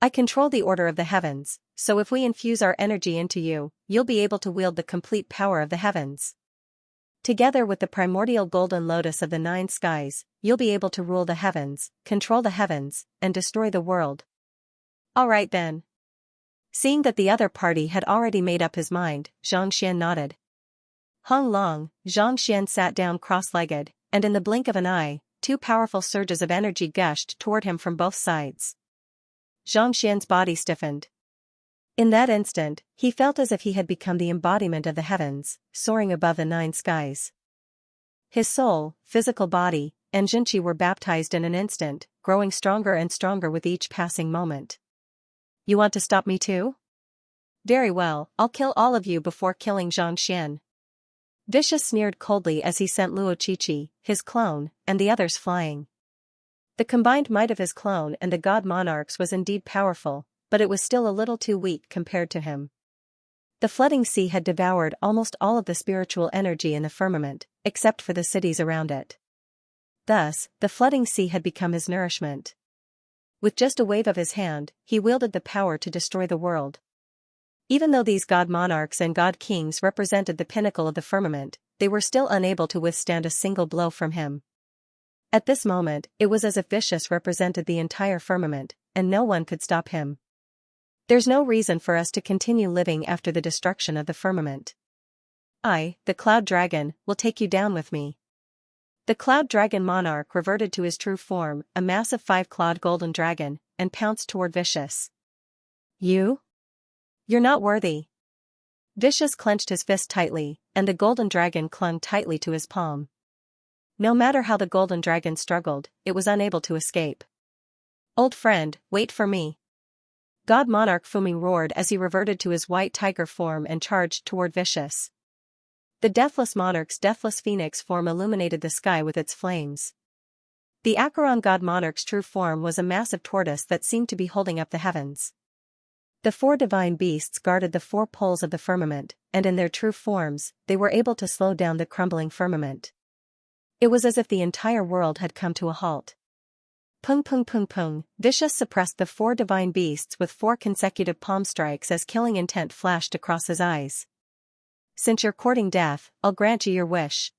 I control the order of the heavens, so if we infuse our energy into you, you'll be able to wield the complete power of the heavens. Together with the primordial golden lotus of the 9 skies, you'll be able to rule the heavens, control the heavens, and destroy the world. All right then. Seeing that the other party had already made up his mind, Xianxia nodded. Hung Long, Xianxia sat down cross-legged, and in the blink of an eye, 2 powerful surges of energy gushed toward him from both sides. Xianxia's body stiffened. In that instant, he felt as if he had become the embodiment of the heavens, soaring above the 9 skies. His soul, physical body, and Xianxia were baptized in an instant, growing stronger and stronger with each passing moment. You want to stop me too? Very well, I'll kill all of you before killing Xianxia. Vicious sneered coldly as he sent Luo Qiqi, his clone, and the others flying. The combined might of his clone and the god monarchs was indeed powerful, but it was still a little too weak compared to him. The flooding sea had devoured almost all of the spiritual energy in the firmament, except for the cities around it. Thus, the flooding sea had become his nourishment. With just a wave of his hand, he wielded the power to destroy the world. Even though these god monarchs and god kings represented the pinnacle of the firmament, they were still unable to withstand a single blow from him. At this moment, it was as if Vicious represented the entire firmament, and no one could stop him. There's no reason for us to continue living after the destruction of the firmament. I, the Cloud Dragon, will take you down with me. The Cloud Dragon monarch reverted to his true form, a massive 5-clawed golden dragon, and pounced toward Vicious. You? You're not worthy. Vicious clenched his fist tightly, and the golden dragon clung tightly to his palm. No matter how the golden dragon struggled, it was unable to escape. Old friend, wait for me. God Monarch Fuming roared as he reverted to his white tiger form and charged toward Vicious. The Deathless Monarch's deathless phoenix form illuminated the sky with its flames. The Acheron God Monarch's true form was a massive tortoise that seemed to be holding up the heavens. The 4 divine beasts guarded the 4 poles of the firmament, and in their true forms, they were able to slow down the crumbling firmament. It was as if the entire world had come to a halt. Pung pung pung pung, Vicious suppressed the 4 divine beasts with 4 consecutive palm strikes as killing intent flashed across his eyes. Since you're courting death, I'll grant you your wish.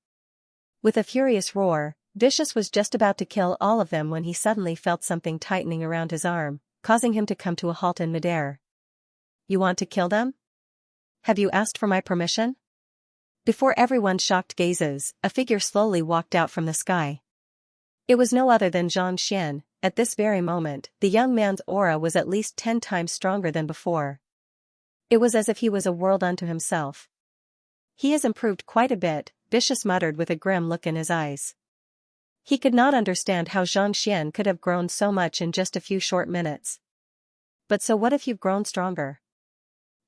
With a furious roar, Vicious was just about to kill all of them when he suddenly felt something tightening around his arm, causing him to come to a halt in midair. You want to kill them? Have you asked for my permission? Before everyone's shocked gazes, a figure slowly walked out from the sky. It was no other than Xianxia. At this very moment, the young man's aura was at least 10 times stronger than before. It was as if he was a world unto himself. He has improved quite a bit, Vicious muttered with a grim look in his eyes. He could not understand how Xianxia could have grown so much in just a few short minutes. But so what if you've grown stronger?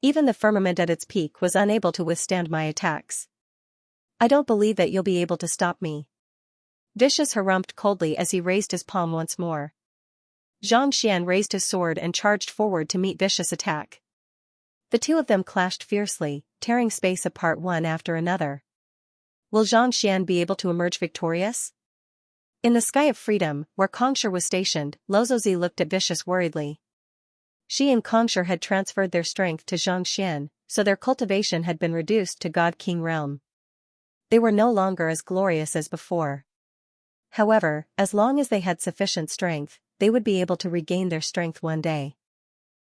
Even the firmament at its peak was unable to withstand my attacks. I don't believe that you'll be able to stop me. Vicious harumphed coldly as he raised his palm once more. Xianxia raised his sword and charged forward to meet Vicious' attack. The two of them clashed fiercely, tearing space apart one after another. Will Xianxia be able to emerge victorious? In the sky of freedom, where Xianxia was stationed, Luozi looked at Vicious worriedly. She and Xianxia had transferred their strength to Xianxia, so their cultivation had been reduced to God-King realm. They were no longer as glorious as before. However, as long as they had sufficient strength, they would be able to regain their strength one day.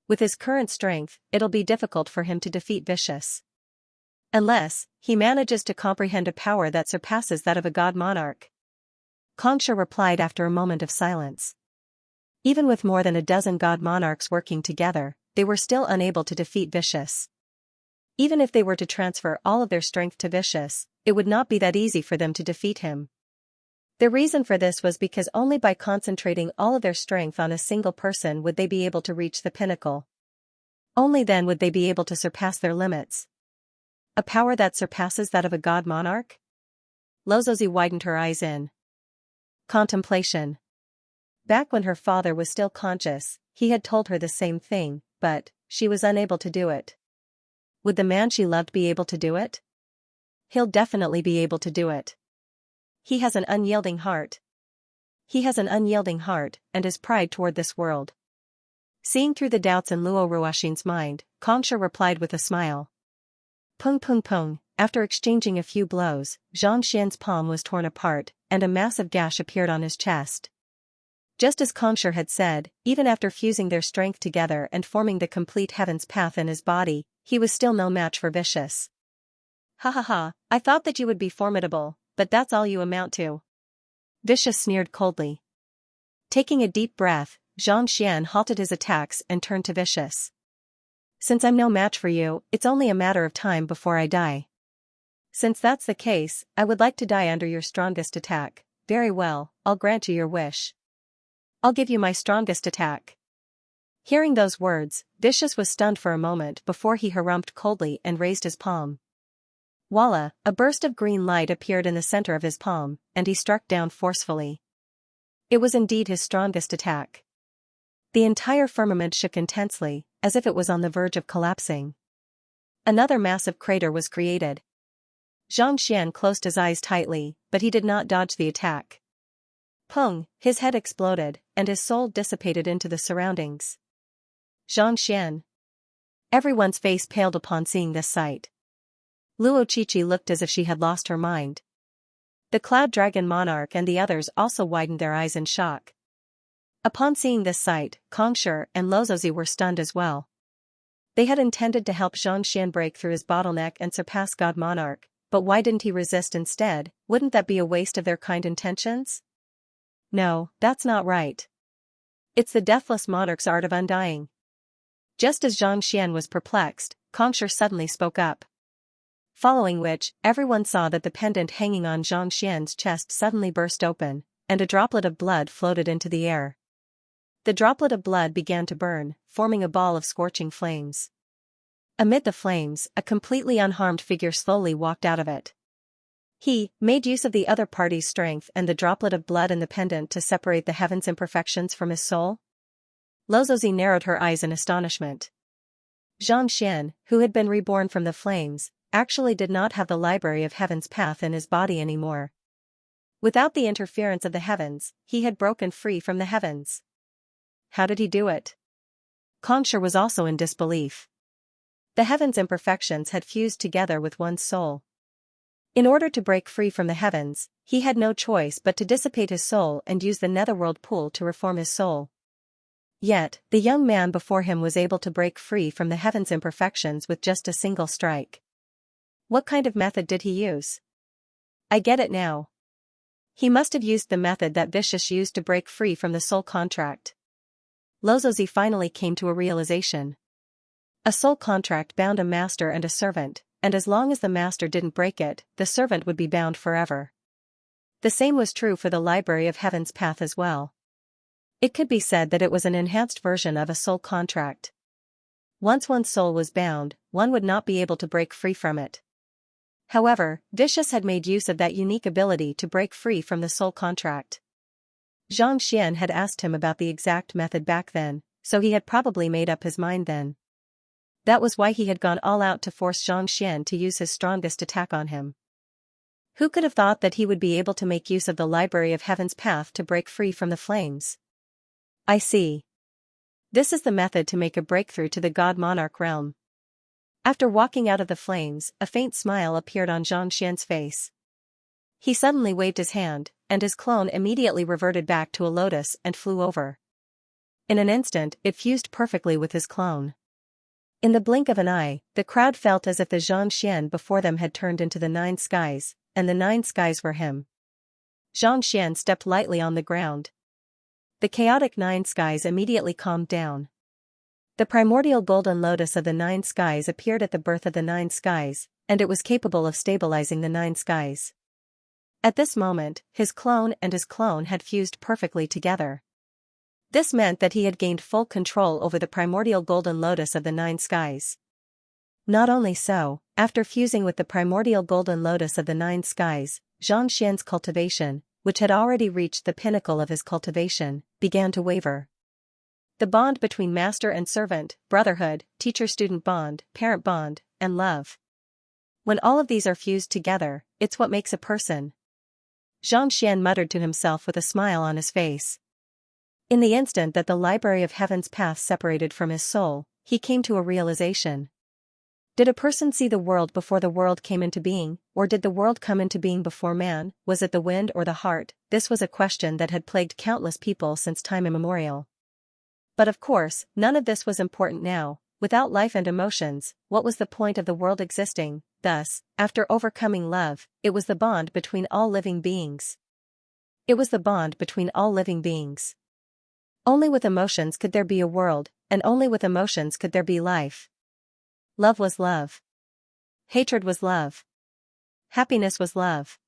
With his current strength, it'll be difficult for him to defeat Vicious. Unless he manages to comprehend a power that surpasses that of a god monarch. Xianxia replied after a moment of silence. Even with more than a dozen god monarchs working together, they were still unable to defeat Vicious. Even if they were to transfer all of their strength to Vicious, it would not be that easy for them to defeat him. The reason for this was because only by concentrating all of their strength on a single person would they be able to reach the pinnacle. Only then would they be able to surpass their limits. A power that surpasses that of a god monarch? Luozi widened her eyes in contemplation. Back when her father was still conscious, he had told her the same thing, but she was unable to do it. Would the man she loved be able to do it? He'll definitely be able to do it. He has an unyielding heart. He has an unyielding heart, and his pride toward this world. Seeing through the doubts in Luo Ruoxin's mind, Xianxia replied with a smile. Pung pung pung. After exchanging a few blows, Xianxia's palm was torn apart, and a massive gash appeared on his chest. Just as Xianxia had said, even after fusing their strength together and forming the complete heaven's path in his body, he was still no match for Vicious. Ha ha ha, I thought that you would be formidable, but that's all you amount to. Vicious sneered coldly. Taking a deep breath, Xianxia halted his attacks and turned to Vicious. Since I'm no match for you, it's only a matter of time before I die. Since that's the case, I would like to die under your strongest attack. Very well, I'll grant you your wish. I'll give you my strongest attack. Hearing those words, Vicious was stunned for a moment before he harumphed coldly and raised his palm. Voila, a burst of green light appeared in the center of his palm, and he struck down forcefully. It was indeed his strongest attack. The entire firmament shook intensely, as if it was on the verge of collapsing. Another massive crater was created. Xianxia closed his eyes tightly, but he did not dodge the attack. Pung, his head exploded, and his soul dissipated into the surroundings. Xianxia. Everyone's face paled upon seeing this sight. Luo Qiqi looked as if she had lost her mind. The Cloud Dragon Monarch and the others also widened their eyes in shock. Upon seeing this sight, Xianxia and Luozi were stunned as well. They had intended to help Xianxia break through his bottleneck and surpass God Monarch, but why didn't he resist instead? Wouldn't that be a waste of their kind intentions? No, that's not right. It's the Deathless Monarch's art of undying. Just as Xianxia was perplexed, Xianxia suddenly spoke up. Following which, everyone saw that the pendant hanging on Xianxia's chest suddenly burst open, and a droplet of blood floated into the air. The droplet of blood began to burn, forming a ball of scorching flames. Amid the flames, a completely unharmed figure slowly walked out of it. He made use of the other party's strength and the droplet of blood in the pendant to separate the heaven's imperfections from his soul. Luozi narrowed her eyes in astonishment. Xianxia, who had been reborn from the flames, actually did not have the library of heaven's path in his body anymore. Without the interference of the heavens, he had broken free from the heavens. How did he do it? Xianxia was also in disbelief. The heavens' imperfections had fused together with one's soul. In order to break free from the heavens, he had no choice but to dissipate his soul and use the netherworld pool to reform his soul. Yet, the young man before him was able to break free from the heavens' imperfections with just a single strike. What kind of method did he use? I get it now. He must have used the method that Vicious used to break free from the soul contract. Luozi finally came to a realization. A soul contract bound a master and a servant, and as long as the master didn't break it, the servant would be bound forever. The same was true for the library of heaven's path as well. It could be said that it was an enhanced version of a soul contract. Once one's soul was bound, one would not be able to break free from it. However, Vicious had made use of that unique ability to break free from the soul contract. Xianxia had asked him about the exact method back then, so he had probably made up his mind then. That was why he had gone all out to force Xianxia to use his strongest attack on him. Who could have thought that he would be able to make use of the Library of Heaven's path to break free from the flames? I see. This is the method to make a breakthrough to the God Monarch realm. After walking out of the flames, a faint smile appeared on Xianxia's face. He suddenly waved his hand, and his clone immediately reverted back to a lotus and flew over. In an instant, it fused perfectly with his clone. In the blink of an eye, the crowd felt as if the Xianxia before them had turned into the 9 skies, and the 9 skies were him. Xianxia stepped lightly on the ground. The chaotic 9 skies immediately calmed down. The primordial golden lotus of the 9 skies appeared at the birth of the 9 skies, and it was capable of stabilizing the 9 skies. At this moment, his clone and his clone had fused perfectly together. This meant that he had gained full control over the primordial golden lotus of the 9 skies. Not only so, after fusing with the primordial golden lotus of the 9 skies, Xianxia's cultivation, which had already reached the pinnacle of his cultivation, began to waver. The bond between master and servant, brotherhood, teacher-student bond, parent bond, and love. When all of these are fused together, it's what makes a person. Xianxia muttered to himself with a smile on his face. In the instant that the Library of Heaven's path separated from his soul, he came to a realization. Did a person see the world before the world came into being, or did the world come into being before man? Was it the wind or the heart? This was a question that had plagued countless people since time immemorial. But of course, none of this was important now. Without life and emotions, what was the point of the world existing? Thus, after overcoming love, it was the bond between all living beings. It was the bond between all living beings. Only with emotions could there be a world, and only with emotions could there be life. Love was love. Hatred was love. Happiness was love.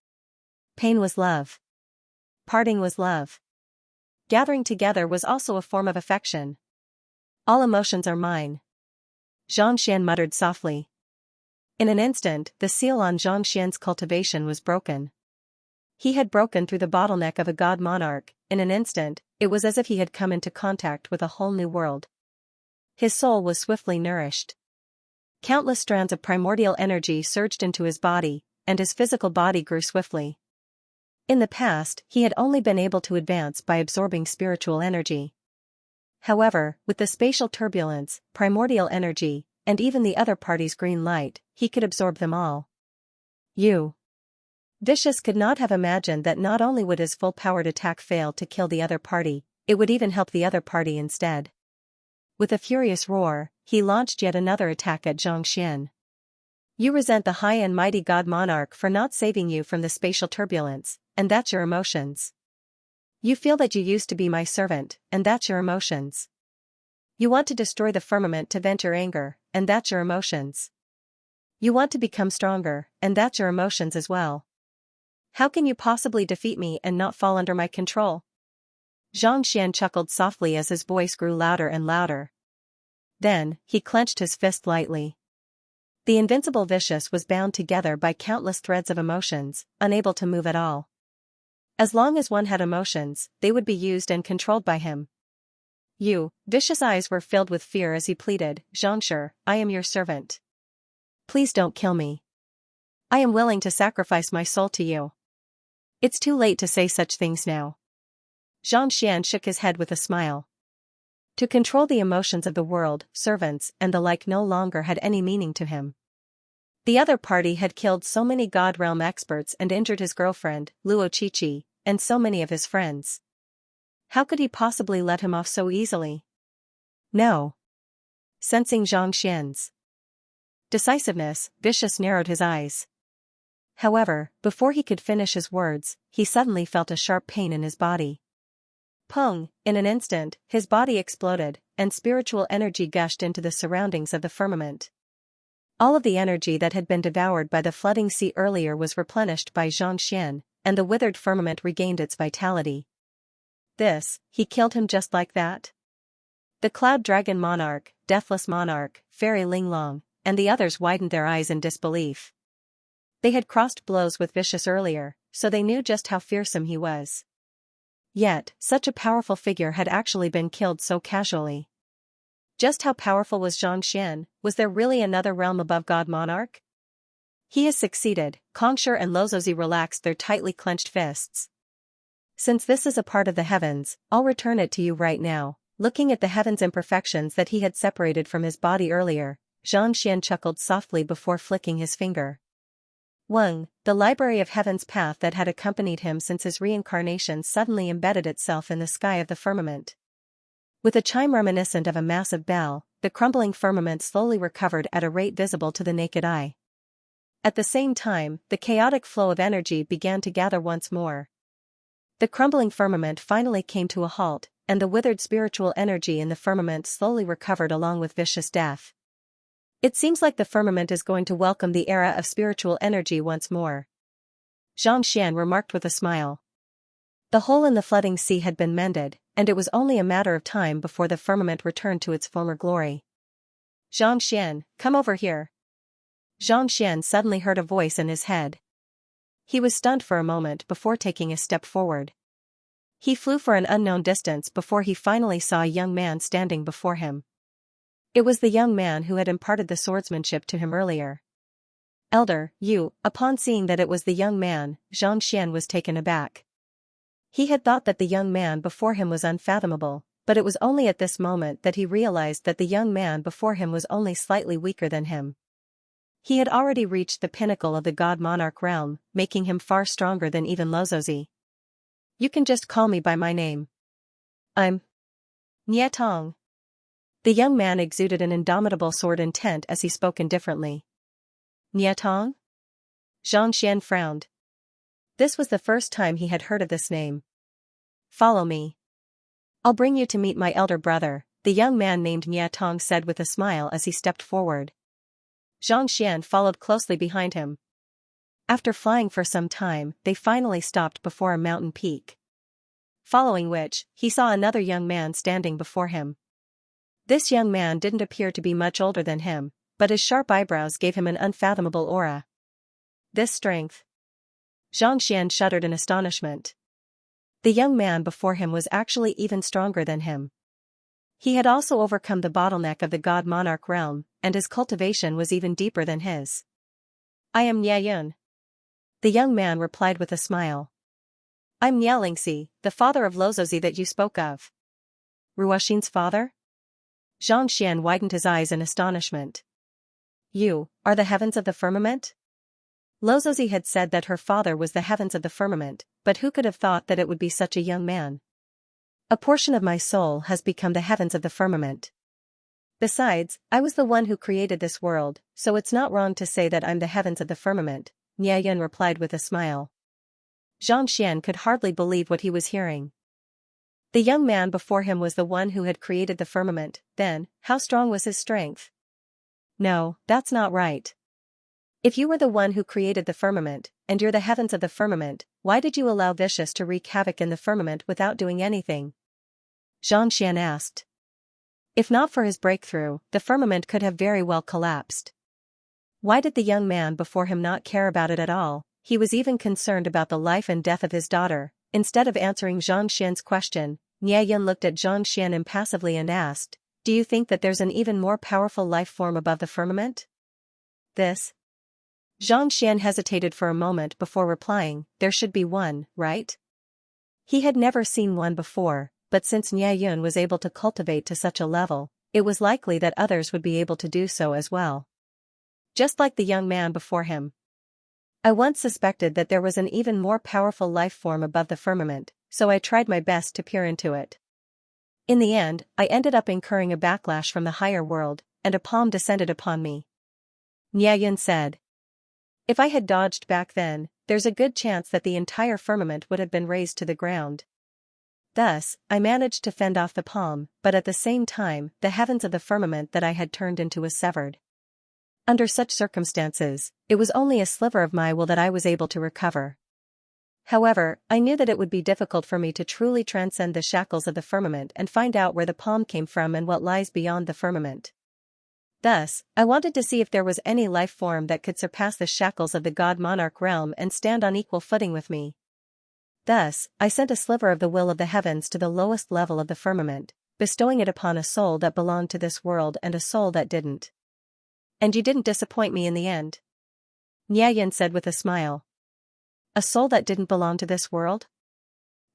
Pain was love. Parting was love. Gathering together was also a form of affection. All emotions are mine. Xianxia muttered softly. In an instant, the seal on Xianxia's cultivation was broken. He had broken through the bottleneck of a god monarch. In an instant, it was as if he had come into contact with a whole new world. His soul was swiftly nourished. Countless strands of primordial energy surged into his body, and his physical body grew swiftly. In the past, he had only been able to advance by absorbing spiritual energy. However, with the spatial turbulence, primordial energy, and even the other party's green light, he could absorb them all. Vicious could not have imagined that not only would his full-powered attack fail to kill the other party, it would even help the other party instead. With a furious roar, he launched yet another attack at Xianxia. You resent the high and mighty God Monarch for not saving you from the spatial turbulence, and that's your emotions. You feel that you used to be my servant, and that's your emotions. You want to destroy the firmament to vent your anger, and that's your emotions. You want to become stronger, and that's your emotions as well. How can you possibly defeat me and not fall under my control? Xianxia chuckled softly as his voice grew louder and louder. Then, he clenched his fist lightly. The invincible Vicious was bound together by countless threads of emotions, unable to move at all. As long as one had emotions, they would be used and controlled by him. Vicious' eyes were filled with fear as he pleaded, Xianxia, I am your servant. Please don't kill me. I am willing to sacrifice my soul to you. It's too late to say such things now. Xianxia shook his head with a smile. To control the emotions of the world, servants and the like no longer had any meaning to him. The other party had killed so many God realm experts and injured his girlfriend, Luo Qiqi, and so many of his friends. How could he possibly let him off so easily? No. Sensing Xianxia's decisiveness, Vicious narrowed his eyes. However, before he could finish his words, he suddenly felt a sharp pain in his body. Pung! In an instant, his body exploded, and spiritual energy gushed into the surroundings of the firmament. All of the energy that had been devoured by the flooding sea earlier was replenished by Xianxia, and the withered firmament regained its vitality. He killed him just like that? The Cloud Dragon Monarch, Deathless Monarch, Fairy Linglong, and the others widened their eyes in disbelief. They had crossed blows with Vicious earlier, so they knew just how fearsome he was. Yet, such a powerful figure had actually been killed so casually. Just how powerful was Xianxia? Was there really another realm above God Monarch? He has succeeded. Kongsher and Lozozi relaxed their tightly clenched fists. Since this is a part of the heavens, I'll return it to you right now. Looking at the heaven's imperfections that he had separated from his body earlier, Xianxia chuckled softly before flicking his finger. Weng, the library of heaven's path that had accompanied him since his reincarnation suddenly embedded itself in the sky of the firmament. With a chime reminiscent of a massive bell, the crumbling firmament slowly recovered at a rate visible to the naked eye. At the same time, the chaotic flow of energy began to gather once more. The crumbling firmament finally came to a halt, and the withered spiritual energy in the firmament slowly recovered along with Vicious death. It seems like the firmament is going to welcome the era of spiritual energy once more. Xianxia remarked with a smile. The hole in the flooding sea had been mended, and it was only a matter of time before the firmament returned to its former glory. Xianxia, come over here. Xianxia suddenly heard a voice in his head. He was stunned for a moment before taking a step forward. He flew for an unknown distance before he finally saw a young man standing before him. It was the young man who had imparted the swordsmanship to him earlier. Elder, you. Upon seeing that it was the young man, Xianxia was taken aback. He had thought that the young man before him was unfathomable, but it was only at this moment that he realized that the young man before him was only slightly weaker than him. He had already reached the pinnacle of the God Monarch realm, making him far stronger than even Lozozi. You can just call me by my name. I'm Nietong. The young man exuded an indomitable sword intent as he spoke indifferently. Nietong? Xianxia frowned. This was the first time he had heard of this name. Follow me. I'll bring you to meet my elder brother, the young man named Nietong said with a smile as he stepped forward. Xianxia followed closely behind him. After flying for some time, they finally stopped before a mountain peak. Following which, he saw another young man standing before him. This young man didn't appear to be much older than him, but his sharp eyebrows gave him an unfathomable aura. This strength. Xianxia shuddered in astonishment. The young man before him was actually even stronger than him. He had also overcome the bottleneck of the God Monarch realm, and his cultivation was even deeper than his. I am Nieyun. The young man replied with a smile. I'm Xianxia, the father of Lozozi that you spoke of. Ruoxin's father? Xianxia widened his eyes in astonishment. You are the heavens of the firmament? Lozozi had said that her father was the heavens of the firmament, but who could have thought that it would be such a young man? A portion of my soul has become the heavens of the firmament. Besides, I was the one who created this world, so it's not wrong to say that I'm the heavens of the firmament, Nieyun replied with a smile. Xianxia could hardly believe what he was hearing. The young man before him was the one who had created the firmament, then, how strong was his strength? No, that's not right. If you were the one who created the firmament, and you're the heavens of the firmament, why did you allow Vicious to wreak havoc in the firmament without doing anything? Xianxia asked. If not for his breakthrough, the firmament could have very well collapsed. Why did the young man before him not care about it at all? He was even concerned about the life and death of his daughter. Instead of answering Xianxia's question, Nieyun looked at Xianxia impassively and asked, do you think that there's an even more powerful life form above the firmament? This? Xianxia hesitated for a moment before replying, there should be one, right? He had never seen one before, but since Nieyun was able to cultivate to such a level, it was likely that others would be able to do so as well. Just like the young man before him. I once suspected that there was an even more powerful life form above the firmament, so I tried my best to peer into it. In the end, I ended up incurring a backlash from the higher world, and a palm descended upon me. Nieyun said. If I had dodged back then, there's a good chance that the entire firmament would have been razed to the ground. Thus, I managed to fend off the palm, but at the same time, the heavens of the firmament that I had turned into was severed. Under such circumstances, it was only a sliver of my will that I was able to recover. However, I knew that it would be difficult for me to truly transcend the shackles of the firmament and find out where the palm came from and what lies beyond the firmament. Thus, I wanted to see if there was any life form that could surpass the shackles of the god-monarch realm and stand on equal footing with me. Thus, I sent a sliver of the will of the heavens to the lowest level of the firmament, bestowing it upon a soul that belonged to this world and a soul that didn't. And you didn't disappoint me in the end? Xianxia said with a smile. A soul that didn't belong to this world?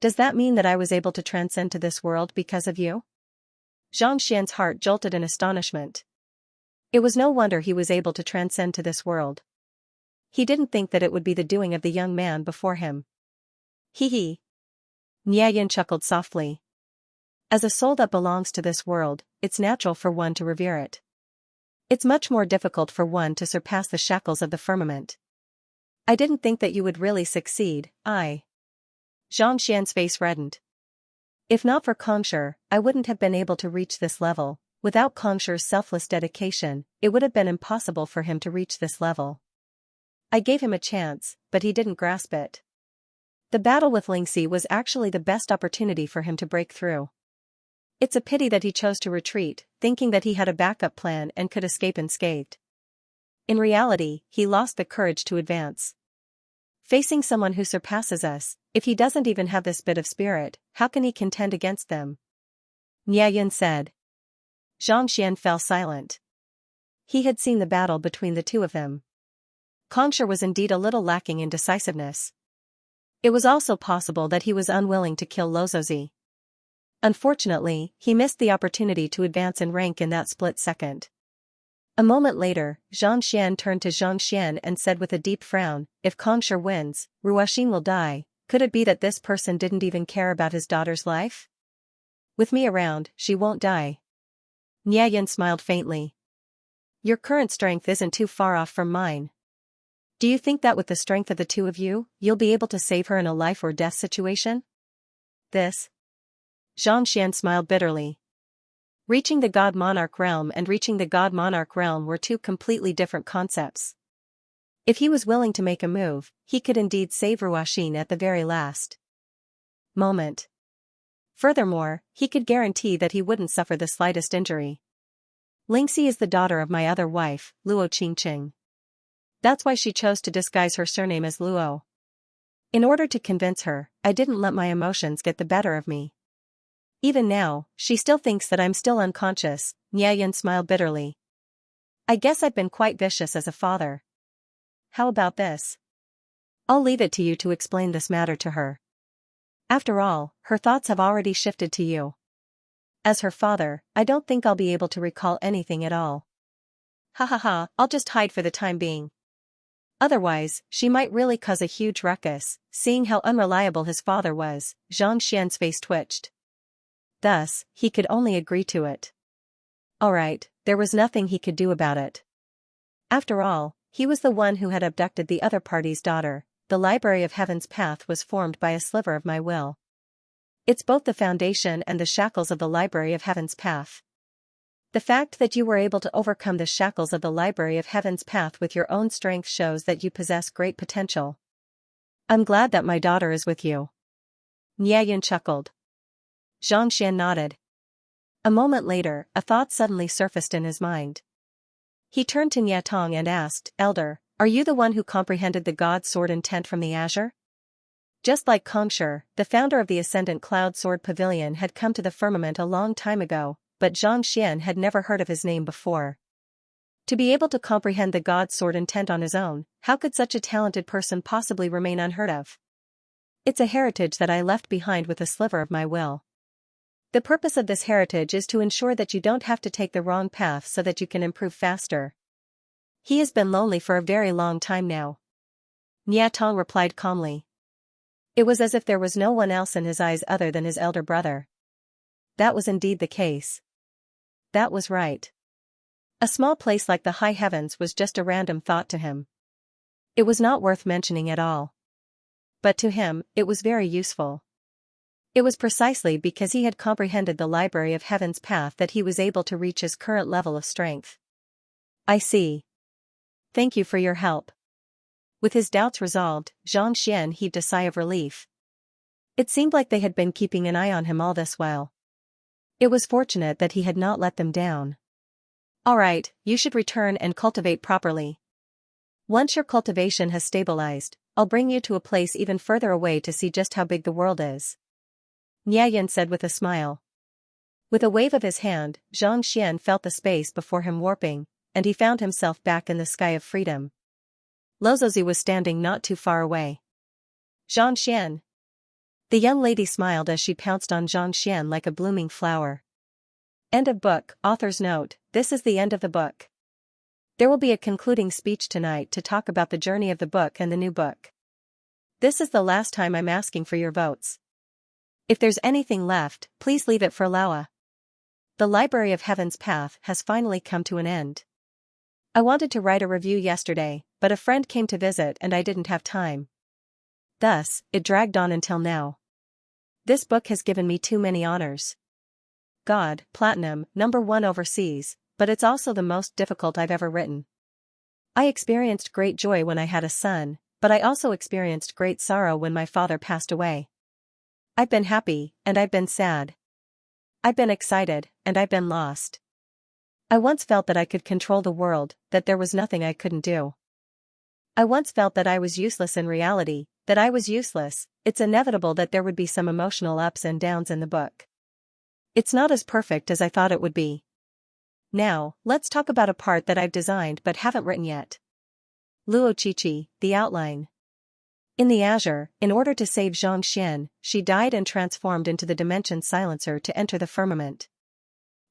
Does that mean that I was able to transcend to this world because of you? Xianxia's heart jolted in astonishment. It was no wonder he was able to transcend to this world. He didn't think that it would be the doing of the young man before him. Hee hee. Xianxia chuckled softly. As a soul that belongs to this world, it's natural for one to revere it. It's much more difficult for one to surpass the shackles of the firmament. I didn't think that you would really succeed, Xianxia's face reddened. If not for Xianxia, I wouldn't have been able to reach this level. Without Xianxia's selfless dedication, it would have been impossible for him to reach this level. I gave him a chance, but he didn't grasp it. The battle with Xianxia was actually the best opportunity for him to break through. It's a pity that he chose to retreat, thinking that he had a backup plan and could escape unscathed. In reality, he lost the courage to advance. Facing someone who surpasses us, if he doesn't even have this bit of spirit, how can he contend against them? Xianxia said. Xianxia fell silent. He had seen the battle between the two of them. Xianxia was indeed a little lacking in decisiveness. It was also possible that he was unwilling to kill Luozi. Unfortunately, he missed the opportunity to advance in rank in that split second. A moment later, Xianxia turned to Xianxia and said with a deep frown, if Xianxia wins, Ruoxin will die. Could it be that this person didn't even care about his daughter's life? With me around, she won't die. Xianxia smiled faintly. Your current strength isn't too far off from mine. Do you think that with the strength of the two of you, you'll be able to save her in a life or death situation? Xianxia smiled bitterly. Reaching the God Monarch realm and reaching the God Monarch realm were two completely different concepts. If he was willing to make a move, he could indeed save Ruoxin at the very last moment. Furthermore, he could guarantee that he wouldn't suffer the slightest injury. Xianxia is the daughter of my other wife, Luo Qingqing. That's why she chose to disguise her surname as Luo. In order to convince her, I didn't let my emotions get the better of me. Even now, she still thinks that I'm still unconscious. Xianxia smiled bitterly. I guess I've been quite vicious as a father. How about this? I'll leave it to you to explain this matter to her. After all, her thoughts have already shifted to you. As her father, I don't think I'll be able to recall anything at all. Ha ha ha, I'll just hide for the time being. Otherwise, she might really cause a huge ruckus. Seeing how unreliable his father was, Xianxia's face twitched. Thus, he could only agree to it. Alright, there was nothing he could do about it. After all, he was the one who had abducted the other party's daughter. The Library of Heaven's path was formed by a sliver of my will. It's both the foundation and the shackles of the Library of Heaven's path. The fact that you were able to overcome the shackles of the Library of Heaven's path with your own strength shows that you possess great potential. I'm glad that my daughter is with you. Xianxia chuckled. Xianxia nodded. A moment later, a thought suddenly surfaced in his mind. He turned to Niatong and asked, Elder, are you the one who comprehended the God Sword intent from the azure? Just like Xianxia, the founder of the Ascendant Cloud Sword Pavilion had come to the firmament a long time ago, but Xianxia had never heard of his name before. To be able to comprehend the God Sword intent on his own, how could such a talented person possibly remain unheard of? It's a heritage that I left behind with a sliver of my will. The purpose of this heritage is to ensure that you don't have to take the wrong path so that you can improve faster. He has been lonely for a very long time now. Niatong replied calmly. It was as if there was no one else in his eyes other than his elder brother. That was indeed the case. That was right. A small place like the high heavens was just a random thought to him. It was not worth mentioning at all. But to him, it was very useful. It was precisely because he had comprehended the Library of Heaven's path that he was able to reach his current level of strength. I see. Thank you for your help. With his doubts resolved, Xianxia heaved a sigh of relief. It seemed like they had been keeping an eye on him all this while. It was fortunate that he had not let them down. Alright, you should return and cultivate properly. Once your cultivation has stabilized, I'll bring you to a place even further away to see just how big the world is. Xianxia said with a smile. With a wave of his hand, Xianxia felt the space before him warping, and he found himself back in the sky of freedom. Luozi was standing not too far away. Xianxia. The young lady smiled as she pounced on Xianxia like a blooming flower. End of book. Author's note, this is the end of the book. There will be a concluding speech tonight to talk about the journey of the book and the new book. This is the last time I'm asking for your votes. If there's anything left, please leave it for Laowa. The Library of Heaven's Path has finally come to an end. I wanted to write a review yesterday, but a friend came to visit and I didn't have time. Thus, it dragged on until now. This book has given me too many honors. God, Platinum, #1 overseas, but it's also the most difficult I've ever written. I experienced great joy when I had a son, but I also experienced great sorrow when my father passed away. I've been happy, and I've been sad. I've been excited, and I've been lost. I once felt that I could control the world, that there was nothing I couldn't do. I once felt that I was useless in reality, that I was useless. It's inevitable that there would be some emotional ups and downs in the book. It's not as perfect as I thought it would be. Now, let's talk about a part that I've designed but haven't written yet. Luoqiqi, the outline. In the Azure, in order to save Xianxia, she died and transformed into the Dimension Silencer to enter the firmament.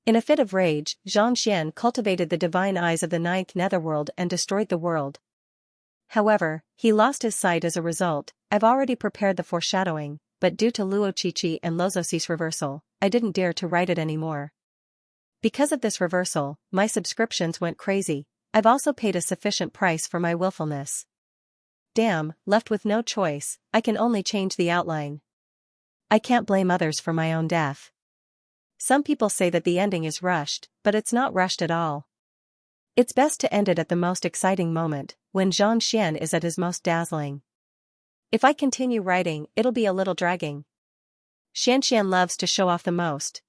In a fit of rage, Xianxia cultivated the divine eyes of the 9th netherworld and destroyed the world. However, he lost his sight as a result. I've already prepared the foreshadowing, but due to Luoqiqi and Lozosi's reversal, I didn't dare to write it anymore. Because of this reversal, my subscriptions went crazy. I've also paid a sufficient price for my willfulness. Damn, left with no choice, I can only change the outline. I can't blame others for my own death. Some people say that the ending is rushed, but it's not rushed at all. It's best to end it at the most exciting moment, when Xianxia is at his most dazzling. If I continue writing, it'll be a little dragging. Xianxia loves to show off the most.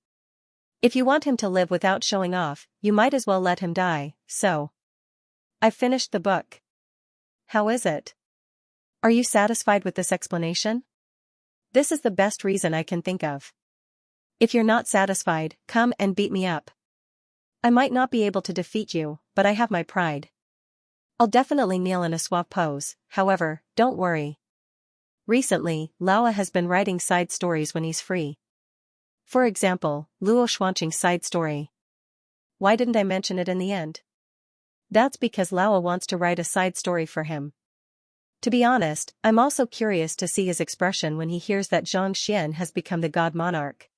If you want him to live without showing off, you might as well let him die, so. I've finished the book. How is it? Are you satisfied with this explanation? This is the best reason I can think of. If you're not satisfied, come and beat me up. I might not be able to defeat you, but I have my pride. I'll definitely kneel in a suave pose, however, don't worry. Recently, Laowa has been writing side stories when he's free. For example, Luo Xuanqing's side story. Why didn't I mention it in the end? That's because Laowa wants to write a side story for him. To be honest, I'm also curious to see his expression when he hears that Xianxia has become the god monarch.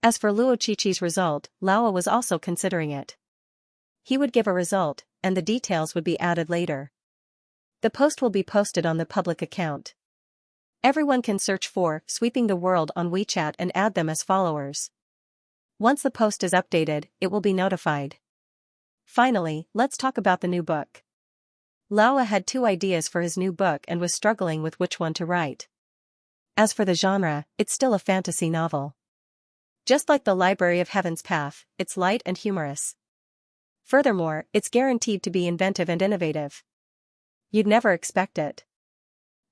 As for Luoqiqi's result, Laowa was also considering it. He would give a result, and the details would be added later. The post will be posted on the public account. Everyone can search for Sweeping the World on WeChat and add them as followers. Once the post is updated, it will be notified. Finally, let's talk about the new book. Laowa had 2 ideas for his new book and was struggling with which one to write. As for the genre, it's still a fantasy novel. Just like the Library of Heaven's Path, it's light and humorous. Furthermore, it's guaranteed to be inventive and innovative. You'd never expect it.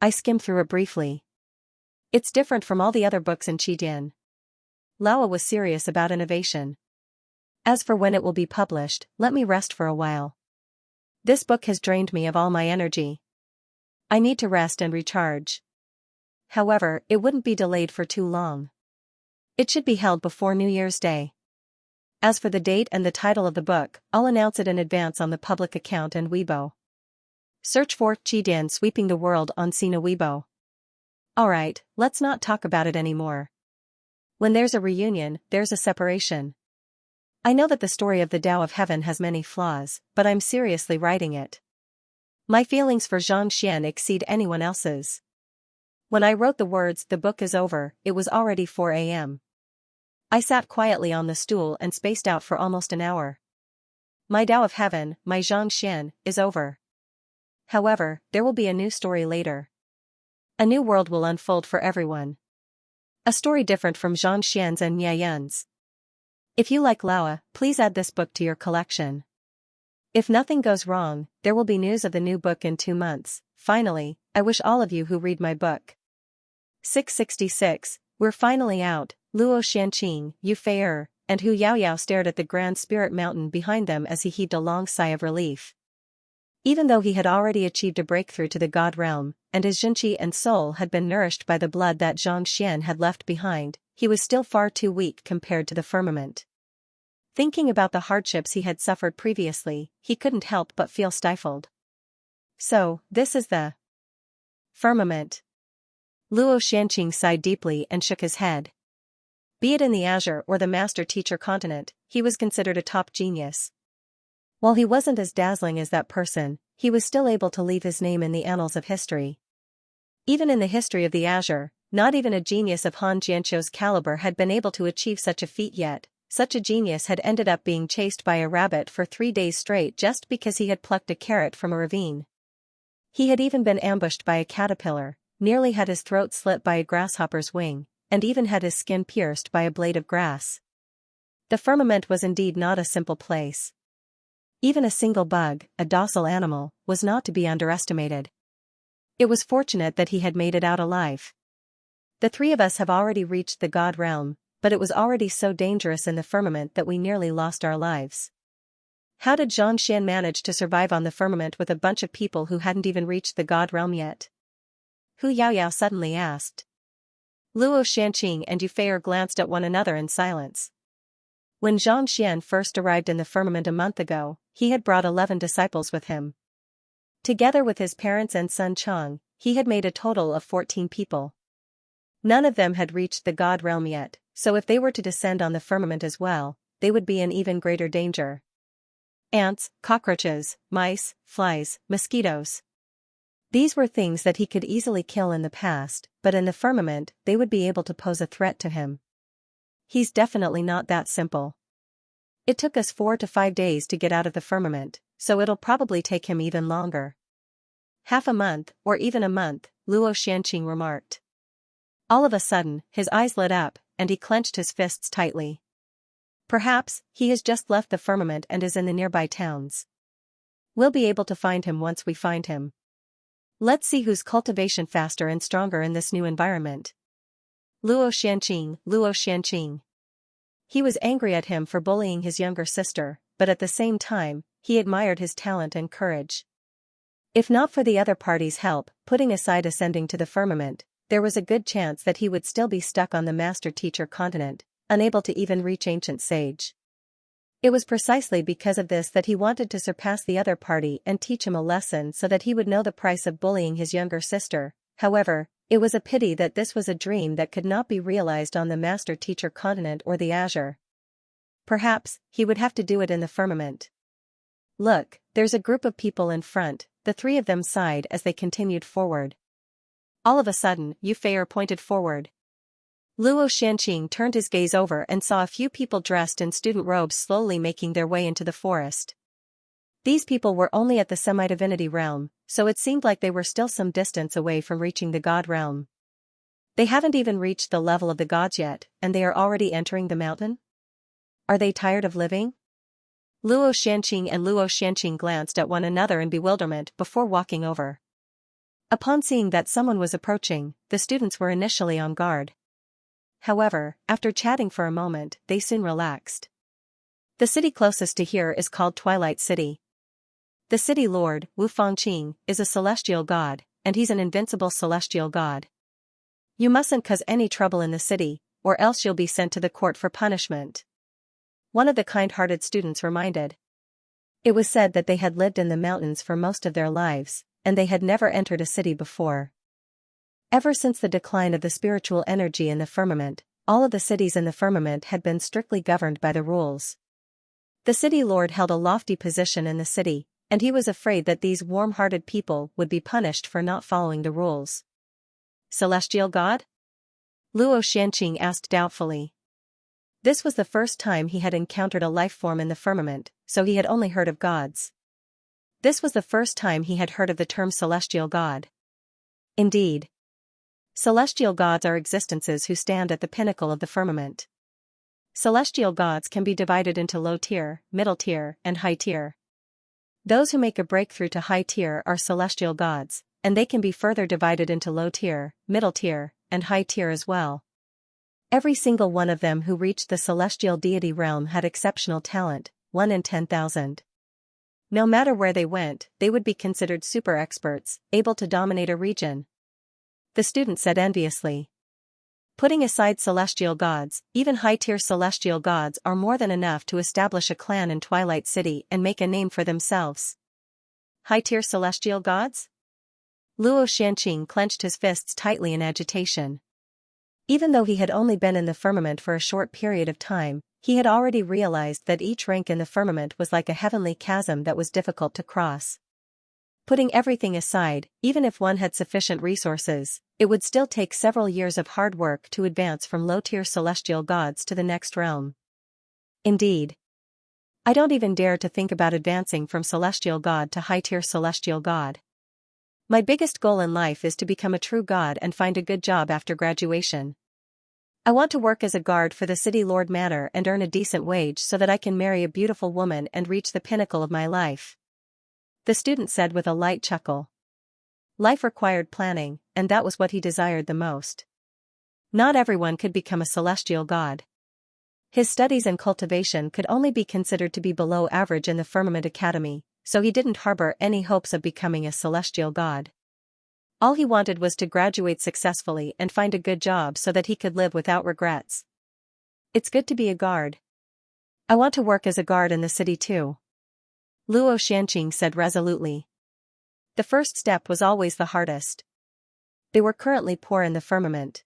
I skimmed through it briefly. It's different from all the other books in Qidian. Laowa was serious about innovation. As for when it will be published, let me rest for a while. This book has drained me of all my energy. I need to rest and recharge. However, it wouldn't be delayed for too long. It should be held before New Year's Day. As for the date and the title of the book, I'll announce it in advance on the public account and Weibo. Search for Qidian Sweeping the World on Sina Weibo. Alright, let's not talk about it anymore. When there's a reunion, there's a separation. I know that the story of the Tao of Heaven has many flaws, but I'm seriously writing it. My feelings for Xianxia exceed anyone else's. When I wrote the words "the book is over," it was already 4 a.m. I sat quietly on the stool and spaced out for almost an hour. My Tao of Heaven, my Xianxia, is over. However, there will be a new story later. A new world will unfold for everyone. A story different from Xianxia's and Miayan's. If you like Laowa, please add this book to your collection. If nothing goes wrong, there will be news of the new book in 2 months. Finally, I wish all of you who read my book. 666, we're finally out. Luo Xianqing, Yu Fei'er, and Hu Yaoyao stared at the Grand Spirit Mountain behind them as he heaved a long sigh of relief. Even though he had already achieved a breakthrough to the God realm, and his Jinqi and soul had been nourished by the blood that Xianxia had left behind, he was still far too weak compared to the firmament. Thinking about the hardships he had suffered previously, he couldn't help but feel stifled. So, this is the firmament. Luo Xianqing sighed deeply and shook his head. Be it in the Azure or the Master-Teacher continent, he was considered a top genius. While he wasn't as dazzling as that person, he was still able to leave his name in the annals of history. Even in the history of the Azure, not even a genius of Han Jianqiu's caliber had been able to achieve such a feat yet. Such a genius had ended up being chased by a rabbit for 3 days straight just because he had plucked a carrot from a ravine. He had even been ambushed by a caterpillar, nearly had his throat slit by a grasshopper's wing, and even had his skin pierced by a blade of grass. The firmament was indeed not a simple place. Even a single bug, a docile animal, was not to be underestimated. It was fortunate that he had made it out alive. The 3 of us have already reached the God realm, but it was already so dangerous in the firmament that we nearly lost our lives. How did Xianxia manage to survive on the firmament with a bunch of people who hadn't even reached the God realm yet? Hu Yaoyao suddenly asked. Luo Xianqing and Yu Fei'er glanced at one another in silence. When Xianxia first arrived in the firmament a month ago, he had brought 11 disciples with him. Together with his parents and son Chang, he had made a total of 14 people. None of them had reached the God realm yet, so if they were to descend on the firmament as well, they would be in even greater danger. Ants, cockroaches, mice, flies, mosquitoes. These were things that he could easily kill in the past, but in the firmament, they would be able to pose a threat to him. He's definitely not that simple. It took us 4 to 5 days to get out of the firmament, so it'll probably take him even longer. Half a month, or even a month, Luo Xianqing remarked. All of a sudden, his eyes lit up, and he clenched his fists tightly. Perhaps, he has just left the firmament and is in the nearby towns. We'll be able to find him once we find him. Let's see who's cultivation faster and stronger in this new environment. Luo Xianqing, Luo Xianqing. He was angry at him for bullying his younger sister, but at the same time, he admired his talent and courage. If not for the other party's help, putting aside ascending to the firmament, there was a good chance that he would still be stuck on the Master-Teacher continent, unable to even reach Ancient Sage. It was precisely because of this that he wanted to surpass the other party and teach him a lesson so that he would know the price of bullying his younger sister. However, it was a pity that this was a dream that could not be realized on the Master-Teacher continent or the Azure. Perhaps, he would have to do it in the firmament. Look, there's a group of people in front, the 3 of them sighed as they continued forward. All of a sudden, Yu Fei'er pointed forward. Luo Xianqing turned his gaze over and saw a few people dressed in student robes slowly making their way into the forest. These people were only at the semi-divinity realm, so it seemed like they were still some distance away from reaching the God realm. They haven't even reached the level of the gods yet, and they are already entering the mountain? Are they tired of living? Luo Xianqing and Luo Xianqing glanced at one another in bewilderment before walking over. Upon seeing that someone was approaching, the students were initially on guard. However, after chatting for a moment, they soon relaxed. The city closest to here is called Twilight City. The city lord, Wu Fangqing, is a celestial god, and he's an invincible celestial god. You mustn't cause any trouble in the city, or else you'll be sent to the court for punishment. One of the kind-hearted students reminded. It was said that they had lived in the mountains for most of their lives, and they had never entered a city before. Ever since the decline of the spiritual energy in the firmament, all of the cities in the firmament had been strictly governed by the rules. The city lord held a lofty position in the city, and he was afraid that these warm-hearted people would be punished for not following the rules. Celestial god? Luo Xianqing asked doubtfully. This was the first time he had encountered a life form in the firmament, so he had only heard of gods. This was the first time he had heard of the term celestial god. Indeed. Celestial gods are existences who stand at the pinnacle of the firmament. Celestial gods can be divided into low tier, middle tier, and high tier. Those who make a breakthrough to high tier are celestial gods, and they can be further divided into low tier, middle tier, and high tier as well. Every single one of them who reached the celestial deity realm had exceptional talent, 1 in 10,000. No matter where they went, they would be considered super experts, able to dominate a region. The student said enviously. Putting aside celestial gods, even high-tier celestial gods are more than enough to establish a clan in Twilight City and make a name for themselves. High-tier celestial gods? Luo Xianxia clenched his fists tightly in agitation. Even though he had only been in the firmament for a short period of time, he had already realized that each rank in the firmament was like a heavenly chasm that was difficult to cross. Putting everything aside, even if one had sufficient resources, it would still take several years of hard work to advance from low-tier celestial gods to the next realm. Indeed. I don't even dare to think about advancing from celestial god to high-tier celestial god. My biggest goal in life is to become a true god and find a good job after graduation. I want to work as a guard for the City Lord Manor and earn a decent wage so that I can marry a beautiful woman and reach the pinnacle of my life. The student said with a light chuckle. Life required planning, and that was what he desired the most. Not everyone could become a celestial god. His studies and cultivation could only be considered to be below average in the Firmament Academy, so he didn't harbor any hopes of becoming a celestial god. All he wanted was to graduate successfully and find a good job so that he could live without regrets. It's good to be a guard. I want to work as a guard in the city too. Luo Xianxia said resolutely. The first step was always the hardest. They were currently poor in the firmament.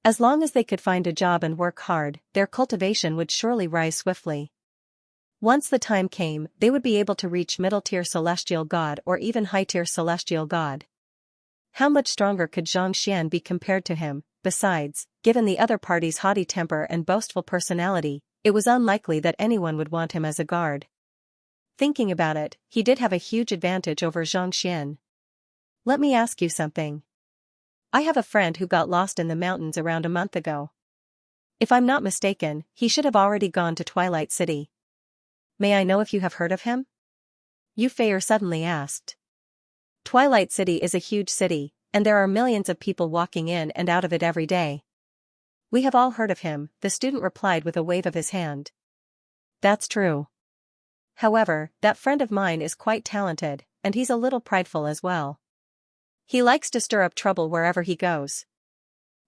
As long as they could find a job and work hard, their cultivation would surely rise swiftly. Once the time came, they would be able to reach middle-tier celestial god or even high-tier celestial god. How much stronger could Xianxia be compared to him? Besides, given the other party's haughty temper and boastful personality, it was unlikely that anyone would want him as a guard. Thinking about it, he did have a huge advantage over Xianxia. Let me ask you something. I have a friend who got lost in the mountains around a month ago. If I'm not mistaken, he should have already gone to Twilight City. May I know if you have heard of him? Yu Feier suddenly asked. Twilight City is a huge city, and there are millions of people walking in and out of it every day. We have all heard of him, the student replied with a wave of his hand. That's true. However, that friend of mine is quite talented, and he's a little prideful as well. He likes to stir up trouble wherever he goes.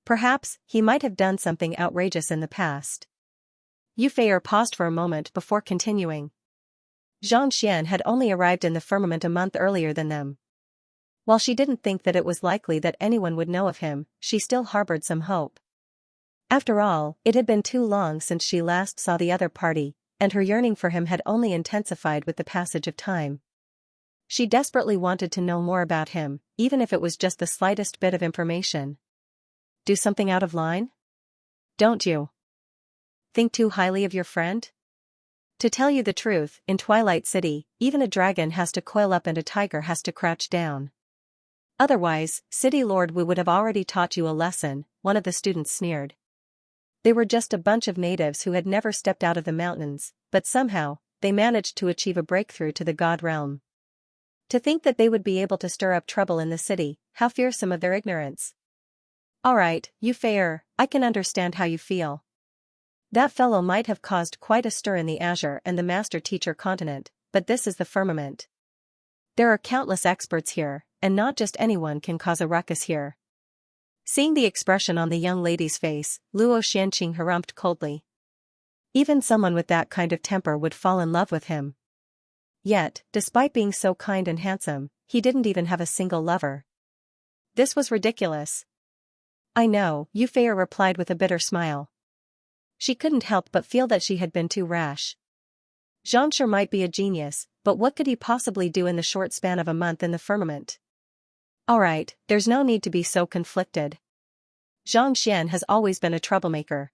Perhaps, he might have done something outrageous in the past. Yu Feier paused for a moment before continuing. Xianxia had only arrived in the firmament a month earlier than them. While she didn't think that it was likely that anyone would know of him, she still harbored some hope. After all, it had been too long since she last saw the other party, and her yearning for him had only intensified with the passage of time. She desperately wanted to know more about him, even if it was just the slightest bit of information. Do something out of line? Don't you think too highly of your friend? To tell you the truth, in Twilight City, even a dragon has to coil up and a tiger has to crouch down. Otherwise, City Lord Wu would have already taught you a lesson, one of the students sneered. They were just a bunch of natives who had never stepped out of the mountains, but somehow, they managed to achieve a breakthrough to the god realm. To think that they would be able to stir up trouble in the city, how fearsome of their ignorance. Alright, Yu Feier, I can understand how you feel. That fellow might have caused quite a stir in the Azure and the Master Teacher continent, but this is the firmament. There are countless experts here, and not just anyone can cause a ruckus here. Seeing the expression on the young lady's face, Luo Xianxia harumphed coldly. Even someone with that kind of temper would fall in love with him. Yet, despite being so kind and handsome, he didn't even have a single lover. This was ridiculous. I know, Yu Feier replied with a bitter smile. She couldn't help but feel that she had been too rash. Xianxia might be a genius, but what could he possibly do in the short span of a month in the firmament? Alright, there's no need to be so conflicted. Xianxia has always been a troublemaker.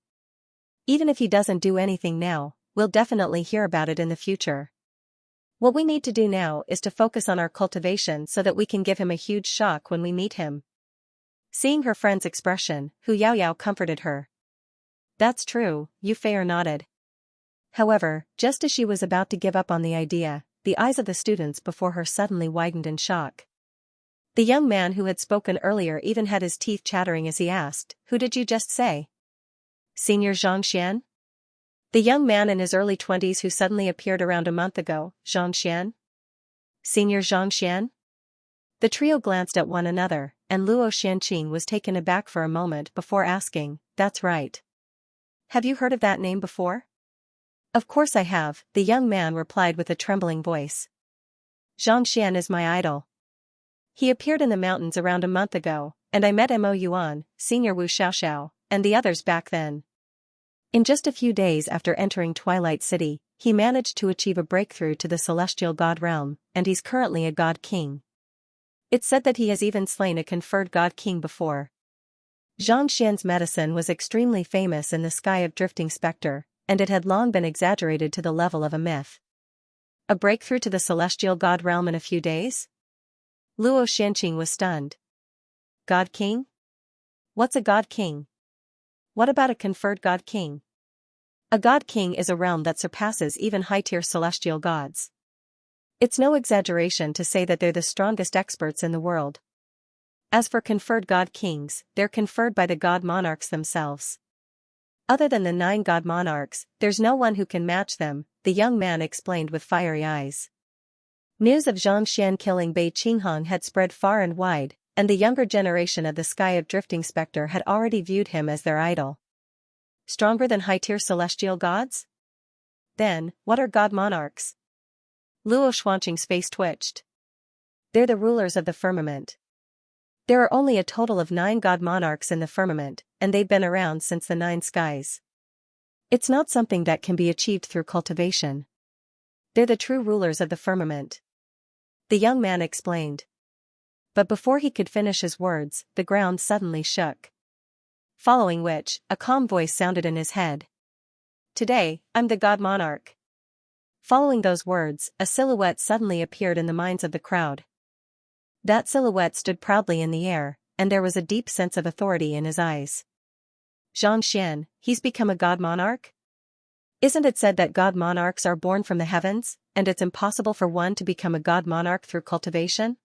Even if he doesn't do anything now, we'll definitely hear about it in the future. What we need to do now is to focus on our cultivation so that we can give him a huge shock when we meet him. Seeing her friend's expression, Hu Yaoyao comforted her. That's true, Yu Fei nodded. However, just as she was about to give up on the idea, the eyes of the students before her suddenly widened in shock. The young man who had spoken earlier even had his teeth chattering as he asked, "Who did you just say?" Senior Xianxia? The young man in his early 20s who suddenly appeared around a month ago, Xianxia? Senior Xianxia? The trio glanced at one another, and Luo Xianqing was taken aback for a moment before asking, "That's right. Have you heard of that name before?" "Of course I have," the young man replied with a trembling voice. "Xianxian is my idol. He appeared in the mountains around a month ago, and I met Mo Yuan, Senior Wu Xiaoxiao, and the others back then. In just a few days after entering Twilight City, he managed to achieve a breakthrough to the celestial god realm, and he's currently a god king. It's said that he has even slain a conferred god king before." Zhang Xian's medicine was extremely famous in the sky of Drifting Spectre, and it had long been exaggerated to the level of a myth. A breakthrough to the celestial god realm in a few days? Luo Xianqing was stunned. God king? What's a god king? What about a conferred god king? A god king is a realm that surpasses even high-tier celestial gods. It's no exaggeration to say that they're the strongest experts in the world. As for conferred god kings, they're conferred by the god monarchs themselves. Other than the 9 god monarchs, there's no one who can match them, the young man explained with fiery eyes. News of Zhang Xian killing Bei Qinghong had spread far and wide, and the younger generation of the Sky of Drifting Spectre had already viewed him as their idol. Stronger than high-tier celestial gods? Then, what are god monarchs? Luo Xuanqing's face twitched. They're the rulers of the firmament. There are only a total of 9 god monarchs in the firmament, and they've been around since the 9 skies. It's not something that can be achieved through cultivation. They're the true rulers of the firmament. The young man explained. But before he could finish his words, the ground suddenly shook. Following which, a calm voice sounded in his head. "Today, I'm the god monarch." Following those words, a silhouette suddenly appeared in the minds of the crowd. That silhouette stood proudly in the air, and there was a deep sense of authority in his eyes. Zhang Xian, he's become a god monarch? Isn't it said that god monarchs are born from the heavens, and it's impossible for one to become a god monarch through cultivation?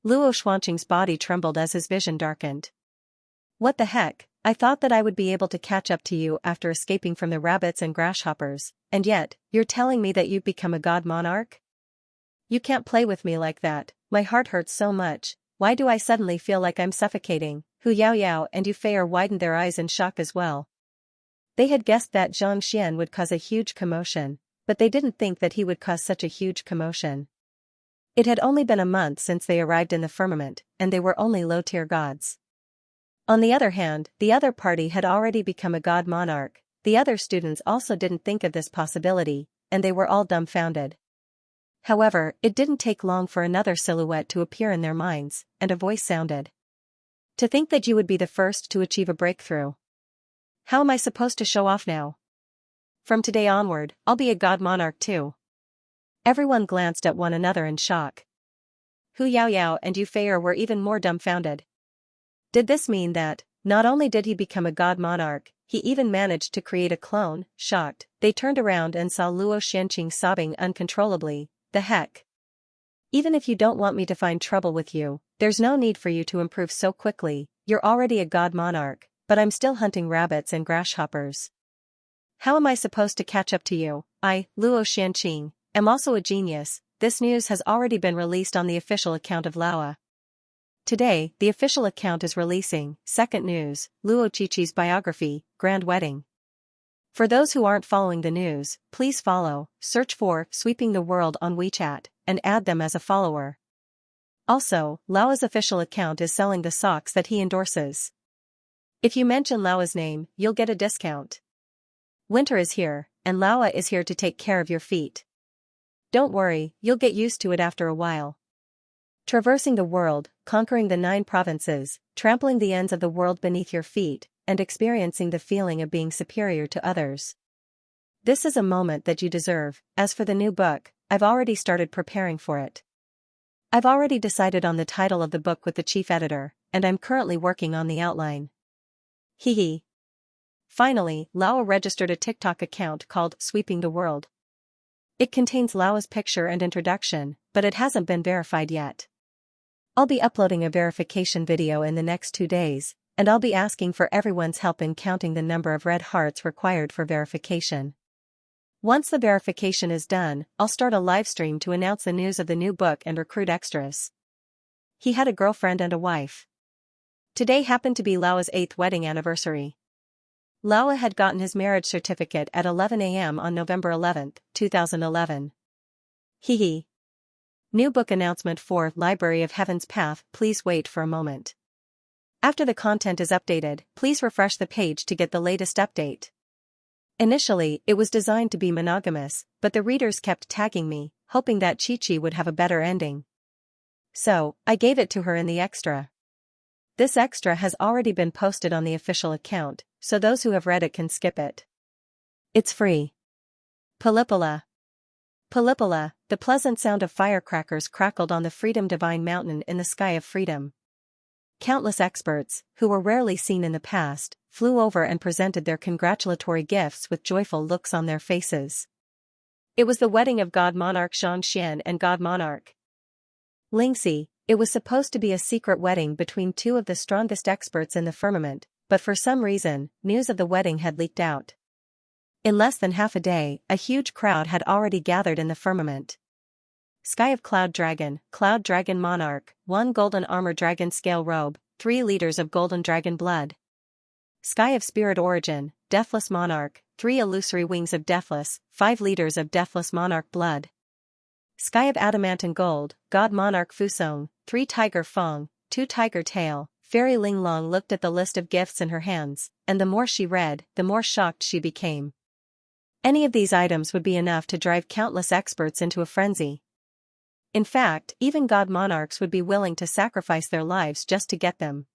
Luo Xuanqing's body trembled as his vision darkened. What the heck, I thought that I would be able to catch up to you after escaping from the rabbits and grasshoppers, and yet, you're telling me that you've become a god monarch? You can't play with me like that, my heart hurts so much, why do I suddenly feel like I'm suffocating? Hu Yaoyao and Yu Fei widened their eyes in shock as well. They had guessed that Zhang Xian would cause a huge commotion, but they didn't think that he would cause such a huge commotion. It had only been a month since they arrived in the firmament, and they were only low-tier gods. On the other hand, the other party had already become a god monarch. The other students also didn't think of this possibility, and they were all dumbfounded. However, it didn't take long for another silhouette to appear in their minds, and a voice sounded. "To think that you would be the first to achieve a breakthrough. How am I supposed to show off now? From today onward, I'll be a god monarch too." Everyone glanced at one another in shock. Hu Yaoyao and Yu Fei were even more dumbfounded. Did this mean that, not only did he become a god monarch, he even managed to create a clone? Shocked, they turned around and saw Luo Xianqing sobbing uncontrollably. "The heck? Even if you don't want me to find trouble with you, there's no need for you to improve so quickly, you're already a god monarch, but I'm still hunting rabbits and grasshoppers. How am I supposed to catch up to you? I, Luo Xianqing, am also a genius." This news has already been released on the official account of Laowa. Today, the official account is releasing, second news, Luo Qiqi's biography, Grand Wedding. For those who aren't following the news, please follow, search for Sweeping the World on WeChat, and add them as a follower. Also, Laowa's official account is selling the socks that he endorses. If you mention Laowa's name, you'll get a discount. Winter is here, and Laowa is here to take care of your feet. Don't worry, you'll get used to it after a while. Traversing the world, conquering the 9 provinces, trampling the ends of the world beneath your feet, and experiencing the feeling of being superior to others. This is a moment that you deserve. As for the new book, I've already started preparing for it. I've already decided on the title of the book with the chief editor, and I'm currently working on the outline. Hee hee. Finally, Lao registered a TikTok account called Sweeping the World. It contains Lao's picture and introduction, but it hasn't been verified yet. I'll be uploading a verification video in the next 2 days, and I'll be asking for everyone's help in counting the number of red hearts required for verification. Once the verification is done, I'll start a live stream to announce the news of the new book and recruit extras. He had a girlfriend and a wife. Today happened to be Lao's 8th wedding anniversary. Lao had gotten his marriage certificate at 11 a.m. on November 11, 2011. Hehe. New book announcement for Library of Heaven's Path. Please wait for a moment. After the content is updated, please refresh the page to get the latest update. Initially, it was designed to be monogamous, but the readers kept tagging me, hoping that Chi-Chi would have a better ending. So, I gave it to her in the extra. This extra has already been posted on the official account, so those who have read it can skip it. It's free. Palipala. Palipala, the pleasant sound of firecrackers crackled on the Freedom Divine Mountain in the sky of freedom. Countless experts, who were rarely seen in the past, flew over and presented their congratulatory gifts with joyful looks on their faces. It was the wedding of God Monarch Xianxia and God Monarch Xianxia. It was supposed to be a secret wedding between two of the strongest experts in the firmament, but for some reason, news of the wedding had leaked out. In less than half a day, a huge crowd had already gathered in the firmament. Sky of Cloud Dragon Monarch, 1 golden armor dragon scale robe, 3 liters of golden dragon blood. Sky of Spirit Origin, Deathless Monarch, 3 illusory wings of Deathless, 5 liters of Deathless Monarch blood. Sky of Adamant and Gold, God Monarch Fusong, 3 tiger fong, 2 tiger tail. Fairy Ling Long looked at the list of gifts in her hands, and the more she read, the more shocked she became. Any of these items would be enough to drive countless experts into a frenzy. In fact, even God Monarchs would be willing to sacrifice their lives just to get them.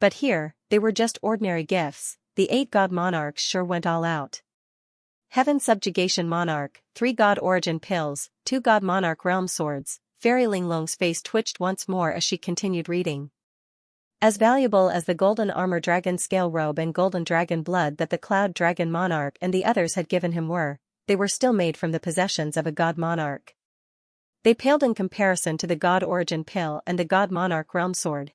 But here, they were just ordinary gifts. The 8 God Monarchs sure went all out. Heaven Subjugation Monarch, 3 God Origin Pills, 2 God Monarch Realm Swords. Fairy Ling Long's face twitched once more as she continued reading. As valuable as the golden armor dragon scale robe and golden dragon blood that the Cloud Dragon Monarch and the others had given him were, they were still made from the possessions of a God Monarch. They paled in comparison to the God Origin Pill and the God Monarch Realm Sword.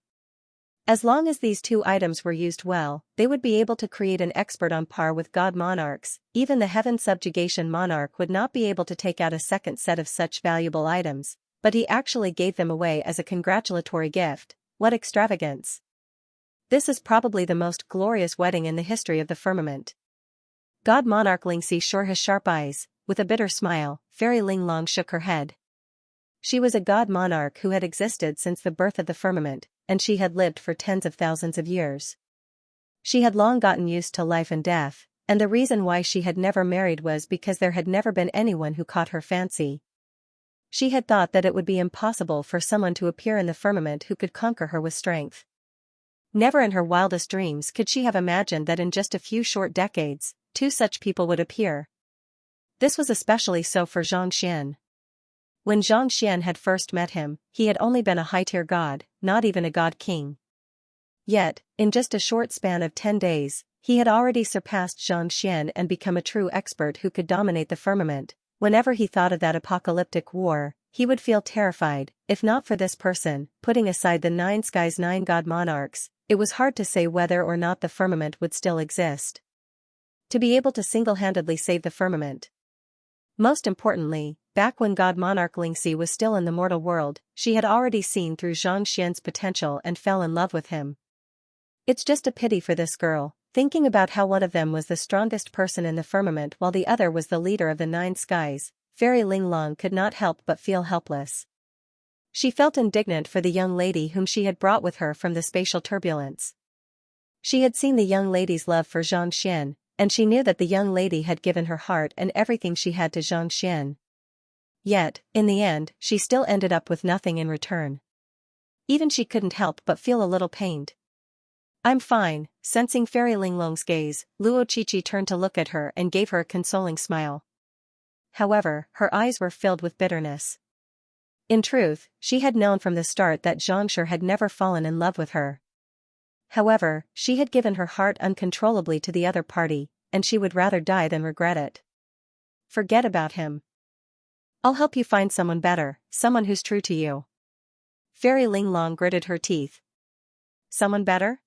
As long as these 2 items were used well, they would be able to create an expert on par with God Monarchs. Even the Heaven Subjugation Monarch would not be able to take out a second set of such valuable items, but he actually gave them away as a congratulatory gift. What extravagance! This is probably the most glorious wedding in the history of the firmament. God Monarch Xianxia sure has sharp eyes. With a bitter smile, Fairy Ling Long shook her head. She was a God Monarch who had existed since the birth of the firmament, and she had lived for tens of thousands of years. She had long gotten used to life and death, and the reason why she had never married was because there had never been anyone who caught her fancy. She had thought that it would be impossible for someone to appear in the firmament who could conquer her with strength. Never in her wildest dreams could she have imagined that in just a few short decades, 2 such people would appear. This was especially so for Xianxia. When Xianxia had first met him, he had only been a high-tier god, not even a god king. Yet, in just a short span of 10 days, he had already surpassed Xianxia and become a true expert who could dominate the firmament. Whenever he thought of that apocalyptic war, he would feel terrified. If not for this person, putting aside the 9 skies 9 God Monarchs, it was hard to say whether or not the firmament would still exist. To be able to single-handedly save the firmament. Most importantly, back when God Monarch Xianxia was still in the mortal world, she had already seen through Xianxia's potential and fell in love with him. It's just a pity for this girl, thinking about how one of them was the strongest person in the firmament while the other was the leader of the 9 skies, Fairy Ling Long could not help but feel helpless. She felt indignant for the young lady whom she had brought with her from the spatial turbulence. She had seen the young lady's love for Xianxia, and she knew that the young lady had given her heart and everything she had to Xianxia. Yet, in the end, she still ended up with nothing in return. Even she couldn't help but feel a little pained. I'm fine, sensing Fairy Ling Long's gaze, Luo Chi-Chi turned to look at her and gave her a consoling smile. However, her eyes were filled with bitterness. In truth, she had known from the start that Xianxia had never fallen in love with her. However, she had given her heart uncontrollably to the other party, and she would rather die than regret it. Forget about him. I'll help you find someone better, someone who's true to you. Fairy Linglong gritted her teeth. Someone better?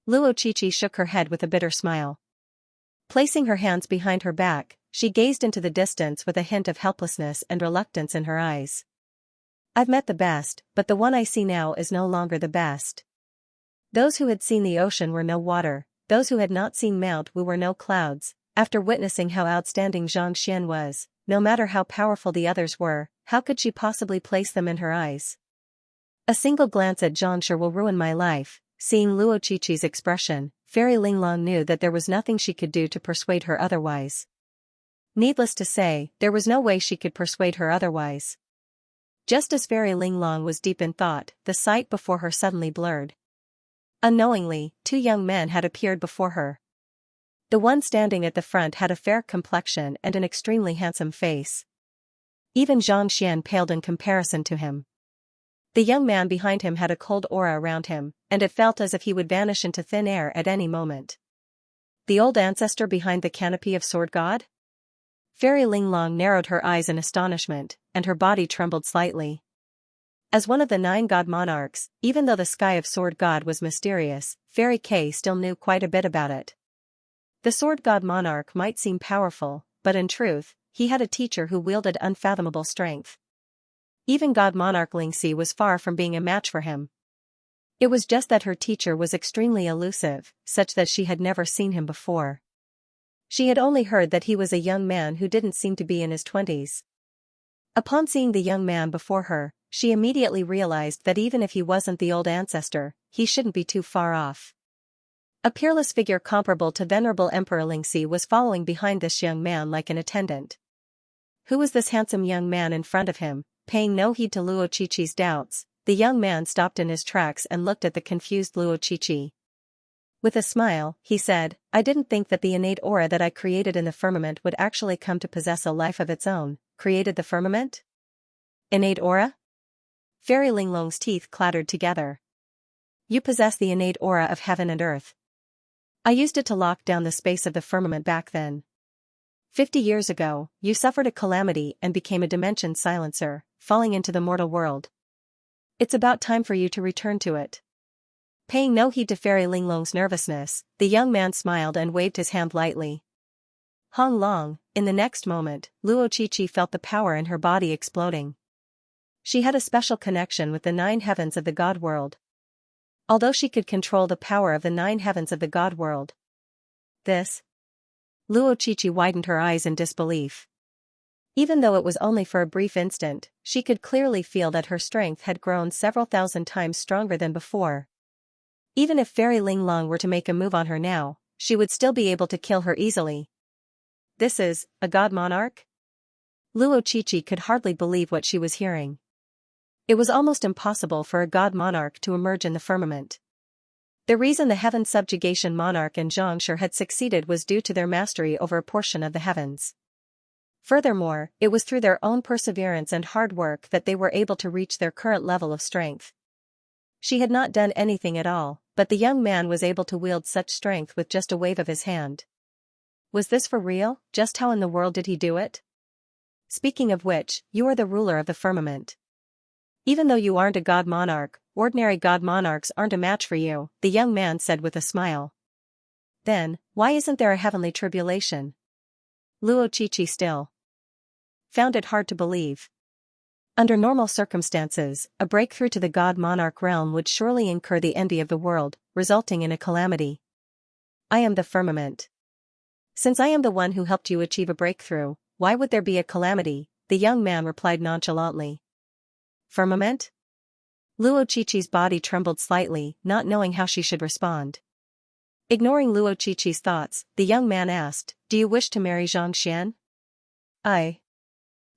Luo Chichi shook her head with a bitter smile. Placing her hands behind her back, she gazed into the distance with a hint of helplessness and reluctance in her eyes. I've met the best, but the one I see now is no longer the best. Those who had seen the ocean were no water, those who had not seen Mount Wu were no clouds. After witnessing how outstanding Xianxia was, no matter how powerful the others were, how could she possibly place them in her eyes? A single glance at Xianxia will ruin my life. Seeing Luo Chichi's expression, Fairy Linglong knew that there was nothing she could do to persuade her otherwise. Needless to say, there was no way she could persuade her otherwise. Just as Fairy Linglong was deep in thought, the sight before her suddenly blurred. Unknowingly, two young men had appeared before her. The one standing at the front had a fair complexion and an extremely handsome face. Even Xianxia paled in comparison to him. The young man behind him had a cold aura around him, and it felt as if he would vanish into thin air at any moment. The old ancestor behind the canopy of Sword God? Fairy Linglong narrowed her eyes in astonishment, and her body trembled slightly. As one of the 9 god monarchs, even though the sky of Sword God was mysterious, Fairy K still knew quite a bit about it. The Sword God monarch might seem powerful, but in truth, he had a teacher who wielded unfathomable strength. Even God monarch Xianxia was far from being a match for him. It was just that her teacher was extremely elusive, such that she had never seen him before. She had only heard that he was a young man who didn't seem to be in his 20s. Upon seeing the young man before her, she immediately realized that even if he wasn't the old ancestor, he shouldn't be too far off. A peerless figure comparable to venerable Emperor Xianxia was following behind this young man like an attendant. Who was this handsome young man in front of him? Paying no heed to Luo Chichi's doubts, the young man stopped in his tracks and looked at the confused Luo Chichi. With a smile, he said, I didn't think that the innate aura that I created in the firmament would actually come to possess a life of its own. Created the firmament? Innate aura? Fairy Linglong's teeth clattered together. You possess the innate aura of heaven and earth. I used it to lock down the space of the firmament back then. 50 years ago, you suffered a calamity and became a dimension silencer, falling into the mortal world. It's about time for you to return to it. Paying no heed to Fairy Linglong's nervousness, the young man smiled and waved his hand lightly. Hong Long, in the next moment, Luo Chichi felt the power in her body exploding. She had a special connection with the 9 heavens of the God world. Although she could control the power of the 9 heavens of the God world. This? Luo Chichi widened her eyes in disbelief. Even though it was only for a brief instant, she could clearly feel that her strength had grown several thousand times stronger than before. Even if Fairy Linglong were to make a move on her now, she would still be able to kill her easily. This is, a god monarch? Luo Chichi could hardly believe what she was hearing. It was almost impossible for a god monarch to emerge in the firmament. The reason the heaven subjugation monarch and Xianxia had succeeded was due to their mastery over a portion of the heavens. Furthermore, it was through their own perseverance and hard work that they were able to reach their current level of strength. She had not done anything at all, but the young man was able to wield such strength with just a wave of his hand. Was this for real? Just how in the world did he do it? Speaking of which, you are the ruler of the firmament. Even though you aren't a god monarch, ordinary god monarchs aren't a match for you, the young man said with a smile. Then, why isn't there a heavenly tribulation? Luo Chichi still found it hard to believe. Under normal circumstances, a breakthrough to the god monarch realm would surely incur the envy of the world, resulting in a calamity. I am the firmament. Since I am the one who helped you achieve a breakthrough, why would there be a calamity? The young man replied nonchalantly. Firmament? Luo Chichi's body trembled slightly, not knowing how she should respond. Ignoring Luo Chichi's thoughts, the young man asked, do you wish to marry Xianxia?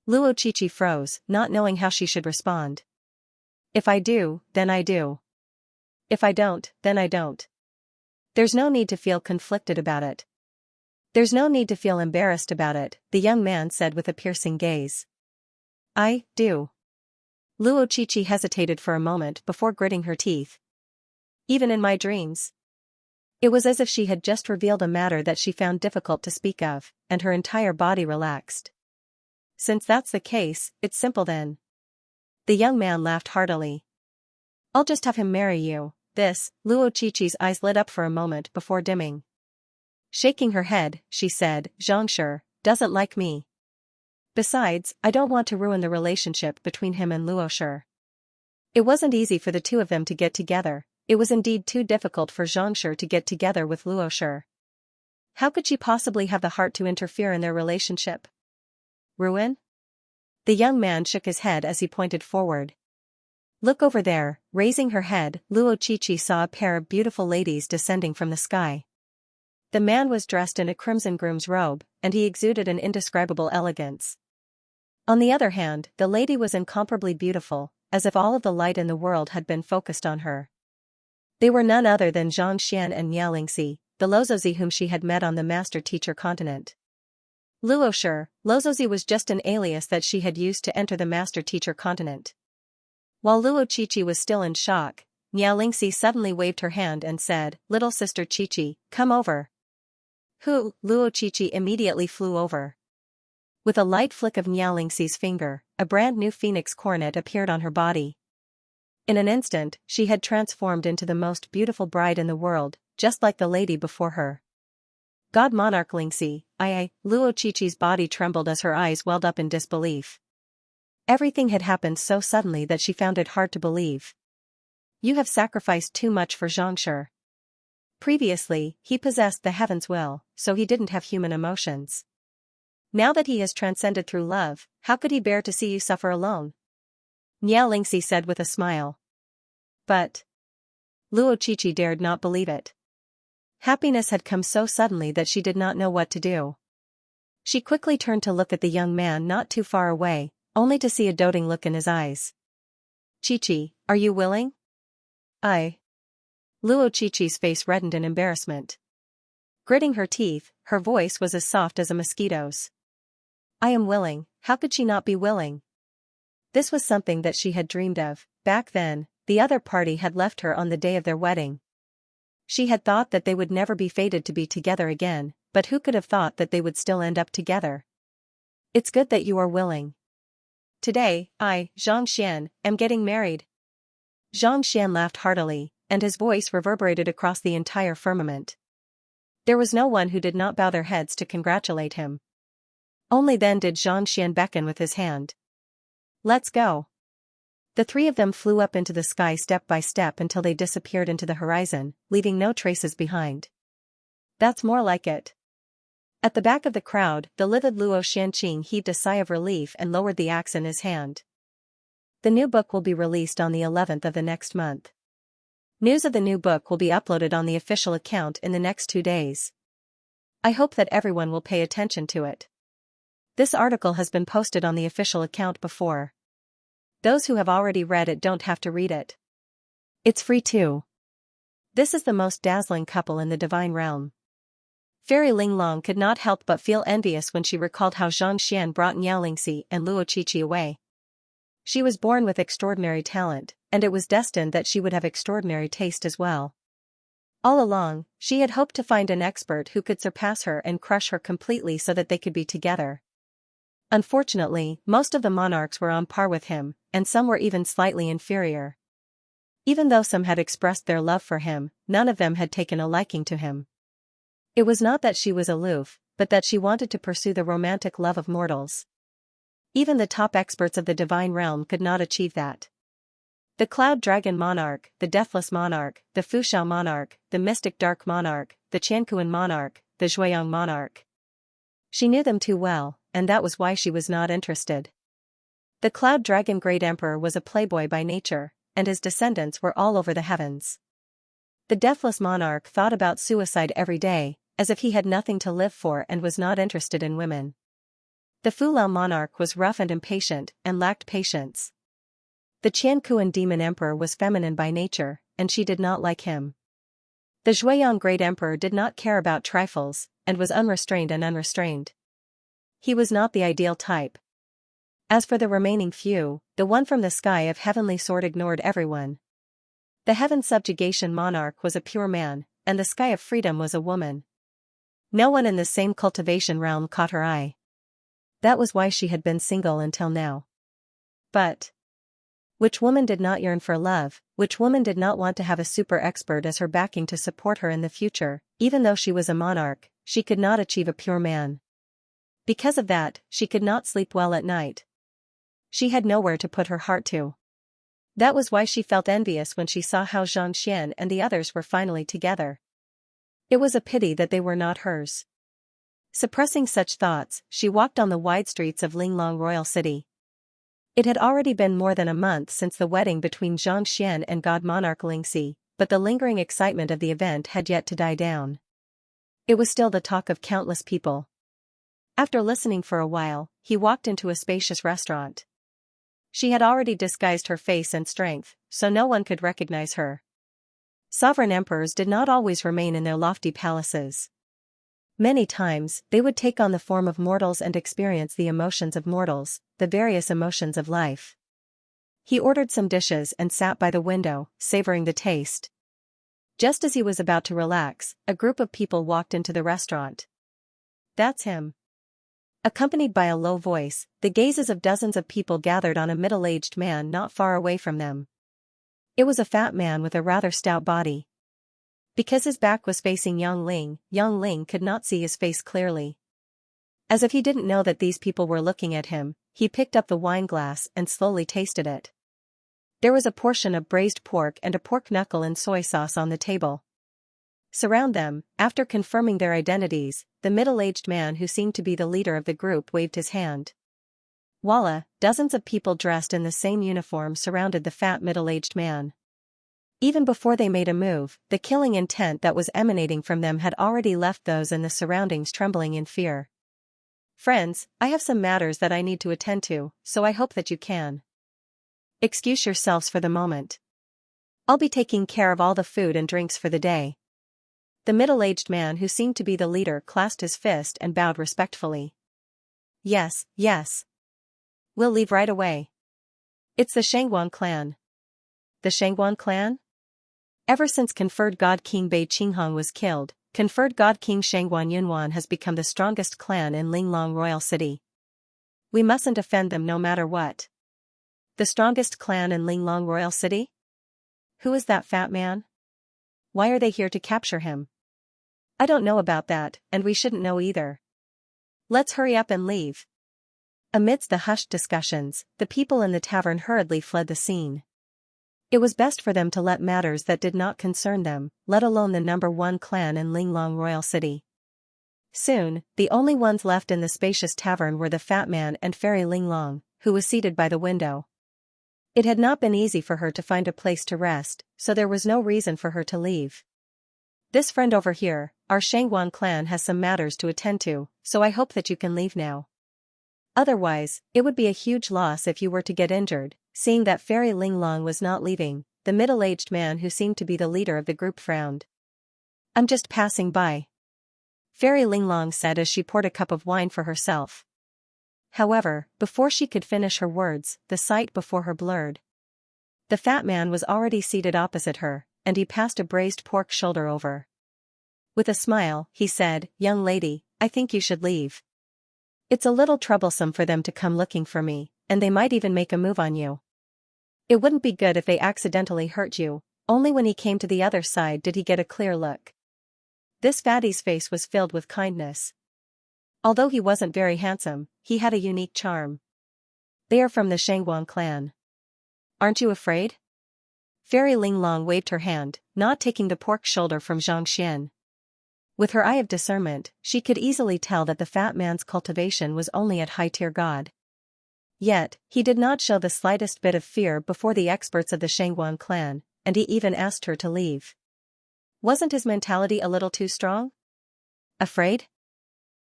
Luo Chichi froze, not knowing how she should respond. If I do, then I do. If I don't, then I don't. There's no need to feel conflicted about it. There's no need to feel embarrassed about it, the young man said with a piercing gaze. I do. Luo Chichi hesitated for a moment before gritting her teeth. even in my dreams. It was as if she had just revealed a matter that she found difficult to speak of, and her entire body relaxed. Since that's the case, it's simple then. The young man laughed heartily. I'll just have him marry you. This, Luo Qiqi's eyes lit up for a moment before dimming. Shaking her head, she said, Xianxia doesn't like me. Besides, I don't want to ruin the relationship between him and Luoshi. It wasn't easy for the two of them to get together. It was indeed too difficult for Xianxia to get together with Luoshi. How could she possibly have the heart to interfere in their relationship? Ruin? The young man shook his head as he pointed forward. Look over there. Raising her head, Luo Qiqi saw a pair of beautiful ladies descending from the sky. The man was dressed in a crimson groom's robe, and he exuded an indescribable elegance. On the other hand, the lady was incomparably beautiful, as if all of the light in the world had been focused on her. They were none other than Xianxia and Xianxia, the Luozi whom she had met on the master-teacher continent. Luozi was just an alias that she had used to enter the master-teacher continent. While Luo Qiqi was still in shock, Xianxia suddenly waved her hand and said, Little sister Qiqi, come over. Luo Qiqi immediately flew over. With a light flick of Xianxia's finger, a brand new phoenix coronet appeared on her body. In an instant, she had transformed into the most beautiful bride in the world, just like the lady before her. God Monarch Lingxi, Luo Qiqi's body trembled as her eyes welled up in disbelief. Everything had happened so suddenly that she found it hard to believe. You have sacrificed too much for Xianxia. Previously, he possessed the heaven's will, so he didn't have human emotions. Now that he has transcended through love, how could he bear to see you suffer alone? Xianxia said with a smile. But Luo Qiqi dared not believe it. Happiness had come so suddenly that she did not know what to do. She quickly turned to look at the young man not too far away, only to see a doting look in his eyes. Qiqi, are you willing? Luo Qiqi's face reddened in embarrassment. Gritting her teeth, her voice was as soft as a mosquito's. I am willing. How could she not be willing? This was something that she had dreamed of. Back then, the other party had left her on the day of their wedding. She had thought that they would never be fated to be together again, but who could have thought that they would still end up together? It's good that you are willing. Today, Xianxia, am getting married. Xianxia laughed heartily, and his voice reverberated across the entire firmament. There was no one who did not bow their heads to congratulate him. Only then did Xianxia beckon with his hand. Let's go. The three of them flew up into the sky step by step until they disappeared into the horizon, leaving no traces behind. That's more like it. At the back of the crowd, the livid Luo Xianqing heaved a sigh of relief and lowered the axe in his hand. The new book will be released on the 11th of the next month. News of the new book will be uploaded on the official account in the next 2 days. I hope that everyone will pay attention to it. This article has been posted on the official account before. Those who have already read it don't have to read it. It's free too. This is the most dazzling couple in the divine realm. Fairy Linglong could not help but feel envious when she recalled how Xianxia brought Xianxia and Luo Qiqi away. She was born with extraordinary talent, and it was destined that she would have extraordinary taste as well. All along, she had hoped to find an expert who could surpass her and crush her completely so that they could be together. Unfortunately, most of the monarchs were on par with him, and some were even slightly inferior. Even though some had expressed their love for him, none of them had taken a liking to him. It was not that she was aloof, but that she wanted to pursue the romantic love of mortals. Even the top experts of the divine realm could not achieve that. The Cloud Dragon Monarch, the Deathless Monarch, the Fushao Monarch, the Mystic Dark Monarch, the Qianquan Monarch, the Zhuiyang Monarch. She knew them too well, and that was why she was not interested. The Cloud Dragon Great Emperor was a playboy by nature, and his descendants were all over the heavens. The Deathless Monarch thought about suicide every day, as if he had nothing to live for and was not interested in women. The Fulao Monarch was rough and impatient, and lacked patience. The Qianquan Demon Emperor was feminine by nature, and she did not like him. The Zhuiyang Great Emperor did not care about trifles, and was unrestrained and unrestrained. He was not the ideal type. As for the remaining few, the one from the sky of heavenly sword ignored everyone. The heaven subjugation monarch was a pure man, and the sky of freedom was a woman. No one in the same cultivation realm caught her eye. That was why she had been single until now. But which woman did not yearn for love? Which woman did not want to have a super expert as her backing to support her in the future? Even though she was a monarch, she could not achieve a pure man. Because of that, she could not sleep well at night. She had nowhere to put her heart to. That was why she felt envious when she saw how Xianxia and the others were finally together. It was a pity that they were not hers. Suppressing such thoughts, she walked on the wide streets of Linglong Royal City. It had already been more than a month since the wedding between Xianxia and God Monarch Xianxia, but the lingering excitement of the event had yet to die down. It was still the talk of countless people. After listening for a while, he walked into a spacious restaurant. She had already disguised her face and strength, so no one could recognize her. Sovereign emperors did not always remain in their lofty palaces. Many times, they would take on the form of mortals and experience the emotions of mortals, the various emotions of life. He ordered some dishes and sat by the window, savoring the taste. Just as he was about to relax, a group of people walked into the restaurant. That's him. Accompanied by a low voice, the gazes of dozens of people gathered on a middle-aged man not far away from them. It was a fat man with a rather stout body. Because his back was facing Yang Ling could not see his face clearly. As if he didn't know that these people were looking at him, he picked up the wine glass and slowly tasted it. There was a portion of braised pork and a pork knuckle in soy sauce on the table. Surround them, after confirming their identities, the middle-aged man who seemed to be the leader of the group waved his hand. Voila, dozens of people dressed in the same uniform surrounded the fat middle-aged man. Even before they made a move, the killing intent that was emanating from them had already left those in the surroundings trembling in fear. Friends, I have some matters that I need to attend to, so I hope that you can excuse yourselves for the moment. I'll be taking care of all the food and drinks for the day. The middle-aged man who seemed to be the leader clasped his fist and bowed respectfully. Yes, yes. We'll leave right away. It's the Shangguan clan. The Shangguan clan? Ever since conferred god King Bei Qinghong was killed, conferred god King Shangguan Yunwan has become the strongest clan in Linglong Royal City. We mustn't offend them no matter what. The strongest clan in Linglong Royal City? Who is that fat man? Why are they here to capture him? I don't know about that, and we shouldn't know either. Let's hurry up and leave. Amidst the hushed discussions, the people in the tavern hurriedly fled the scene. It was best for them to let matters that did not concern them, let alone the number one clan in Linglong Royal City. Soon, the only ones left in the spacious tavern were the fat man and Fairy Linglong, who was seated by the window. It had not been easy for her to find a place to rest, so there was no reason for her to leave. This friend over here, our Shangguan clan has some matters to attend to, so I hope that you can leave now. Otherwise, it would be a huge loss if you were to get injured. Seeing that Fairy Linglong was not leaving, the middle-aged man who seemed to be the leader of the group frowned. I'm just passing by. Fairy Linglong said as she poured a cup of wine for herself. However, before she could finish her words, the sight before her blurred. The fat man was already seated opposite her, and he passed a braised pork shoulder over. With a smile, he said, "Young lady, I think you should leave. It's a little troublesome for them to come looking for me, and they might even make a move on you. It wouldn't be good if they accidentally hurt you." Only when he came to the other side did he get a clear look. This fatty's face was filled with kindness. Although he wasn't very handsome, he had a unique charm. They are from the Shangguan clan. Aren't you afraid? Fairy Linglong waved her hand, not taking the pork shoulder from Xianxia. With her eye of discernment, she could easily tell that the fat man's cultivation was only at high-tier god. Yet, he did not show the slightest bit of fear before the experts of the Shangguan clan, and he even asked her to leave. Wasn't his mentality a little too strong? Afraid?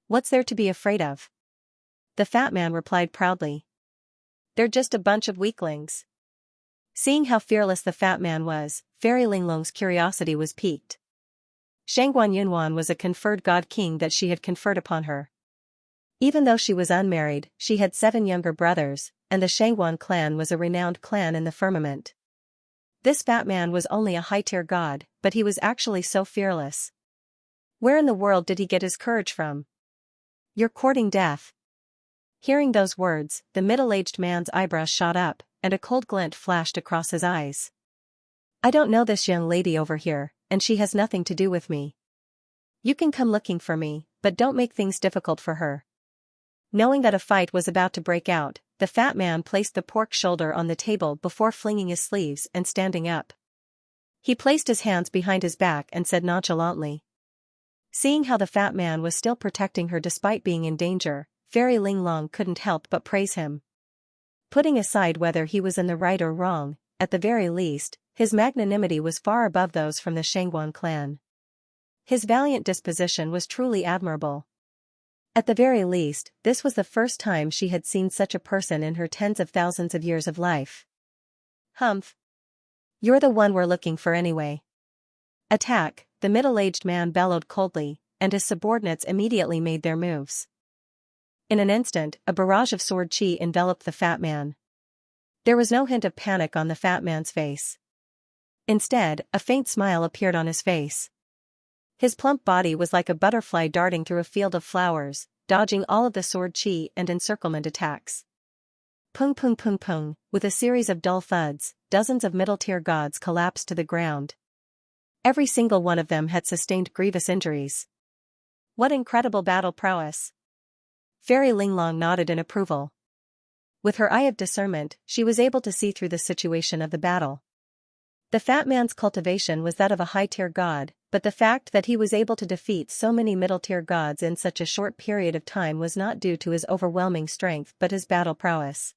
What's there to be afraid of? The fat man replied proudly. They're just a bunch of weaklings. Seeing how fearless the fat man was, Fairy Linglong's curiosity was piqued. Shangguan Yunwan was a conferred god king that she had conferred upon her. Even though she was unmarried, she had 7 younger brothers, and the Shangguan clan was a renowned clan in the firmament. This fat man was only a high-tier god, but he was actually so fearless. Where in the world did he get his courage from? You're courting death. Hearing those words, the middle-aged man's eyebrows shot up, and a cold glint flashed across his eyes. I don't know this young lady over here, and she has nothing to do with me. You can come looking for me, but don't make things difficult for her. Knowing that a fight was about to break out, the fat man placed the pork shoulder on the table before flinging his sleeves and standing up. He placed his hands behind his back and said nonchalantly. Seeing how the fat man was still protecting her despite being in danger, Fairy Linglong couldn't help but praise him. Putting aside whether he was in the right or wrong, at the very least, his magnanimity was far above those from the Shangguan clan. His valiant disposition was truly admirable. At the very least, this was the first time she had seen such a person in her tens of thousands of years of life. Humph. You're the one we're looking for anyway. Attack, the middle-aged man bellowed coldly, and his subordinates immediately made their moves. In an instant, a barrage of sword chi enveloped the fat man. There was no hint of panic on the fat man's face. Instead, a faint smile appeared on his face. His plump body was like a butterfly darting through a field of flowers, dodging all of the sword chi and encirclement attacks. Pung pung pung pung, with a series of dull thuds, dozens of middle-tier gods collapsed to the ground. Every single one of them had sustained grievous injuries. What incredible battle prowess! Fairy Linglong nodded in approval. With her eye of discernment, she was able to see through the situation of the battle. The fat man's cultivation was that of a high-tier god, but the fact that he was able to defeat so many middle-tier gods in such a short period of time was not due to his overwhelming strength but his battle prowess.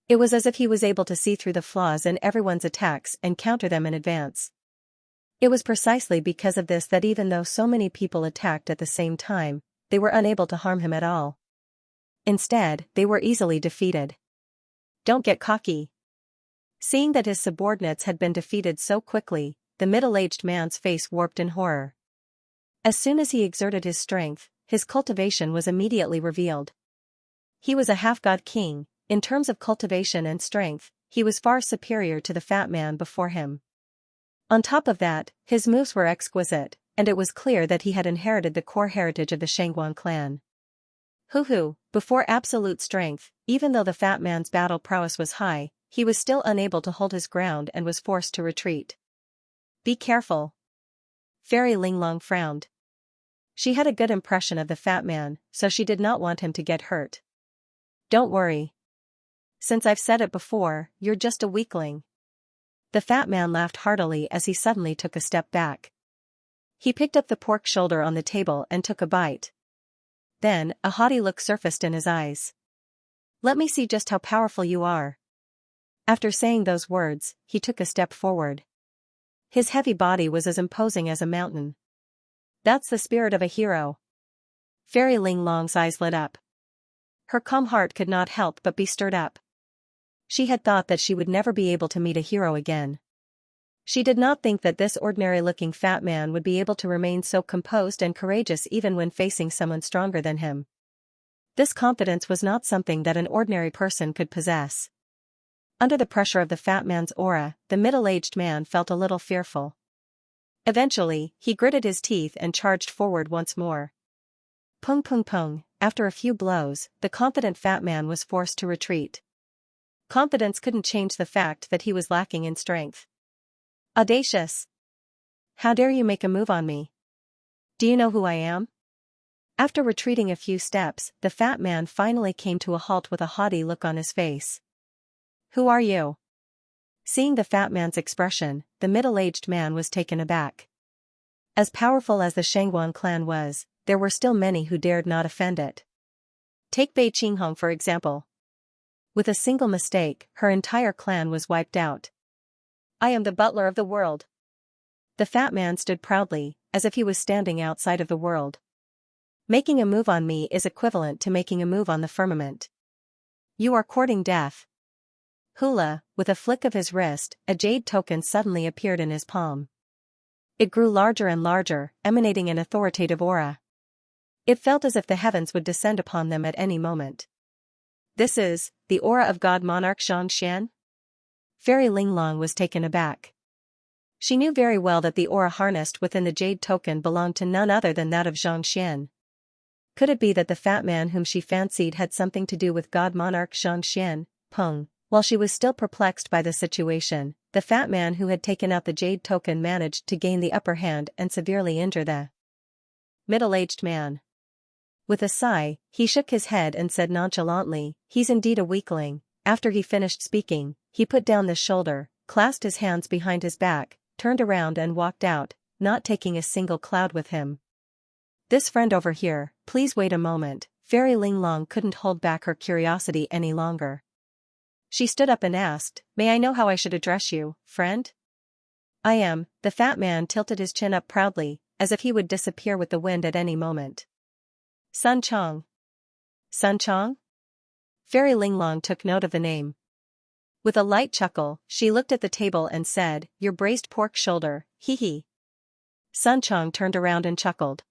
It was as if he was able to see through the flaws in everyone's attacks and counter them in advance. It was precisely because of this that even though so many people attacked at the same time, they were unable to harm him at all. Instead, they were easily defeated. Don't get cocky. Seeing that his subordinates had been defeated so quickly, the middle-aged man's face warped in horror. As soon as he exerted his strength, his cultivation was immediately revealed. He was a half-god king. In terms of cultivation and strength, he was far superior to the fat man before him. On top of that, his moves were exquisite, and it was clear that he had inherited the core heritage of the Shangguan clan. Hoo-hoo, before absolute strength, even though the fat man's battle prowess was high, he was still unable to hold his ground and was forced to retreat. Be careful. Fairy Linglong frowned. She had a good impression of the fat man, so she did not want him to get hurt. Don't worry. Since I've said it before, you're just a weakling. The fat man laughed heartily as he suddenly took a step back. He picked up the pork shoulder on the table and took a bite. Then, a haughty look surfaced in his eyes. Let me see just how powerful you are. After saying those words, he took a step forward. His heavy body was as imposing as a mountain. That's the spirit of a hero. Fairy Linglong's eyes lit up. Her calm heart could not help but be stirred up. She had thought that she would never be able to meet a hero again. She did not think that this ordinary-looking fat man would be able to remain so composed and courageous even when facing someone stronger than him. This confidence was not something that an ordinary person could possess. Under the pressure of the fat man's aura, the middle-aged man felt a little fearful. Eventually, he gritted his teeth and charged forward once more. Pung pung pung, after a few blows, the confident fat man was forced to retreat. Confidence couldn't change the fact that he was lacking in strength. Audacious! How dare you make a move on me? Do you know who I am? After retreating a few steps, the fat man finally came to a halt with a haughty look on his face. Who are you? Seeing the fat man's expression, the middle-aged man was taken aback. As powerful as the Shangguan clan was, there were still many who dared not offend it. Take Bei Qinghong for example. With a single mistake, her entire clan was wiped out. I am the butler of the world. The fat man stood proudly, as if he was standing outside of the world. Making a move on me is equivalent to making a move on the firmament. You are courting death. Hula, with a flick of his wrist, a jade token suddenly appeared in his palm. It grew larger and larger, emanating an authoritative aura. It felt as if the heavens would descend upon them at any moment. This is the aura of God Monarch Xianxia? Fairy Linglong was taken aback. She knew very well that the aura harnessed within the jade token belonged to none other than that of Xianxia. Could it be that the fat man whom she fancied had something to do with God Monarch Xianxia? Peng. While she was still perplexed by the situation, the fat man who had taken out the jade token managed to gain the upper hand and severely injure the middle-aged man. With a sigh, he shook his head and said nonchalantly, "He's indeed a weakling." After he finished speaking, he put down the shoulder, clasped his hands behind his back, turned around and walked out, not taking a single cloud with him. "This friend over here, please wait a moment." Fairy Linglong couldn't hold back her curiosity any longer. She stood up and asked, "May I know how I should address you, friend?" "I am." The fat man tilted his chin up proudly, as if he would disappear with the wind at any moment. "Sun Chong." "Sun Chong?" Fairy Linglong took note of the name. With a light chuckle, she looked at the table and said, "Your braised pork shoulder, hee hee." Sun Chong turned around and chuckled.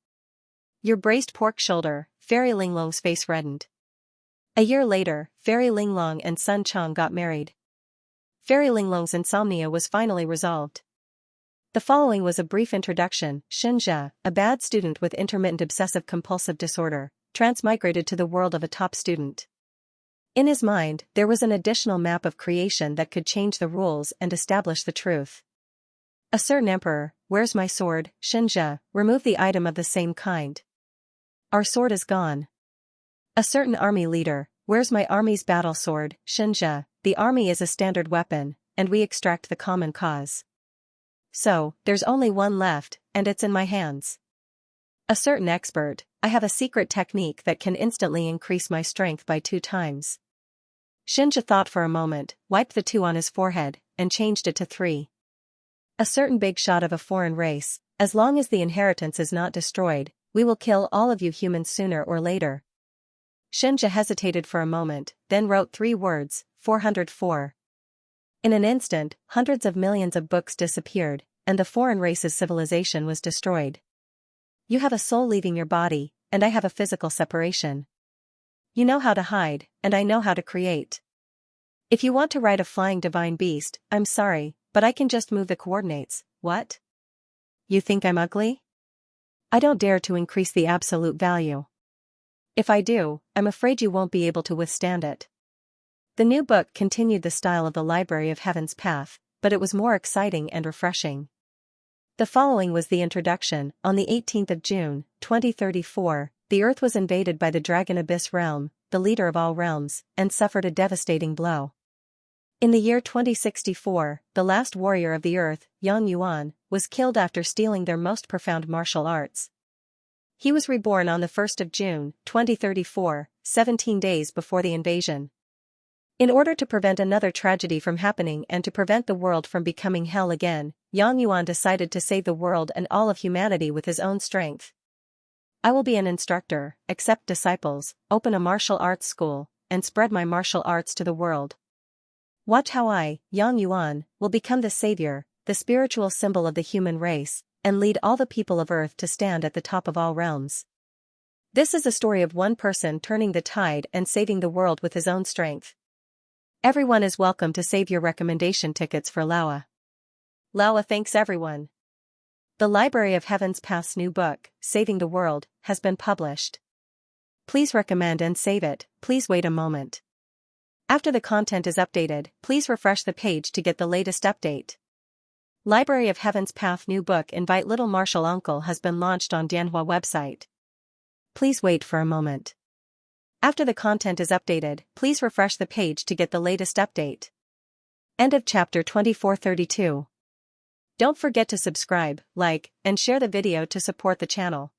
"Your braised pork shoulder." Fairy Linglong's face reddened. A year later, Fairy Linglong and Sun Chong got married. Fairy Linglong's insomnia was finally resolved. The following was a brief introduction. Xianxia, a bad student with intermittent obsessive-compulsive disorder, transmigrated to the world of a top student. In his mind, there was an additional map of creation that could change the rules and establish the truth. A certain emperor, "Where's my sword, Xianxia?" Remove the item of the same kind. "Our sword is gone." A certain army leader, "Where's my army's battle sword, Xianxia?" The army is a standard weapon, and we extract the common cause. So, there's only one left, and it's in my hands. A certain expert, "I have a secret technique that can instantly increase my strength by 2 times. Xianxia thought for a moment, wiped the 2 on his forehead, and changed it to 3. A certain big shot of a foreign race, "As long as the inheritance is not destroyed, we will kill all of you humans sooner or later." Xianxia hesitated for a moment, then wrote 3 words, 404. In an instant, hundreds of millions of books disappeared, and the foreign race's civilization was destroyed. You have a soul leaving your body, and I have a physical separation. You know how to hide, and I know how to create. If you want to ride a flying divine beast, I'm sorry, but I can just move the coordinates. What? You think I'm ugly? I don't dare to increase the absolute value. If I do, I'm afraid you won't be able to withstand it. The new book continued the style of the Library of Heaven's Path, but it was more exciting and refreshing. The following was the introduction. On the 18th of June, 2034, the Earth was invaded by the Dragon Abyss realm, the leader of all realms, and suffered a devastating blow. In the year 2064, the last warrior of the Earth, Yang Yuan, was killed after stealing their most profound martial arts. He was reborn on the 1st of June, 2034, 17 days before the invasion. In order to prevent another tragedy from happening and to prevent the world from becoming hell again, Yang Yuan decided to save the world and all of humanity with his own strength. "I will be an instructor, accept disciples, open a martial arts school, and spread my martial arts to the world. Watch how I, Yang Yuan, will become the savior, the spiritual symbol of the human race, and lead all the people of Earth to stand at the top of all realms." This is a story of one person turning the tide and saving the world with his own strength. Everyone is welcome to save your recommendation tickets for Laowa. Laowa thanks everyone. The Library of Heaven's Path's new book, Saving the World, has been published. Please recommend and save it. Please wait a moment. After the content is updated, please refresh the page to get the latest update. Library of Heaven's Path new book Invite Little Martial Uncle has been launched on Dianhua website. Please wait for a moment. After the content is updated, please refresh the page to get the latest update. End of chapter 2432. Don't forget to subscribe, like, and share the video to support the channel.